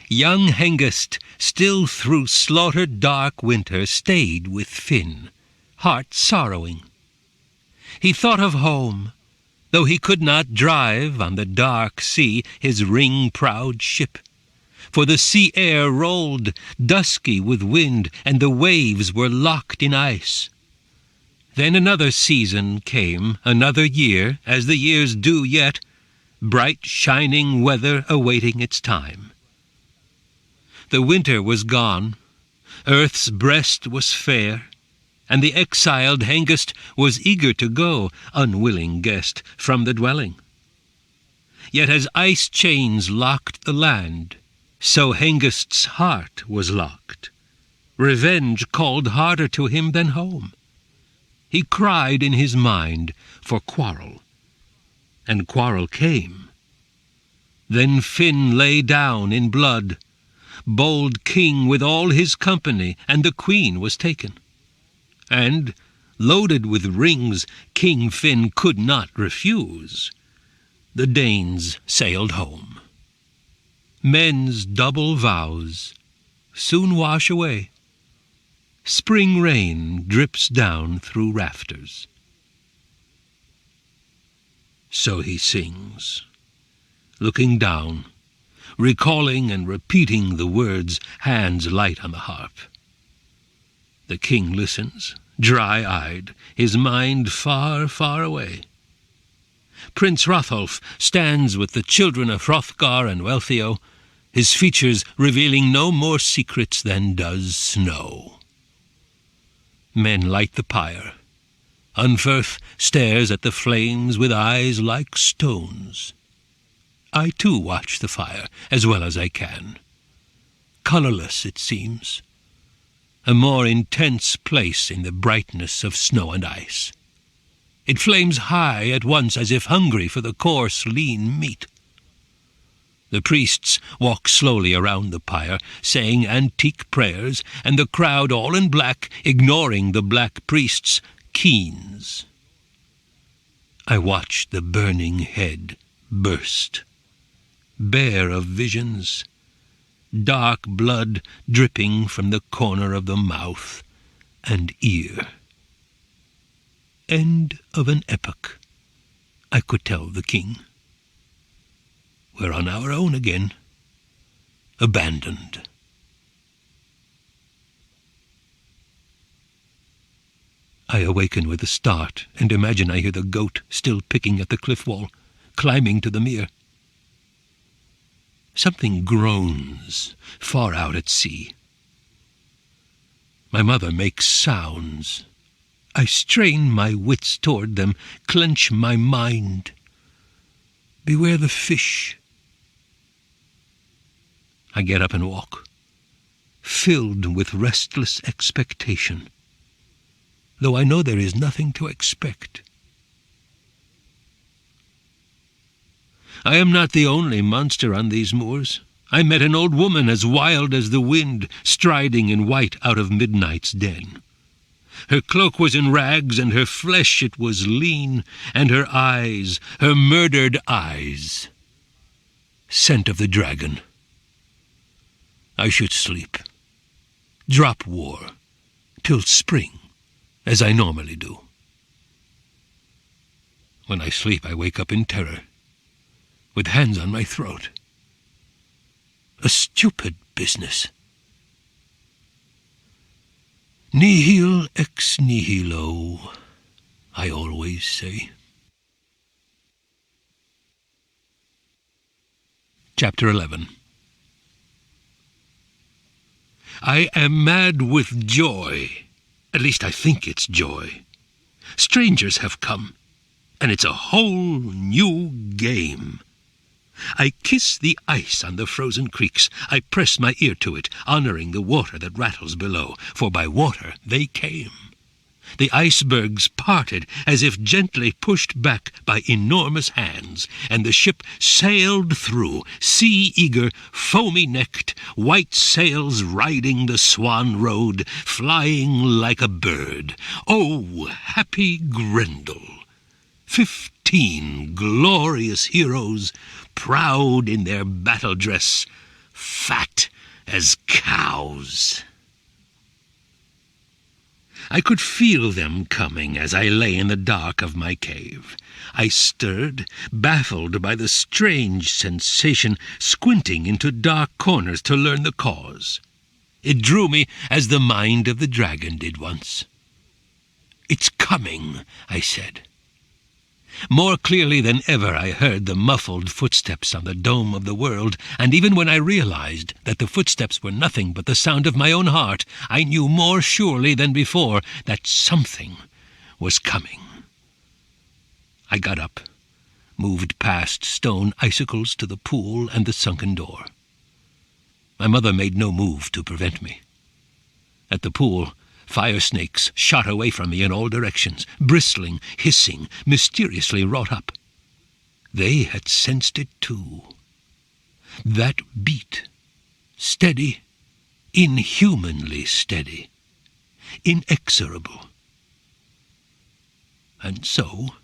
Young Hengist, still through slaughtered dark winter, stayed with Finn, heart sorrowing. He thought of home, though he could not drive on the dark sea his ring-proud ship. For the sea air rolled, dusky with wind, and the waves were locked in ice. Then another season came, another year, as the years do yet, bright shining weather awaiting its time. The winter was gone, earth's breast was fair, and the exiled Hengist was eager to go, unwilling guest, from the dwelling. Yet as ice chains locked the land, so Hengist's heart was locked. Revenge called harder to him than home. He cried in his mind for quarrel, and quarrel came. Then Finn lay down in blood, bold king with all his company, and the queen was taken. And, loaded with rings, King Finn could not refuse. The Danes sailed home. Men's double vows soon wash away. Spring rain drips down through rafters. So he sings, looking down, recalling and repeating the words, hands light on the harp. The king listens, dry-eyed, his mind far, far away. Prince Hrothulf stands with the children of Hrothgar and Wealhtheow, his features revealing no more secrets than does snow. Men light the pyre. Unferth stares at the flames with eyes like stones. I too watch the fire as well as I can. Colorless it seems, a more intense place in the brightness of snow and ice. It flames high at once as if hungry for the coarse, lean meat. The priests walk slowly around the pyre, saying antique prayers, and the crowd, all in black, ignoring the black priests, keens. I watch the burning head burst, bare of visions, dark blood dripping from the corner of the mouth and ear. End of an epoch, I could tell the king. We're on our own again, abandoned. I awaken with a start and imagine I hear the goat still picking at the cliff wall, climbing to the mere. Something groans far out at sea. My mother makes sounds. I strain my wits toward them, clench my mind. Beware the fish. I get up and walk, filled with restless expectation, though I know there is nothing to expect. I am not the only monster on these moors. I met an old woman as wild as the wind, striding in white out of midnight's den. Her cloak was in rags, and her flesh it was lean, and her eyes, her murdered eyes, scent of the dragon. I should sleep, drop war, till spring, as I normally do. When I sleep, I wake up in terror, with hands on my throat. A stupid business. Nihil ex nihilo, I always say. Chapter 11. I am mad with joy. At least I think it's joy. Strangers have come, and it's a whole new game. I kiss the ice on the frozen creeks. I press my ear to it, honoring the water that rattles below, for by water they came. The icebergs parted as if gently pushed back by enormous hands, and the ship sailed through, sea-eager, foamy-necked, white sails riding the swan road, flying like a bird. Oh, happy Grendel! 15 glorious heroes, proud in their battle dress, fat as cows. I could feel them coming as I lay in the dark of my cave. I stirred, baffled by the strange sensation, squinting into dark corners to learn the cause. It drew me as the mind of the dragon did once. "It's coming," I said. More clearly than ever I heard the muffled footsteps on the dome of the world, and even when I realized that the footsteps were nothing but the sound of my own heart, I knew more surely than before that something was coming. I got up, moved past stone icicles to the pool and the sunken door. My mother made no move to prevent me. At the pool, fire snakes shot away from me in all directions, bristling, hissing, mysteriously wrought up. They had sensed it too. That beat, steady, inhumanly steady, inexorable. And so,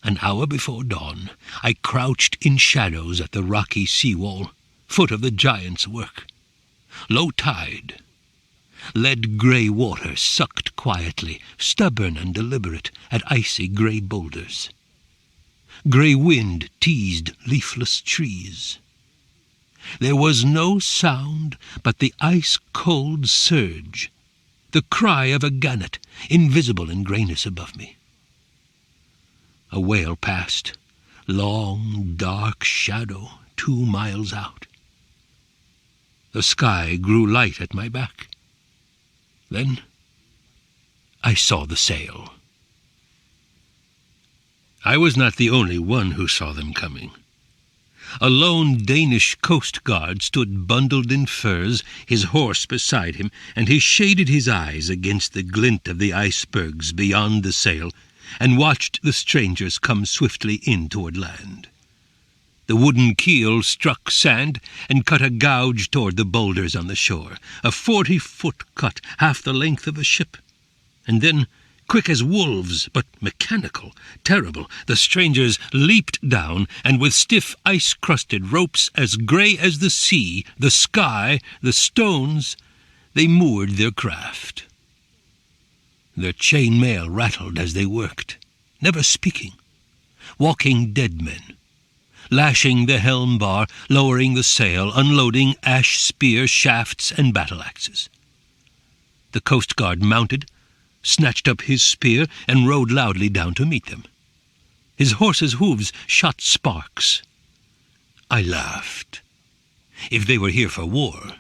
an hour before dawn, I crouched in shadows at the rocky seawall, foot of the giant's work. Low tide. Lead-grey water sucked quietly, stubborn and deliberate, at icy grey boulders. Grey wind teased leafless trees. There was no sound but the ice-cold surge, the cry of a gannet, invisible in greyness above me. A whale passed, long, dark shadow 2 miles out. The sky grew light at my back. Then I saw the sail. I was not the only one who saw them coming. A lone Danish coast guard stood bundled in furs, his horse beside him, and he shaded his eyes against the glint of the icebergs beyond the sail, and watched the strangers come swiftly in toward land. The wooden keel struck sand and cut a gouge toward the boulders on the shore, a 40-foot cut, half the length of a ship. And then, quick as wolves, but mechanical, terrible, the strangers leaped down, and with stiff ice-crusted ropes as grey as the sea, the sky, the stones, they moored their craft. Their chain-mail rattled as they worked, never speaking, walking dead men, lashing the helm bar, lowering the sail, unloading ash spear shafts and battle-axes. The Coast Guard mounted, snatched up his spear, and rode loudly down to meet them. His horse's hooves shot sparks. I laughed. If they were here for war,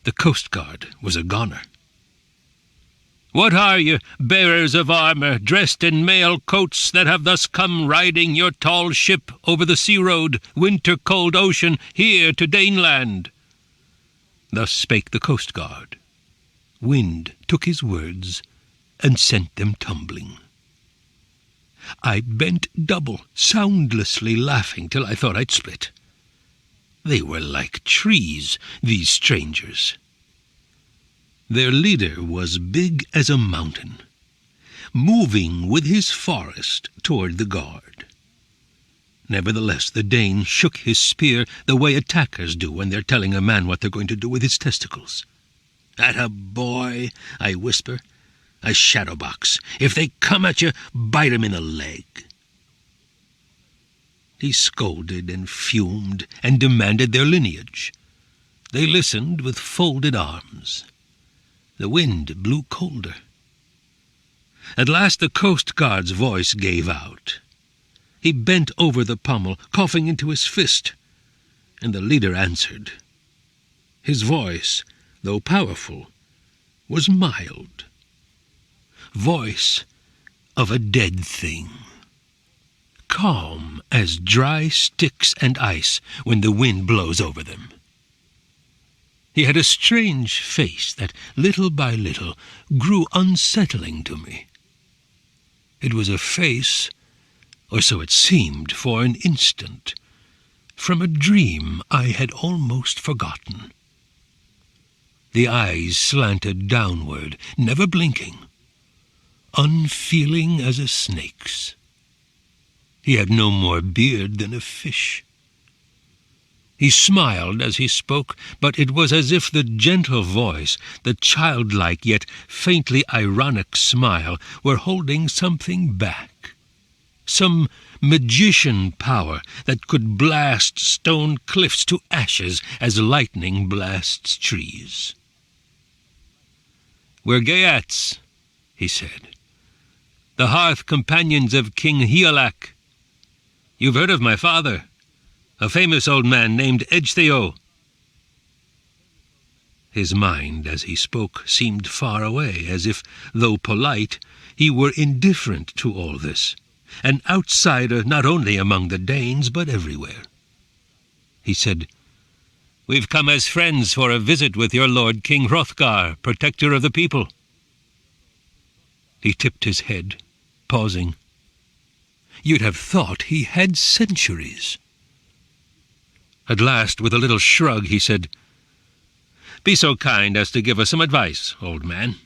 the Coast Guard was a goner. What are you, bearers of armour, dressed in mail coats, that have thus come riding your tall ship over the sea road, winter-cold ocean, here to Daneland? Thus spake the coast guard. Wind took his words and sent them tumbling. I bent double, soundlessly laughing till I thought I'd split. They were like trees, these strangers. Their leader was big as a mountain, moving with his forest toward the guard. Nevertheless, the Dane shook his spear the way attackers do when they're telling a man what they're going to do with his testicles. "Atta boy," I whisper. "A shadowbox. If they come at you, bite 'em in the leg." He scolded and fumed and demanded their lineage. They listened with folded arms. The wind blew colder. At last the coast guard's voice gave out. He bent over the pommel, coughing into his fist, and the leader answered. His voice, though powerful, was mild. Voice of a dead thing, calm as dry sticks and ice when the wind blows over them. He had a strange face that, little by little, grew unsettling to me. It was a face, or so it seemed for an instant, from a dream I had almost forgotten. The eyes slanted downward, never blinking, unfeeling as a snake's. He had no more beard than a fish. He smiled as he spoke, but it was as if the gentle voice, the childlike yet faintly ironic smile, were holding something back. Some magician power that could blast stone cliffs to ashes as lightning blasts trees. "We're Geats," he said, "the hearth companions of King Hrothgar. You've heard of my father, a famous old man named Ecgtheow." His mind, as he spoke, seemed far away, as if, though polite, he were indifferent to all this, an outsider not only among the Danes, but everywhere. He said, "We've come as friends for a visit with your lord King Hrothgar, protector of the people." He tipped his head, pausing. You'd have thought he had centuries. At last, with a little shrug, he said, "Be so kind as to give us some advice, old man.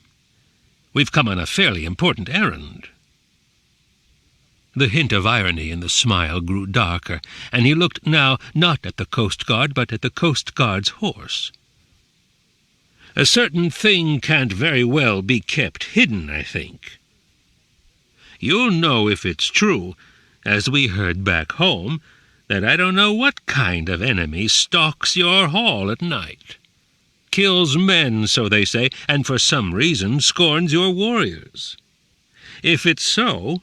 We've come on a fairly important errand." The hint of irony in the smile grew darker, and he looked now not at the coast guard, but at the coast guard's horse. "A certain thing can't very well be kept hidden, I think. You'll know if it's true, as we heard back home, that I don't know what kind of enemy stalks your hall at night. Kills men, so they say, and for some reason scorns your warriors. If it's so—"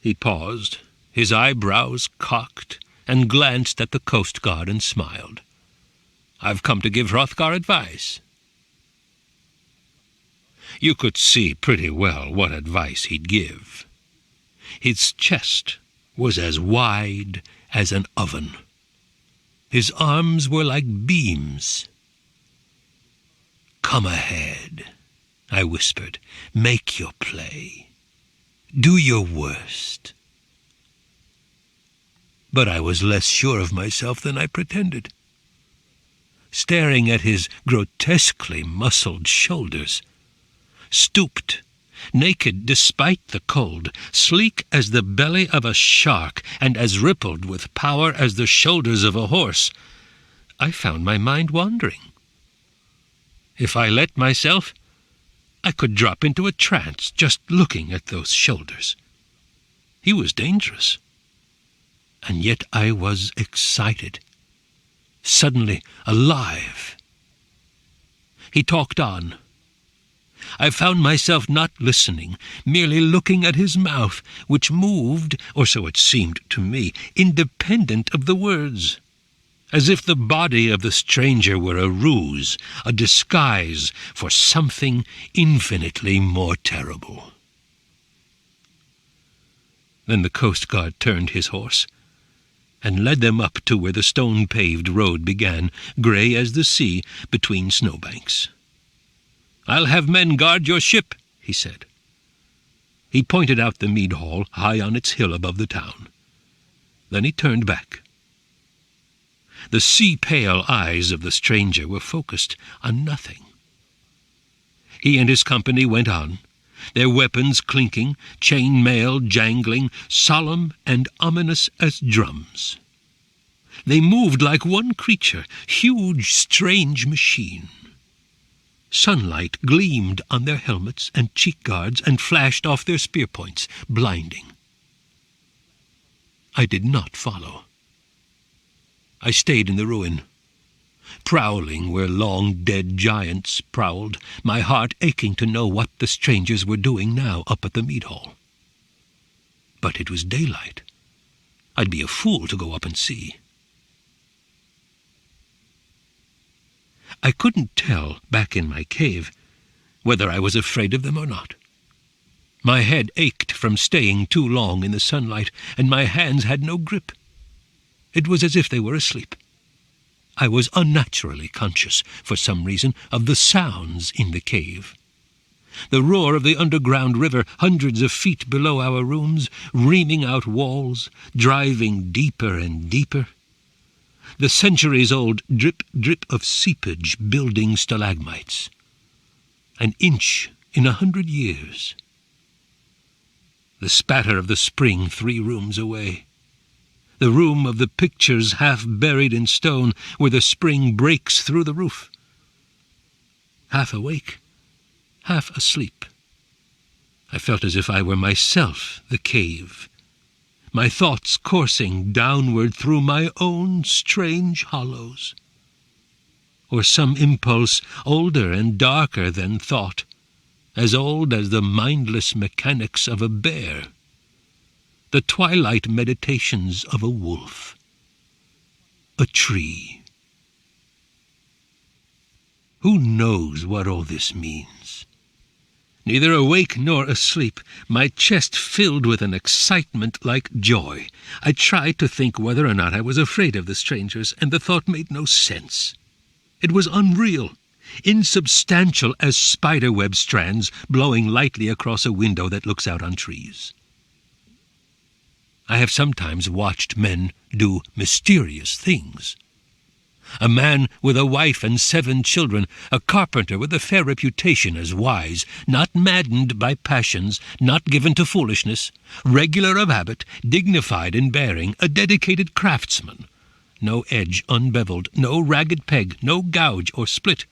He paused, his eyebrows cocked, and glanced at the coast guard and smiled. "I've come to give Hrothgar advice." You could see pretty well what advice he'd give. His chest was as wide as an oven. His arms were like beams. "Come ahead," I whispered. "Make your play. Do your worst." But I was less sure of myself than I pretended. Staring at his grotesquely muscled shoulders, stooped, naked despite the cold, sleek as the belly of a shark, and as rippled with power as the shoulders of a horse, I found my mind wandering. If I let myself, I could drop into a trance just looking at those shoulders. He was dangerous, and yet I was excited, suddenly alive. He talked on. I found myself not listening, merely looking at his mouth, which moved, or so it seemed to me, independent of the words. as if the body of the stranger were a ruse, a disguise for something infinitely more terrible. Then the coast guard turned his horse and led them up to where the stone-paved road began, grey as the sea, between snowbanks. "I'll have men guard your ship," he said. He pointed out the mead hall, high on its hill above the town. Then he turned back. The sea-pale eyes of the stranger were focused on nothing. He and his company went on, their weapons clinking, chain-mail jangling, solemn and ominous as drums. They moved like one creature, huge, strange machine. Sunlight gleamed on their helmets and cheek guards and flashed off their spear points, blinding. I did not follow. I stayed in the ruin, prowling where long-dead giants prowled, my heart aching to know what the strangers were doing now up at the mead hall. But it was daylight. I'd be a fool to go up and see. I couldn't tell, back in my cave, whether I was afraid of them or not. My head ached from staying too long in the sunlight, and my hands had no grip. It was as if they were asleep. I was unnaturally conscious, for some reason, of the sounds in the cave. The roar of the underground river, hundreds of feet below our rooms, reaming out walls, driving deeper and deeper. The centuries-old drip-drip of seepage building stalagmites. An inch in 100 years. The spatter of the spring 3 rooms away. The room of the pictures half buried in stone, where the spring breaks through the roof. Half awake, half asleep. I felt as if I were myself the cave, my thoughts coursing downward through my own strange hollows. Or some impulse older and darker than thought, as old as the mindless mechanics of a bear, the twilight meditations of a wolf, a tree. Who knows what all this means? Neither awake nor asleep, my chest filled with an excitement like joy. I tried to think whether or not I was afraid of the strangers, and the thought made no sense. It was unreal, insubstantial as spiderweb strands blowing lightly across a window that looks out on trees. I have sometimes watched men do mysterious things. A man with a wife and 7 children, a carpenter with a fair reputation as wise, not maddened by passions, not given to foolishness, regular of habit, dignified in bearing, a dedicated craftsman, no edge unbeveled, no ragged peg, no gouge or split,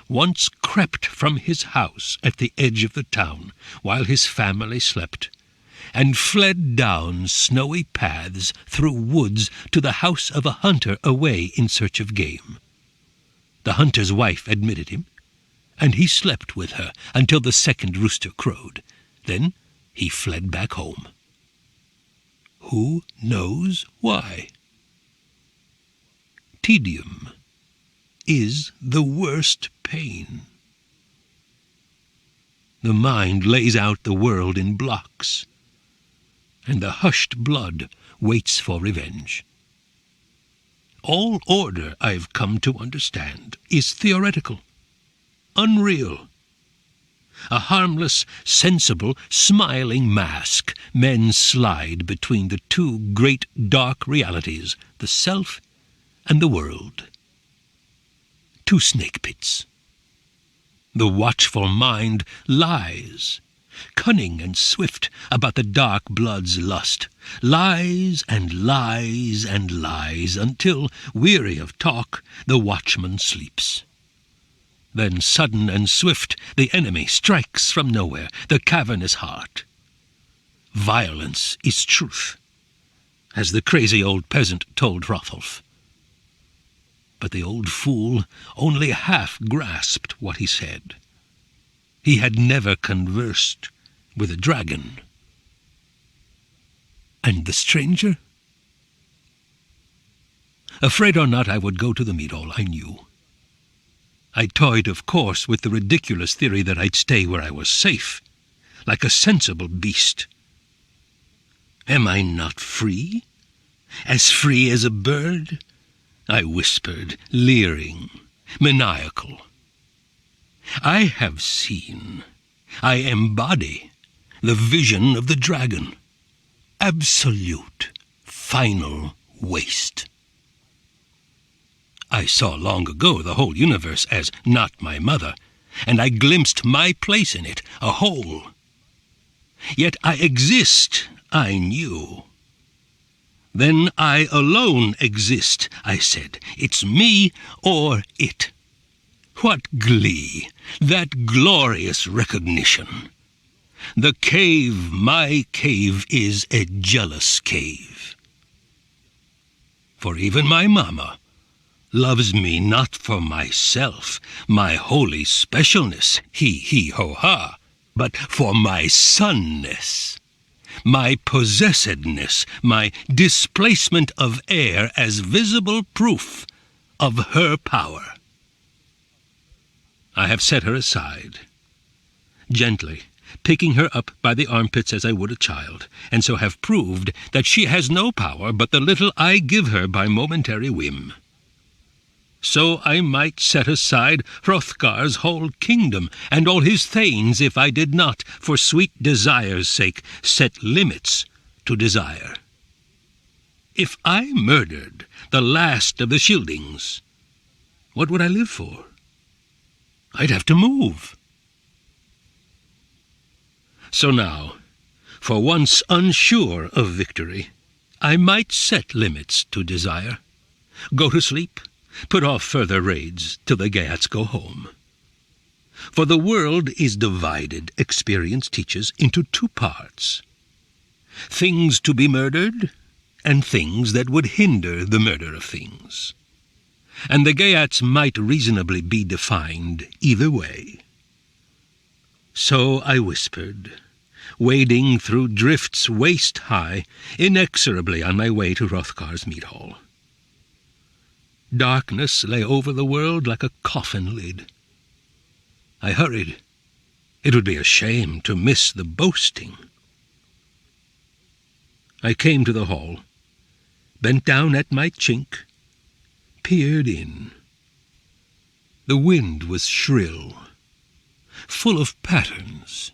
once crept from his house at the edge of the town while his family slept, and fled down snowy paths through woods to the house of a hunter away in search of game. The hunter's wife admitted him, and he slept with her until the second rooster crowed. Then he fled back home. Who knows why? Tedium is the worst pain. The mind lays out the world in blocks, and the hushed blood waits for revenge. All order, I've come to understand, is theoretical, unreal. A harmless, sensible, smiling mask men slide between the 2 great dark realities, the self and the world. 2 snake pits. The watchful mind lies, cunning and swift about the dark blood's lust, lies and lies and lies until, weary of talk, the watchman sleeps. Then sudden and swift the enemy strikes from nowhere, the cavernous heart. Violence is truth, as the crazy old peasant told Hrothgar. But the old fool only half grasped what he said. He had never conversed with a dragon. And the stranger? Afraid or not, I would go to the meat-hall, I knew. I toyed, of course, with the ridiculous theory that I'd stay where I was safe, like a sensible beast. Am I not free? As free as a bird? I whispered, leering, maniacal. I have seen, I embody, the vision of the dragon. Absolute, final waste. I saw long ago the whole universe as not my mother, and I glimpsed my place in it, a whole. Yet I exist, I knew. Then I alone exist, I said. It's me or it. What glee, that glorious recognition. The cave, my cave, is a jealous cave. For even my mamma loves me not for myself, my holy specialness, he-he-ho-ha, but for my sonness, my possessedness, my displacement of air as visible proof of her power. I have set her aside, gently, picking her up by the armpits as I would a child, and so have proved that she has no power but the little I give her by momentary whim. So I might set aside Hrothgar's whole kingdom, and all his thanes, if I did not, for sweet desire's sake, set limits to desire. If I murdered the last of the Scyldings, what would I live for? I'd have to move. So now, for once unsure of victory, I might set limits to desire, go to sleep, put off further raids till the Geats go home. For the world is divided, experience teaches, into two parts. Things to be murdered, and things that would hinder the murder of things. And the Geats might reasonably be defined either way. So I whispered, wading through drifts waist-high, inexorably on my way to Hrothgar's meat-hall. Darkness lay over the world like a coffin lid. I hurried. It would be a shame to miss the boasting. I came to the hall, bent down at my chink, peered in. The wind was shrill, full of patterns.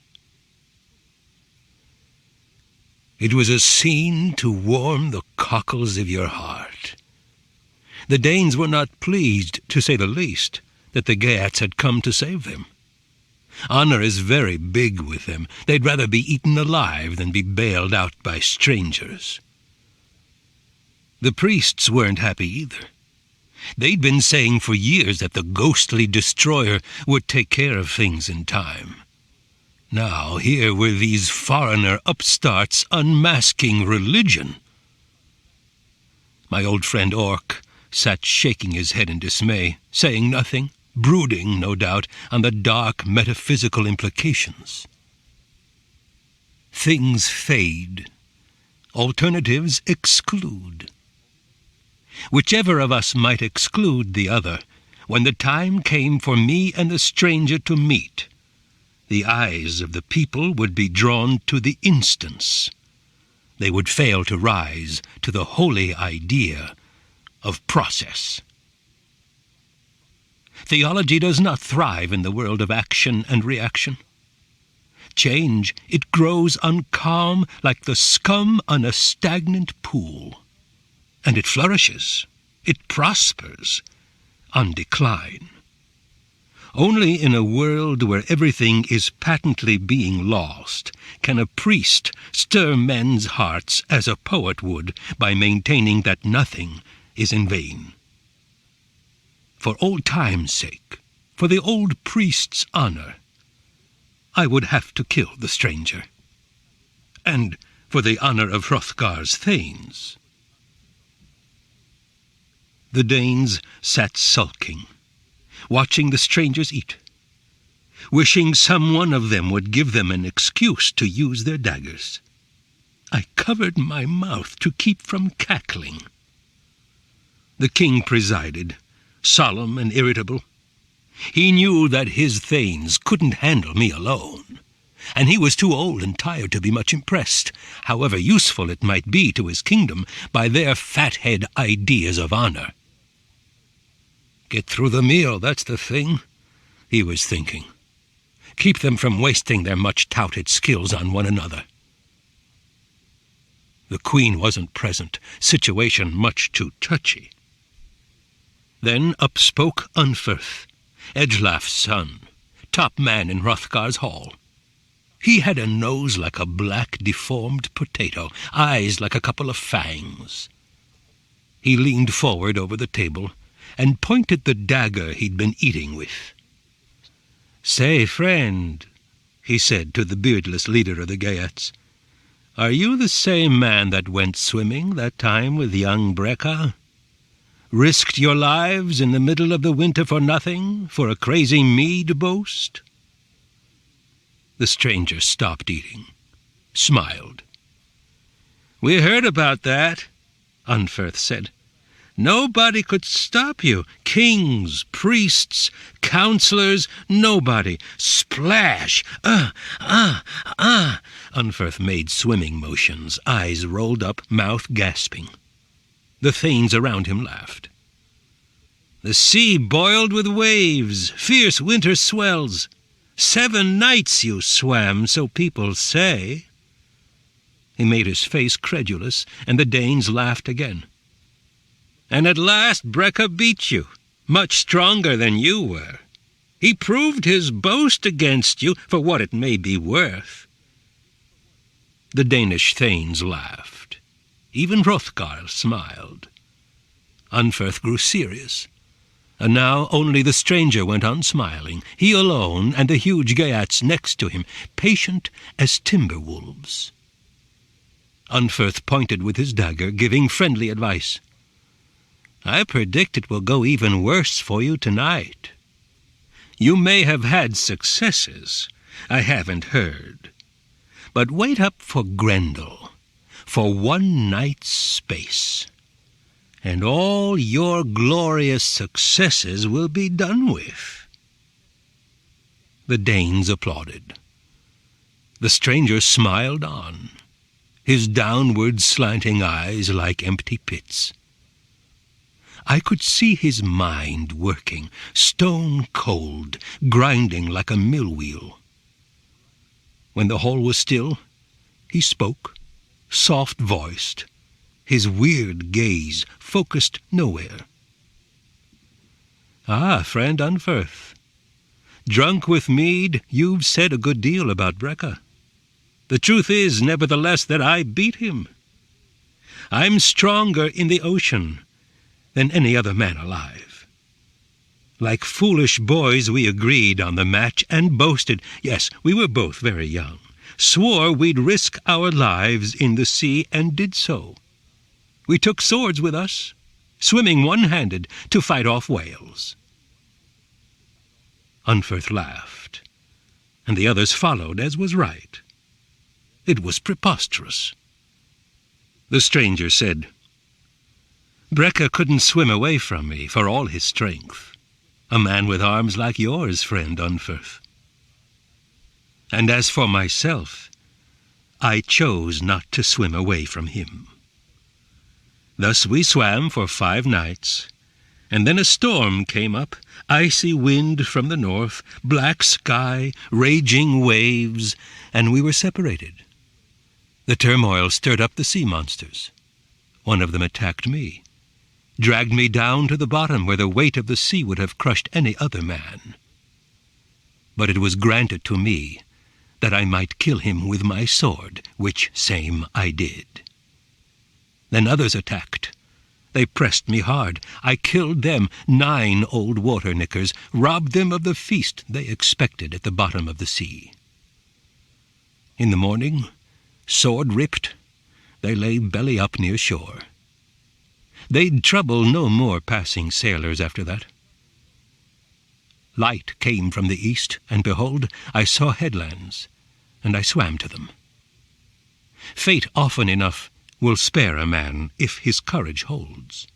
It was a scene to warm the cockles of your heart. The Danes were not pleased, to say the least, that the Geats had come to save them. Honor is very big with them. They'd rather be eaten alive than be bailed out by strangers. The priests weren't happy either. They'd been saying for years that the ghostly destroyer would take care of things in time. Now here were these foreigner upstarts unmasking religion. My old friend Orc sat shaking his head in dismay, saying nothing, brooding, no doubt, on the dark metaphysical implications. Things fade. Alternatives exclude. Whichever of us might exclude the other, when the time came for me and the stranger to meet, the eyes of the people would be drawn to the instance. They would fail to rise to the holy idea of process. Theology does not thrive in the world of action and reaction. Change, it grows on calm like the scum on a stagnant pool. And it flourishes, it prospers, on decline. Only in a world where everything is patently being lost can a priest stir men's hearts as a poet would by maintaining that nothing is in vain. For old time's sake, for the old priest's honor, I would have to kill the stranger. And for the honor of Hrothgar's thanes. The Danes sat sulking, watching the strangers eat, wishing someone of them would give them an excuse to use their daggers. I covered my mouth to keep from cackling. The king presided, solemn and irritable. He knew that his thanes couldn't handle me alone, and he was too old and tired to be much impressed, however useful it might be to his kingdom, by their fathead ideas of honor. Get through the meal, that's the thing, he was thinking. Keep them from wasting their much-touted skills on one another. The queen wasn't present, situation much too touchy. Then up spoke Unferth, Edglaf's son, top man in Hrothgar's hall. He had a nose like a black, deformed potato, eyes like a couple of fangs. He leaned forward over the table and pointed the dagger he'd been eating with. "Say, friend," he said to the beardless leader of the Geats, "are you the same man that went swimming that time with young Breca? Risked your lives in the middle of the winter for nothing, for a crazy mead boast?" The stranger stopped eating, smiled. "We heard about that," Unferth said. "Nobody could stop you. Kings, priests, counselors, nobody. Splash! Unferth made swimming motions, eyes rolled up, mouth gasping. The thanes around him laughed. "The sea boiled with waves, fierce winter swells. 7 nights you swam, so people say." He made his face credulous, and the Danes laughed again. "And at last Breca beat you, much stronger than you were. He proved his boast against you, for what it may be worth." The Danish thanes laughed. Even Hrothgar smiled. Unferth grew serious, and now only the stranger went on smiling, he alone and the huge Geats next to him, patient as timber wolves. Unferth pointed with his dagger, giving friendly advice. "I predict it will go even worse for you tonight. You may have had successes, I haven't heard. But wait up for Grendel, for 1 night's space, and all your glorious successes will be done with." The Danes applauded. The stranger smiled on, his downward slanting eyes like empty pits. I could see his mind working, stone-cold, grinding like a mill-wheel. When the hall was still, he spoke, soft-voiced, his weird gaze focused nowhere. "Ah, friend Unferth, drunk with mead, you've said a good deal about Breca. The truth is, nevertheless, that I beat him. I'm stronger in the ocean than any other man alive. Like foolish boys, we agreed on the match and boasted, yes, we were both very young, swore we'd risk our lives in the sea, and did so. We took swords with us, swimming one-handed to fight off whales." Unferth laughed, and the others followed, as was right. It was preposterous. The stranger said, "Breca couldn't swim away from me for all his strength. A man with arms like yours, friend Unferth. And as for myself, I chose not to swim away from him. Thus we swam for 5 nights, and then a storm came up, icy wind from the north, black sky, raging waves, and we were separated. The turmoil stirred up the sea monsters. One of them attacked me, dragged me down to the bottom where the weight of the sea would have crushed any other man. But it was granted to me that I might kill him with my sword, which same I did. Then others attacked. They pressed me hard. I killed them, 9 old water-knickers, robbed them of the feast they expected at the bottom of the sea. In the morning, sword ripped, they lay belly up near shore. They'd trouble no more passing sailors after that. Light came from the east, and behold, I saw headlands, and I swam to them. Fate often enough will spare a man if his courage holds.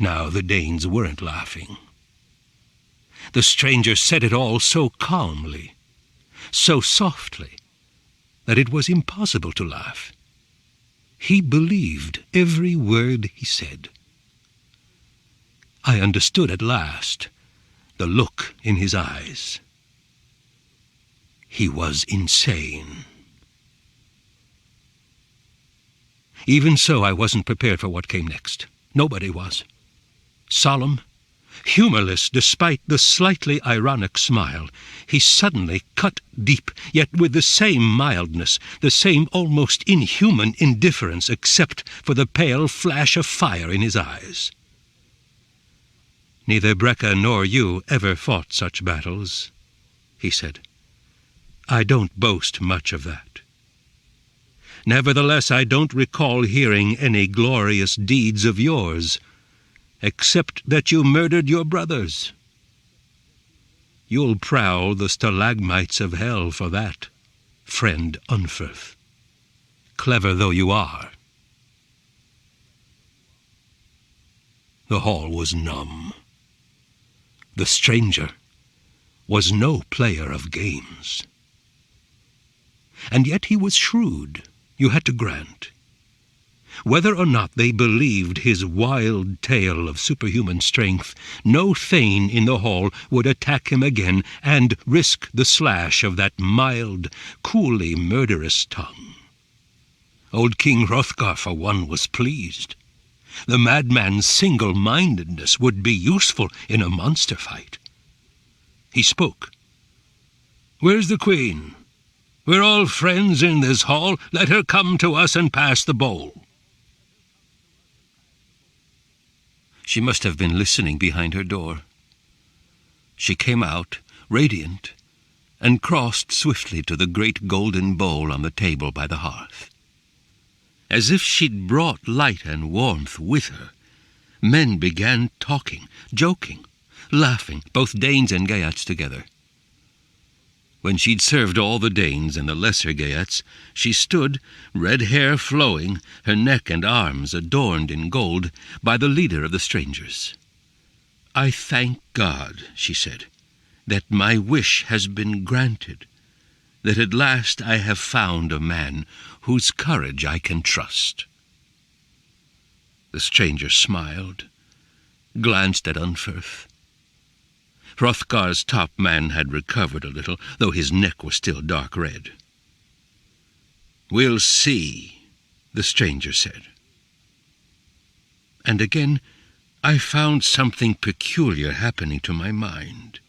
Now the Danes weren't laughing. The stranger said it all so calmly, so softly, that it was impossible to laugh. He believed every word he said. I understood at last the look in his eyes. He was insane. Even so, I wasn't prepared for what came next. Nobody was. Solemn, humorless despite the slightly ironic smile, he suddenly cut deep, yet with the same mildness, the same almost inhuman indifference except for the pale flash of fire in his eyes. "Neither Breca nor you ever fought such battles," he said. "I don't boast much of that. Nevertheless, I don't recall hearing any glorious deeds of yours, except that you murdered your brothers. You'll prowl the stalagmites of hell for that, friend Unferth, clever though you are." The hall was numb. The stranger was no player of games. And yet he was shrewd, you had to grant. Whether or not they believed his wild tale of superhuman strength, no thane in the hall would attack him again and risk the slash of that mild, coolly murderous tongue. Old King Hrothgar, for one, was pleased. The madman's single-mindedness would be useful in a monster fight. He spoke. "Where's the queen? We're all friends in this hall. Let her come to us and pass the bowl." She must have been listening behind her door. She came out, radiant, and crossed swiftly to the great golden bowl on the table by the hearth. As if she'd brought light and warmth with her, men began talking, joking, laughing, both Danes and Geats together. When she'd served all the Danes and the lesser Geats, she stood, red hair flowing, her neck and arms adorned in gold, by the leader of the strangers. "I thank God," she said, "that my wish has been granted, that at last I have found a man whose courage I can trust." The stranger smiled, glanced at Unferth. Hrothgar's top man had recovered a little, though his neck was still dark red. "We'll see," the stranger said. And again I found something peculiar happening to my mind.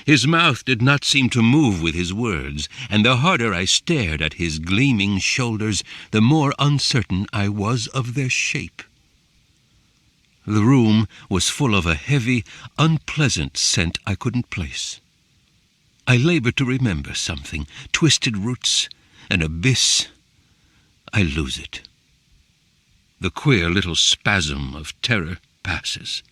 His mouth did not seem to move with his words, and the harder I stared at his gleaming shoulders, the more uncertain I was of their shape. The room was full of a heavy, unpleasant scent I couldn't place. I labored to remember something. Twisted roots, an abyss. I lose it. The queer little spasm of terror passes.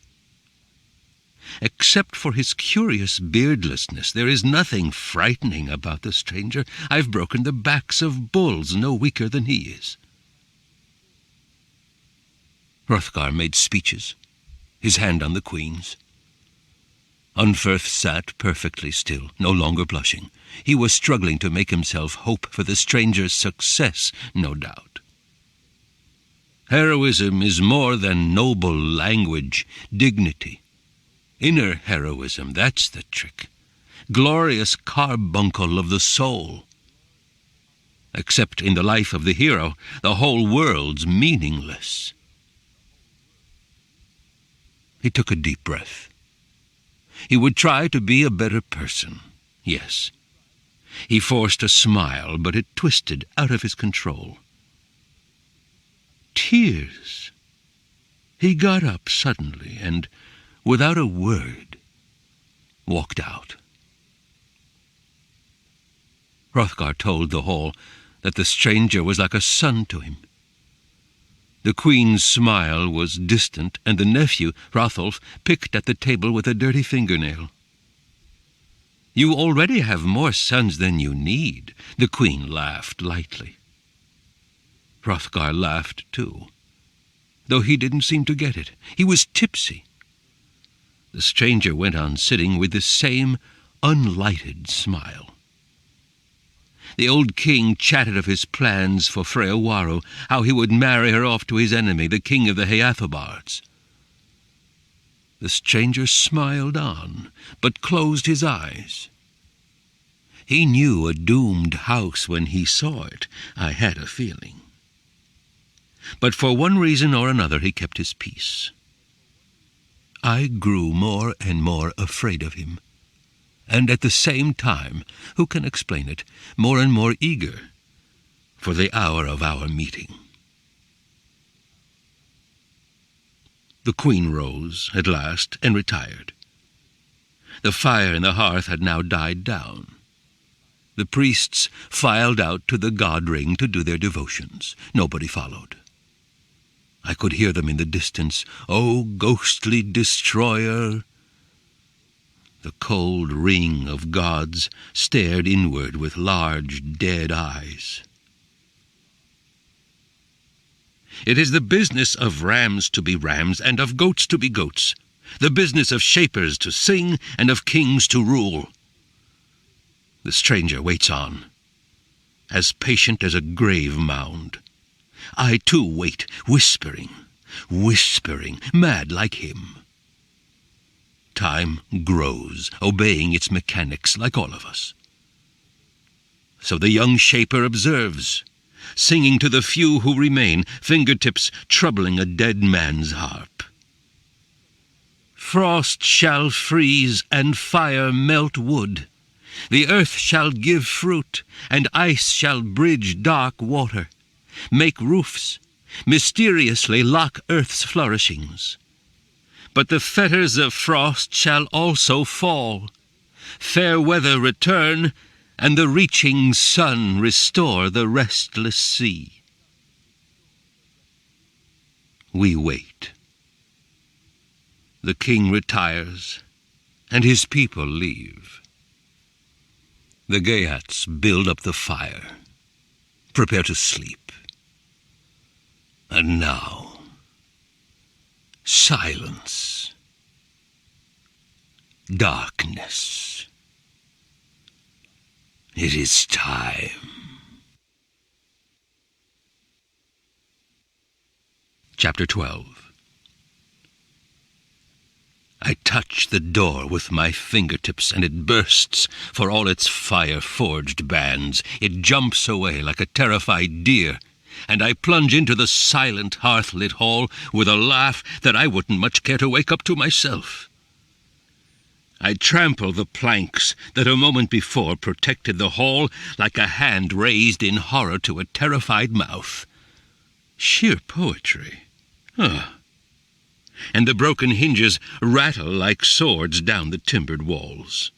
Except for his curious beardlessness, there is nothing frightening about the stranger. I've broken the backs of bulls no weaker than he is. Hrothgar made speeches, his hand on the queen's. Unferth sat perfectly still, no longer blushing. He was struggling to make himself hope for the stranger's success, no doubt. Heroism is more than noble language, dignity. Inner heroism, that's the trick. Glorious carbuncle of the soul. Except in the life of the hero, the whole world's meaningless. He took a deep breath. He would try to be a better person, yes. He forced a smile, but it twisted out of his control. Tears. He got up suddenly and, without a word, walked out. Hrothgar told the hall that the stranger was like a son to him. The queen's smile was distant, and the nephew, Hrothulf, picked at the table with a dirty fingernail. "You already have more sons than you need," the queen laughed lightly. Hrothgar laughed too. though he didn't seem to get it. He was tipsy. The stranger went on sitting with the same unlighted smile. The old king chatted of his plans for Freawaru, how he would marry her off to his enemy, the king of the Heathobards. The stranger smiled on, but closed his eyes. He knew a doomed house when he saw it, I had a feeling. But for one reason or another he kept his peace. I grew more and more afraid of him, and at the same time, who can explain it, more and more eager for the hour of our meeting. The queen rose at last and retired. The fire in the hearth had now died down. The priests filed out to the god ring to do their devotions. Nobody followed. I could hear them in the distance. "O ghostly destroyer!" The cold ring of gods stared inward with large, dead eyes. It is the business of rams to be rams, and of goats to be goats, the business of shapers to sing, and of kings to rule. The stranger waits on, as patient as a grave mound. I too wait, whispering, whispering, mad like him. Time grows, obeying its mechanics like all of us. So the young shaper observes, singing to the few who remain, fingertips troubling a dead man's harp. Frost shall freeze and fire melt wood. The earth shall give fruit, and ice shall bridge dark water, make roofs, mysteriously lock earth's flourishings. But the fetters of frost shall also fall, fair weather return, and the reaching sun restore the restless sea. We wait. The king retires, and his people leave. The Geats build up the fire, prepare to sleep. And now, silence, darkness. It is time. Chapter 12. I touch the door with my fingertips, and it bursts for all its fire-forged bands. It jumps away like a terrified deer, and I plunge into the silent hearth-lit hall with a laugh that I wouldn't much care to wake up to myself. I trample the planks that a moment before protected the hall like a hand raised in horror to a terrified mouth. Sheer poetry. And the broken hinges rattle like swords down the timbered walls.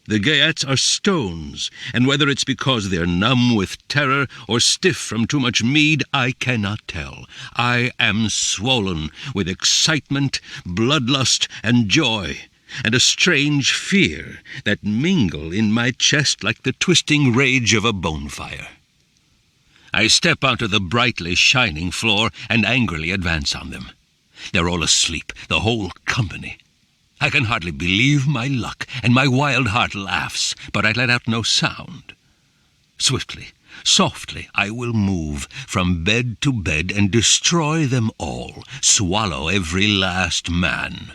The Geats are stones, and whether it's because they're numb with terror or stiff from too much mead, I cannot tell. I am swollen with excitement, bloodlust, and joy, and a strange fear that mingle in my chest like the twisting rage of a bonfire. I step onto the brightly shining floor and angrily advance on them. They're all asleep, the whole company. I can hardly believe my luck, and my wild heart laughs, but I let out no sound. Swiftly, softly, I will move from bed to bed and destroy them all, swallow every last man.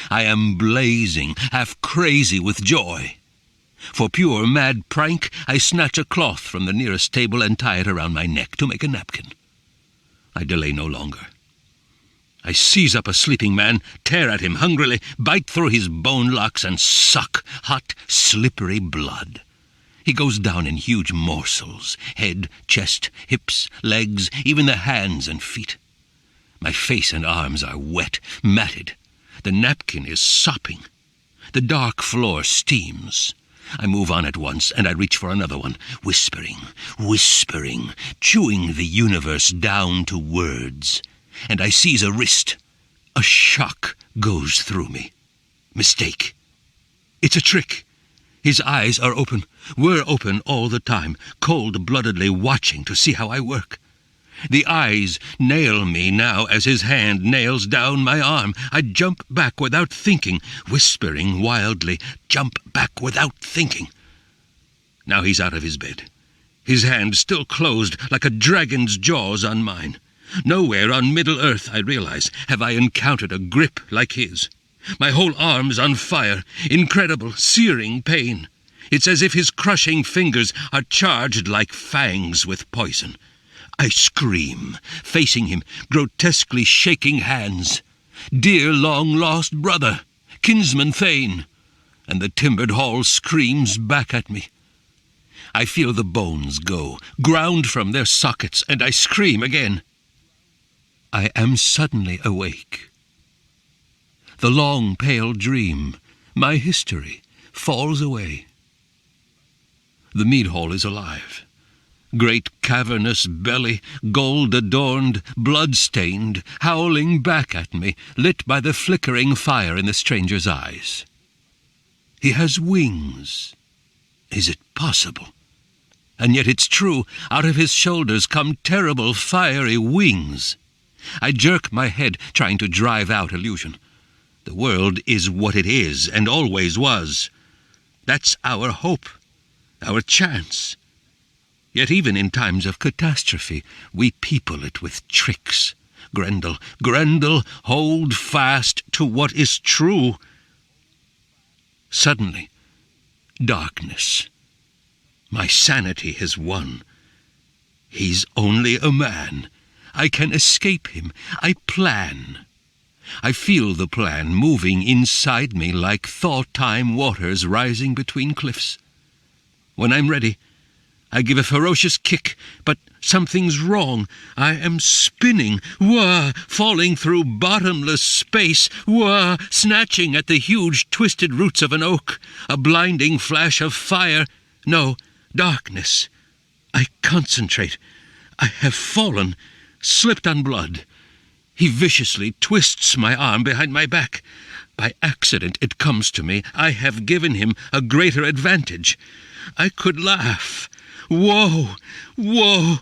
I am blazing, half crazy with joy. For pure mad prank, I snatch a cloth from the nearest table and tie it around my neck to make a napkin. I delay no longer. I seize up a sleeping man, tear at him hungrily, bite through his bone locks, and suck hot, slippery blood. He goes down in huge morsels, head, chest, hips, legs, even the hands and feet. My face and arms are wet, matted. The napkin is sopping. The dark floor steams. I move on at once, and I reach for another one, whispering, whispering, chewing the universe down to words. And I seize a wrist. A shock goes through me. Mistake. It's a trick. His eyes are open, were open all the time, cold-bloodedly watching to see how I work. The eyes nail me now as his hand nails down my arm. I jump back without thinking, whispering wildly, jump back without thinking. Now he's out of his bed, his hand still closed like a dragon's jaws on mine. Nowhere on Middle-earth, I realize, have I encountered a grip like his. My whole arm's on fire, incredible, searing pain. It's as if his crushing fingers are charged like fangs with poison. I scream, facing him, grotesquely shaking hands. Dear long-lost brother, kinsman Thane. And the timbered hall screams back at me. I feel the bones go, ground from their sockets, and I scream again. I am suddenly awake. The long, pale dream, my history, falls away. The mead hall is alive. Great cavernous belly, gold-adorned, blood-stained, howling back at me, lit by the flickering fire in the stranger's eyes. He has wings. Is it possible? And yet it's true. Out of his shoulders come terrible, fiery wings. I jerk my head, trying to drive out illusion. The world is what it is, and always was. That's our hope, our chance. Yet even in times of catastrophe, we people it with tricks. Grendel, Grendel, hold fast to what is true. Suddenly, darkness. My sanity has won. He's only a man. I can escape him. I plan. I feel the plan moving inside me like thaw-time waters rising between cliffs. When I'm ready, I give a ferocious kick, but something's wrong. I am spinning, wah, falling through bottomless space, wah, snatching at the huge twisted roots of an oak. A blinding flash of fire. No, darkness. I concentrate. I have fallen, slipped on blood. He viciously twists my arm behind my back. By accident it comes to me. I have given him a greater advantage. I could laugh. Woe! Woe!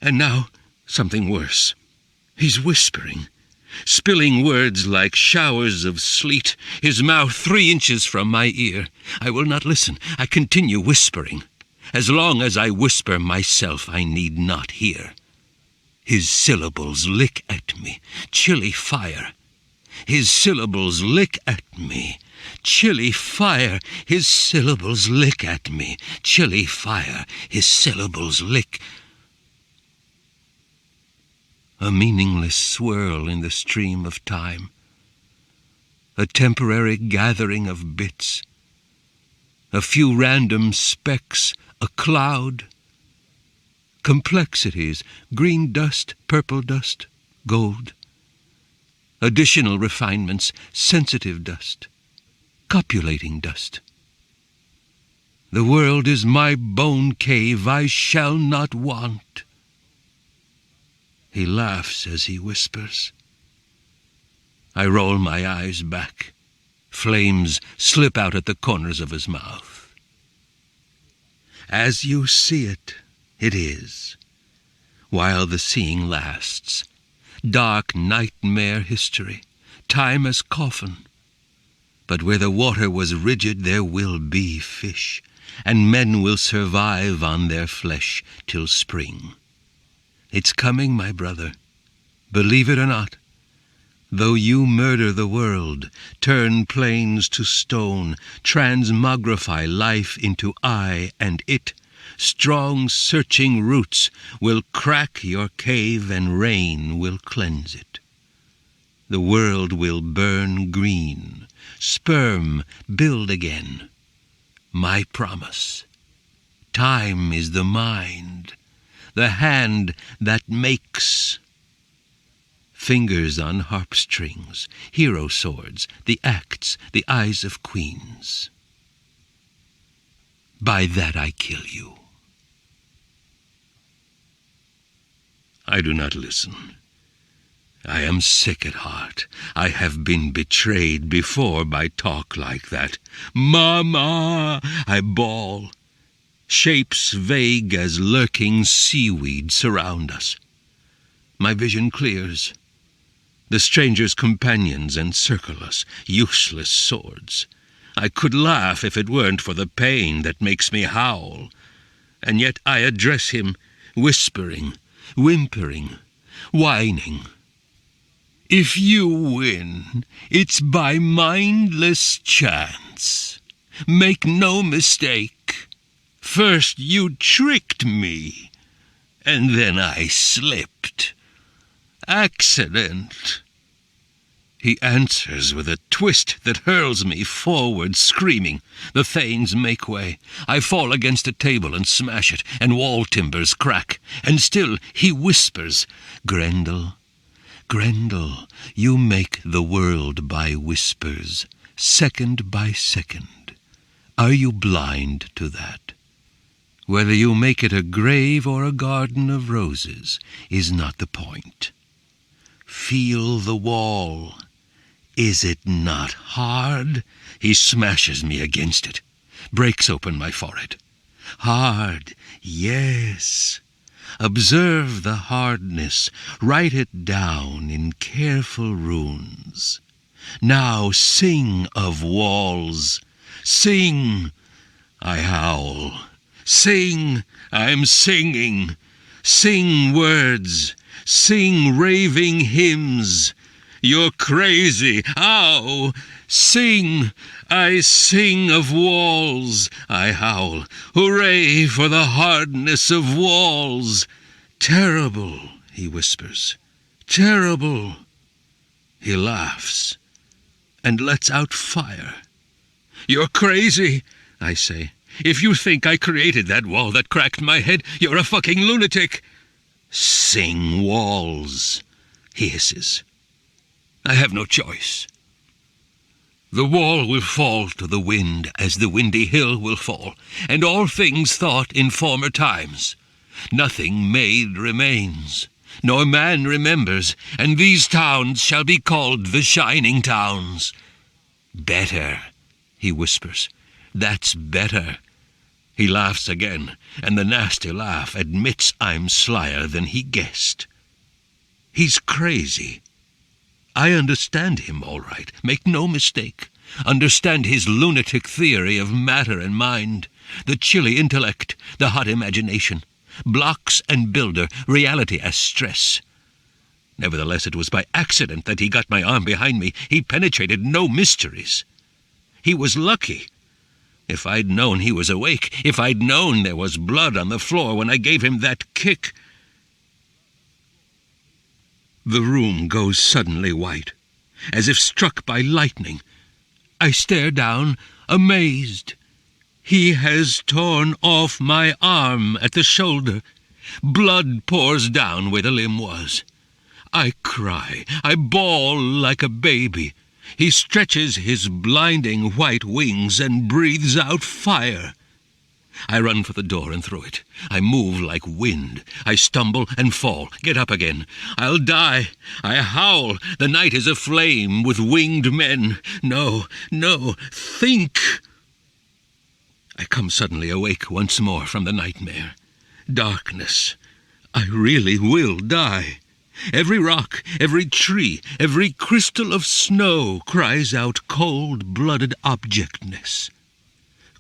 And now something worse. He's whispering, spilling words like showers of sleet, his mouth 3 inches from my ear. I will not listen. I continue whispering. As long as I whisper myself, I need not hear. His syllables lick at me, chilly fire. His syllables lick at me, chilly fire. His syllables lick at me, chilly fire. His syllables lick. A meaningless swirl in the stream of time. A temporary gathering of bits. A few random specks, a cloud. Complexities, green dust, purple dust, gold. Additional refinements, sensitive dust, copulating dust. The world is my bone cave, I shall not want. He laughs as he whispers. I roll my eyes back. Flames slip out at the corners of his mouth. As you see it, it is, while the seeing lasts. Dark nightmare history, time as coffin. But where the water was rigid, there will be fish, and men will survive on their flesh till spring. It's coming, my brother, believe it or not. Though you murder the world, turn plains to stone, transmogrify life into I and it, strong searching roots will crack your cave and rain will cleanse it. The world will burn green, sperm build again. My promise. Time is the mind, the hand that makes. Fingers on harp strings, hero swords, the acts, the eyes of queens. By that I kill you. I do not listen. I am sick at heart. I have been betrayed before by talk like that. Mama! I bawl. Shapes vague as lurking seaweed surround us. My vision clears. The stranger's companions encircle us, useless swords. I could laugh if it weren't for the pain that makes me howl. And yet I address him, whispering, whimpering, whining. If you win, it's by mindless chance. Make no mistake. First you tricked me, and then I slipped. Accident. He answers with a twist that hurls me forward, screaming. The thanes make way. I fall against a table and smash it, and wall timbers crack. And still he whispers, Grendel, Grendel, you make the world by whispers, second by second. Are you blind to that? Whether you make it a grave or a garden of roses is not the point. Feel the wall. Is it not hard? He smashes me against it, breaks open my forehead. Hard, yes. Observe the hardness, write it down in careful runes. Now sing of walls, sing. I howl. Sing, I'm singing. Sing words, sing raving hymns. You're crazy, ow! Sing, I sing of walls, I howl. Hooray for the hardness of walls. Terrible, he whispers, terrible. He laughs and lets out fire. You're crazy, I say. If you think I created that wall that cracked my head, you're a fucking lunatic. Sing walls, he hisses. I have no choice. The wall will fall to the wind as the windy hill will fall, and all things thought in former times. Nothing made remains, nor man remembers, and these towns shall be called the Shining Towns. Better, he whispers, that's better. He laughs again, and the nasty laugh admits I'm slyer than he guessed. He's crazy. I understand him all right, make no mistake. Understand his lunatic theory of matter and mind, the chilly intellect, the hot imagination, blocks and builder, reality as stress. Nevertheless, it was by accident that he got my arm behind me. He penetrated no mysteries. He was lucky. If I'd known he was awake, if I'd known there was blood on the floor when I gave him that kick. The room goes suddenly white, as if struck by lightning. I stare down, amazed. He has torn off my arm at the shoulder. Blood pours down where the limb was. I cry, I bawl like a baby. He stretches his blinding white wings and breathes out fire. I run for the door and through it. I move like wind. I stumble and fall, get up again. I'll die. I howl. The night is aflame with winged men. No, no, think. I come suddenly awake once more from the nightmare. Darkness. I really will die. Every rock, every tree, every crystal of snow cries out cold-blooded objectness.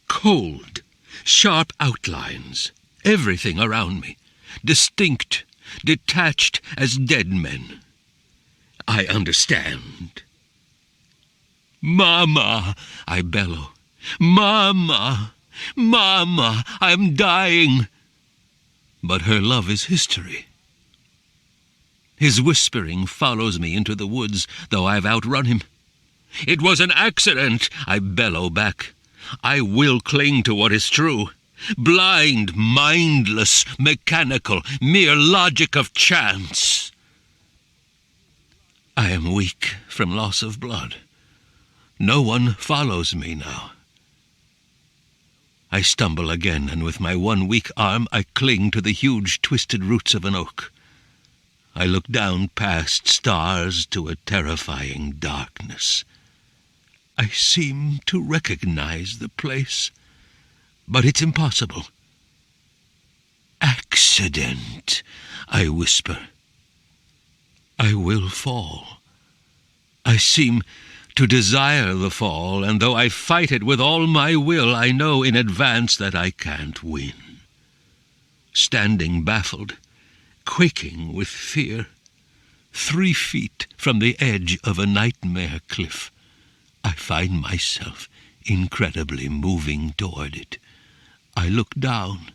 Cold, sharp outlines, everything around me, distinct, detached as dead men. I understand. Mama, I bellow. Mama, Mama, I'm dying. But her love is history. His whispering follows me into the woods, though I've outrun him. It was an accident, I bellow back. I will cling to what is true. Blind, mindless, mechanical, mere logic of chance. I am weak from loss of blood. No one follows me now. I stumble again, and with my one weak arm I cling to the huge twisted roots of an oak. I look down past stars to a terrifying darkness. I seem to recognize the place, but it's impossible. accident, I whisper. I will fall. I seem to desire the fall, and though I fight it with all my will, I know in advance that I can't win. Standing baffled, quaking with fear, 3 feet from the edge of a nightmare cliff, I find myself incredibly moving toward it. I look down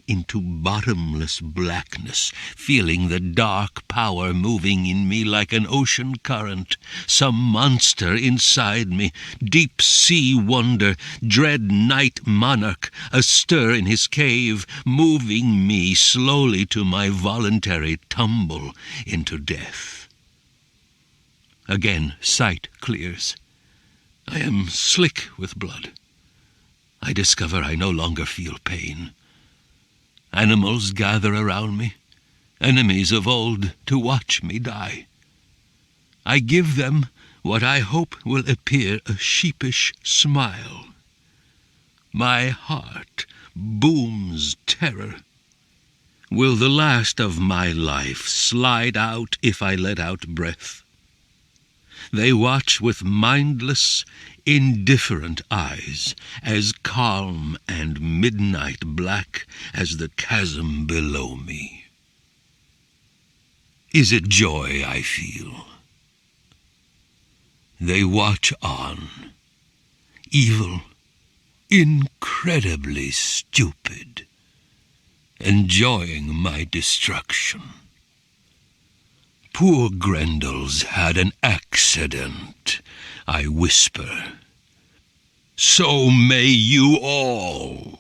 into bottomless blackness, feeling the dark power moving in me like an ocean current, some monster inside me, deep sea wonder, dread night monarch, astir in his cave, moving me slowly to my voluntary tumble into death. Again sight clears. I am slick with blood. I discover I no longer feel pain. Animals gather around me, enemies of old, to watch me die. I give them what I hope will appear a sheepish smile. My heart booms terror. Will the last of my life slide out if I let out breath? They watch with mindless, indifferent eyes, as calm and midnight black as the chasm below me. Is it joy I feel? They watch on, evil, incredibly stupid, enjoying my destruction. Poor Grendel's had an accident, I whisper. So may you all.